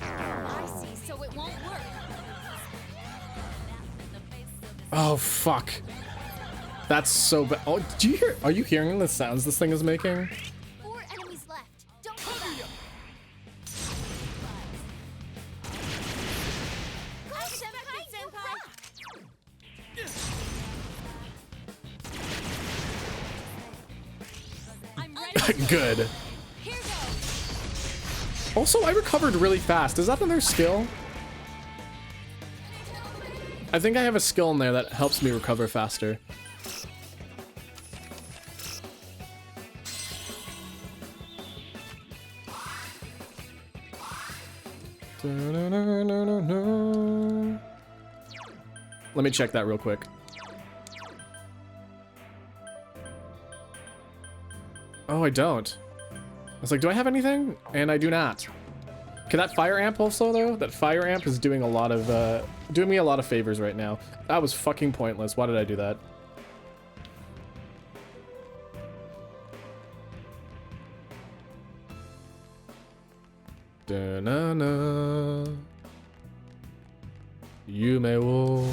I see, so it won't work. Oh fuck. That's so bad. Oh, do you hear? Are you hearing the sounds this thing is making? 4 enemies left. Don't give up. Good. Also, I recovered really fast. Is that another skill? I think I have a skill in there that helps me recover faster. Let me check that real quick. Oh, I don't. I was like, do I have anything? And I do not. Can that fire amp also, though? That fire amp is doing a lot of, doing me a lot of favors right now. That was fucking pointless. Why did I do that? Da-na-na. Yume wo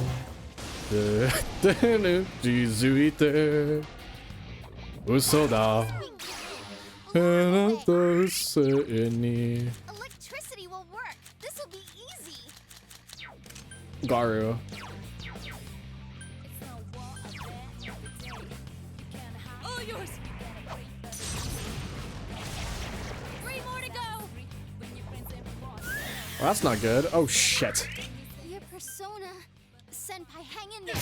jizuite uso da. Electricity will work. This will be easy. Garu. All yours. 3 more to go. Well, that's not good. Oh shit. Your persona, Senpai, hang in there.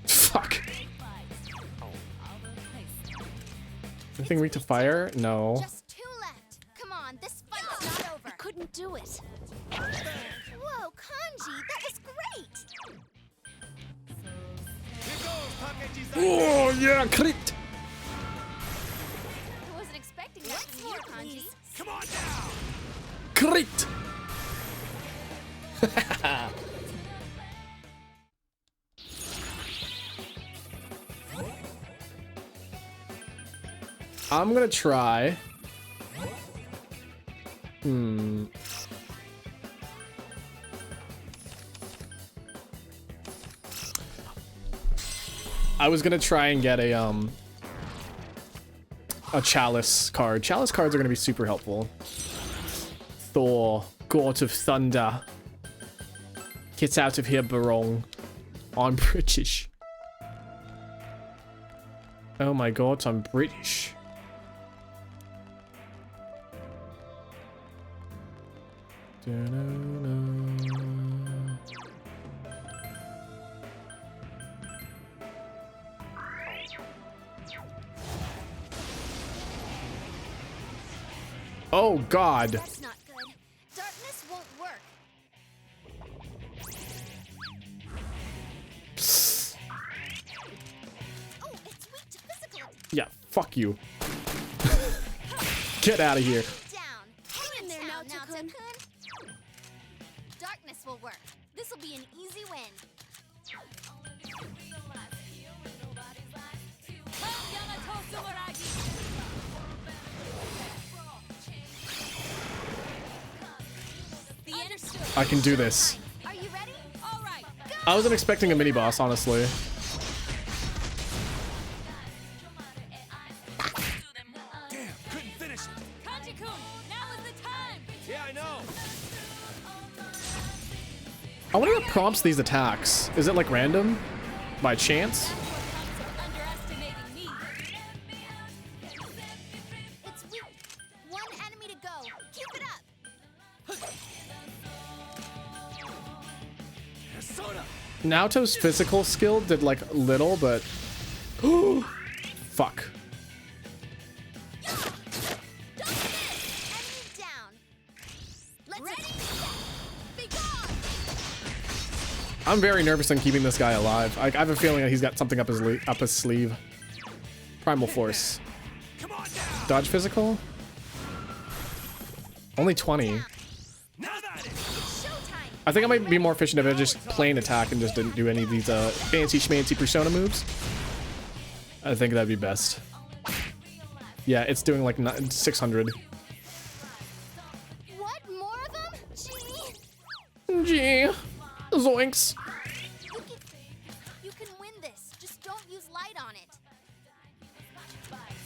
Fuck. Anything weak to fire? No. Just 2 left. Come on, this fight's not over. I couldn't do it. Whoa, Kanji, that was great. Oh yeah, crit. I wasn't expecting that. Let's here, Kanji. Come on down. Crit! I'm gonna try. I was gonna try and get a Chalice card. Chalice cards are gonna be super helpful. Thor, God of Thunder. Get out of here, Barong. I'm British. Oh my god, I'm British. Oh god. That's not good. Darkness won't work. Oh, it's weak to physical. Yeah, fuck you. Get out of here. Down. Hang in there now, Naoto-kun. Darkness will work. This will be an easy win. I can do this. Are you ready? All right. I wasn't expecting a mini boss, honestly. Damn, couldn't finish it. Kanji-kun, now is the time. Yeah, I know. I wonder what prompts these attacks. Is it like random? By chance? Underestimating me. It's weak. One enemy to go. Keep it up. Naoto's physical skill did like little, but fuck. I'm very nervous on keeping this guy alive. I have a feeling that he's got something up his sleeve. Primal Force. Dodge physical? Only 20. I think I might be more efficient if I just plain attack and just didn't do any of these fancy schmancy persona moves. I think that'd be best. Yeah, it's doing like 600. What? More of them? Gee. Zoinks. You can win this. Just don't use light on it.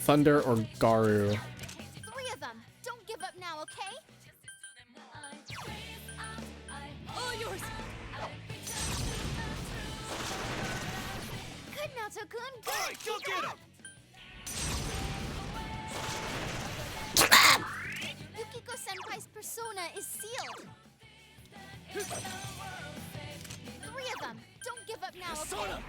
Thunder or Garu? 3 of them. Don't give up now, okay? All yours. Good, Naoto-kun. Good. All right, go get him. Yukiko Senpai's persona is sealed. 3 of them. Don't give up now, okay?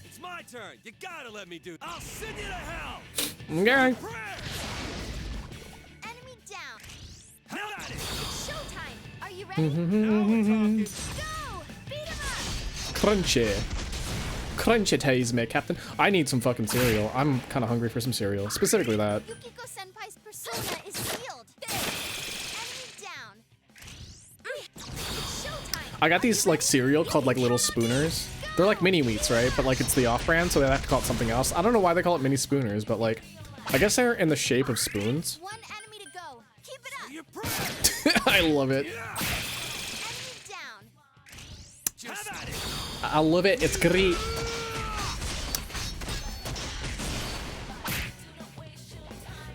It's my turn. You gotta let me do. I'll send you to hell. Okay. Enemy down. Now at it. It's showtime. Are you ready? Now we're talking. Go! Beat him up! Crunchy. Crunch it, haze me, Captain. I need some fucking cereal. I'm kind of hungry for some cereal. Specifically that. Yukiko Senpai's persona is sealed. Enemy down. It's showtime. I got these like cereal called like Little Spooners. They're like mini wheats, right? But like it's the off-brand, so they have to call it something else. I don't know why they call it mini spooners, but like I guess they're in the shape of spoons. One enemy to go. Keep it up. I love it. Enemy down. I love it. It's great.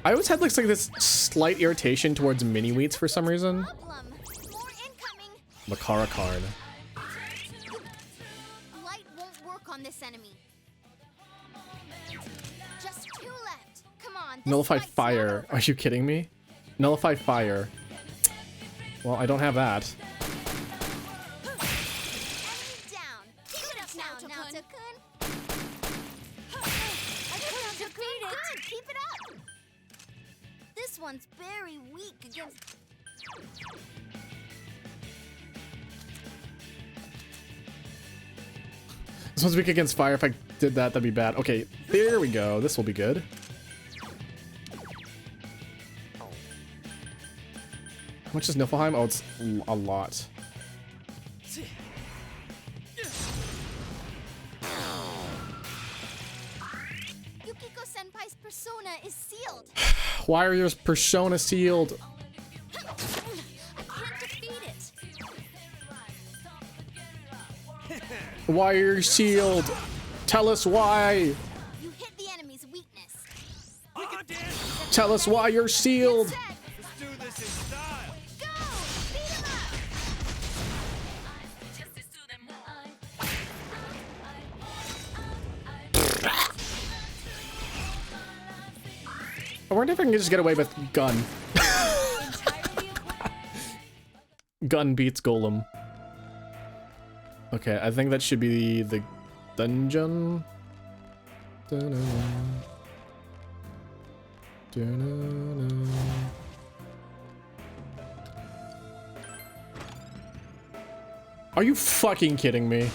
I always had like this slight irritation towards mini wheats for some reason. Problem. More incoming. Makara card. Light won't work on this enemy. Just 2 left. Come on. Nullify fire. Are you kidding me? Nullify fire. Well, I don't have that. Keep it up. This one's very weak against. This one's weak against fire. If I did that, that'd be bad. Okay, there we go. This will be good. How much is Niflheim? Oh, it's a lot. Yukiko Senpai's persona is sealed. Why are your persona sealed? I can't defeat it. Why are you sealed? Tell us why. You hit the enemy's weakness. Tell us why you're sealed. Let's do this in style. Go! Beat him up! I wonder if I can just get away with gun. Gun beats Golem. Okay, I think that should be the dungeon. Da-na-na. Da-na-na. Are you fucking kidding me? Ooh,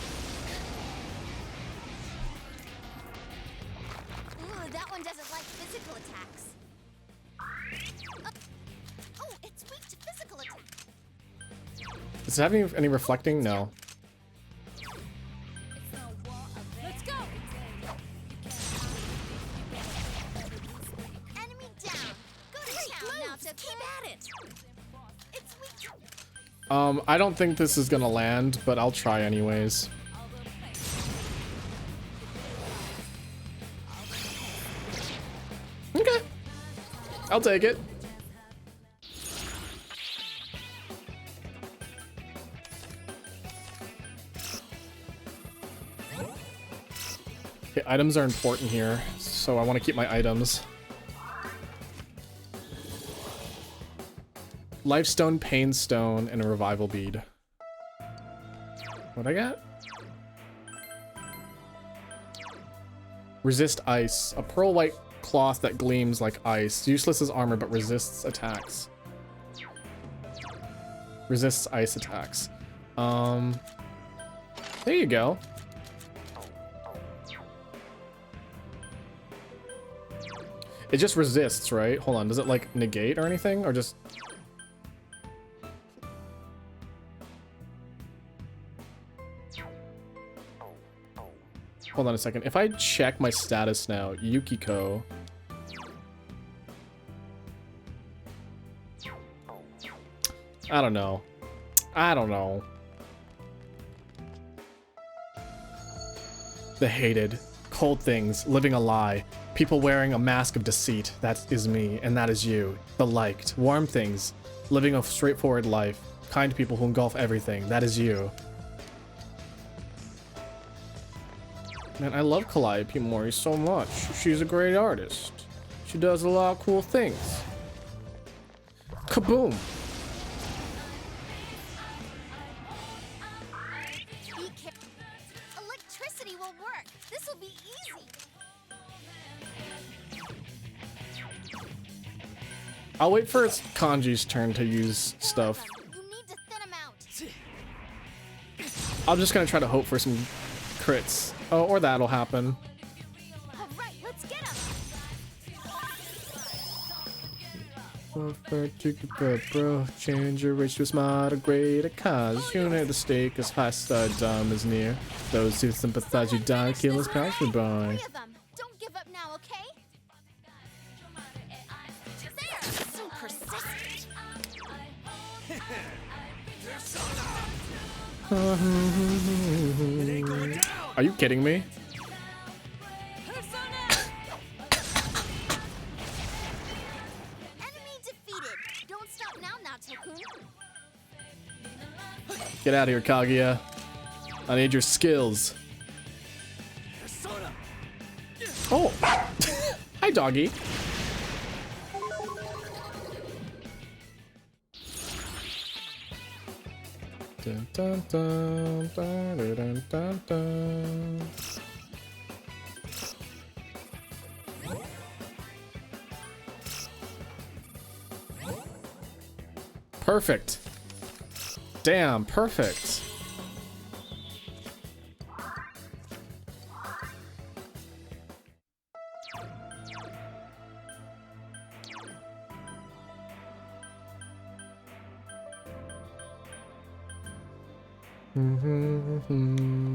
that one doesn't like physical attacks. Oh, it's weak to physical attacks. Does it have any reflecting? No. Let's go! Enemy down. Go to town now to keep at it. It's weak. I don't think this is gonna land, but I'll try anyways. Okay. I'll take it. Okay, items are important here, so I want to keep my items. Lifestone, Pain Stone, and a Revival Bead. What'd I get? Resist Ice. A pearl white cloth that gleams like ice. Useless as armor, but resists attacks. Resists ice attacks. There you go. It just resists, right? Hold on, does it like negate or anything? Or just... Hold on a second. If I check my status now, Yukiko. I don't know. I don't know. The hated. Cold things. Living a lie. People wearing a mask of deceit. That is me, and that is you. The liked. Warm things. Living a straightforward life. Kind people who engulf everything. That is you. Man, I love Calliope Mori so much. She's a great artist. She does a lot of cool things. Kaboom! Electricity will work. This will be easy. I'll wait for Kanji's turn to use stuff. You need to thin him out. I'm just gonna try to hope for some crits. Oh, or that'll happen. All right, let's get him. Bro, change your wish to a smarter, greater cause. You know the stake is high, stardom is near. Those who sympathize, you die, kill us, pass me by. Three of them. Don't give up now, okay? There. So persistent. Are you kidding me? Enemy defeated. Don't stop now, Naoto-kun. Get out of here, Kaguya. I need your skills. Oh! Hi, doggy. Dun, dun, dun, dun, dun, dun, dun. Perfect. Damn, perfect. I'm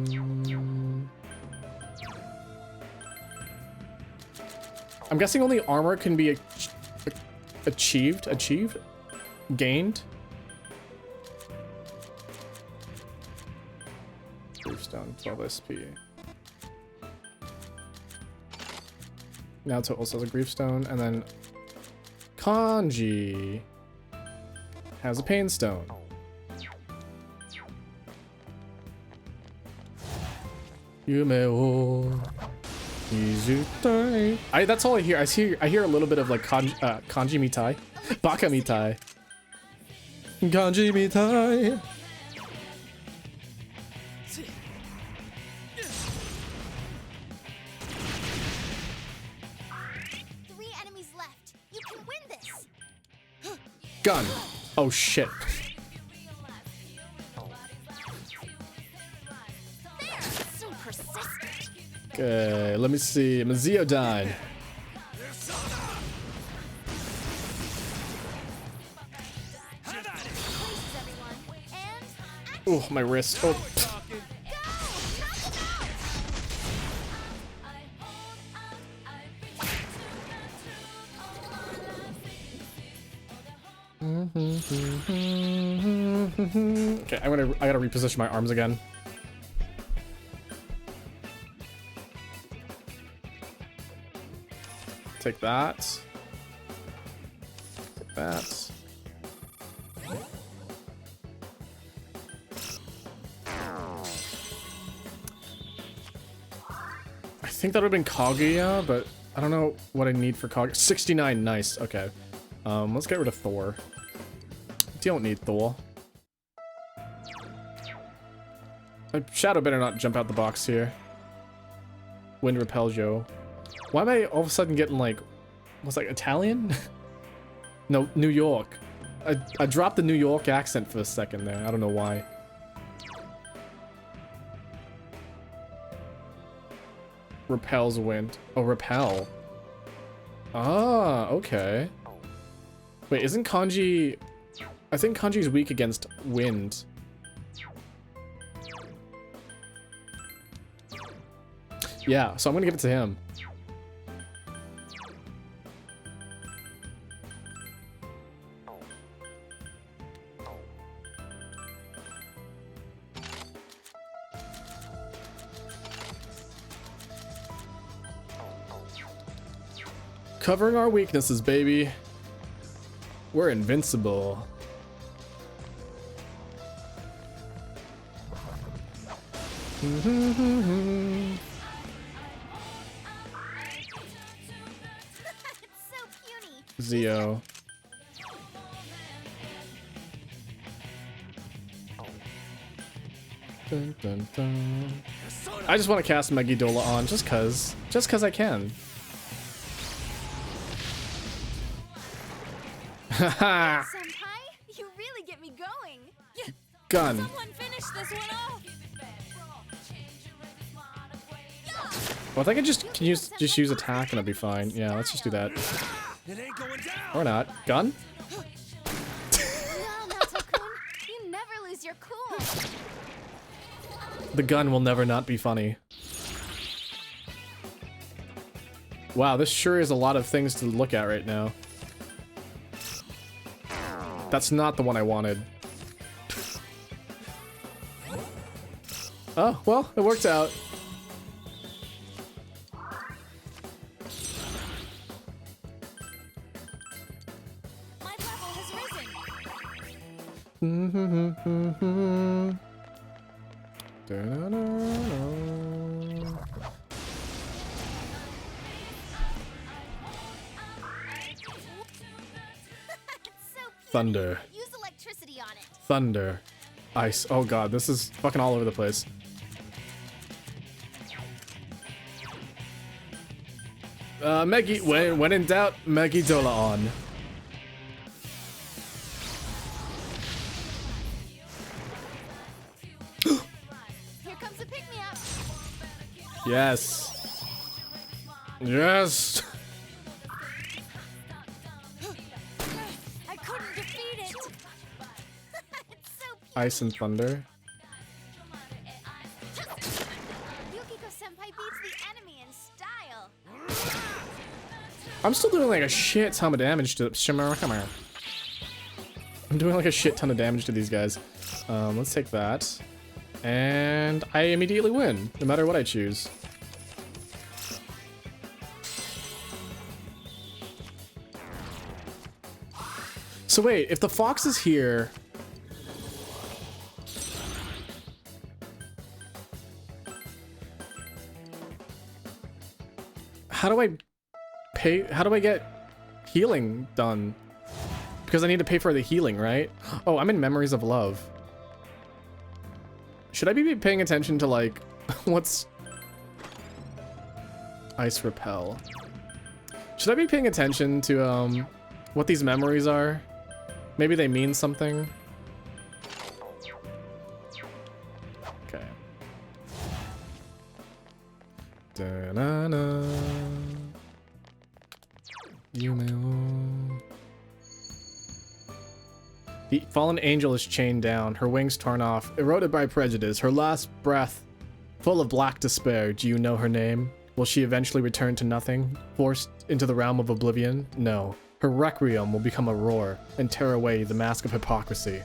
guessing only armor can be achieved, gained. Griefstone, 12 SP. Now it also has a Griefstone, and then Kanji has a Painstone. Yume wo izutai. That's all I hear. I hear a little bit of like kanji mitai, baka mitai, kanji mitai. 3 enemies left. You can win this. Gun. Oh shit. There. So persistent. Okay, let me see. Maziodyne. Oh, my wrist. Oh. Okay, I gotta reposition my arms again. Take that. Take that. I think that would have been Kaguya, but I don't know what I need for Kaguya. 69, nice. Okay. Let's get rid of Thor. Don't need Thor. Shadow better not jump out the box here. Wind repels yo. Why am I all of a sudden getting like, what's like Italian? No, New York. I dropped the New York accent for a second there. I don't know why. Repels wind. Oh, repel. Ah, okay. Wait, isn't Kanji... I think Kanji's weak against wind. Yeah, so I'm gonna give it to him. Covering our weaknesses, baby. We're invincible. Zio. Dun, dun, dun. I just want to cast Megiddola on just cause I can. Haha. Senpai, you really get me going. Gun. Someone finish this one off. Well, I think I can use attack and I'll be fine. Yeah, let's just do that. Or not. Gun? No, Naoto-kun, you never lose your cool. The gun will never not be funny. Wow, this sure is a lot of things to look at right now. That's not the one I wanted. Oh, well, it worked out. My level has Thunder. Use electricity on it. Thunder. Ice. Oh god, this is fucking all over the place. When in doubt, Megiddola on. Here comes a pick-me-up. Yes. Yes. I couldn't defeat it. Ice and thunder. I'm still doing like a shit ton of damage to Shimmer. Come here. I'm doing like a shit ton of damage to these guys. Let's take that. And I immediately win, no matter what I choose. So wait, if the fox is here... How do I get healing done? Because I need to pay for the healing, right? Oh, I'm in Memories of Love. Should I be paying attention to, like, what's... Ice Repel. Should I be paying attention to, what these memories are? Maybe they mean something? Okay. Da-na-na. The fallen angel is chained down, her wings torn off, eroded by prejudice, her last breath full of black despair. Do you know her name? Will she eventually return to nothing, forced into the realm of oblivion? No. Her requiem will become a roar and tear away the mask of hypocrisy.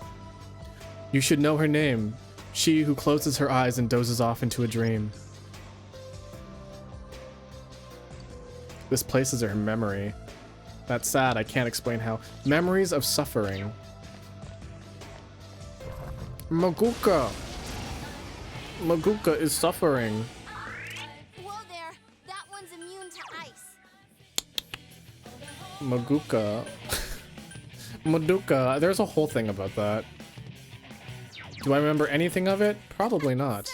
You should know her name, she who closes her eyes and dozes off into a dream. This places her memory. That's sad, I can't explain how. Memories of suffering. Maguka! Maguka is suffering. Whoa there, that one's immune to ice. Maguka. Maduka, there's a whole thing about that. Do I remember anything of it? Probably not.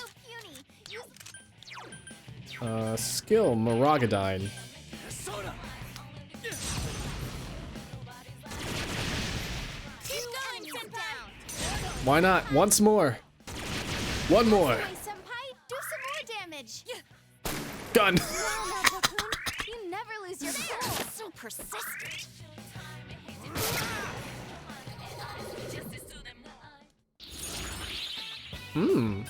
Skill, Maragadine. Why not? Once more. One more. Senpai, do some more damage. Gun. You never lose your cool. So persistent. Hmm.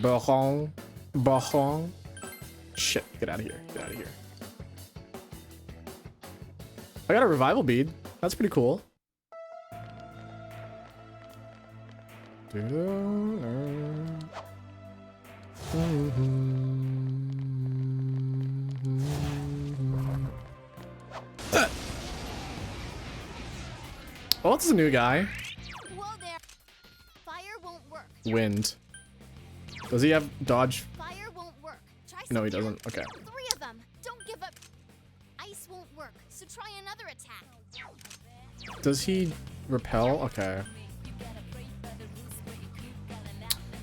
Bahong. Shit, get out of here. Get out of here. I got a revival bead. That's pretty cool. Oh, this is a new guy. Whoa there. Fire won't work. Wind. Does he have dodge? Fire won't work. Try No, he doesn't. Okay. 3 of them. Don't give up. Ice won't work, so try another attack. Does he repel? Okay.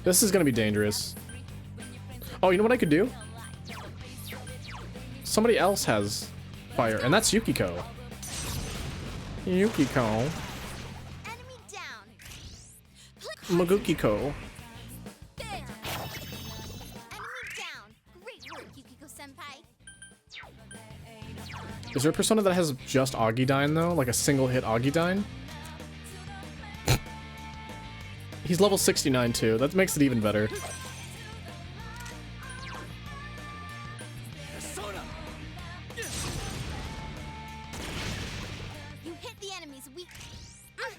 This is gonna be dangerous. Oh, you know what I could do? Somebody else has fire, and that's Yukiko. Yukiko. Magukiko. Enemy down. Great work, Yukiko-senpai. Is there a persona that has just Augidine though? Like a single hit Augidine? He's level 69 too. That makes it even better. You hit the enemy's weak.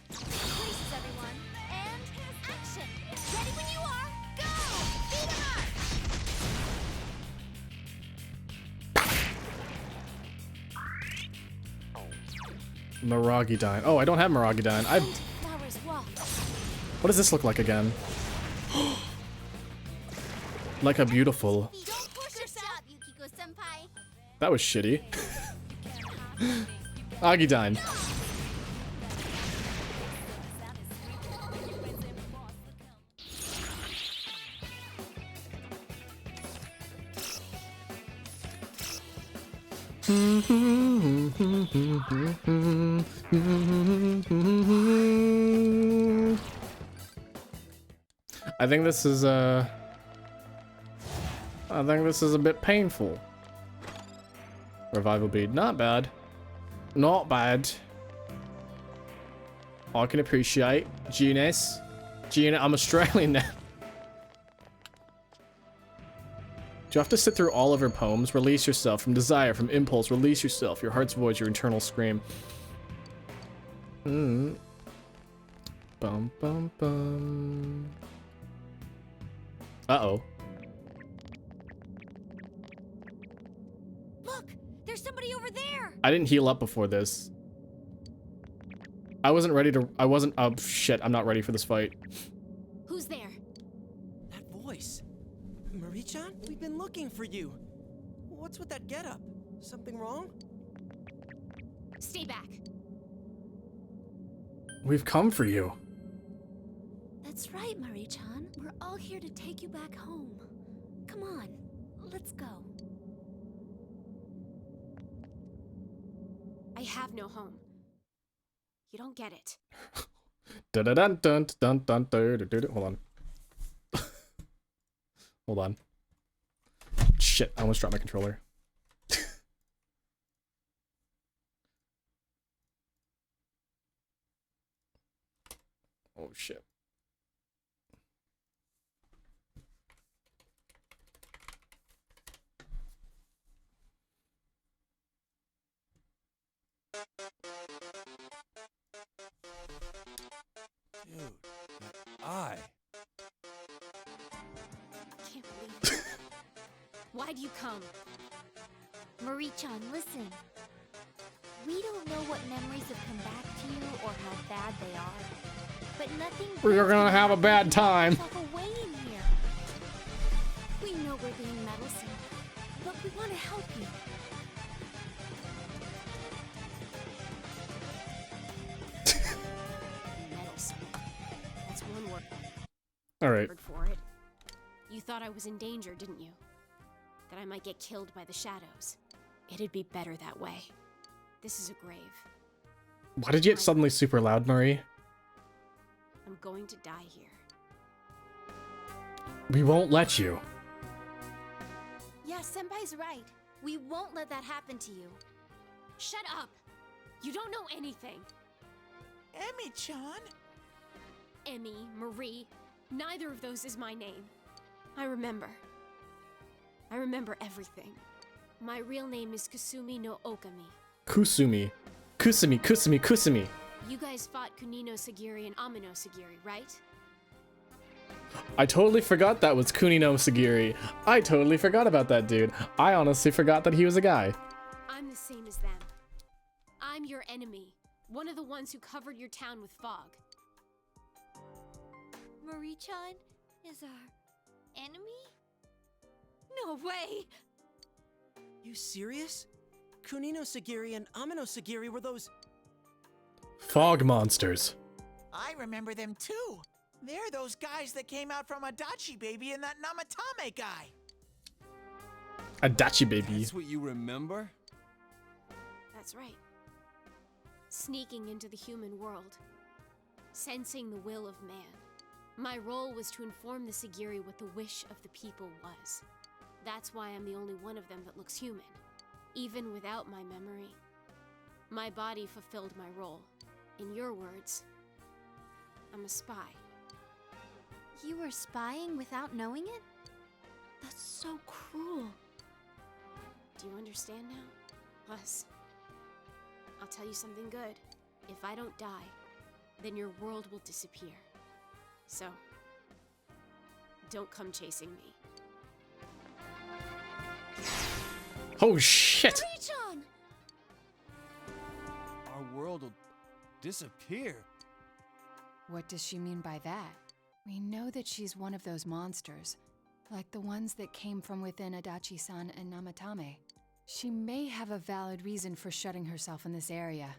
Places, everyone. And action. Ready when you are. Go! Beat him up! Maragidine. Oh, I don't have Maragidine. Flowers walk. What does this look like again? Like a beautiful. Don't push yourself, Yukiko-senpai. That was shitty. Augidine. I think this is a bit painful. Revival bead. Not bad. Not bad. I can appreciate. Genius. I'm Australian now. Do you have to sit through all of her poems? Release yourself from desire, from impulse. Release yourself. Your heart's voice, your internal scream. Bum, bum, bum. Uh-oh. Look, there's somebody over there. I didn't heal up before this. I wasn't ready to... Oh, shit. I'm not ready for this fight. Who's there? That voice. Marie-chan? We've been looking for you. What's with that getup? Something wrong? Stay back. We've come for you. That's right, Marie-chan. We're all here to take you back home. Come on, let's go. I have no home. You don't get it. Dun dun dun dun dun dun dun dun. Hold on. Hold on. Shit, I almost dropped my controller. Oh shit. Dude, that eye. Can't believe it. Why'd you come? Marie-chan, listen. We don't know what memories have come back to you or how bad they are. But nothing... We're gonna have a bad time. Away in here. We know we're being meddlesome, but we want to help you. Meddlesome. That's one word. All right. For it. You thought I was in danger, didn't you? That I might get killed by the shadows. It'd be better that way. This is a grave. Why did you get suddenly super loud, Marie? I'm going to die here. We won't let you. Yeah, Senpai's right. We won't let that happen to you. Shut up! You don't know anything. Emi-chan? Emmy, Marie, neither of those is my name. I remember. I remember everything. My real name is Kusumi no Okami. Kusumi. Kusumi. You guys fought Kunino Sagiri and Amino Sagiri, right? I totally forgot that was Kunino Sagiri. I totally forgot about that dude. I honestly forgot that he was a guy. I'm the same as them. I'm your enemy. One of the ones who covered your town with fog. Marie-chan is our enemy? No way! You serious? Kunino Sagiri and Amino Sagiri were those... Fog monsters. I remember them too. They're those guys that came out from Adachi Baby and that Namatame guy. Adachi Baby. That's what you remember? That's right. Sneaking into the human world. Sensing the will of man. My role was to inform the Sagiri what the wish of the people was. That's why I'm the only one of them that looks human. Even without my memory. My body fulfilled my role. In your words, I'm a spy. You were spying without knowing it? That's so cruel. Do you understand now? Us. I'll tell you something good. If I don't die, then your world will disappear. So, don't come chasing me. Oh shit! Marie-chan! Our world will disappear. What does she mean by that? We know that she's one of those monsters, like the ones that came from within Adachi-san and Namatame. She may have a valid reason for shutting herself in this area.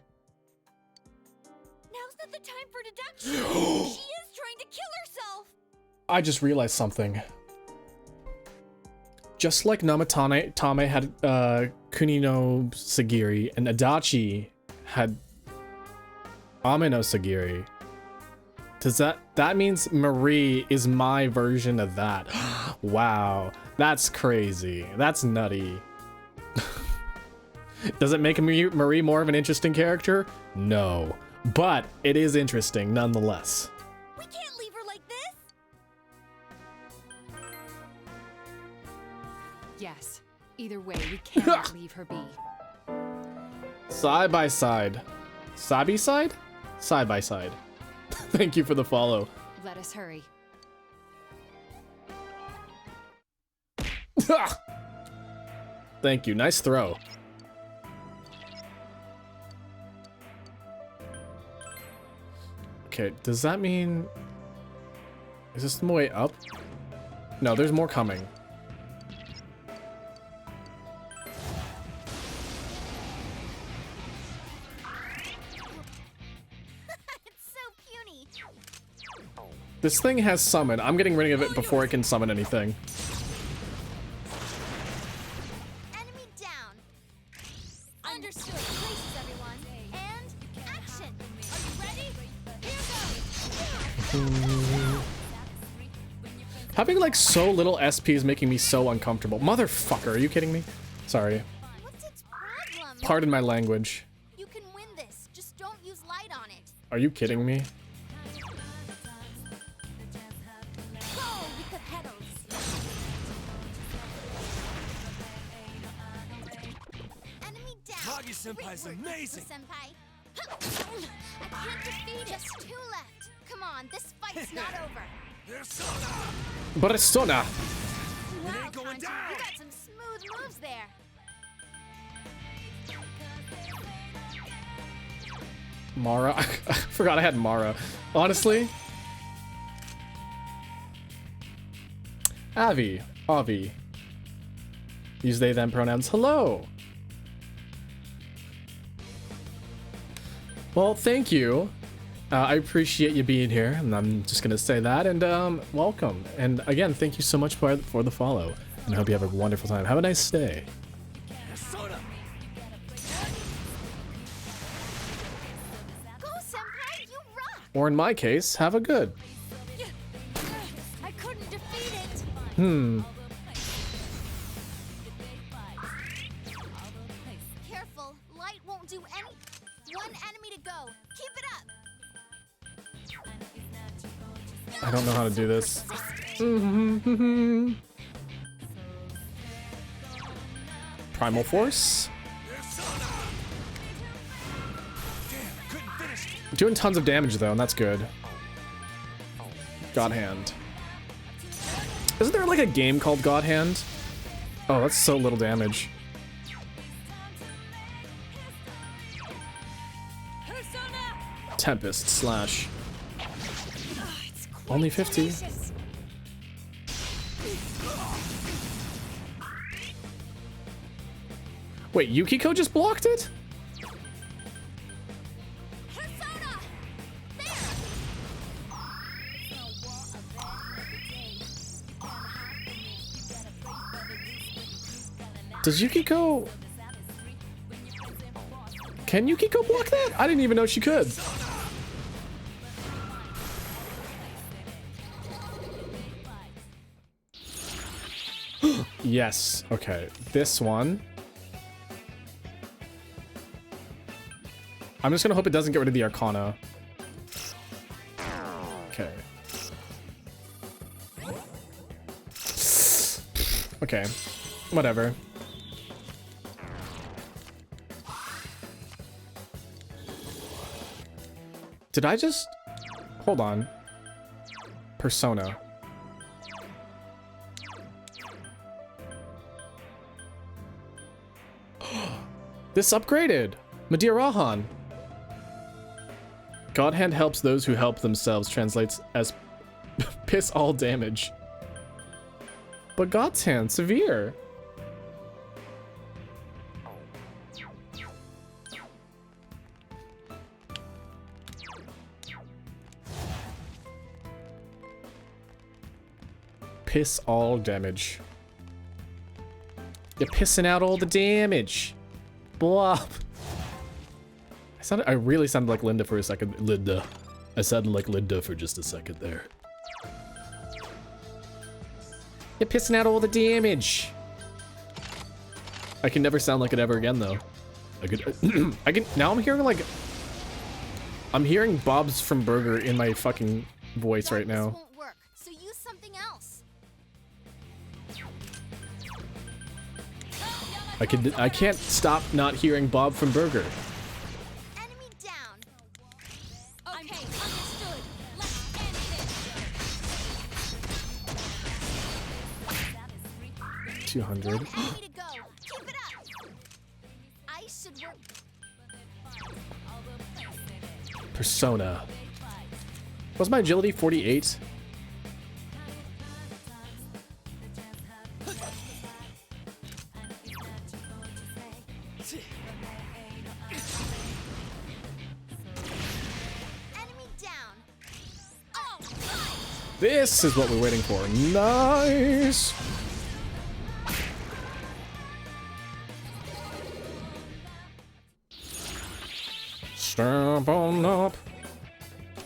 Now's not the time for deduction! She is trying to kill herself! I just realized something. Just like Namatame had Kunino Sagiri and Adachi had Amino Sagiri. Does that means Marie is my version of that? Wow, that's crazy. That's nutty. Does it make Marie more of an interesting character? No. But it is interesting nonetheless. We can't leave her like this! Yes. Either way, we cannot leave her be. Side by side. Sabi side? Side by side. Thank you for the follow. Let us hurry. Thank you. Nice throw. Okay, does that mean... Is this the way up? No, there's more coming. It's so puny. This thing has summon. I'm getting rid of it before it can summon anything. Enemy down. Understood. Places, everyone. And action. Are you ready? Here goes. Having like so little SP is making me so uncomfortable. Motherfucker, are you kidding me? Sorry. What's its problem? Pardon my language. You can win this. Just don't use light on it. Are you kidding me? Go with the pedals. Enemy down. Kage-senpai's amazing. Senpai. I can't defeat it. Just two left. Come on, this fight's not over. Persona. Wow, Kanji, you got some smooth moves there. Mara. I forgot I had Mara. Honestly. Avi. Use they them pronouns. Hello. Well, thank you. I appreciate you being here, and I'm just gonna say that, and welcome. And again, thank you so much for the follow, and I hope you have a wonderful time. Have a nice day. Go, Senpai, you rock. Or in my case, have a good. I couldn't defeat it. Careful, light won't do any. One enemy to go. Keep it up. I don't know how to do this. Primal Force. Doing tons of damage though, and that's good. God Hand. Isn't there like a game called God Hand? Oh, that's so little damage. Tempest slash. Only 50. Wait, Yukiko just blocked it? Does Yukiko... Can Yukiko block that? I didn't even know she could. Yes. Okay. This one. I'm just gonna hope it doesn't get rid of the Arcana. Okay. Okay. Whatever. Did I just... Hold on. Persona. This upgraded! Madirahan! God Hand helps those who help themselves translates as piss all damage. But God's Hand, severe! Piss all damage. You're pissing out all the damage. Blah. I really sounded like Linda for a second. Linda. I sounded like Linda for just a second there. You're pissing out all the damage. I can never sound like it ever again, though. I could. I can now. I'm hearing like. I'm hearing Bob's from Burger in my fucking voice right now. Won't work, so use something else. I can't stop not hearing Bob from Burger. Enemy down. Okay, understood. Let's end this. 200. Enemy to go. Keep it up. I should work. Persona. Was my agility 48? Enemy down. Oh, right. This is what we're waiting for. Nice. Stamp on up.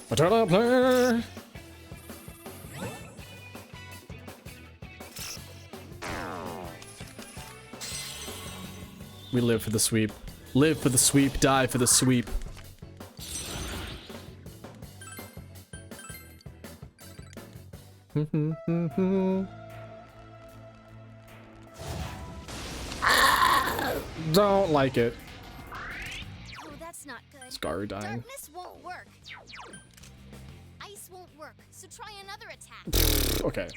Player. We live for the sweep. Live for the sweep, die for the sweep. Don't like it. Oh, that's not good. Scar dying. Darkness won't work. Ice won't work, so try another attack. Okay.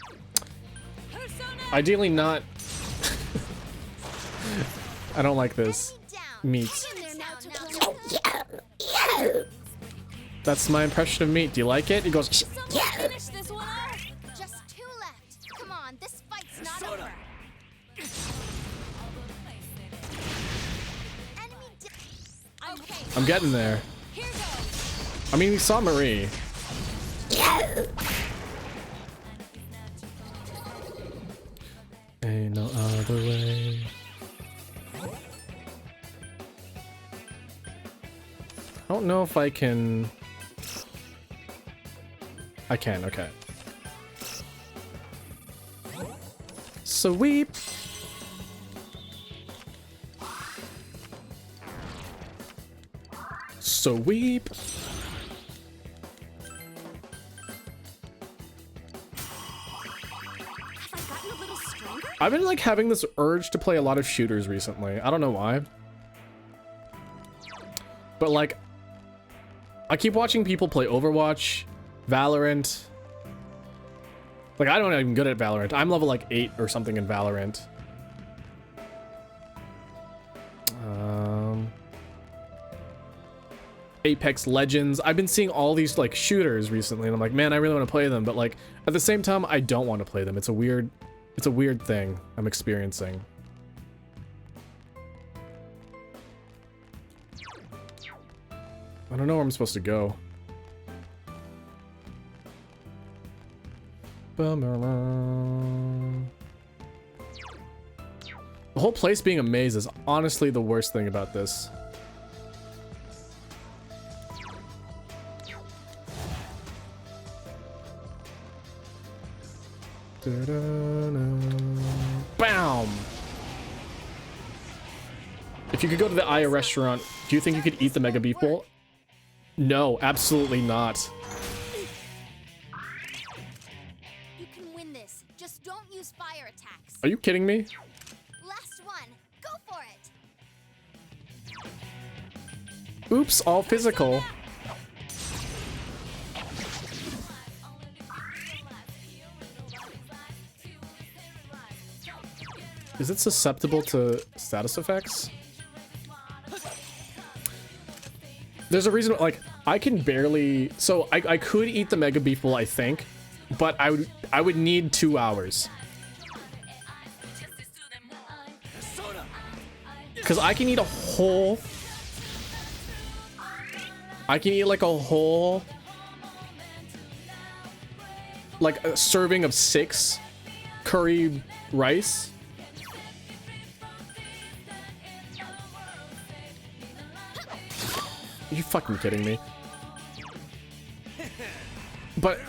Ideally not. I don't like this. Meat. That's my impression of meat. Do you like it? He goes. Finish this one off. Just 2 left. Come on, this fight's not over. Okay. I'm getting there. Here goes. I mean, we saw Marie. Ain't no other way. I don't know if I can. I can, okay. Sweep. Sweep. I've been like having this urge to play a lot of shooters recently. I don't know why. But like, I keep watching people play Overwatch, Valorant. Like, I don't even good at Valorant. I'm level like 8 or something in Valorant. Apex Legends. I've been seeing all these like shooters recently, and I'm like, man, I really want to play them, but like at the same time, I don't want to play them. It's a weird thing I'm experiencing. I don't know where I'm supposed to go. The whole place being a maze is honestly the worst thing about this. Bam! If you could go to the Aya restaurant, do you think you could eat the Mega Beef Bowl? No, absolutely not. You can win this. Just don't use fire attacks. Are you kidding me? Last one. Go for it. Oops, all physical. Is it susceptible to status effects? There's a reason, like, I can barely... So, I could eat the Mega Beef Bowl, I think, but I would need 2 hours. Because I can eat a whole... I can eat, like, a whole... Like, a serving of 6 curry rice. Are you fucking kidding me? But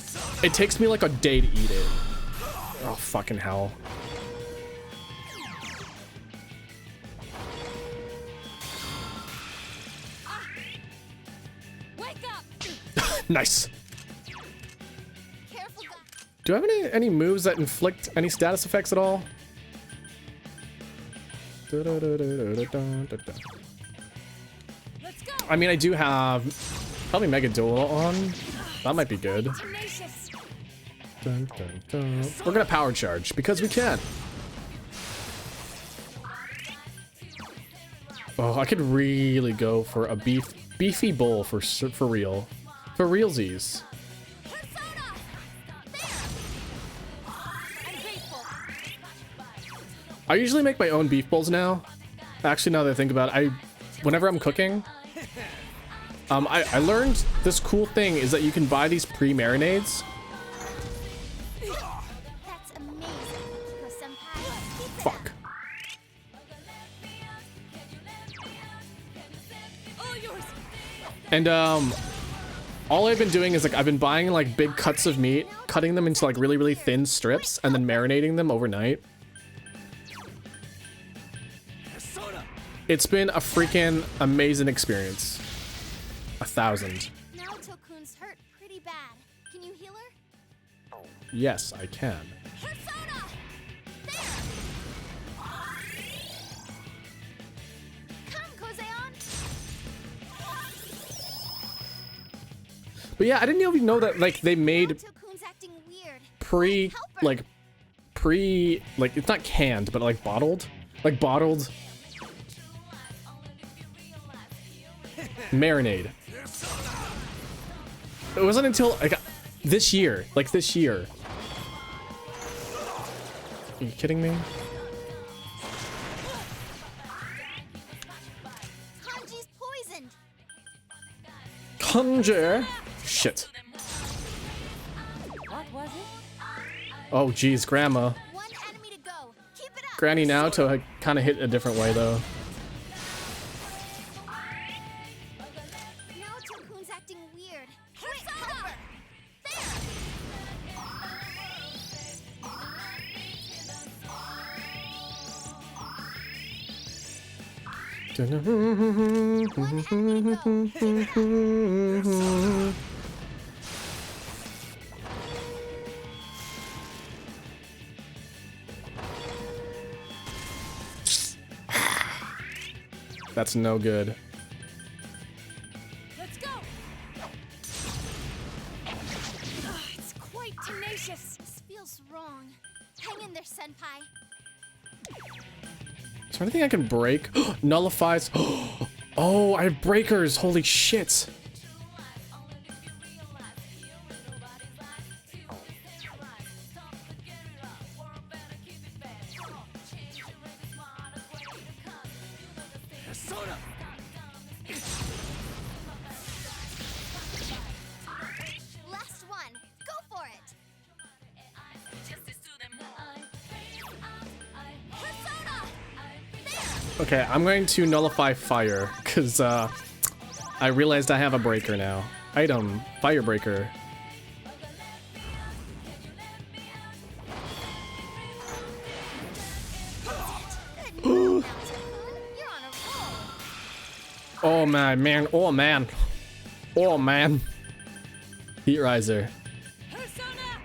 it takes me like a day to eat it. Oh, fucking hell. Nice. Careful, guys. Do I have any moves that inflict any status effects at all? Let's go. I mean, I do have probably Mega Duel on. That might be good. Tenacious. Dun, dun, dun. We're gonna power charge because we can. Oh, I could really go for a beefy bull for real. For realsies. Persona. There. I'm grateful. I usually make my own beef bowls now. Actually, now that I think about it, whenever I'm cooking, I learned this cool thing is that you can buy these pre-marinades. That's amazing. Go, senpai. Keep it Fuck. up. All yours. And all I've been doing is like I've been buying like big cuts of meat, cutting them into like really, really thin strips, and then marinating them overnight. It's been a freaking amazing experience. 1,000. Naoto-kun's hurt pretty bad. Can you heal her? Yes, I can. Persona. There. Come, Kozeon. But yeah, I didn't even know that like they made Naoto-kun's acting weird. like it's not canned, but like bottled marinade. It wasn't until like this year. Are you kidding me? Kanji's poisoned. Conjure. Shit. What was it? Oh geez, Grandma. One enemy to go. Keep it up. Granny Naoto kind of hit a different way though. Naoto-kun's acting weird. Persona. There. That's no good. Let's go. It's quite tenacious. This feels wrong. Hang in there, senpai. Is there anything I can break? Nullifies. Oh, I have breakers. Holy shit. Last one. Go for it. Persona. There. Okay, I'm going to nullify fire because I realized I have a breaker now. Item, fire breaker. You're on a roll. Oh man, oh man. Oh man. Heat riser. Persona.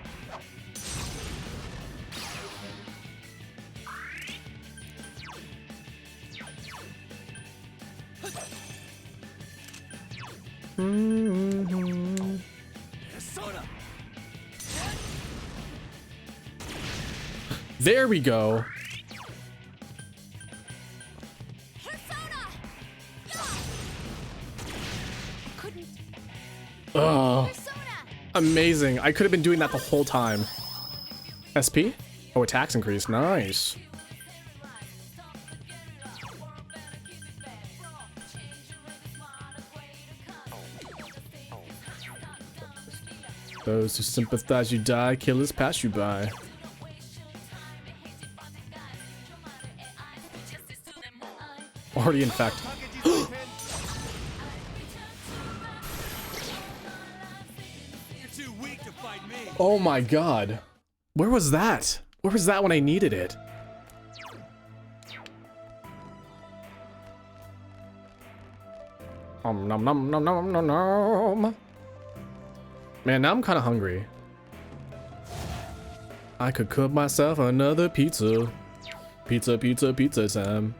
There we go. Persona. Couldn't. Oh, Persona. amazing. I could have been doing that the whole time. SP? Oh, attacks increase. Nice. Those who sympathize you die, killers pass you by. Already in fact. Oh my god. Where was that? Where was that when I needed it? Nom nom nom nom nom nom. Man, now I'm kind of hungry. I could cook myself another pizza. Pizza, pizza, pizza, Sam.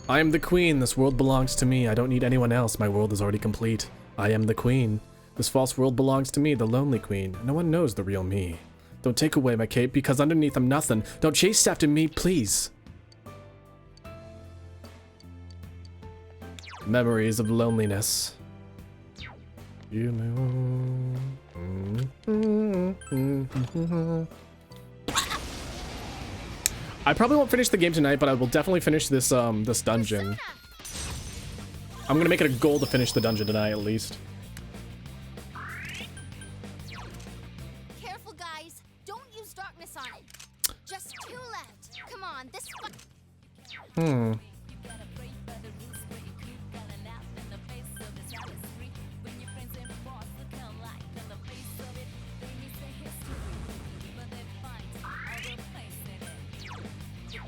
I am the queen. This world belongs to me. I don't need anyone else. My world is already complete. I am the queen. This false world belongs to me, the lonely queen. No one knows the real me. Don't take away my cape, because underneath I'm nothing. Don't chase after me, please. Memories of loneliness. You I probably won't finish the game tonight, but I will definitely finish this this dungeon. I'm gonna make it a goal to finish the dungeon tonight, at least. Careful, guys. Don't use darkness on it. Just 2 left. Come on, this.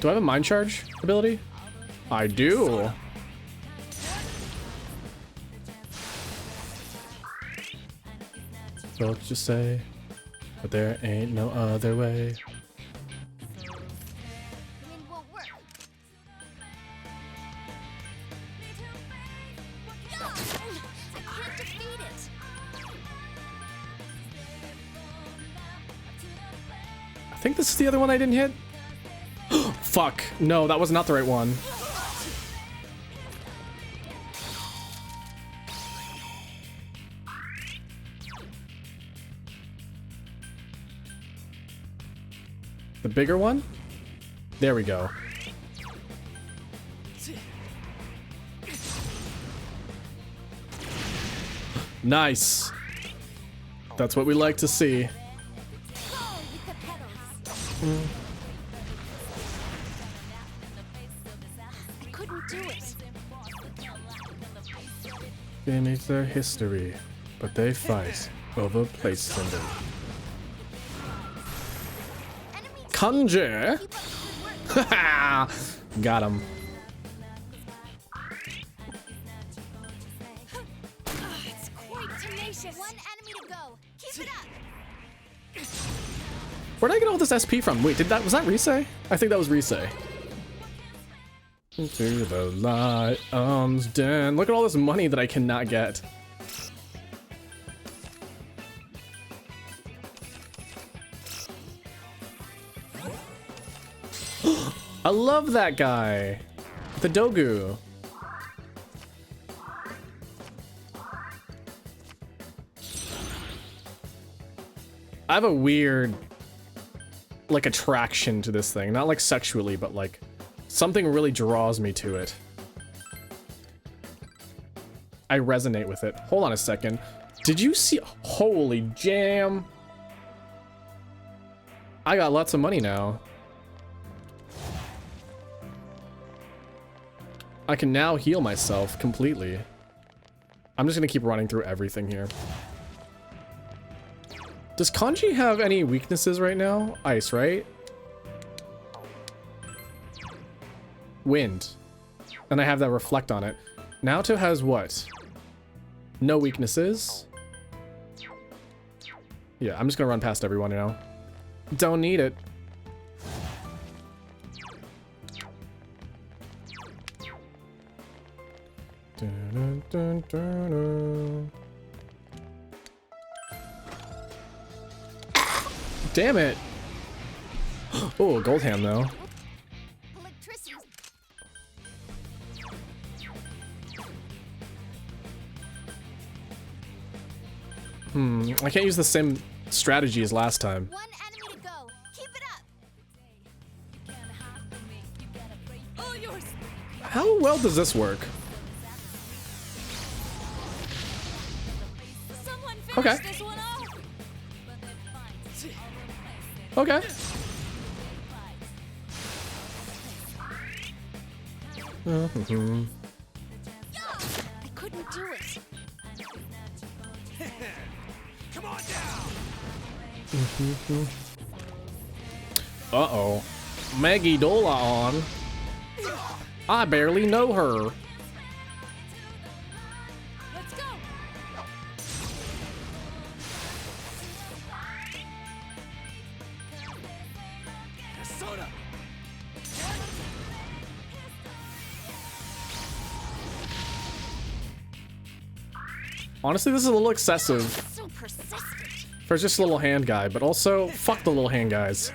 Do I have a mind charge ability? I do. Don't you say, but there ain't no other way. I think this is the other one I didn't hit. Fuck. No, that was not the right one. The bigger one? There we go. Nice. That's what we like to see. Beneath their history, but they fight over place symbol. Conjure! Got him. It's quite tenacious. 1 enemy to go. Keep it up. Where'd I get all this SP from? Wait, was that Rise? I think that was Rise. Into the lion's den. Look at all this money that I cannot get. I love that guy. The Dogu. I have a weird, like, attraction to this thing. Not like sexually, but like something really draws me to it. I resonate with it. Hold on a second. Did you see? Holy jam. I got lots of money now. I can now heal myself completely. I'm just gonna keep running through everything here. Does Kanji have any weaknesses right now? Ice, right? Wind. And I have that reflect on it. Naoto has what? No weaknesses. Yeah, I'm just gonna run past everyone now. Don't need it. Dun, dun, dun, dun. Damn it! Oh, gold hand though. I can't use the same strategy as last time. 1 enemy to go. Keep it up. All yours. How well does this work? Someone Okay. finish this one off. Okay. I couldn't do it. Come on down. Uh-oh. Maggie Dola on. I barely know her. Let's go. Honestly, this is a little excessive So persistent. for just a little hand guy, but also, fuck the little hand guys.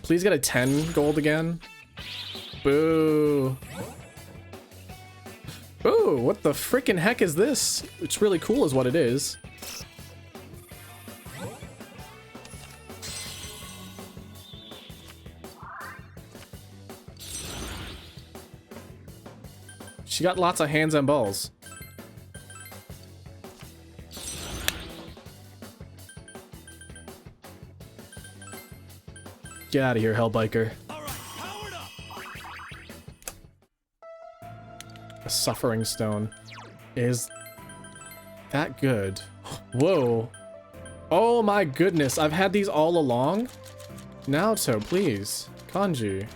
Please get a 10 gold again. Boo. Boo, what the freaking heck is this? It's really cool is what it is. She got lots of hands and balls. Get out of here, Hellbiker. A Suffering Stone. Is that good? Whoa. Oh my goodness, I've had these all along? Naoto, please. Kanji.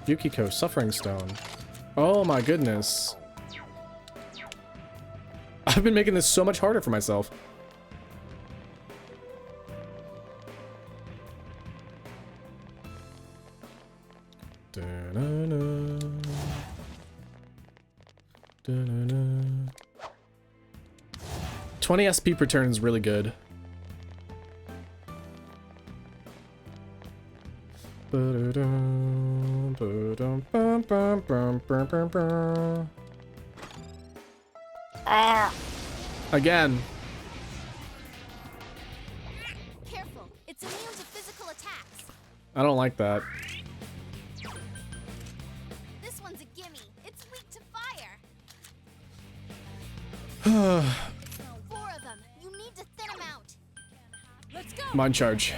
Yukiko, Suffering Stone. Oh my goodness. I've been making this so much harder for myself. Da-na-na. Da-na-na. 20 SP per turn is really good. Again. Careful, it's immune to physical attacks. I don't like that. This one's a gimme. It's weak to fire. 4 of them. You need to thin them out. Let's go. Mind charge.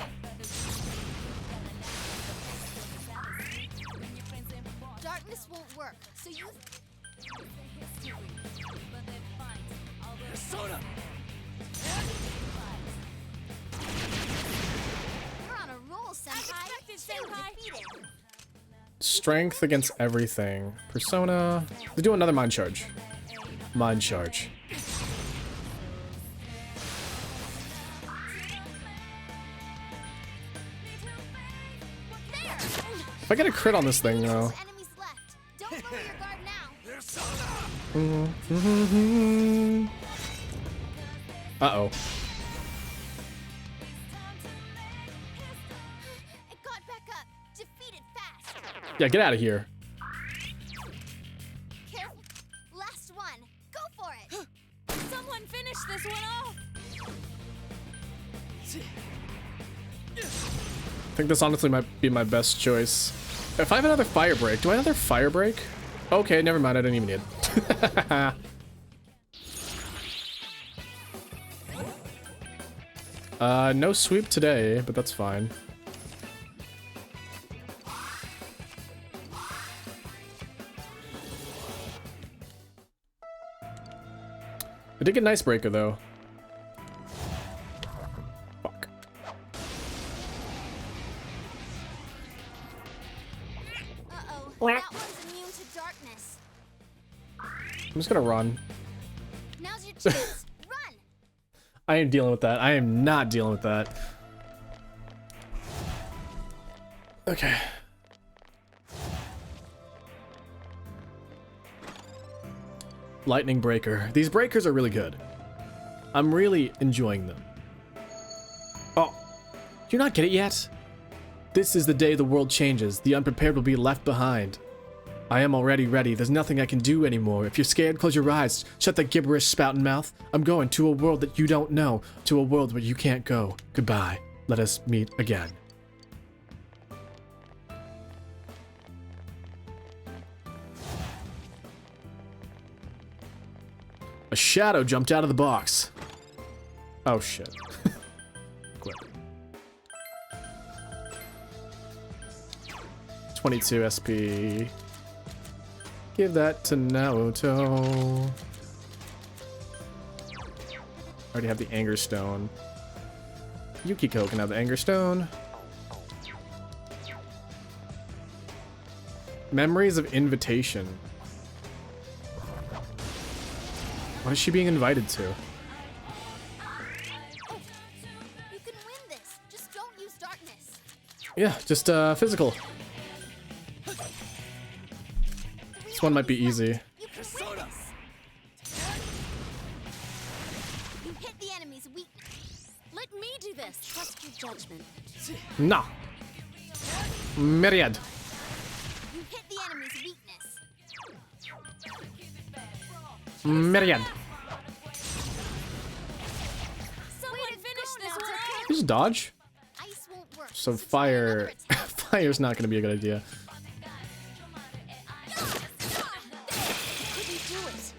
Darkness won't work, so you. You're on a roll, Senpai. Defeated. Strength against everything. Persona. They do another mind charge. Mind charge. If I get a crit on this thing, though. Enemies left. Don't lower your guard now. Uh-oh. It got back up. Defeated fast. Yeah, get out of here. Careful. Last one. Go for it. Someone finish this one off. I think this honestly might be my best choice. If I have another fire break, do I have another fire break? Okay, never mind, I don't even need it. No sweep today, but that's fine. I did get an icebreaker though. Fuck. Uh-oh. That one's immune to darkness. I'm just gonna run. Now's your chance. Run. I ain't dealing with that. I am not dealing with that. Okay. Lightning Breaker. These breakers are really good. I'm really enjoying them. Oh, do you not get it yet? This is the day the world changes. The unprepared will be left behind. I am already ready. There's nothing I can do anymore. If you're scared, close your eyes. Shut that gibberish spouting mouth. I'm going to a world that you don't know. To a world where you can't go. Goodbye. Let us meet again. A shadow jumped out of the box. Oh shit. Quick. 22 SP. Give that to Naoto. Already have the Anger Stone. Yukiko can have the Anger Stone. Memories of Invitation. What is she being invited to? You can win this. Just don't use darkness. Yeah, just physical. 3 This one might be easy. You can win this. You hit the enemy's weakness. Let me do this. Trust your judgment. Nah. Myriad. You hit the enemy's weakness. Myriad. Someone finish this one. Just dodge. Ice won't work. So fire. Fire's not gonna be a good idea. Couldn't do it.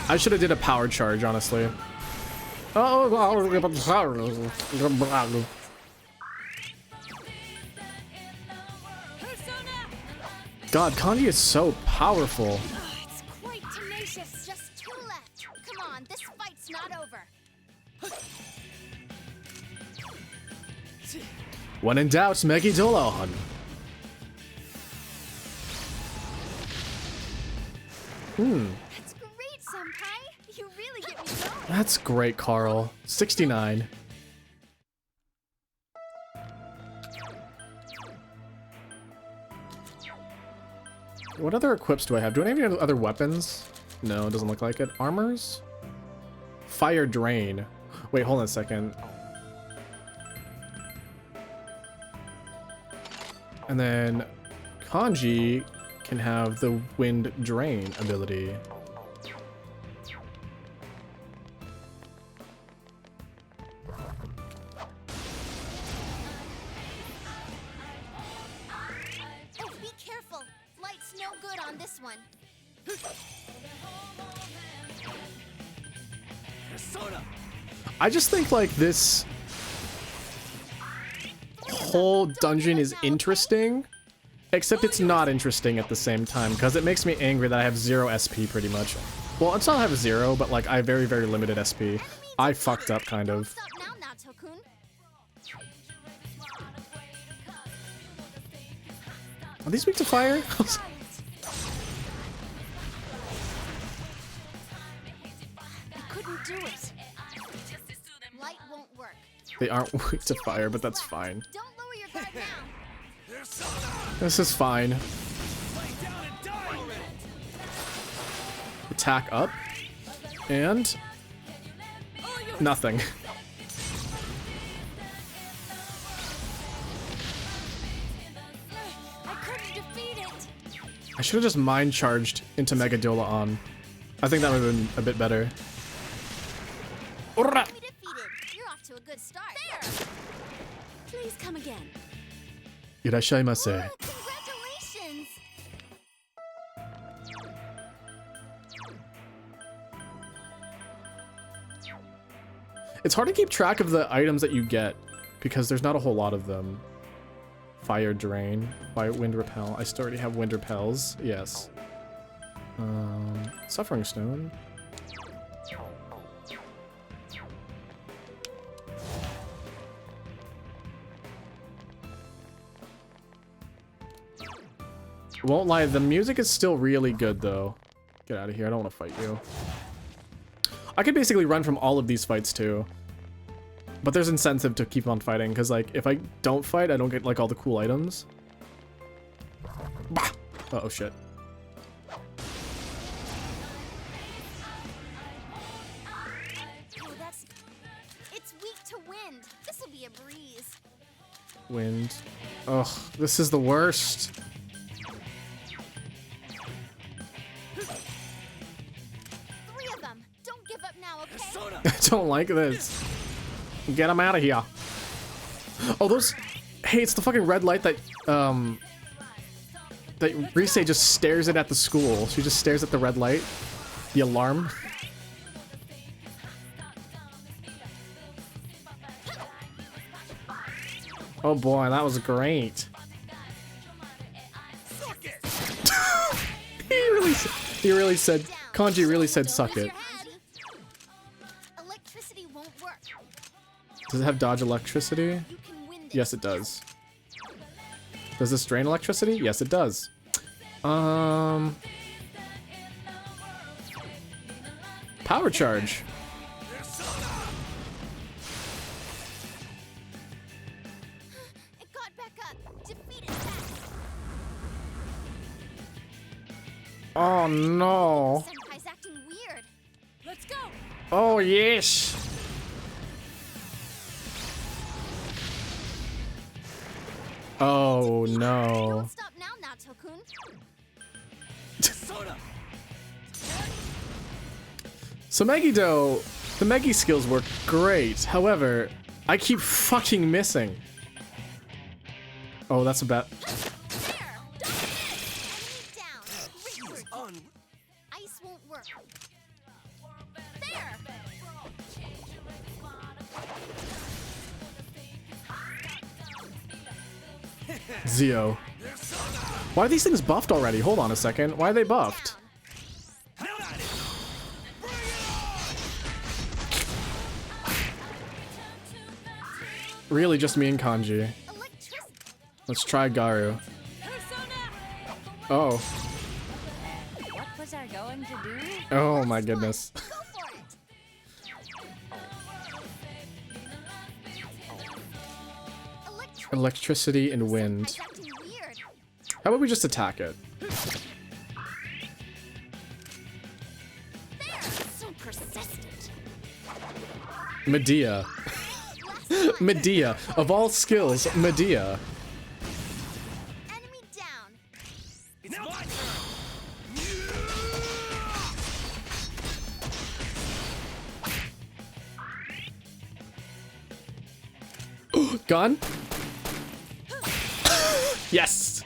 I should have did a power charge, honestly. God, Kanji is so powerful. It's quite tenacious. Just 2 left. Come on, this fight's not over. When in doubt, Megidolaon. That's great, Senpai. You really get me going. That's great, Carl. 69. What other equips do I have? Do I have any other weapons? No, it doesn't look like it. Armors? Fire drain. Wait, hold on a second. And then Kanji can have the wind drain ability. Oh, be careful. Light's no good on this one. I just think like this whole dungeon is interesting, except it's not interesting at the same time because it makes me angry that I have 0 SP pretty much. Well, it's not I have 0, but like I have very, very limited SP. I fucked up kind of. Stop now, Naoto-kun. Are these weak to fire? I couldn't do it. Light won't work. They aren't weak to fire, but that's fine. Don't lower your guard now. This is fine. Attack up. And nothing. I couldn't defeat it. I should have just mind charged into Megidolaon. I think that would have been a bit better. Urra! We defeated. You're off to a good start. There. Please come again. Irashaimase. Congratulations. It's hard to keep track of the items that you get because there's not a whole lot of them. Fire drain, fire wind repel. I still already have wind repels. Yes. Suffering stone. Won't lie, the music is still really good though. Get out of here, I don't want to fight you. I could basically run from all of these fights too. But there's incentive to keep on fighting, because like, if I don't fight, I don't get like all the cool items. Bah! Uh-oh, shit. Oh, it's weak to wind. This'll be a breeze. Wind. Ugh, this is the worst. 3 of them. Don't give up now, okay? I don't like this. Get him out of here. Oh, those... Hey, it's the fucking red light that, that Rise just stares at the school. She just stares at the red light. The alarm. Oh boy, that was great. He really said, Kanji really said suck it. Electricity won't work. Does it have dodge electricity? Yes, it does. Does this drain electricity? Yes, it does. Power charge. Oh no. Senpai's acting weird. Let's go. Oh yes. Oh no. Don't stop now, Naoto-kun. So Megiddo, the Megi skills work great. However, I keep fucking missing. Oh, that's a bad. Ice won't work. There. Zio. Why are these things buffed already? Hold on a second. Why are they buffed? Really, just me and Kanji. Let's try Garu. Oh. What was I going to do? Oh my goodness. Electricity and wind. How about we just attack it? So persistent. Medea. Medea. Of all skills, Medea. Enemy down. It's my turn. Gone? Yes!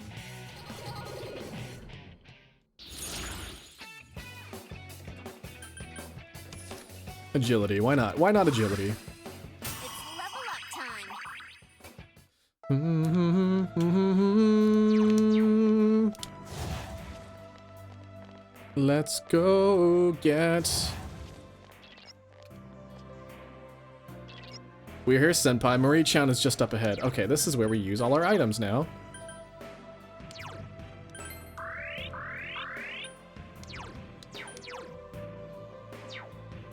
Agility. Why not? Why not agility? Let's go get... We're here, Senpai. Marie-chan is just up ahead. Okay, this is where we use all our items now.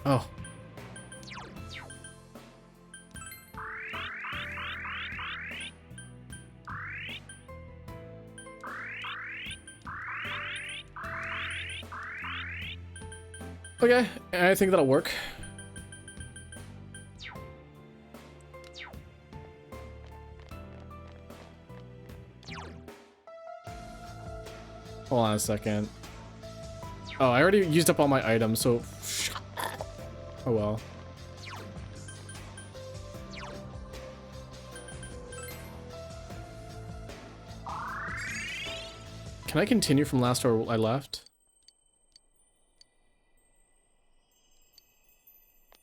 Oh. Okay, I think that'll work. Hold on a second. Oh, I already used up all my items, so... Oh well. Can I continue from last where I left?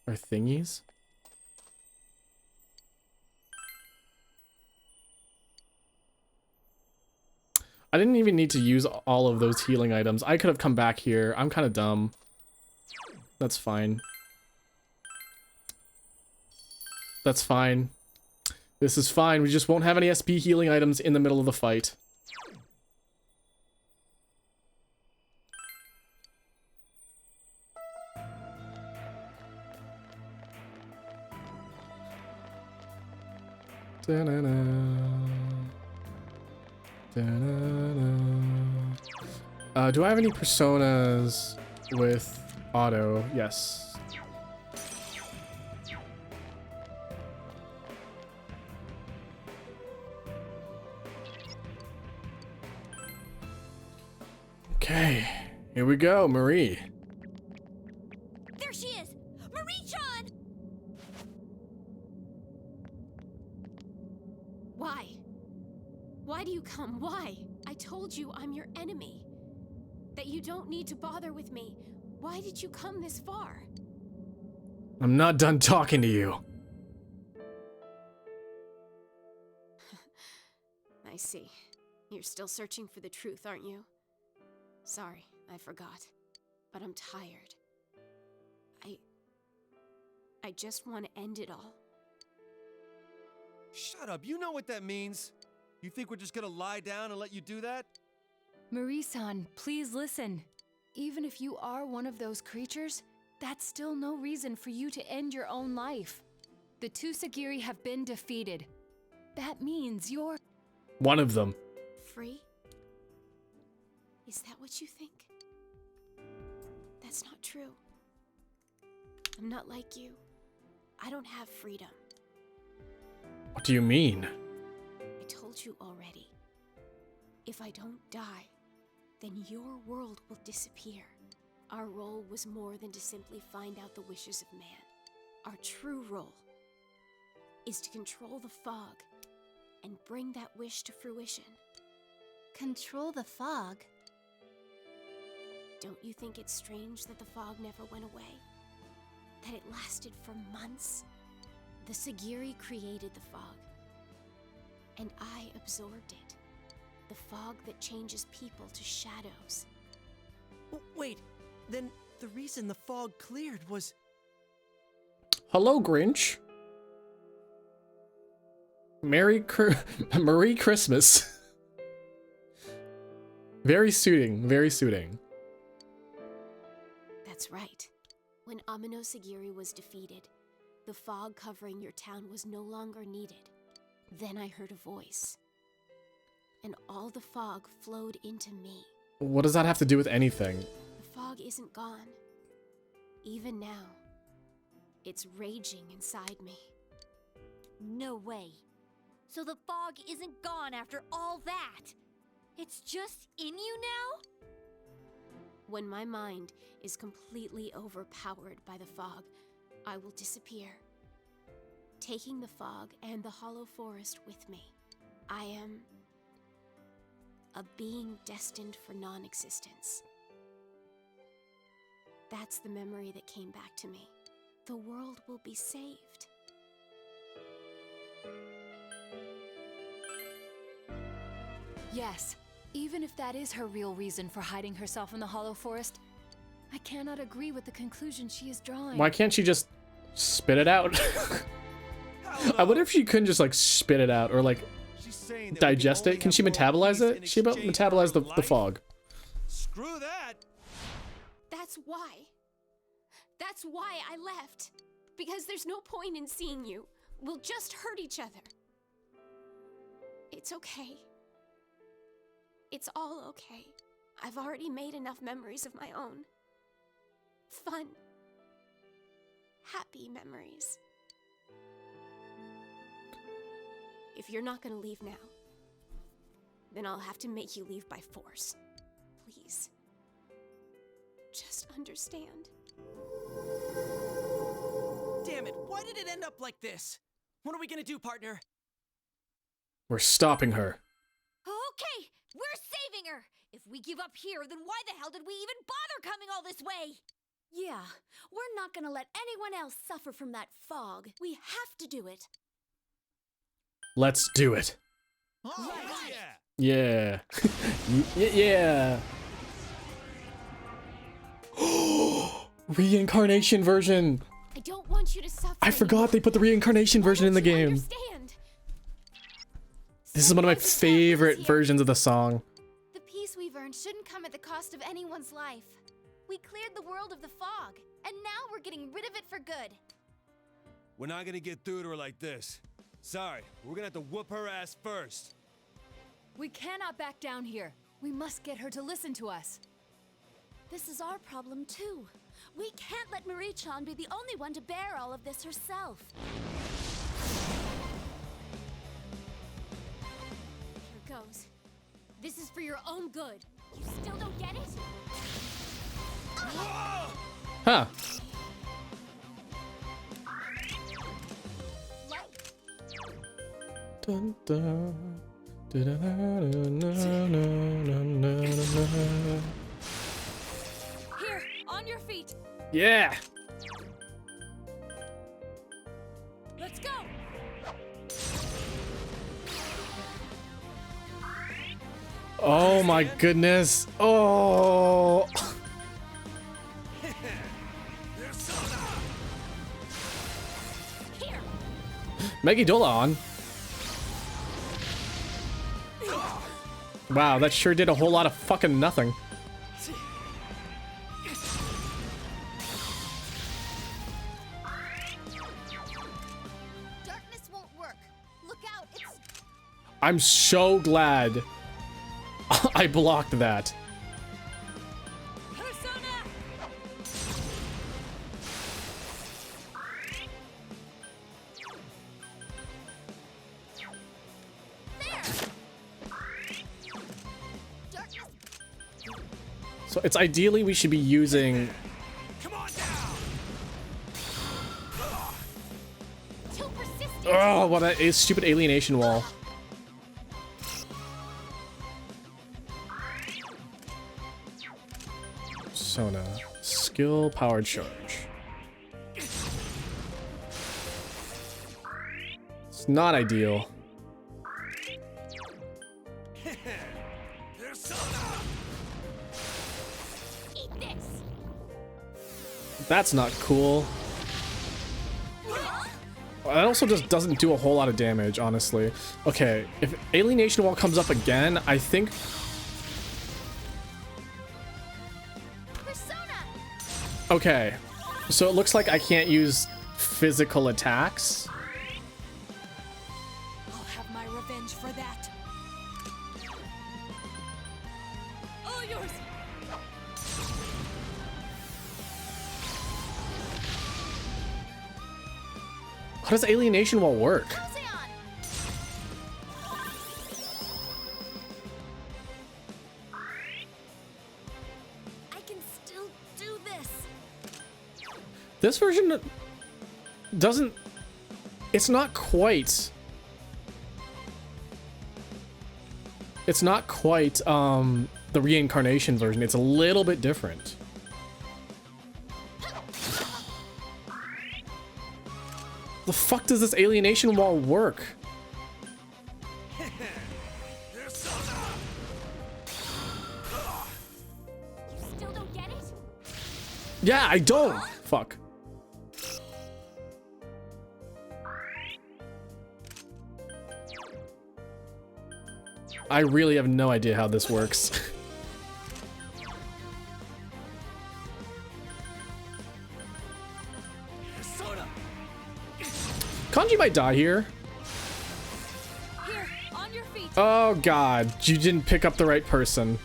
Or thingies? I didn't even need to use all of those healing items. I could have come back here. I'm kind of dumb. That's fine. That's fine. This is fine. We just won't have any SP healing items in the middle of the fight. Do I have any personas with auto? Yes. Okay, here we go, Marie. There she is! Marie-chan! Why? Why do you come? Why? I told you I'm your enemy. That you don't need to bother with me. Why did you come this far? I'm not done talking to you. I see. You're still searching for the truth, aren't you? Sorry, I forgot. But I'm tired. I just want to end it all. Shut up, you know what that means. You think we're just gonna lie down and let you do that? Marie-san, please listen. Even if you are one of those creatures, that's still no reason for you to end your own life. The Tusagiri have been defeated. That means you're... One of them. Free? Is that what you think? That's not true. I'm not like you. I don't have freedom. What do you mean? I told you already. If I don't die, then your world will disappear. Our role was more than to simply find out the wishes of man. Our true role is to control the fog and bring that wish to fruition. Control the fog? Don't you think it's strange that the fog never went away? That it lasted for months? The Sagiri created the fog, and I absorbed it. The fog that changes people to shadows. Wait, then the reason the fog cleared was... Hello, Grinch. Merry Christmas. Very suiting, very suiting. That's right. When Amino Sagiri was defeated, the fog covering your town was no longer needed. Then I heard a voice, and all the fog flowed into me. What does that have to do with anything? The fog isn't gone. Even now, it's raging inside me. No way. So the fog isn't gone after all that? It's just in you now? When my mind is completely overpowered by the fog, I will disappear, taking the fog and the hollow forest with me. I am a being destined for non-existence. That's the memory that came back to me. The world will be saved. Yes, even if that is her real reason for hiding herself in the Hollow Forest, I cannot agree with the conclusion she is drawing. Why can't she just spit it out? I wonder if she couldn't just like spit it out or like digest it. Can she metabolize it? She metabolize the fog. Screw that! That's why. That's why I left. Because there's no point in seeing you. We'll just hurt each other. It's okay. It's all okay. I've already made enough memories of my own. Fun. Happy memories. If you're not gonna leave now, then I'll have to make you leave by force. Please. Just understand. Damn it, why did it end up like this? What are we gonna do, partner? We're stopping her. Okay, we're saving her! If we give up here, then why the hell did we even bother coming all this way? Yeah, we're not gonna let anyone else suffer from that fog. We have to do it. Let's do it. Oh, Yeah. Yeah. Reincarnation version. I don't want you to suffer. I forgot they put the reincarnation version in the game. Understand? This is one of my favorite versions of the song. The peace we've earned shouldn't come at the cost of anyone's life. We cleared the world of the fog, and now we're getting rid of it for good. We're not gonna get through to her like this. Sorry, we're gonna have to whoop her ass first. We cannot back down here. We must get her to listen to us. This is our problem too. We can't let Marie-chan be the only one to bear all of this herself. Here goes. This is for your own good. You still don't get it? Huh. Dun, dun. Here, on your feet. Yeah. Let's go. Oh my goodness. Oh. Megidolon. Wow, that sure did a whole lot of fucking nothing. Darkness won't work. Look out, it's... I'm so glad I blocked that. So it's ideally we should be using... Oh, what a stupid alienation wall. Sona. Skill powered charge. It's not ideal. That's not cool. That also just doesn't do a whole lot of damage, honestly. Okay, if Alienation Wall comes up again, I think... Okay, so it looks like I can't use physical attacks. I'll have my revenge for that. All yours. How does Alienation Wall work? I can still do this. This version doesn't... It's not quite... It's not quite the reincarnation version. It's a little bit different. The fuck does this alienation wall work? Still don't get it? Yeah, I don't. Fuck. I really have no idea how this works. Kanji might die here. Here, on your feet. Oh god, you didn't pick up the right person.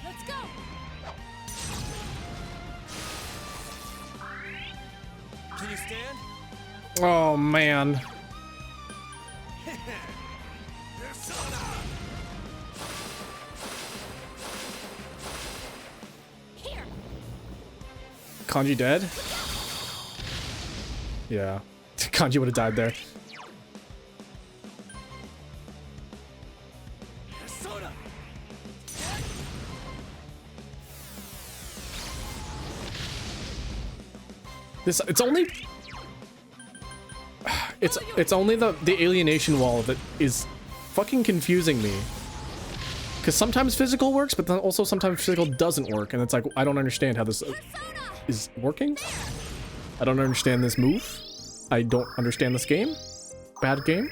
Let's go. Can you stand? Oh man. Here. Kanji dead? Yeah. Kanji would have died there. It's only it's only the alienation wall that is fucking confusing me. Cause sometimes physical works, but then also sometimes physical doesn't work, and it's like I don't understand how this is working. I don't understand this move. I don't understand this game. Bad game.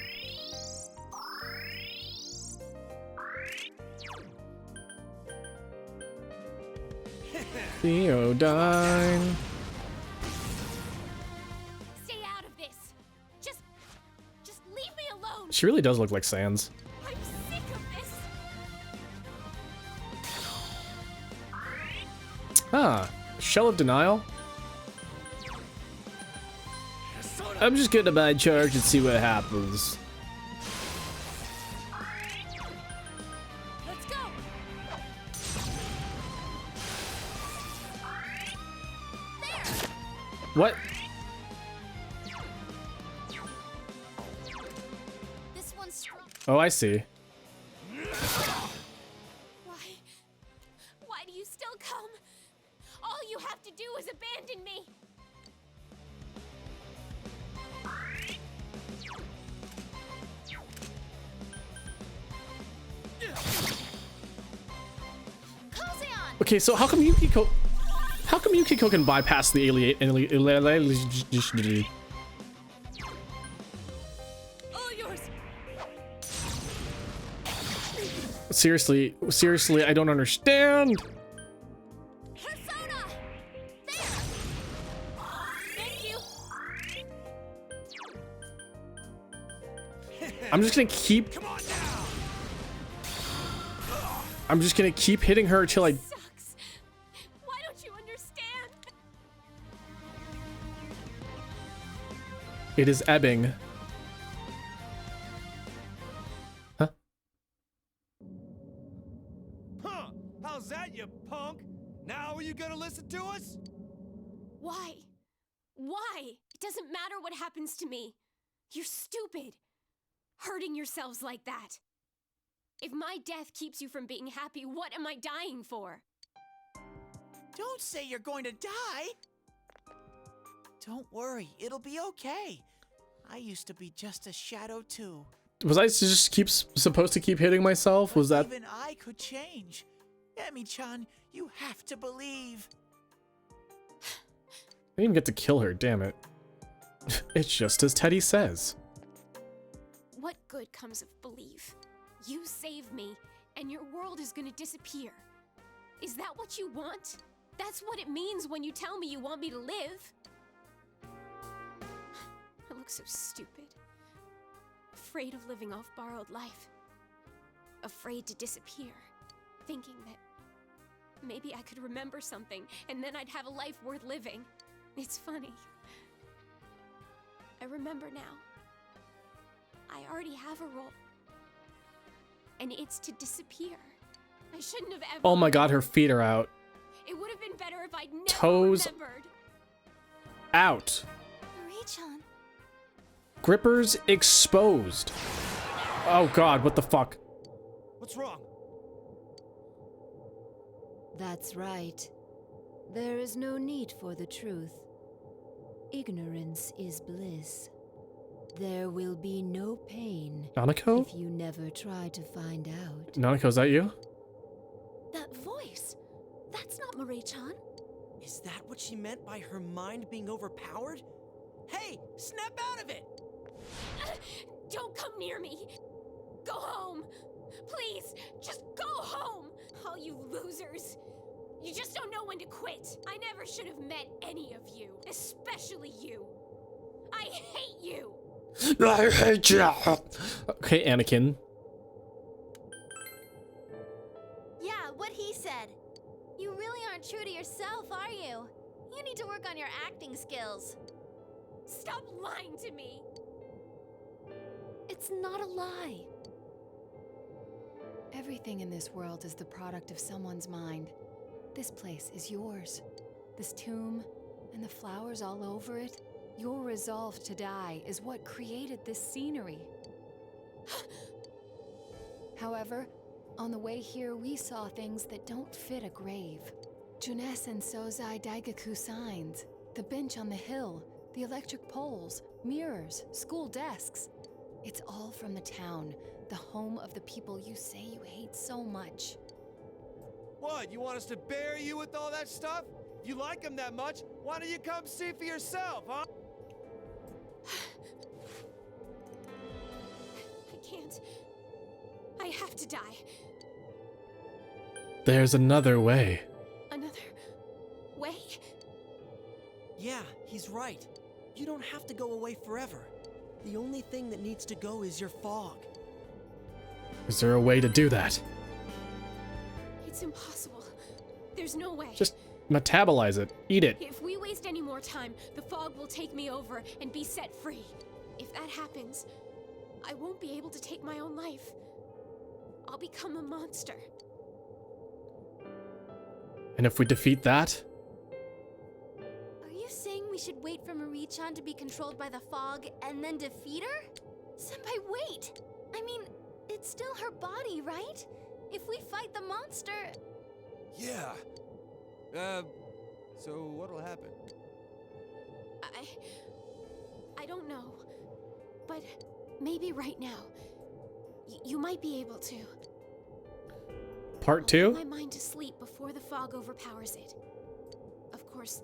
Theodine. Stay out of this. Just leave me alone. She really does look like Sans. I'm sick of this. Ah, Shell of Denial. I'm just gonna buy charge and see what happens. Let's go. What? This one's strong. Oh, I see. Why do you still come? All you have to do is abandon me. Okay, so how come Yukiko can bypass the alien? All yours. Seriously, I don't understand. Persona. There. Thank you. I'm just gonna keep hitting her until I. Why don't you understand? It is ebbing. Huh? How's that, you punk? Now are you gonna listen to us? Why? Why? It doesn't matter what happens to me. You're stupid. Hurting yourselves like that. If my death keeps you from being happy, what am I dying for? Don't say you're going to die. Don't worry, it'll be okay. I used to be just a shadow too. Was I supposed to keep hitting myself? Was that? Even I could change. Emi-chan, you have to believe. I didn't even get to kill her, damn it. It's just as Teddy says. What good comes of belief? You save me, and your world is gonna disappear. Is that what you want? That's what it means when you tell me you want me to live. I look so stupid. Afraid of living off borrowed life. Afraid to disappear. Thinking that maybe I could remember something, and then I'd have a life worth living. It's funny. I remember now. I already have a role. And it's to disappear. I shouldn't have ever... Oh my god, her feet are out. It would have been better if I'd never Toes remembered. out. Marie-chan. Grippers exposed. Oh god, what the fuck? What's wrong? That's right. There is no need for the truth. Ignorance is bliss. There will be no pain Nanako? if you never try to find out. Nanako, is that you? That voice. That's not Marie-chan. Is that what she meant by her mind being overpowered? Hey, snap out of it! Don't come near me. Go home. Please, just go home. All you losers. You just don't know when to quit. I never should have met any of you, especially you. I hate you. I hate you. Okay, Anakin. Yeah, what he said. You really aren't true to yourself, are you? You need to work on your acting skills. Stop lying to me. It's not a lie. Everything in this world is the product of someone's mind. This place is yours. This tomb and the flowers all over it. Your resolve to die is what created this scenery. However, on the way here, we saw things that don't fit a grave. Junes and Sozai Daigaku signs, the bench on the hill, the electric poles, mirrors, school desks. It's all from the town, the home of the people you say you hate so much. What, you want us to bury you with all that stuff? If you like them that much, why don't you come see for yourself, huh? I can't. I have to die. There's another way. Another way? Yeah, he's right. You don't have to go away forever. The only thing that needs to go is your fog. Is there a way to do that? It's impossible. There's no way. Just metabolize it. Eat it. If we waste any more time, the fog will take me over and be set free. If that happens, I won't be able to take my own life. I'll become a monster. And if we defeat that? Are you saying we should wait for Marie-chan to be controlled by the fog and then defeat her? Senpai, wait! I mean, it's still her body, right? If we fight the monster... Yeah. So what'll happen? I don't know. But maybe right now, you might be able to. Part I'll 2? put my mind to sleep before the fog overpowers it. Of course,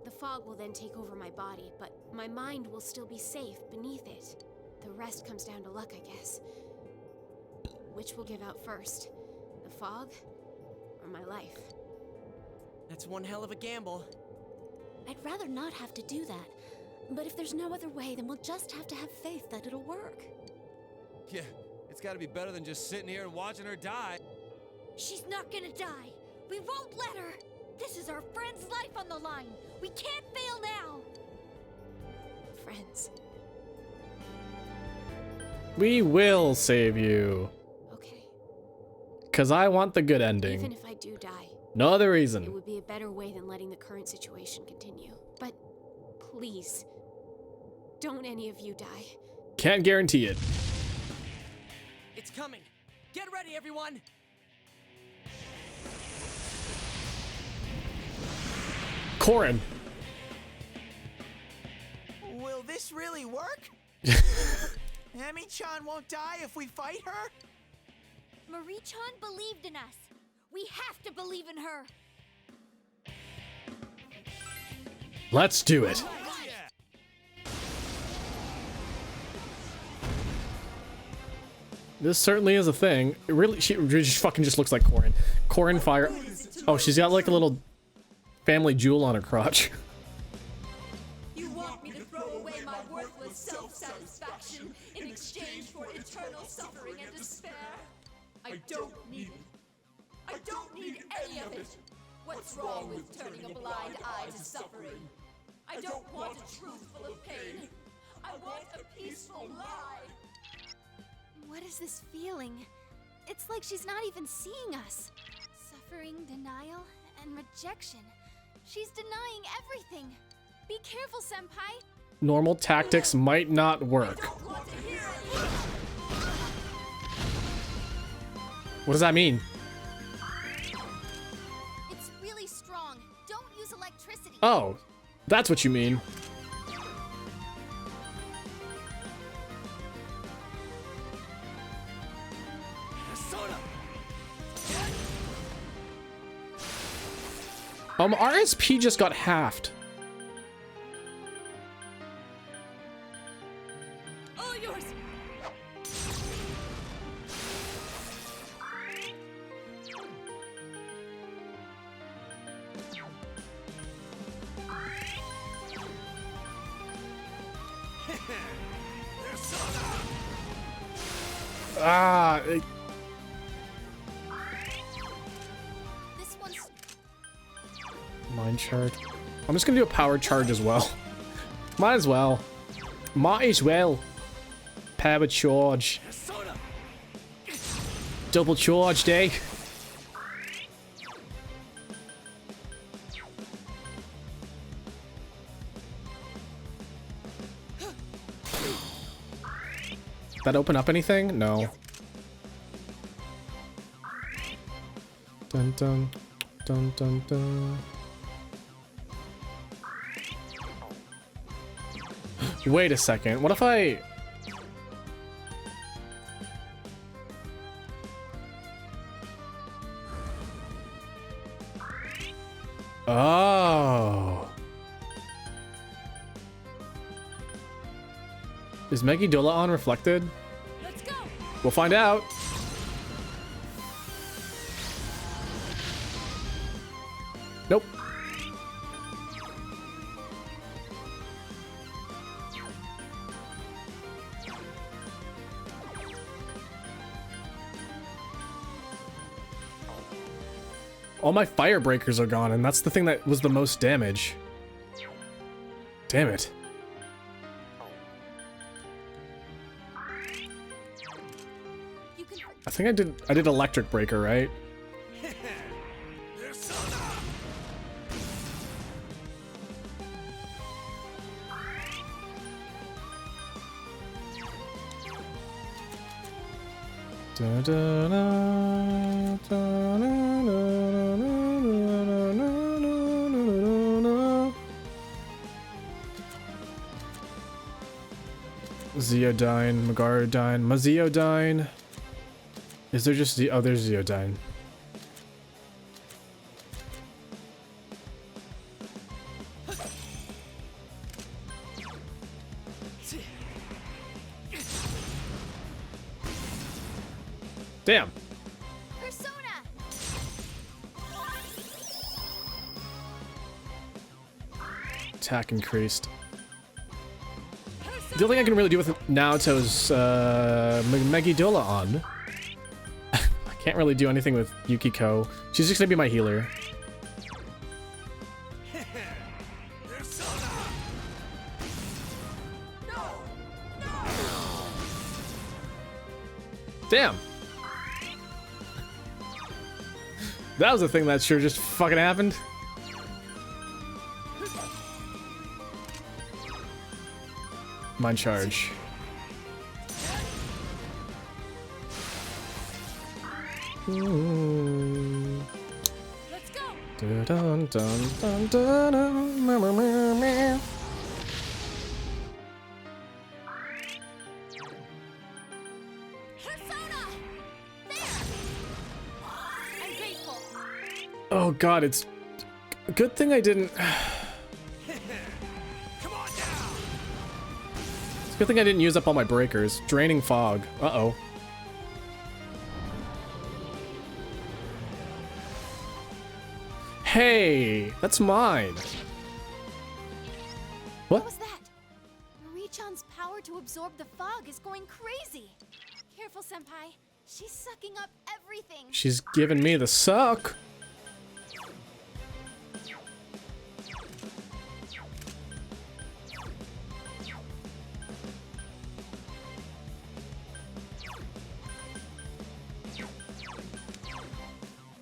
the fog will then take over my body, but my mind will still be safe beneath it. The rest comes down to luck, I guess. Which will give out first? The fog or my life? That's one hell of a gamble. I'd rather not have to do that. But if there's no other way, then we'll just have to have faith that it'll work. Yeah, it's gotta be better than just sitting here and watching her die. She's not gonna die. We won't let her. This is our friend's life on the line. We can't fail now. Friends. We will save you. Okay. Because I want the good ending. Even if I do die, No other it reason. would be a better way than letting the current situation continue. But please, don't any of you die. Can't guarantee it. It's coming. Get ready, everyone. Corin. Will this really work? Emi-chan won't die if we fight her? Marie-chan believed in us. We have to believe in her. Let's do it. This certainly is a thing. It really, she just fucking just looks like Corin. Corin fire. Oh, she's got like a little family jewel on her crotch. You want me to throw away my worthless self-satisfaction in exchange for eternal suffering and despair? I don't need it. I don't need any of it. What's wrong with turning a blind eye to suffering? I don't want a truth full of pain. I want a peaceful lie. What is this feeling? It's like she's not even seeing us. Suffering, denial, and rejection. She's denying everything. Be careful, Senpai. Normal tactics might not work. What does that mean? It's really strong. Don't use electricity. Oh, that's what you mean. RSP just got halved. All yours. This one's Mind charge. I'm just gonna do a power charge as well. Might as well. Might as well. Power charge. Double charged, eh? That open up anything? No. Dun dun dun dun dun. Wait a second. What if I... Oh. Is Megiddola on reflected? Let's go. We'll find out. Nope. All my fire breakers are gone, and that's the thing that was the most damage. Damn it. I think I did electric breaker, right? Zeodyne, Magarodyne, Maziodyne. Is there just oh, there's Zeodyne. Damn. Persona. Attack increased. The only thing I can really do with Naoto's Megiddola on. I can't really do anything with Yukiko. She's just gonna be my healer. Damn. That was a thing that sure just fucking happened. Mind charge. Let's go. Dun, dun, dun, dun, dun, meh, meh, meh, meh. Persona! There! I'm grateful. Oh god, it's a good thing I didn't. It's a good thing I didn't use up all my breakers. Draining fog. Uh-oh. Hey, that's mine. What? What was that? Marie-chan's power to absorb the fog is going crazy. Careful, Senpai. She's sucking up everything. She's giving me the suck.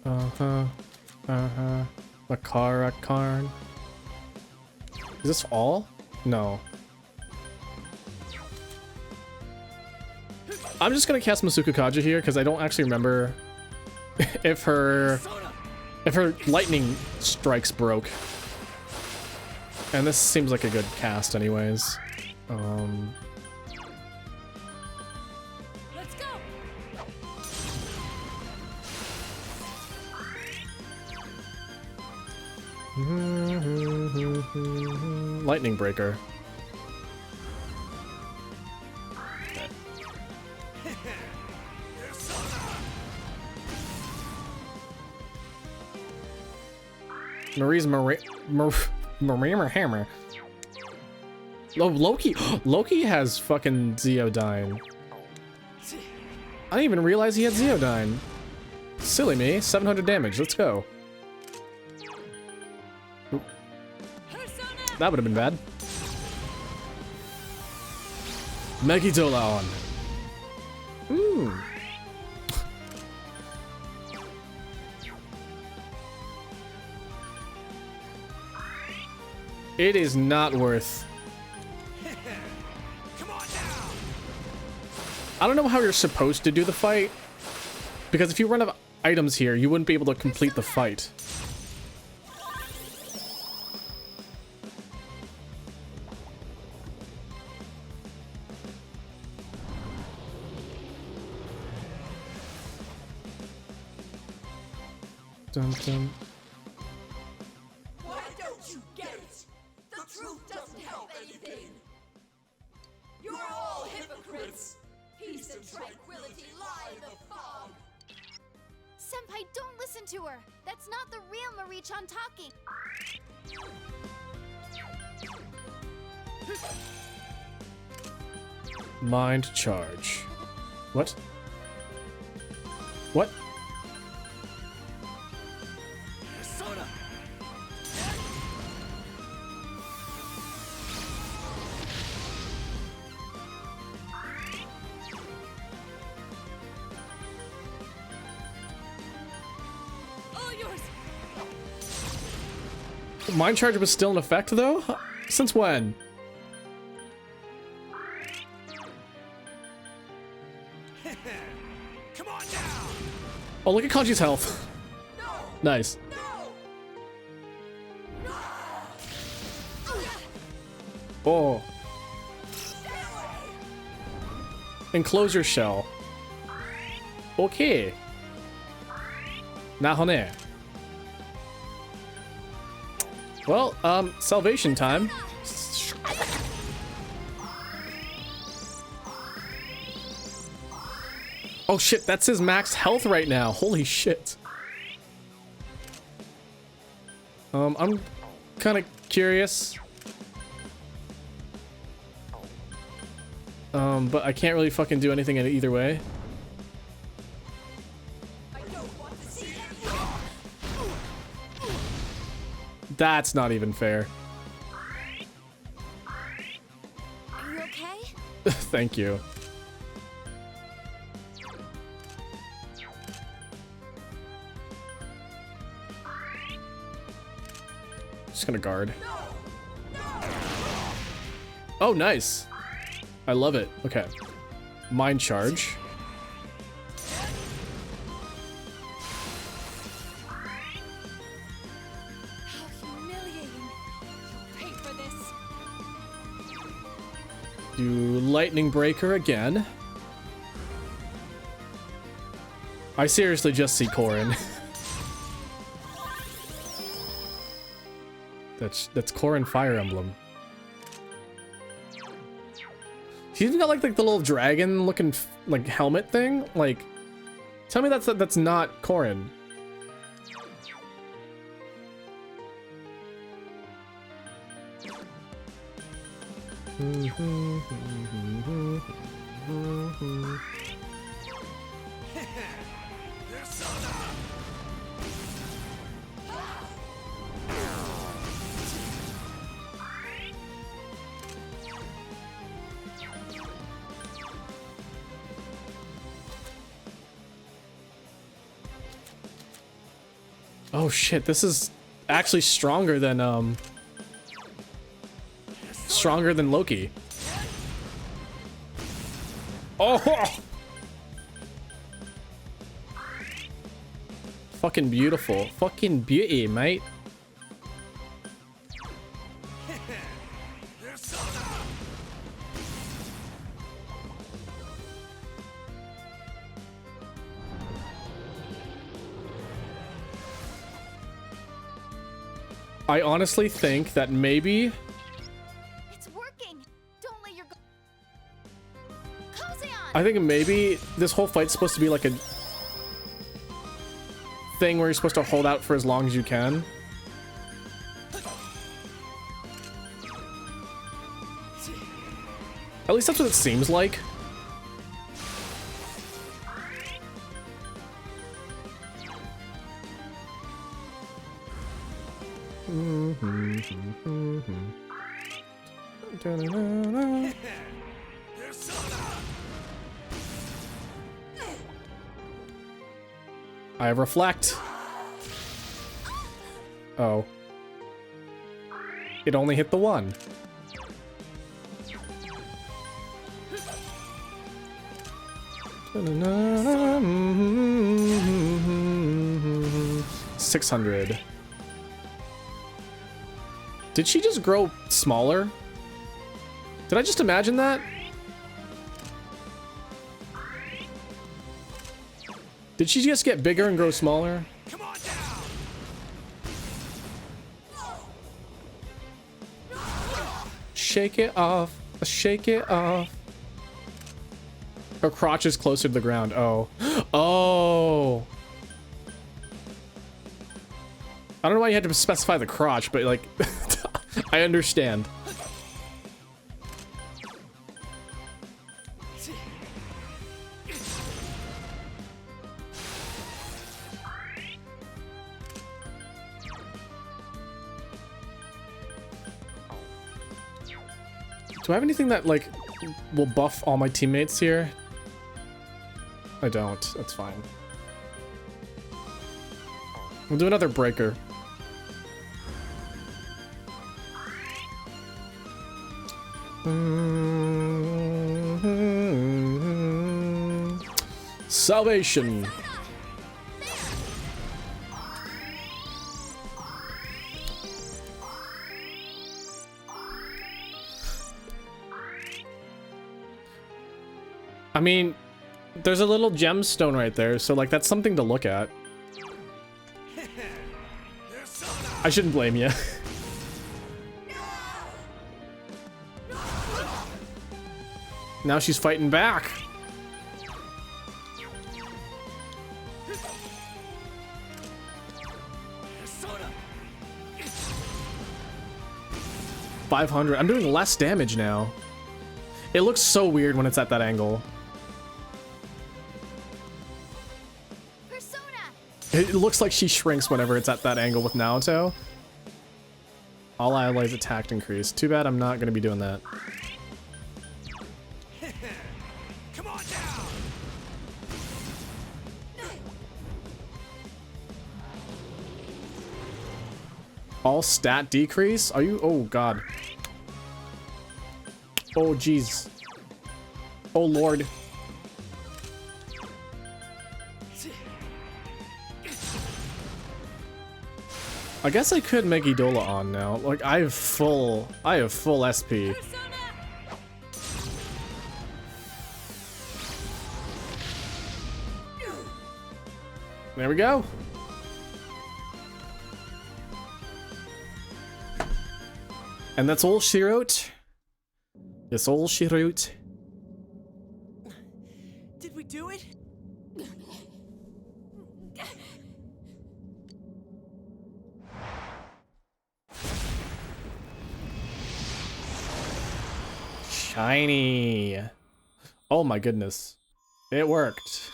Uh-huh. Uh-huh. Makara Karn. Is this all? No. I'm just gonna cast Masuko Kaja here because I don't actually remember if her lightning strikes broke. And this seems like a good cast anyways. Let's go. Lightning breaker. Marie's Marie Hammer. Oh, Loki. Loki has fucking Zeodyne. I didn't even realize he had Zeodyne. Silly me. 700 damage. Let's go. Oop. That would have been bad. Megidolon. It is not worth. I don't know how you're supposed to do the fight, because if you run out of items here, you wouldn't be able to complete the fight. Dun, dun. Why don't you get it? The truth doesn't help anything. You're all hypocrites. Peace and tranquility lie in the fog. Senpai, don't listen to her. That's not the real Marie-chan talking. Mind charge. What? What? All yours. Mind charge was still in effect though? Since when? Come on now. Oh, look at Kanji's health. Nice. Oh. Enclosure shell. Okay. Nahone. Well, salvation time. Oh shit, that's his max health right now. Holy shit. I'm kind of curious. But I can't really fucking do anything in it either way. That's not even fair. Are you okay? Thank you. Just gonna guard. Oh, nice. I love it. Okay. Mind charge. Do lightning breaker again. I seriously just see Corrin. that's Corrin Fire Emblem. He's even got like the little dragon looking like helmet thing. Like, tell me that's not Corrin. Oh shit, this is actually stronger than Loki. Oh! Fucking beautiful. Fucking beauty, mate. I honestly think that maybe It's working. Don't let your Cozy on. I think maybe this whole fight's supposed to be like a thing where you're supposed to hold out for as long as you can. At least that's what it seems like. I have reflect. Oh. It only hit the one. $600. Did she just grow smaller? Did I just imagine that? Did she just get bigger and grow smaller? Shake it off. Shake it off. Her crotch is closer to the ground. Oh. Oh. I don't know why you had to specify the crotch, but like, I understand. Do I have anything that like will buff all my teammates here? I don't. That's fine. We'll do another breaker. Salvation. I mean, there's a little gemstone right there, so like that's something to look at. I shouldn't blame you. Now she's fighting back. $500. I'm doing less damage now. It looks so weird when it's at that angle. It looks like she shrinks whenever it's at that angle with Naoto. All allies attacked increase. Too bad I'm not going to be doing that. Come on down. All stat decrease? Are you? Oh god. Oh jeez. Oh lord. I guess I could make Idola on now. Like I have full SP. There we go. And that's all she wrote. That's all she wrote. Did we do it? Shiny. Oh my goodness. It worked.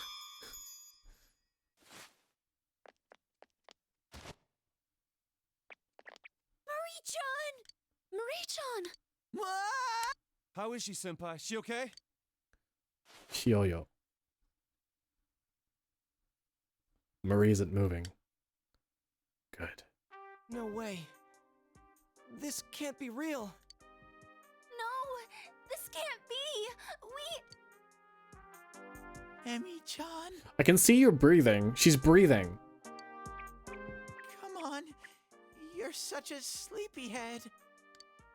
Marie-chan! How is she, Senpai? She okay? Hyoyo. Marie isn't moving. Good. No way. This can't be real. No, this can't be. Emi-chan, I can see you're breathing. She's breathing. come on. You're such a sleepyhead.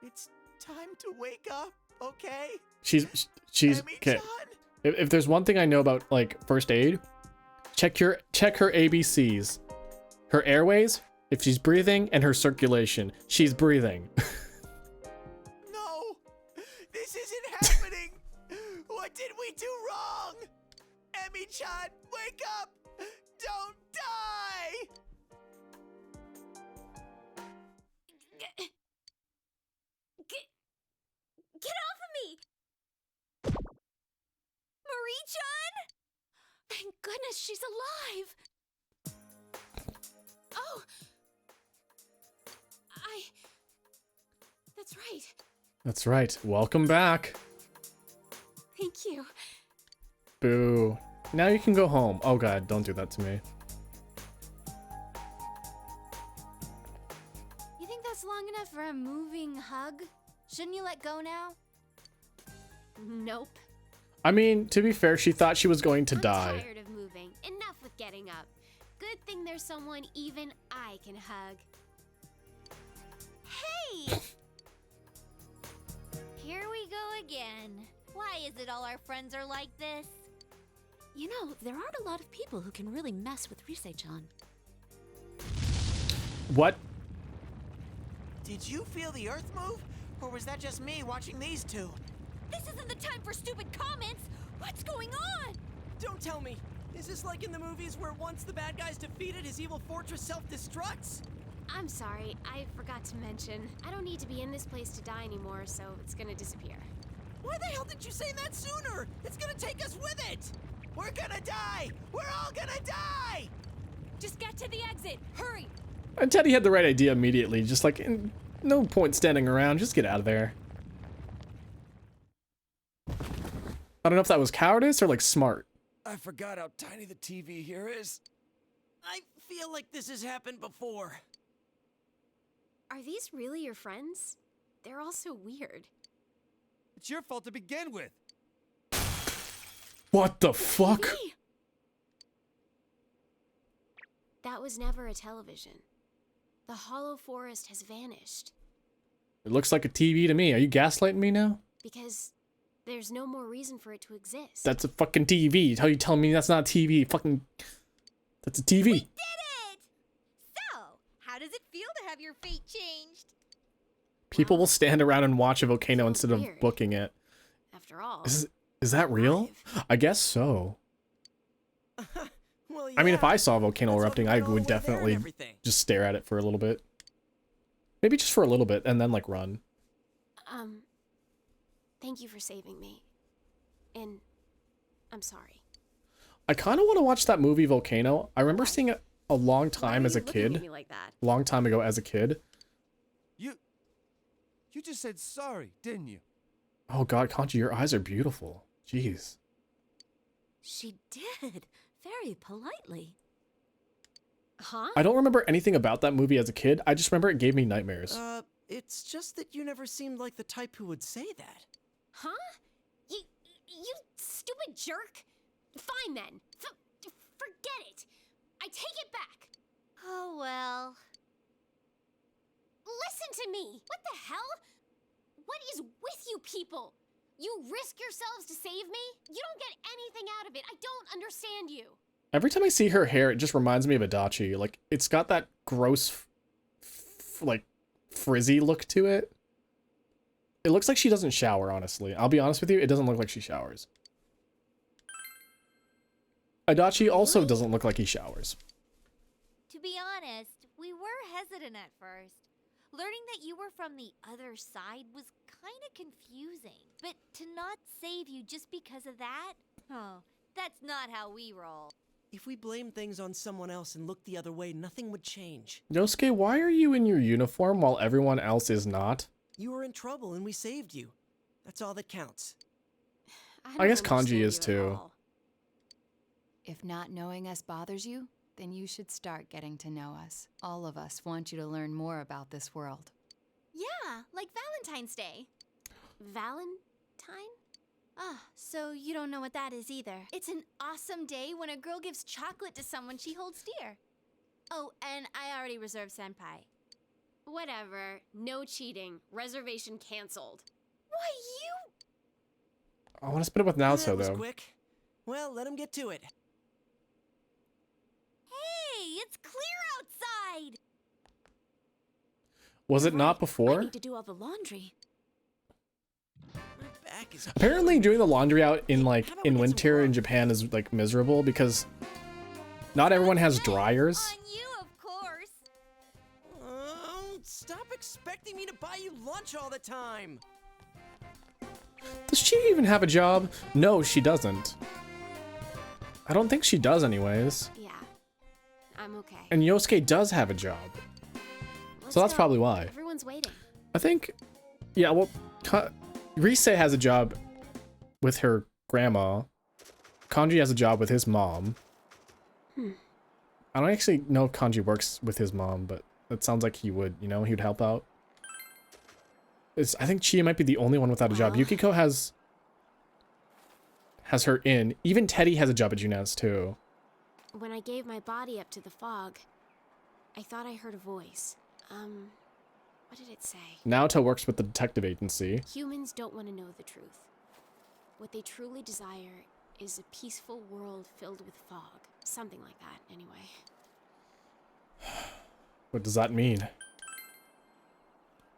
It's time to wake up, okay? She's okay. If there's one thing I know about like first aid, check her ABCs. Her airways, if she's breathing, and her circulation. She's breathing. No! This isn't happening! What did we do wrong? Emi-chan, wake up! Don't die! Get off of me! Marie-chan! Thank goodness she's alive! Oh! That's right. That's right. Welcome back. Thank you. Boo. Now you can go home. Oh god, don't do that to me. You think that's long enough for a moving hug? Shouldn't you let go now? Nope. I mean, to be fair, she thought she was going to die. Tired of moving. Enough with getting up. Good thing there's someone even I can hug. Hey! Here we go again. Why is it all our friends are like this? You know, there aren't a lot of people who can really mess with Rise-chan. What? Did you feel the earth move? Or was that just me watching these two? This isn't the time for stupid comments! What's going on? Don't tell me. Is this like in the movies where once the bad guy's defeated, his evil fortress self-destructs? I'm sorry, I forgot to mention. I don't need to be in this place to die anymore, so it's gonna disappear. Why the hell didn't you say that sooner? It's gonna take us with it! We're gonna die! We're all gonna die! Just get to the exit! Hurry! And Teddy had the right idea immediately. Just like, no point standing around. Just get out of there. I don't know if that was cowardice or like smart. I forgot how tiny the TV here is. I feel like this has happened before. Are these really your friends? They're all so weird. It's your fault to begin with. What the fuck? TV? That was never a television. The Hollow Forest has vanished. It looks like a TV to me. Are you gaslighting me now? Because there's no more reason for it to exist. That's a fucking TV. How you telling me that's not a TV? Fucking, that's a TV. We did it! So, how does it feel to have your fate changed? People will stand around and watch a volcano instead of weird. booking it. After all, Is that real? I guess so. Well, I mean, yeah, if I saw a volcano let's hope erupting, you I got all would the way there and definitely everything. just stare at it for a little bit. Maybe just for a little bit and then like run. thank you for saving me. And I'm sorry. I kind of want to watch that movie Volcano. I remember seeing it a long time as a kid. Me like that? Long time ago as a kid. You just said sorry, didn't you? Oh god, Kanji, your eyes are beautiful. Jeez. She did. Very politely. Huh? I don't remember anything about that movie as a kid. I just remember it gave me nightmares. It's just that you never seemed like the type who would say that. Huh? You stupid jerk. Fine then. Forget it. I take it back. Oh well. Listen to me. What the hell? What is with you people? You risk yourselves to save me? You don't get anything out of it. I don't understand you. Every time I see her hair, it just reminds me of Adachi. Like, it's got that gross, like, frizzy look to it. It looks like she doesn't shower, honestly. I'll be honest with you, it doesn't look like she showers. Adachi also doesn't look like he showers. To be honest, we were hesitant at first. Learning that you were from the other side was kind of confusing. But to not save you just because of that? Oh, that's not how we roll. If we blamed things on someone else and looked the other way, nothing would change. Yosuke, why are you in your uniform while everyone else is not? You were in trouble and we saved you. That's all that counts. I guess Kanji is too. If not knowing us bothers you, then you should start getting to know us. All of us want you to learn more about this world. Yeah, like Valentine's Day. Valentine? Ah, so you don't know what that is either. It's an awesome day when a girl gives chocolate to someone she holds dear. Oh, and I already reserved senpai. Whatever. No cheating. Reservation canceled. Why, you... I want to split up with Naoto, That was though. quick. Well, let him get to it. Hey, it's clear outside! Was it not I before? need to do all the laundry. Back is Apparently doing the laundry out in winter in Japan is like miserable because not everyone has dryers. On you, of course. Stop expecting me to buy you lunch all the time. Does she even have a job? No, she doesn't. I don't think she does anyways. Yeah. I'm okay. And Yosuke does have a job. So that's probably why. Everyone's waiting. I think, yeah, well, Rise has a job with her grandma. Kanji has a job with his mom. I don't actually know if Kanji works with his mom, but it sounds like he would, you know, he would help out. I think Chie might be the only one without a job. Yukiko has her in. Even Teddy has a job at Junes too. When I gave my body up to the fog, I thought I heard a voice. What did it say? Naoto works with the detective agency. Humans don't want to know the truth. What they truly desire is a peaceful world filled with fog. Something like that, anyway. What does that mean?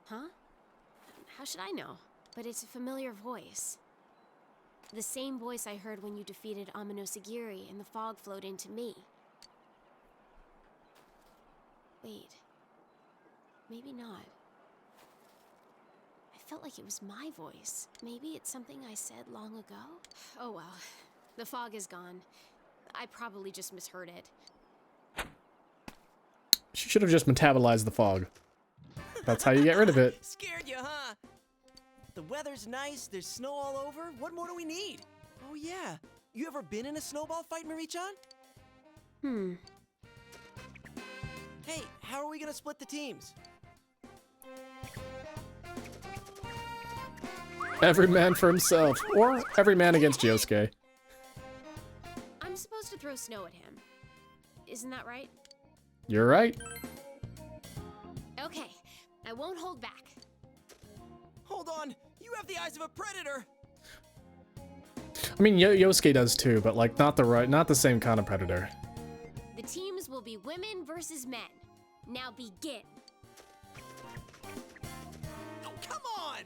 Huh? How should I know? But it's a familiar voice. The same voice I heard when you defeated Amano-Sagiri and the fog flowed into me. Wait. Maybe not. I felt like it was my voice. Maybe it's something I said long ago? Oh well. The fog is gone. I probably just misheard it. She should have just metabolized the fog. That's how you get rid of it. Scared you, huh? The weather's nice, there's snow all over. What more do we need? Oh yeah. You ever been in a snowball fight, Marie-chan? Hey, how are we gonna split the teams? Every man for himself. Or every man against Yosuke. I'm supposed to throw snow at him. Isn't that right? You're right. Okay, I won't hold back. Hold on, you have the eyes of a predator. I mean, Yosuke does too, but like not the same kind of predator. The teams will be women versus men. Now begin. Oh, come on!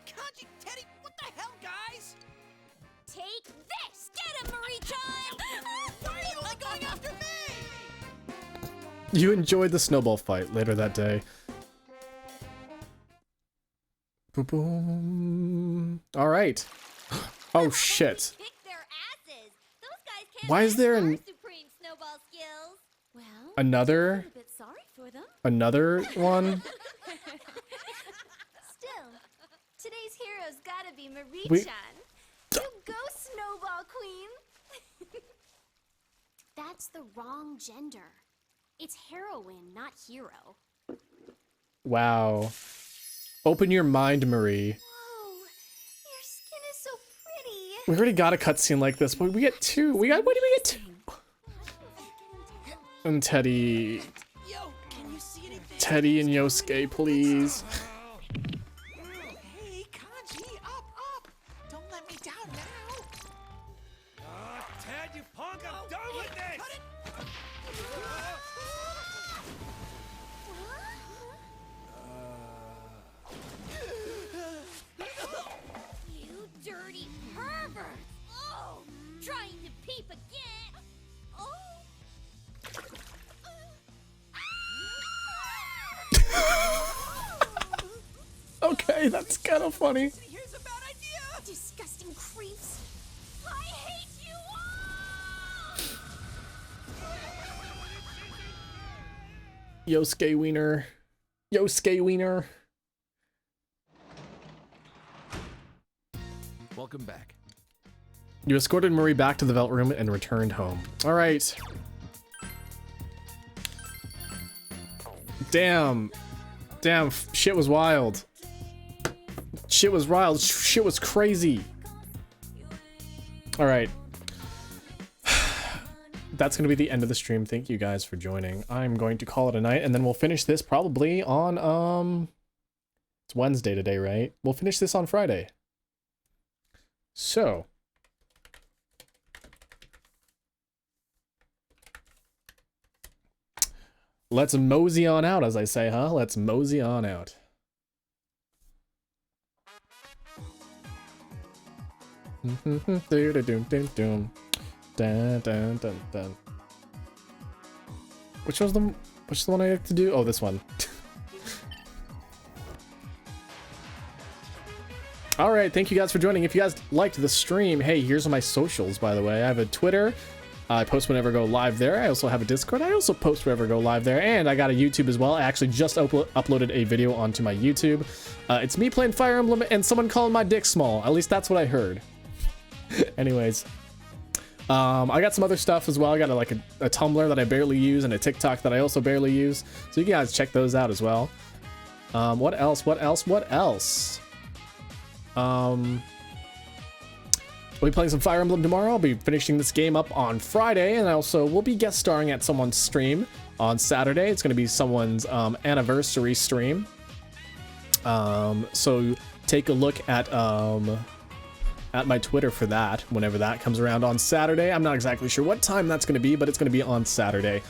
Kanji, Teddy, what the hell, guys? Take this! Get him, Marie-chan! Why are you all going after me? You enjoyed the snowball fight later that day. Boom, boom. All right. Oh shit. Kick their asses. Those guys can't Why is there match our an supreme snowball skills? Well, another I'm a bit sorry for them. another one? Still, today's hero's gotta be We- Marie-chan. You go, Snowball Queen. that's the wrong gender. It's heroine, not hero. Wow. Open your mind, Marie. Whoa, your skin is so pretty. We already got a cutscene like this, but we get two. What did we get two? And Teddy. Teddy and Yosuke, please. Hey, Kanji, up! Don't let me down now. Ted, you punk! I'm done with this! You dirty pervert! Oh, trying to peep again. Oh. Okay, that's kind of funny. Here's a bad idea. Disgusting creeps. I hate you all. Yosuke Wiener. Yosuke Wiener. Welcome back. You escorted Marie back to the Velt Room and returned home. All right. Damn. Damn, shit was wild. Shit was wild. Shit was crazy. All right. That's going to be the end of the stream. Thank you guys for joining. I'm going to call it a night, and then we'll finish this probably on, it's Wednesday today, right? We'll finish this on Friday. So. Let's mosey on out, as I say, huh? Let's mosey on out. Which was the one I have to do? Oh, this one. All right, thank you guys for joining. If you guys liked the stream, hey, here's my socials, by the way. I have a Twitter. I post whenever I go live there. I also have a Discord. I also post whenever I go live there. And I got a YouTube as well. I actually just uploaded a video onto my YouTube. It's me playing Fire Emblem and someone calling my dick small. At least that's what I heard. Anyways. I got some other stuff as well. I got a Tumblr that I barely use and a TikTok that I also barely use. So you guys check those out as well. What else? We'll be playing some Fire Emblem tomorrow. I'll be finishing this game up on Friday, and also we'll be guest starring at someone's stream on Saturday. It's going to be someone's anniversary stream. So take a look at my Twitter for that whenever that comes around on Saturday. I'm not exactly sure what time that's going to be, but it's going to be on Saturday.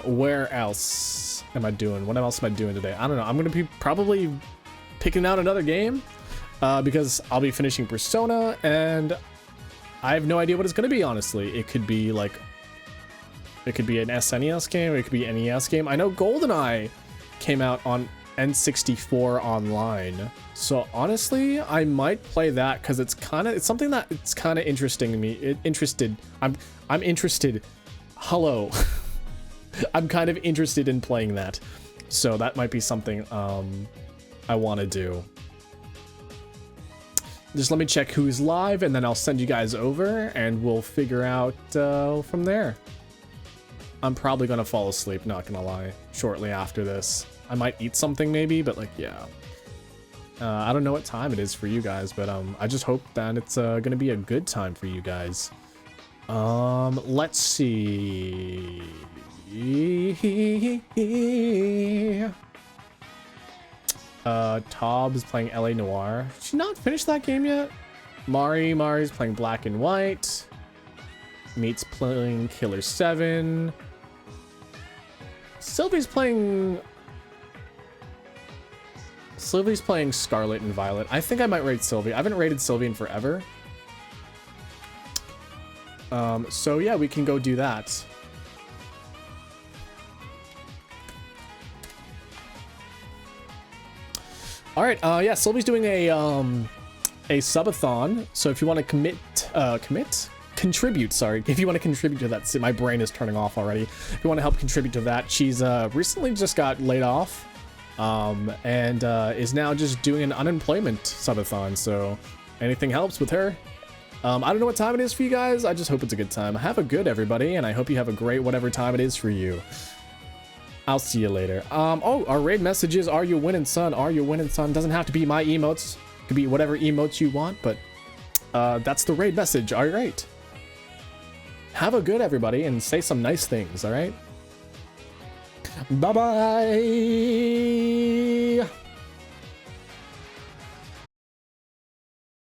Where else am I doing? What else am I doing today? I don't know. I'm going to be probably picking out another game. Because I'll be finishing Persona, and I have no idea what it's going to be, honestly. It could be an SNES game, it could be an NES game. I know GoldenEye came out on N64 online, so honestly, I might play that because it's something that it's kind of interesting to me. I'm interested. Hello. I'm kind of interested in playing that, so that might be something I want to do. Just let me check who's live, and then I'll send you guys over, and we'll figure out from there. I'm probably gonna fall asleep, not gonna lie, shortly after this. I might eat something maybe, but yeah. I don't know what time it is for you guys, but I just hope that it's gonna be a good time for you guys. Let's see. Tob is playing LA Noire. Did she not finish that game yet? Mari's playing Black and White. Meat's playing Killer 7. Sylvie's playing Scarlet and Violet. I think I might rate Sylvie. I haven't rated Sylvie in forever. So yeah, we can go do that. All right, yeah, Sylvie's doing a subathon. So if you want to contribute, sorry. If you want to contribute to that, my brain is turning off already. If you want to help contribute to that, she's recently just got laid off, and is now just doing an unemployment subathon. So anything helps with her. I don't know what time it is for you guys. I just hope it's a good time. Have a good everybody, and I hope you have a great whatever time it is for you. I'll see you later. Oh, our raid message is, are you winning, son? Are you winning, son? Doesn't have to be my emotes. Could be whatever emotes you want, but that's the raid message. All right. Have a good, everybody, and say some nice things, all right? Bye-bye.